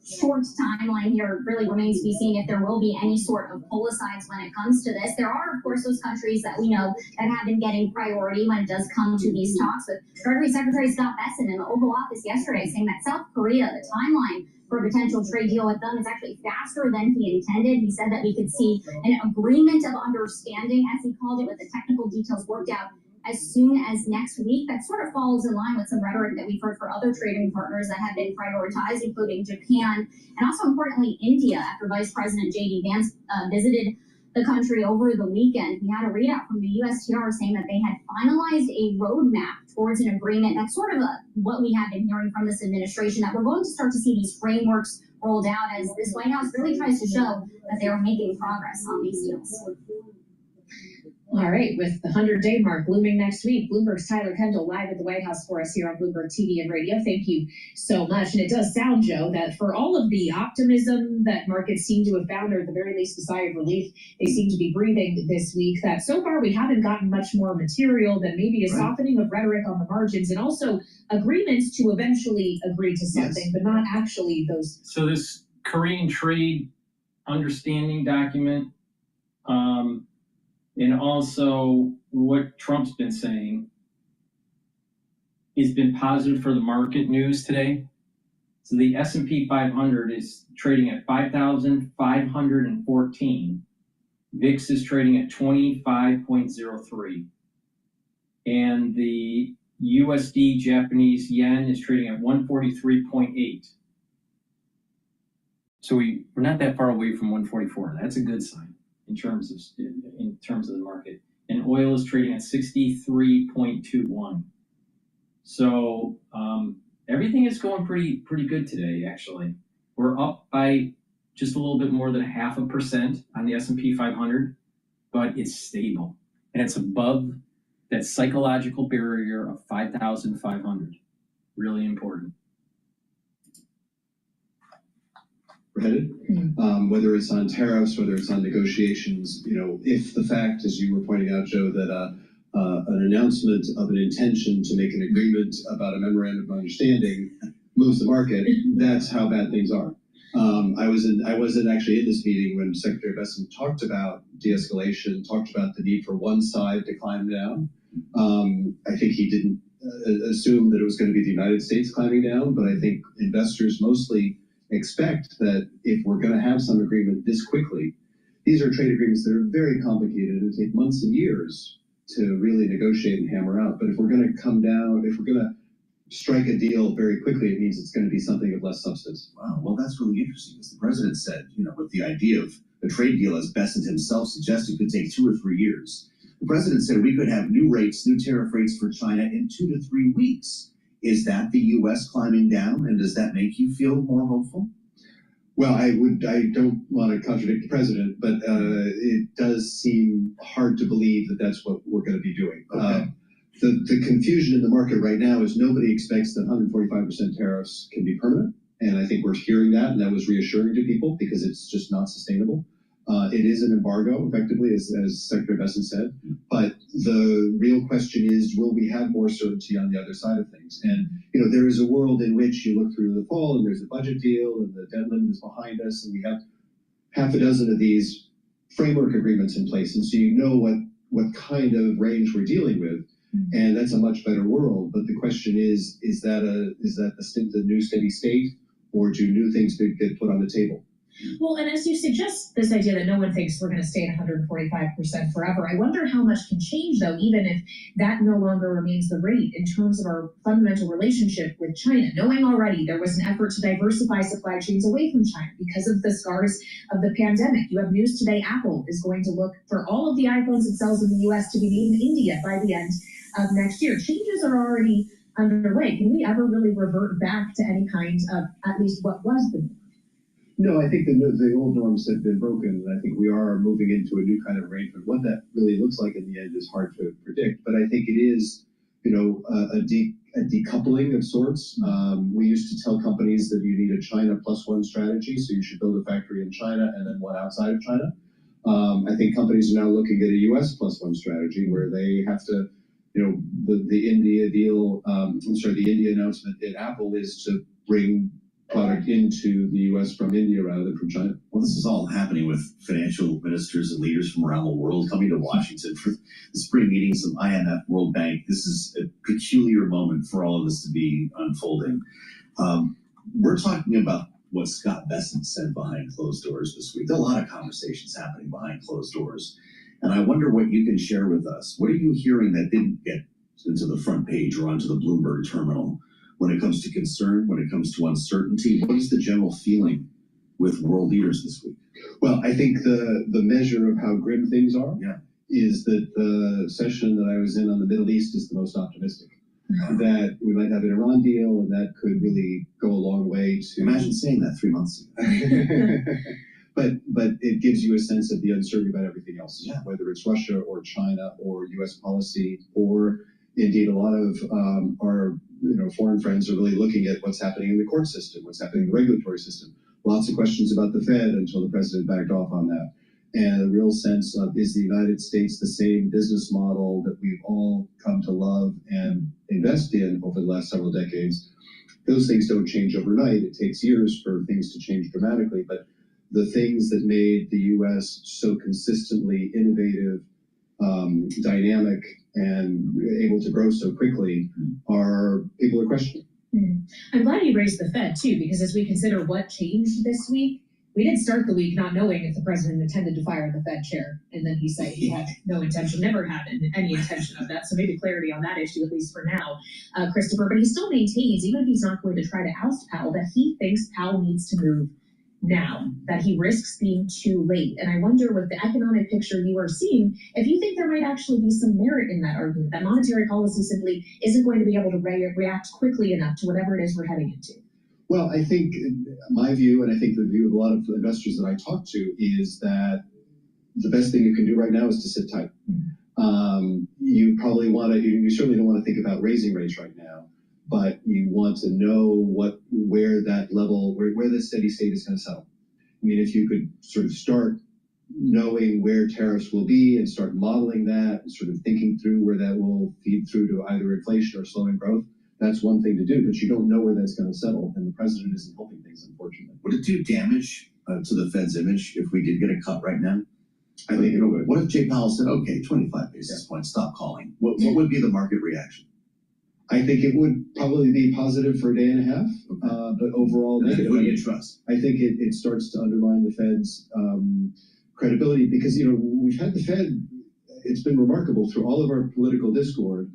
[SPEAKER 14] short timeline here. It really remains to be seen if there will be any sort of pull asides when it comes to this. There are, of course, those countries that we know that have been getting priority when it does come to these talks. With Treasury Secretary Scott Bessent in the Oval Office yesterday saying that South Korea, the timeline for a potential trade deal with them is actually faster than he intended. He said that we could see an agreement of understanding, as he called it, with the technical details worked out as soon as next week. That sort of falls in line with some rhetoric that we've heard for other trading partners that have been prioritized, including Japan and also importantly India, after Vice President J.D. Vance visited the country over the weekend. We had a readout from the USTR saying that they had finalized a roadmap towards an agreement. That's sort of what we have been hearing from this administration, that we're going to start to see these frameworks rolled out as this White House really tries to show that they are making progress on these deals.
[SPEAKER 16] All right, with the 100-day mark looming next week, Bloomberg's Tyler Kendall live at the White House for us here on Bloomberg TV and radio. Thank you so much. And it does sound, Joe, that for all of the optimism that markets seem to have found, or at the very least a sigh of relief they seem to be breathing this week, that so far we haven't gotten much more material than maybe a softening of rhetoric on the margins and also agreements to eventually agree to something, but not actually those.
[SPEAKER 6] So this Korean trade understanding document, and also what Trump's been saying has been positive for the market news today. So the S&P 500 is trading at 5,514. VIX is trading at 25.03. And the USD Japanese yen is trading at 143.8. So we're not that far away from 144. That's a good sign in terms of the market. And oil is trading at 63.21. So everything is going pretty good today. Actually, we're up by just a little bit more than 0.5% on the S&P 500, but it's stable and it's above that psychological barrier of 5,500. Really important.
[SPEAKER 4] We're headed, whether it's on tariffs, whether it's on negotiations, if the fact, as you were pointing out, Joe, that an announcement of an intention to make an agreement about a memorandum of understanding moves the market, that's how bad things are. I wasn't actually in this meeting when Secretary Bessent talked about de-escalation, talked about the need for one side to climb down. I think he didn't assume that it was going to be the United States climbing down, but I think investors mostly expect that if we're going to have some agreement this quickly, these are trade agreements that are very complicated and take months and years to really negotiate and hammer out. But if we're going to come down, if we're going to strike a deal very quickly, it means it's going to be something of less substance. Wow, well, that's really interesting, as the president said, with the idea of a trade deal, as Bessent himself suggested, could take 2 or 3 years. The president said we could have new tariff rates for China in 2 to 3 weeks. Is that the U.S. climbing down, and does that make you feel more hopeful?
[SPEAKER 19] Well, I don't want to contradict the president, but it does seem hard to believe that that's what we're going to be doing.
[SPEAKER 4] Okay.
[SPEAKER 19] The confusion in the market right now is nobody expects that 145% tariffs can be permanent, and I think we're hearing that, and that was reassuring to people because it's just not sustainable. It is an embargo, effectively, as Secretary Bessent said, but the real question is, will we have more certainty on the other side of things? And, there is a world in which you look through the fall and there's a budget deal and the debt limit is behind us and we have half a dozen of these framework agreements in place. And so what kind of range we're dealing with. And that's a much better world. But the question is that the new steady state, or do new things get put on the table?
[SPEAKER 16] Well, and as you suggest, this idea that no one thinks we're going to stay at 145% forever, I wonder how much can change, though, even if that no longer remains the rate in terms of our fundamental relationship with China. Knowing already there was an effort to diversify supply chains away from China because of the scars of the pandemic. You have news today, Apple is going to look for all of the iPhones it sells in the U.S. to be made in India by the end of next year. Changes are already underway. Can we ever really revert back to any kind of, at least what was the norm?
[SPEAKER 19] No, I think the old norms have been broken, and I think we are moving into a new kind of arrangement. What that really looks like in the end is hard to predict, but I think it is, a decoupling of sorts. We used to tell companies that you need a China plus one strategy, so you should build a factory in China and then one outside of China. I think companies are now looking at a U.S. plus one strategy where they have to, the India deal, the India announcement at Apple is to bring product into the U.S. from India rather than from China.
[SPEAKER 4] Well, this is all happening with financial ministers and leaders from around the world coming to Washington for the spring meetings of IMF, World Bank. This is a peculiar moment for all of this to be unfolding. We're talking about what Scott Bessent said behind closed doors this week. There are a lot of conversations happening behind closed doors. And I wonder what you can share with us. What are you hearing that didn't get into the front page or onto the Bloomberg terminal? When it comes to concern, when it comes to uncertainty, what is the general feeling with world leaders this week?
[SPEAKER 19] Well, I think the measure of how grim things are is that the session that I was in on the Middle East is the most optimistic. That we might have an Iran deal, and that could really go a long way to...
[SPEAKER 4] Imagine saying that 3 months ago.
[SPEAKER 19] But it gives you a sense of the uncertainty about everything else, whether it's Russia or China or U.S. policy, or indeed a lot of our foreign friends are really looking at what's happening in the court system, what's happening in the regulatory system. Lots of questions about the Fed until the president backed off on that. And a real sense of, is the United States the same business model that we've all come to love and invest in over the last several decades? Those things don't change overnight. It takes years for things to change dramatically, but the things that made the U.S. so consistently innovative, dynamic, and able to grow so quickly people are questioning.
[SPEAKER 16] I'm glad you raised the Fed too, because as we consider what changed this week, we didn't start the week not knowing if the president intended to fire the Fed chair, and then he said he had no intention, never had any intention of that. So maybe clarity on that issue, at least for now, Christopher. But he still maintains, even if he's not going to try to oust Powell, that he thinks Powell needs to move now, that he risks being too late. And I wonder, with the economic picture you are seeing, if you think there might actually be some merit in that argument, that monetary policy simply isn't going to be able to react quickly enough to whatever it is we're heading into.
[SPEAKER 19] Well, I think my view, and I think the view of a lot of investors that I talk to, is that the best thing you can do right now is to sit tight. You probably you certainly don't want to think about raising rates right now, but you want to know where the steady state is going to settle. I mean, if you could sort of start knowing where tariffs will be and start modeling that and sort of thinking through where that will feed through to either inflation or slowing growth, that's one thing to do, but you don't know where that's going to settle, and the president isn't helping things, unfortunately.
[SPEAKER 4] Would it do damage to the Fed's image if we did get a cut right now?
[SPEAKER 19] I think it would.
[SPEAKER 4] What if Jay Powell said, okay, 25 basis points, stop calling? What would be the market reaction?
[SPEAKER 19] I think it would probably be positive for a day and a half, but overall negative.
[SPEAKER 4] Who do you trust?
[SPEAKER 19] I think it starts to undermine the Fed's credibility, because we've had the Fed. It's been remarkable through all of our political discord.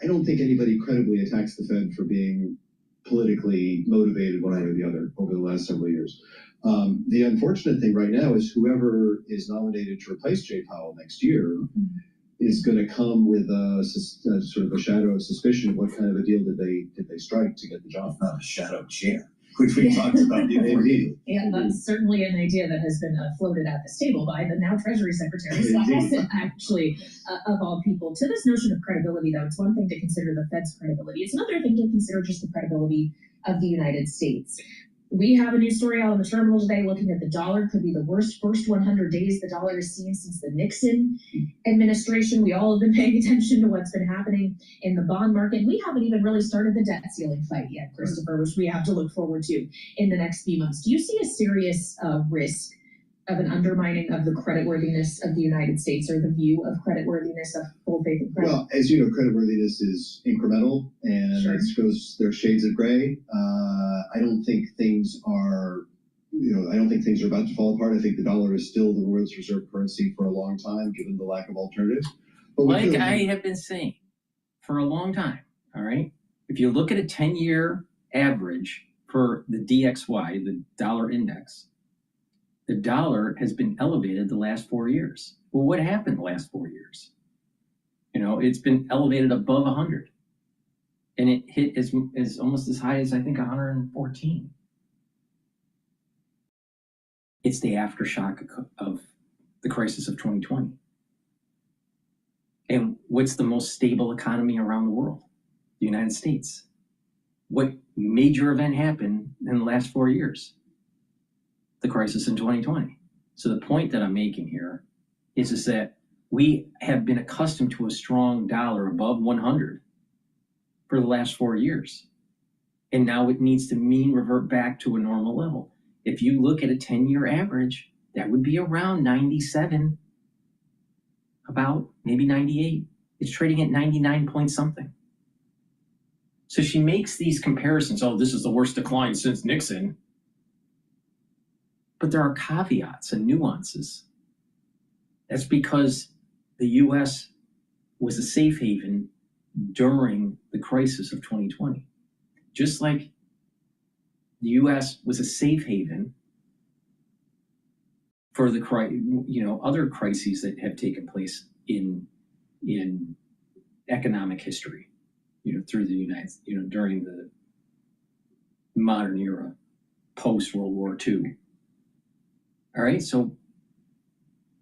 [SPEAKER 19] I don't think anybody credibly attacks the Fed for being politically motivated one way or the other over the last several years. The unfortunate thing right now is whoever is nominated to replace Jay Powell next year is going to come with sort of a shadow of suspicion of what kind of a deal did they strike to get the job.
[SPEAKER 4] Not a shadow chair, which we talked about before.
[SPEAKER 16] Yeah, that's certainly an idea that has been floated at this table by the now Treasury Secretary, Scott Bessent, actually, of all people. To this notion of credibility, though, it's one thing to consider the Fed's credibility. It's another thing to consider just the credibility of the United States. We have a new story out on the terminal today looking at the dollar. Could be the worst first 100 days the dollar has seen since the Nixon administration. We all have been paying attention to what's been happening in the bond market. We haven't even really started the debt ceiling fight yet, Christopher, which we have to look forward to in the next few months. Do you see a serious risk of an undermining of the creditworthiness of the United States, or the view of creditworthiness of full faith and credit?
[SPEAKER 19] Well, as you know, creditworthiness is incremental, and
[SPEAKER 16] Sure.
[SPEAKER 19] there are shades of gray. I don't think things are, I don't think things are about to fall apart. I think the dollar is still the world's reserve currency for a long time, given the lack of alternatives. But
[SPEAKER 6] like I have been saying for a long time, all right? If you look at a 10-year average for the DXY, the dollar index, the dollar has been elevated the last 4 years. Well, what happened the last 4 years? It's been elevated above 100. And it hit as almost as high as, I think, 114. It's the aftershock of the crisis of 2020. And what's the most stable economy around the world? The United States. What major event happened in the last 4 years? The crisis in 2020. So the point that I'm making here is that we have been accustomed to a strong dollar above 100 for the last 4 years. And now it needs to revert back to a normal level. If you look at a 10-year average, that would be around 97, about maybe 98. It's trading at 99 point something. So she makes these comparisons. Oh, this is the worst decline since Nixon. But there are caveats and nuances. That's because the U.S. was a safe haven during the crisis of 2020. Just like the U.S. was a safe haven for the other crises that have taken place in economic history, through the during the modern era, post World War II. All right, so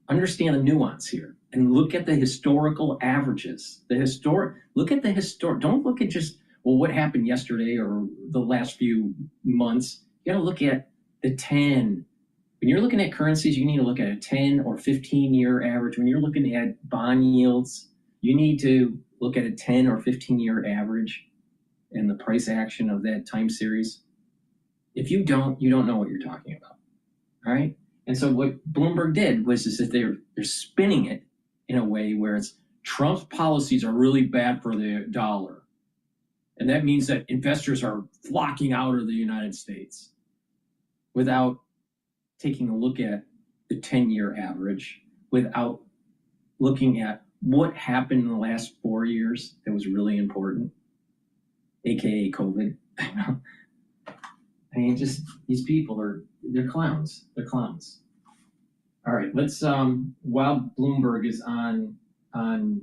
[SPEAKER 6] understand the nuance here and look at the historical averages. Look at the don't look at just, well, what happened yesterday or the last few months. You gotta look at the 10. When you're looking at currencies, you need to look at a 10 or 15-year average. When you're looking at bond yields, you need to look at a 10 or 15-year average and the price action of that time series. If you don't, you don't know what you're talking about. All right? And so what Bloomberg did was that they're spinning it in a way where it's Trump's policies are really bad for the dollar. And that means that investors are flocking out of the United States without taking a look at the 10-year average, without looking at what happened in the last 4 years that was really important, AKA COVID. I mean, just these people they're clowns. They're clowns. All right, let's while Bloomberg is on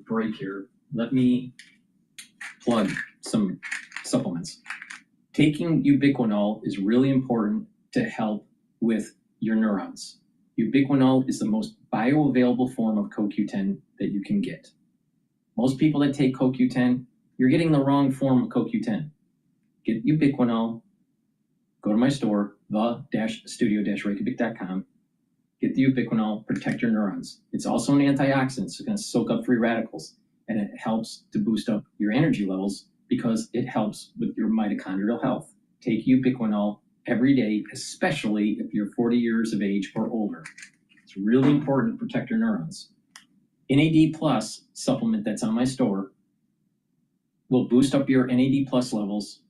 [SPEAKER 6] break here, let me plug some supplements. Taking ubiquinol is really important to help with your neurons. Ubiquinol is the most bioavailable form of CoQ10 that you can get. Most people that take CoQ10, you're getting the wrong form of CoQ10. Get ubiquinol. Go to my store, the-studio-reykjavik.com. Get the ubiquinol, protect your neurons. It's also an antioxidant, so it's going to soak up free radicals, and it helps to boost up your energy levels because it helps with your mitochondrial health. Take ubiquinol every day, especially if you're 40 years of age or older. It's really important to protect your neurons. NAD Plus supplement that's on my store will boost up your NAD Plus levels,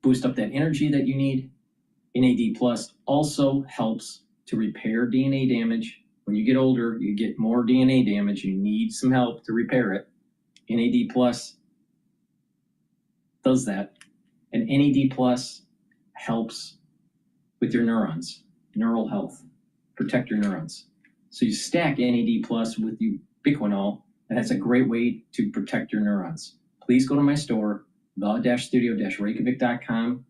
[SPEAKER 6] boost up that energy that you need. NAD Plus also helps to repair DNA damage. When you get older, you get more DNA damage. You need some help to repair it. NAD Plus does that. And NAD Plus helps with your neurons, neural health, protect your neurons. So you stack NAD Plus with ubiquinol, and that's a great way to protect your neurons. Please go to my store, the-studio-reykjavik.com.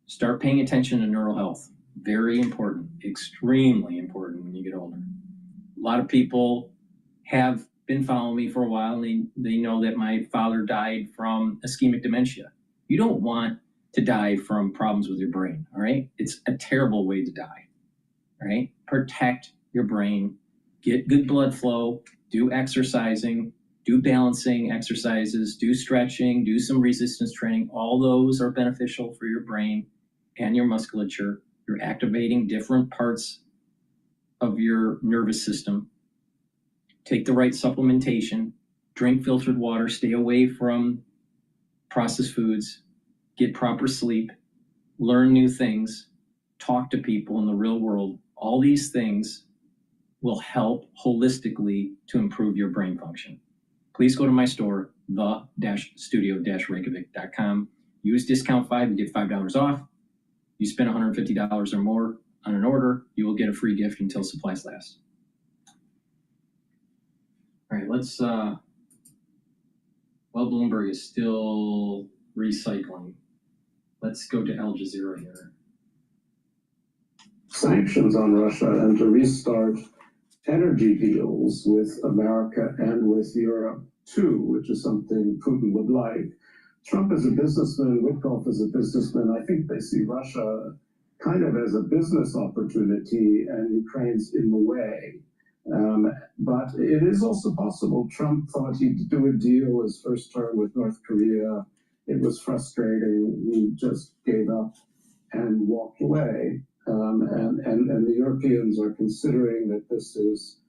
[SPEAKER 6] Start paying attention to neural health. Very important, extremely important when you get older. A lot of people have been following me for a while, and they know that my father died from ischemic dementia. You don't want to die from problems with your brain, all right? It's a terrible way to die, all right? Protect your brain, get good blood flow, do exercising, do balancing exercises, do stretching, do some resistance training. All those are beneficial for your brain and your musculature. You're activating different parts of your nervous system. Take the right supplementation, drink filtered water, stay away from processed foods, get proper sleep, learn new things, talk to people in the real world. All these things will help holistically to improve your brain function. Please go to my store, the-studio-reykjavik.com. Use discount 5, you get $5 off. You spend $150 or more on an order, you will get a free gift until supplies last. All right, let's, well, Bloomberg is still recycling. Let's go to Al Jazeera here.
[SPEAKER 11] Sanctions on Russia and to restart energy deals with America and with Europe too, which is something Putin would like. Trump is a businessman, Witkoff is a businessman. I think they see Russia kind of as a business opportunity and Ukraine's in the way. But it is also possible Trump thought he'd do a deal his first term with North Korea. It was frustrating. He just gave up and walked away. And the Europeans are considering that this is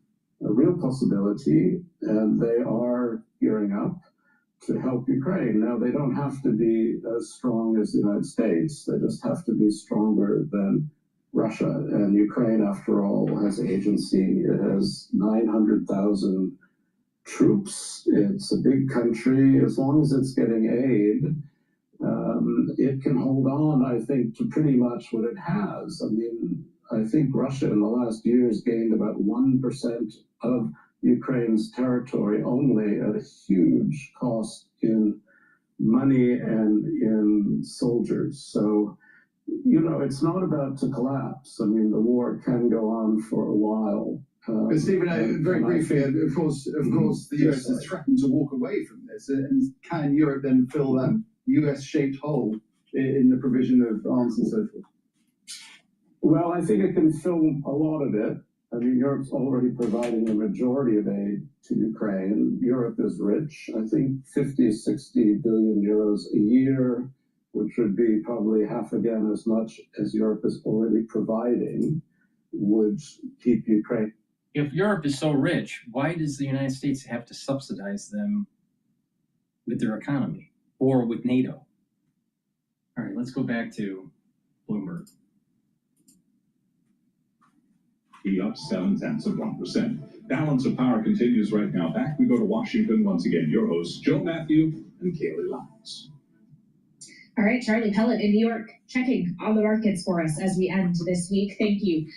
[SPEAKER 11] a real possibility, and they are gearing up to help Ukraine. Now, they don't have to be as strong as the United States. They just have to be stronger than Russia. And Ukraine, after all, has agency. It has 900,000 troops. It's a big country. As long as it's getting aid, it can hold on, I think, to pretty much what it has. I mean, I think Russia in the last years gained about 1% of Ukraine's territory only at a huge cost in money and in soldiers. So, you know, it's not about to collapse. I mean, the war can go on for a while. But Stephen, very briefly, of course, the US has threatened to walk away from this. And can Europe then fill that US-shaped hole in the provision of arms and so forth? Well, I think it can fill a lot of it. I mean, Europe's already providing the majority of aid to Ukraine. Europe is rich. I think 50, 60 billion euros a year, which would be probably half again as much as Europe is already providing, would keep Ukraine.
[SPEAKER 6] If Europe is so rich, why does the United States have to subsidize them with their economy or with NATO? All right, let's go back to Bloomberg.
[SPEAKER 7] Up 0.7%. Balance of power continues right now. Back we go to Washington once again. Your hosts, Joe Matthew and Kaylee Lyons.
[SPEAKER 16] All right, Charlie Pellet in New York, checking on the markets for us as we end this week. Thank you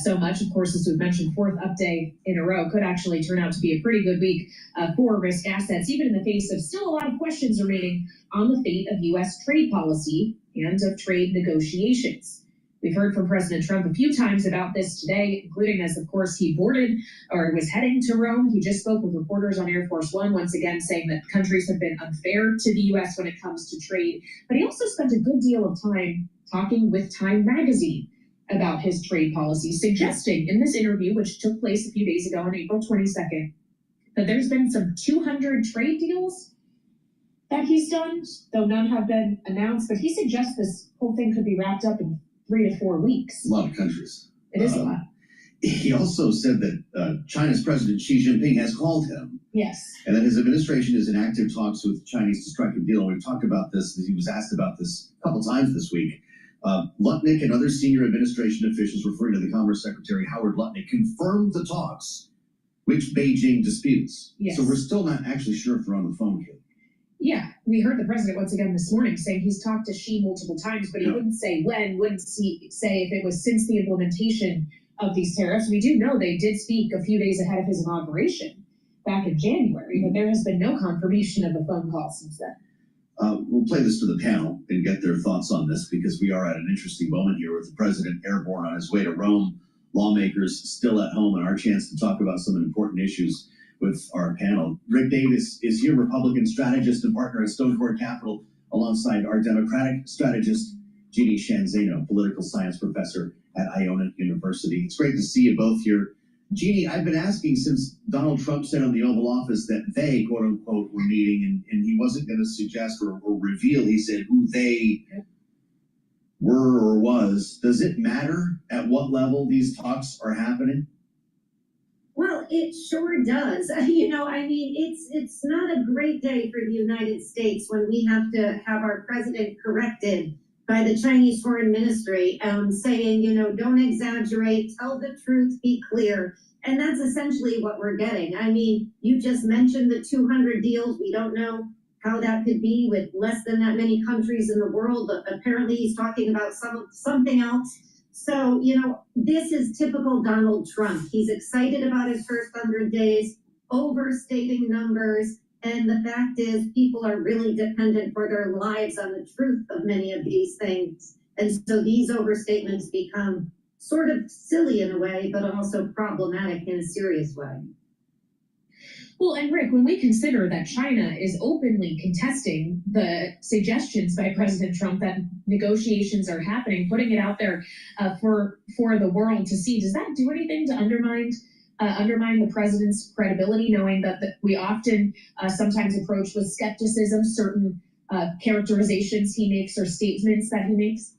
[SPEAKER 16] so much. Of course, as we've mentioned, fourth up day in a row could actually turn out to be a pretty good week for risk assets, even in the face of still a lot of questions remaining on the fate of U.S. trade policy and of trade negotiations. We've heard from President Trump a few times about this today, including as, of course, he boarded or was heading to Rome. He just spoke with reporters on Air Force One, once again saying that countries have been unfair to the U.S. when it comes to trade. But he also spent a good deal of time talking with Time magazine about his trade policy, suggesting in this interview, which took place a few days ago on April 22nd, that there's been some 200 trade deals that he's done, though none have been announced. But he suggests this whole thing could be wrapped up in 3 to 4 weeks.
[SPEAKER 4] A lot of countries.
[SPEAKER 16] It is a lot.
[SPEAKER 4] He also said that China's President Xi Jinping has called him.
[SPEAKER 16] Yes.
[SPEAKER 4] And that his administration is in active talks with Chinese to strike a deal. And we've talked about this. He was asked about this a couple times this week. Lutnick and other senior administration officials, referring to the Commerce Secretary Howard Lutnick, confirmed the talks, which Beijing disputes.
[SPEAKER 16] Yes.
[SPEAKER 4] So we're still not actually sure if they're on the phone here.
[SPEAKER 16] Yeah, we heard the president once again this morning saying he's talked to Xi multiple times, but he wouldn't say when, wouldn't say if it was since the implementation of these tariffs. We do know they did speak a few days ahead of his inauguration back in January, but there has been no confirmation of a phone call since then.
[SPEAKER 4] We'll play this for the panel and get their thoughts on this, because we are at an interesting moment here with the president airborne on his way to Rome, lawmakers still at home, and our chance to talk about some important issues with our panel. Rick Davis is here, Republican strategist and partner at Stone Court Capital, alongside our Democratic strategist, Jeannie Shanzano, political science professor at Iona University. It's great to see you both here. Jeannie, I've been asking since Donald Trump said in the Oval Office that they, quote unquote, were meeting, and he wasn't going to suggest or reveal, he said, who they were or was, does it matter at what level these talks are happening?
[SPEAKER 3] Well, it sure does. You know, I mean, it's not a great day for the United States when we have to have our president corrected by the Chinese Foreign Ministry, saying, you know, don't exaggerate, tell the truth, be clear. And that's essentially what we're getting. I mean, you just mentioned the 200 deals. We don't know how that could be with less than that many countries in the world, but apparently he's talking about something else. So, you know, this is typical Donald Trump. He's excited about his first 100 days, overstating numbers, and the fact is people are really dependent for their lives on the truth of many of these things. And so these overstatements become sort of silly in a way, but also problematic in a serious way.
[SPEAKER 16] Well, and Rick, when we consider that China is openly contesting the suggestions by President Trump that negotiations are happening, putting it out there for the world to see, does that do anything to undermine the president's credibility, knowing that we often sometimes approach with skepticism certain characterizations he makes or statements that he makes?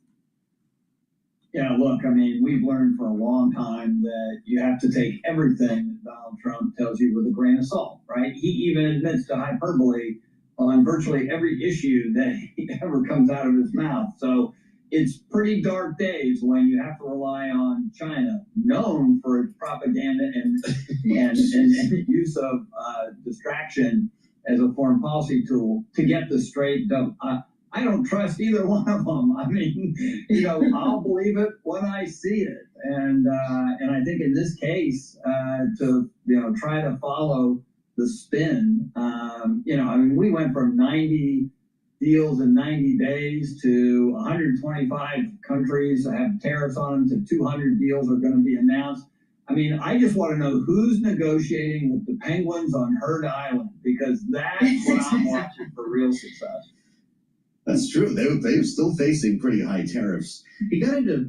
[SPEAKER 9] Yeah, look, I mean, we've learned for a long time that you have to take everything that Donald Trump tells you with a grain of salt, right? He even admits to hyperbole on virtually every issue that ever comes out of his mouth. So it's pretty dark days when you have to rely on China, known for its propaganda and use of distraction as a foreign policy tool, to get the straight dope. I don't trust either one of them. I mean, you know, I'll believe it when I see it. And I think in this case, to, you know, try to follow the spin, you know, I mean, we went from 90 deals in 90 days to 125 countries have tariffs on them to 200 deals are going to be announced. I mean, I just want to know who's negotiating with the penguins on Herd Island, because that's what I'm watching for real success.
[SPEAKER 4] That's true. They're still facing pretty high tariffs. He got into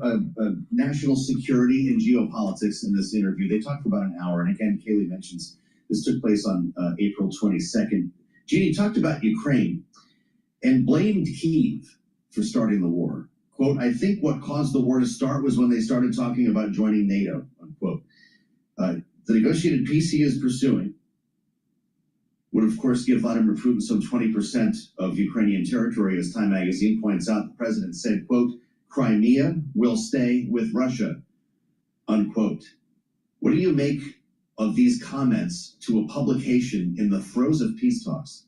[SPEAKER 4] national security and geopolitics in this interview. They talked for about an hour. And again, Kaylee mentions this took place on April 22nd. Jeannie talked about Ukraine and blamed Kyiv for starting the war. Quote, I think what caused the war to start was when they started talking about joining NATO, unquote. The negotiated peace he is pursuing would, of course, give Vladimir Putin some 20% of Ukrainian territory. As Time magazine points out, the president said, quote, Crimea will stay with Russia, unquote. What do you make of these comments to a publication in the throes of peace talks?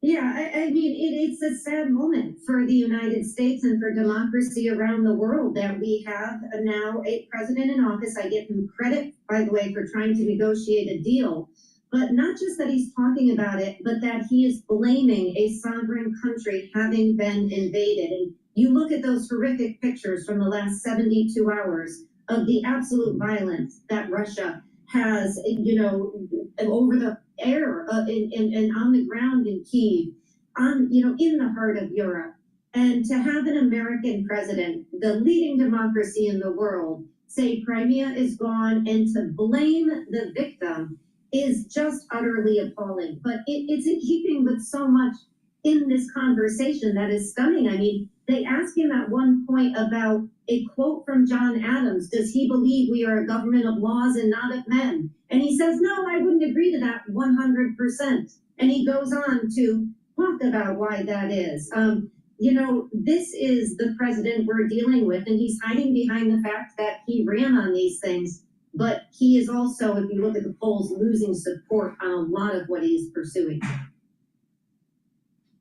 [SPEAKER 3] Yeah, I mean, it's a sad moment for the United States and for democracy around the world that we have now a president in office. I give him credit, by the way, for trying to negotiate a deal. But not just that he's talking about it, but that he is blaming a sovereign country having been invaded. And you look at those horrific pictures from the last 72 hours of the absolute violence that Russia has, you know, over the air and on the ground in Kyiv, in the heart of Europe. And to have an American president, the leading democracy in the world, say Crimea is gone and to blame the victim is just utterly appalling. But it's in keeping with so much in this conversation that is stunning. I mean, they asked him at one point about a quote from John Adams. Does he believe we are a government of laws and not of men? And he says, no, I wouldn't agree to that 100%. And he goes on to talk about why that is. This is the president we're dealing with, and he's hiding behind the fact that he ran on these things. But he is also, if you look at the polls, losing support on a lot of what he's pursuing.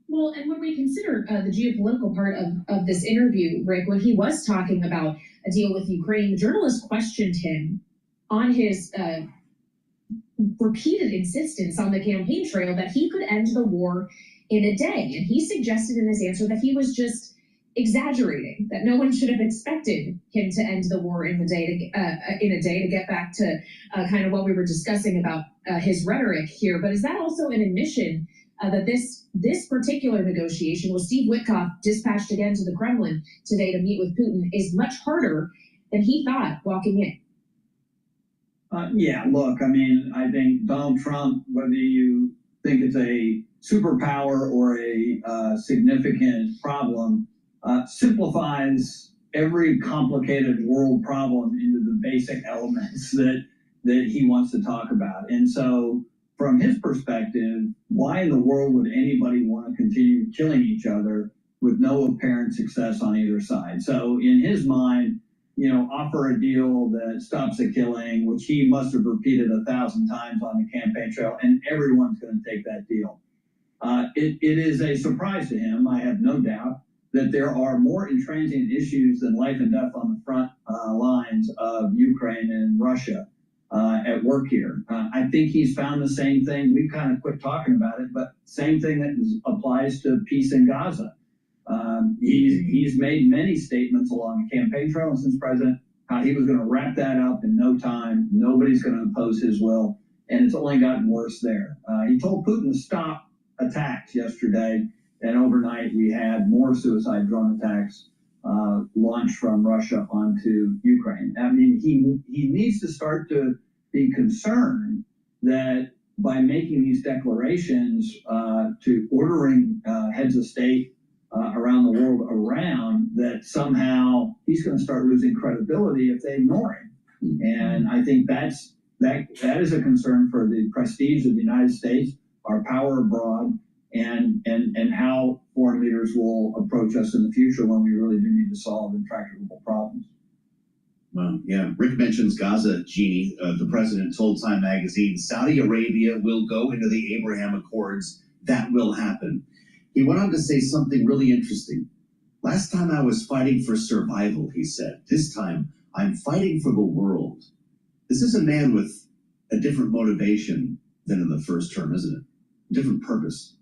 [SPEAKER 16] Well, and when we consider the geopolitical part of this interview, Rick, when he was talking about a deal with Ukraine, the journalist questioned him on his repeated insistence on the campaign trail that he could end the war in a day. And he suggested in his answer that he was just exaggerating, that no one should have expected him to end the war in a day to get back to kind of what we were discussing about his rhetoric here. But is that also an admission that this particular negotiation, with Steve Witkoff dispatched again to the Kremlin today to meet with Putin, is much harder than he thought walking in?
[SPEAKER 9] Yeah, look, I mean, I think Donald Trump, whether you think it's a superpower or a significant problem, simplifies every complicated world problem into the basic elements that he wants to talk about. And so from his perspective, why in the world would anybody want to continue killing each other with no apparent success on either side? So in his mind, offer a deal that stops the killing, which he must have repeated 1,000 times on the campaign trail, and everyone's going to take that deal. It is a surprise to him, I have no doubt, that there are more intransient issues than life and death on the front lines of Ukraine and Russia at work here. I think he's found the same thing. We've kind of quit talking about it, but same thing that applies to peace in Gaza. He's made many statements along the campaign trail and since president, how he was going to wrap that up in no time. Nobody's going to impose his will, and it's only gotten worse there. He told Putin to stop attacks yesterday, and overnight we had more suicide drone attacks launched from Russia onto Ukraine. I mean, he needs to start to be concerned that by making these declarations to ordering heads of state around the world around, that somehow he's going to start losing credibility if they ignore him. And I think that is a concern for the prestige of the United States, our power abroad, and how foreign leaders will approach us in the future when we really do need to solve intractable problems.
[SPEAKER 4] Well, yeah. Rick mentions Gaza, Jeannie. The president told Time magazine, Saudi Arabia will go into the Abraham Accords. That will happen. He went on to say something really interesting. Last time I was fighting for survival, he said. This time, I'm fighting for the world. This is a man with a different motivation than in the first term, isn't it? Different purpose.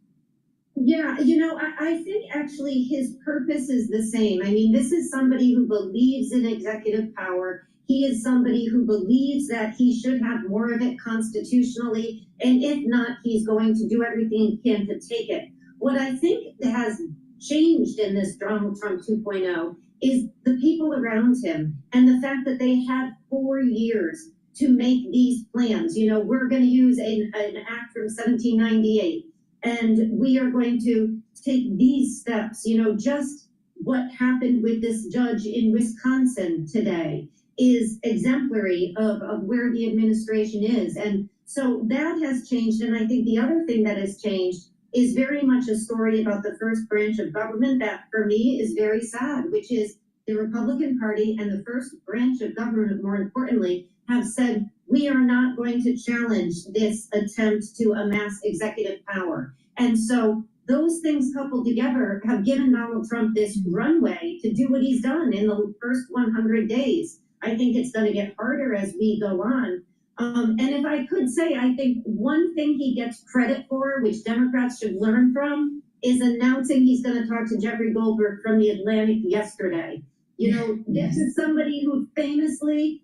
[SPEAKER 3] Yeah, I think actually his purpose is the same. I mean, this is somebody who believes in executive power. He is somebody who believes that he should have more of it constitutionally, and if not, he's going to do everything he can to take it. What I think has changed in this Donald Trump 2.0 is the people around him and the fact that they had 4 years to make these plans. We're going to use an act from 1798, and we are going to take these steps. Just what happened with this judge in Wisconsin today is exemplary of where the administration is. And so that has changed. And I think the other thing that has changed is very much a story about the first branch of government that, for me, is very sad, which is the Republican Party and the first branch of government, more importantly, have said, we are not going to challenge this attempt to amass executive power. And so those things coupled together have given Donald Trump this runway to do what he's done in the first 100 days. I think it's going to get harder as we go on. And if I could say, I think one thing he gets credit for, which Democrats should learn from, is announcing he's going to talk to Jeffrey Goldberg from The Atlantic yesterday. This is somebody who famously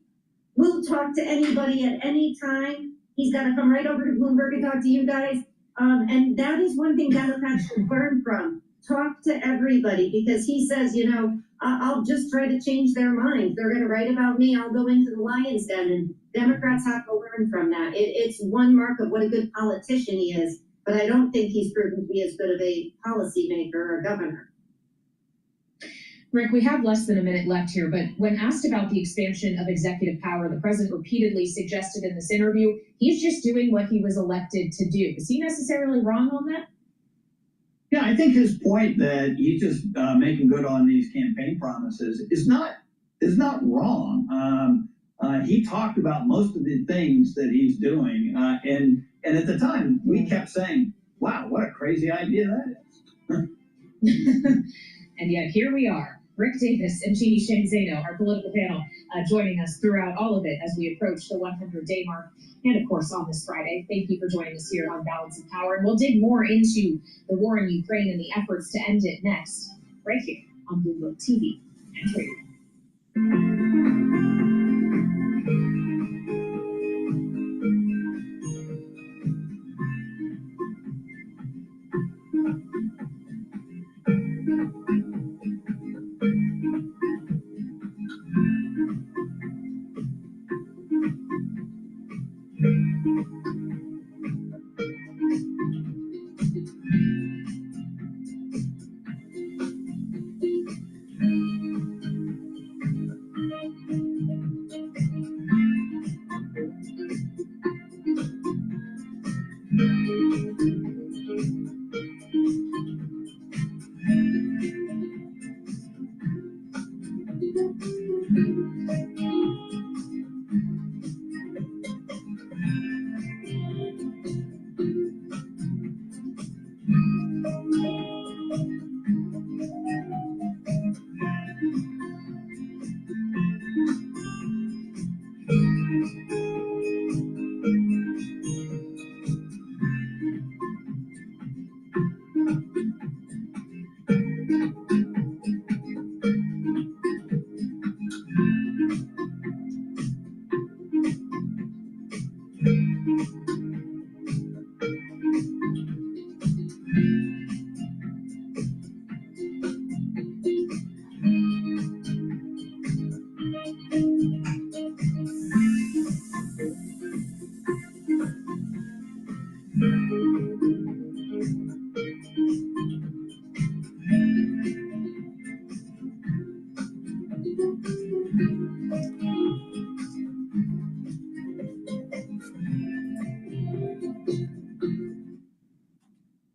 [SPEAKER 3] will talk to anybody at any time. He's got to come right over to Bloomberg and talk to you guys. And that is one thing Democrats should learn from. Talk to everybody, because he says, I'll just try to change their mind. They're going to write about me. I'll go into the lion's den. And Democrats have to learn from that. It's one mark of what a good politician he is, but I don't think he's proven to be as good of a policymaker or governor.
[SPEAKER 16] Rick, we have less than a minute left here, but when asked about the expansion of executive power, the president repeatedly suggested in this interview, he's just doing what he was elected to do. Is he necessarily wrong on that?
[SPEAKER 9] Yeah, I think his point that he's just making good on these campaign promises is not wrong. He talked about most of the things that he's doing, and at the time we kept saying, "Wow, what a crazy idea that is."
[SPEAKER 16] And yet here we are. Rick Davis and Jeannie Shanzano, our political panel, joining us throughout all of it as we approach the 100-day mark, and of course on this Friday. Thank you for joining us here on Balance of Power, and we'll dig more into the war in Ukraine and the efforts to end it next, right here on Bloomberg TV and Radio.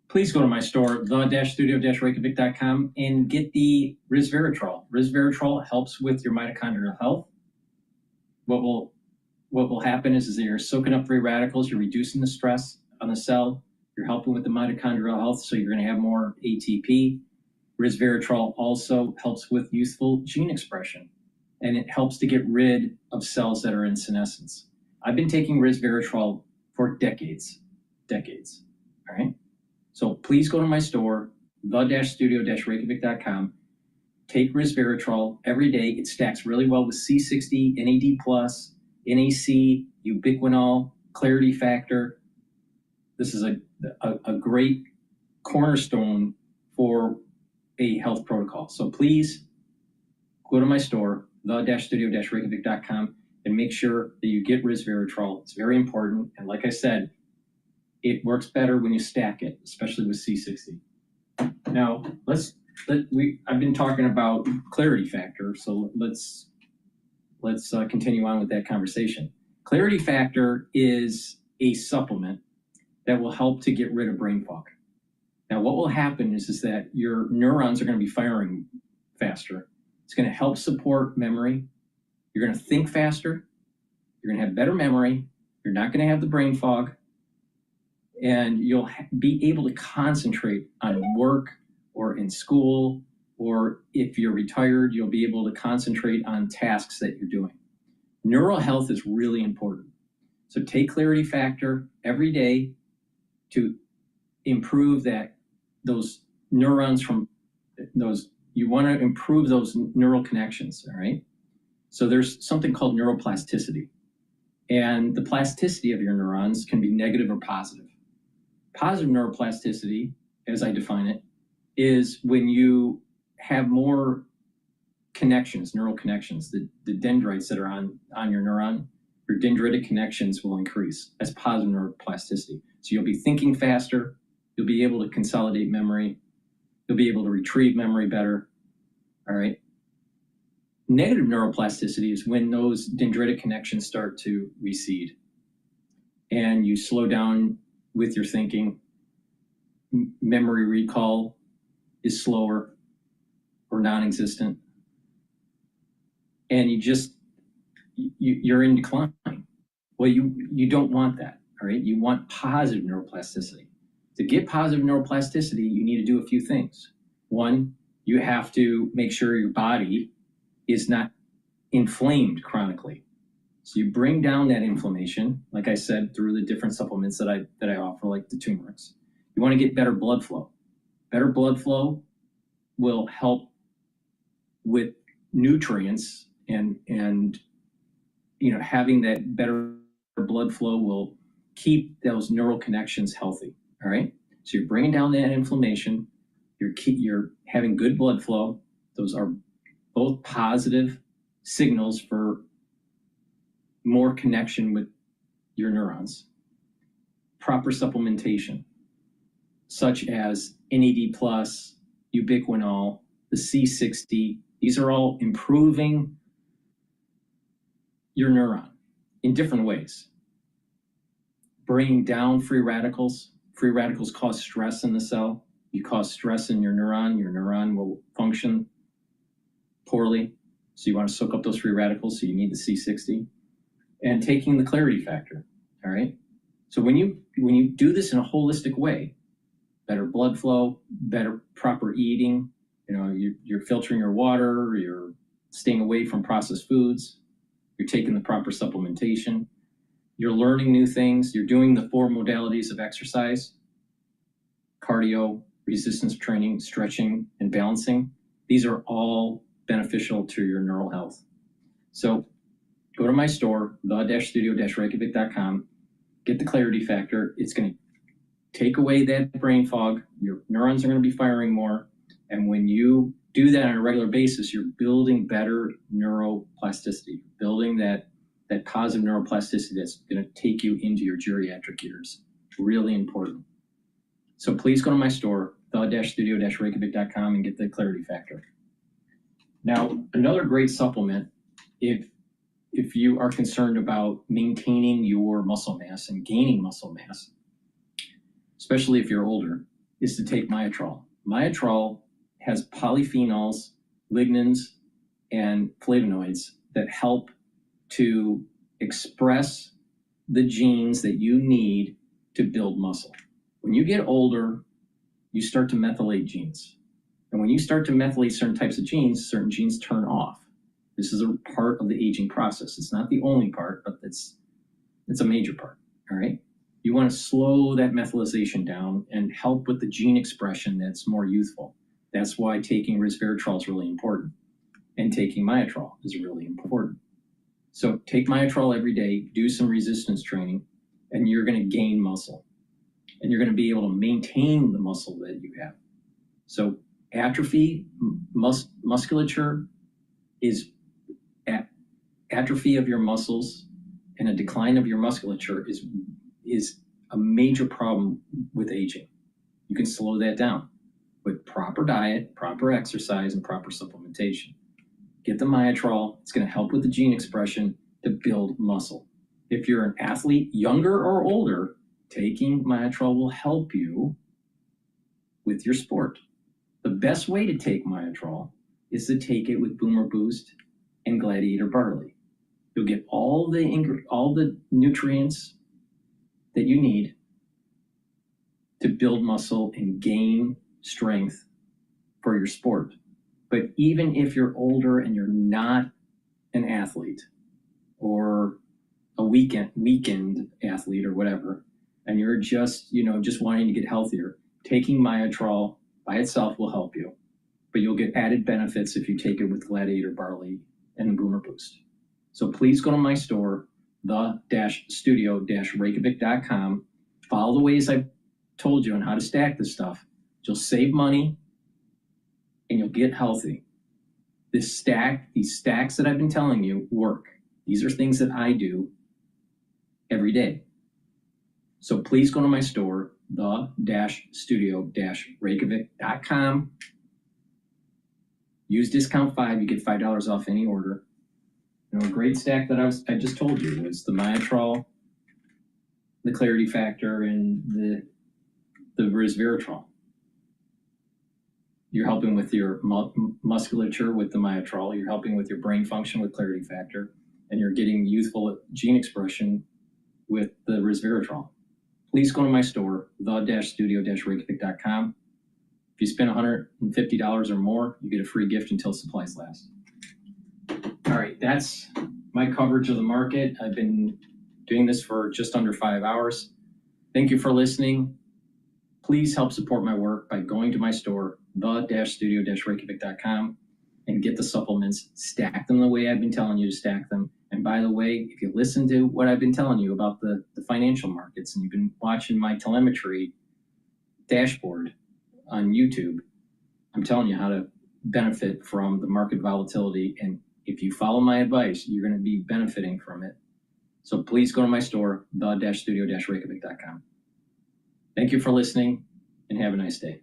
[SPEAKER 6] Please go to my store, the-studio-reykjavik.com, and get the resveratrol. Resveratrol helps with your mitochondrial health. What will happen is that you're soaking up free radicals, you're reducing the stress on the cell, you're helping with the mitochondrial health, so you're going to have more ATP. Resveratrol also helps with youthful gene expression, and it helps to get rid of cells that are in senescence. I've been taking resveratrol for decades, all right? So please go to my store, the-studio-reykjavik.com. Take resveratrol every day. It stacks really well with C60, NAD+, NAC, ubiquinol, clarity factor. This is a great cornerstone for a health protocol. So please go to my store, the-studio-reykjavik.com, and make sure that you get resveratrol. It's very important. And like I said, it works better when you stack it, especially with C60. Now, I've been talking about clarity factor, so let's continue on with that conversation. Clarity factor is a supplement that will help to get rid of brain fog. Now, what will happen is that your neurons are going to be firing faster. It's going to help support memory. You're going to think faster. You're going to have better memory. You're not going to have the brain fog. And you'll be able to concentrate on work or in school, or if you're retired, you'll be able to concentrate on tasks that you're doing. Neural health is really important. So take clarity factor every day to improve those neurons you want to improve those neural connections, all right? So there's something called neuroplasticity. And the plasticity of your neurons can be negative or positive. Positive neuroplasticity, as I define it, is when you have more connections, neural connections, the dendrites that are on your neuron, your dendritic connections will increase. That's positive neuroplasticity. So you'll be thinking faster, you'll be able to consolidate memory, you'll be able to retrieve memory better, all right? Negative neuroplasticity is when those dendritic connections start to recede and you slow down with your thinking. Memory recall is slower or non-existent, and you're in decline. Well, you don't want that, all right? You want positive neuroplasticity. To get positive neuroplasticity, you need to do a few things. One, you have to make sure your body is not inflamed chronically. So you bring down that inflammation, like I said, through the different supplements that I offer, like the turmerics. You want to get better blood flow. Better blood flow will help with nutrients, and having that better blood flow will keep those neural connections healthy. All right. So you're bringing down that inflammation. You're having good blood flow. Those are both positive signals for more connection with your neurons. Proper supplementation, such as NAD+, ubiquinol, the C60, these are all improving your neuron in different ways. Bringing down free radicals. Free radicals cause stress in the cell. You cause stress in your neuron will function poorly. So you want to soak up those free radicals, so you need the C60. And taking the clarity factor, all right? So when you do this in a holistic way, better blood flow, better proper eating, you're filtering your water, you're staying away from processed foods, you're taking the proper supplementation, you're learning new things, you're doing the 4 modalities of exercise: cardio, resistance training, stretching, and balancing. These are all beneficial to your neural health. So go to my store, the-studio-reykjavik.com, get the clarity factor. It's going to take away that brain fog. Your neurons are going to be firing more. And when you do that on a regular basis, you're building better neuroplasticity, building that positive neuroplasticity that's going to take you into your geriatric years. Really important. So please go to my store, the-studio-reykjavik.com, and get the clarity factor. Now, another great supplement, if you are concerned about maintaining your muscle mass and gaining muscle mass, especially if you're older, is to take Myotrol. Myotrol has polyphenols, lignans, and flavonoids that help to express the genes that you need to build muscle. When you get older, you start to methylate genes. And when you start to methylate certain types of genes, certain genes turn off. This is a part of the aging process. It's not the only part, but it's a major part, all right? You want to slow that methylation down and help with the gene expression that's more youthful. That's why taking resveratrol is really important. And taking Myotrol is really important. So take Myotrol every day, do some resistance training, and you're going to gain muscle. And you're going to be able to maintain the muscle that you have. So atrophy, musculature is atrophy of your muscles and a decline of your musculature is a major problem with aging. You can slow that down with proper diet, proper exercise, and proper supplementation. Get the Myotrol. It's going to help with the gene expression to build muscle. If you're an athlete, younger or older, taking Myotrol will help you with your sport. The best way to take Myotrol is to take it with Boomer Boost and Gladiator Barley. You'll get all the nutrients that you need to build muscle and gain strength for your sport. But even if you're older and you're not an athlete or a weekend athlete or whatever, and you're just wanting to get healthier, taking Myotrol by itself will help you. But you'll get added benefits if you take it with Gladiator Barley and Boomer Boost. So please go to my store, the-studio-reykjavik.com. Follow the ways I told you on how to stack this stuff. You'll save money and you'll get healthy. These stacks that I've been telling you work. These are things that I do every day. So please go to my store, the-studio-reykjavik.com. Use discount 5, you get $5 off any order. A great stack that I just told you was the Myotrol, the Clarity Factor, and the resveratrol. You're helping with your musculature with the Myotrol. You're helping with your brain function with Clarity Factor, and you're getting youthful gene expression with the resveratrol. Please go to my store, the-studio-reykjavik.com. If you spend $150 or more, you get a free gift until supplies last. All right, that's my coverage of the market. I've been doing this for just under 5 hours. Thank you for listening. Please help support my work by going to my store, the-studio-reykjavik.com, and get the supplements, stack them the way I've been telling you to stack them. And by the way, if you listen to what I've been telling you about the financial markets and you've been watching my telemetry dashboard on YouTube, I'm telling you how to benefit from the market volatility. And if you follow my advice, you're going to be benefiting from it. So please go to my store, the-studio-reykjavik.com. Thank you for listening and have a nice day.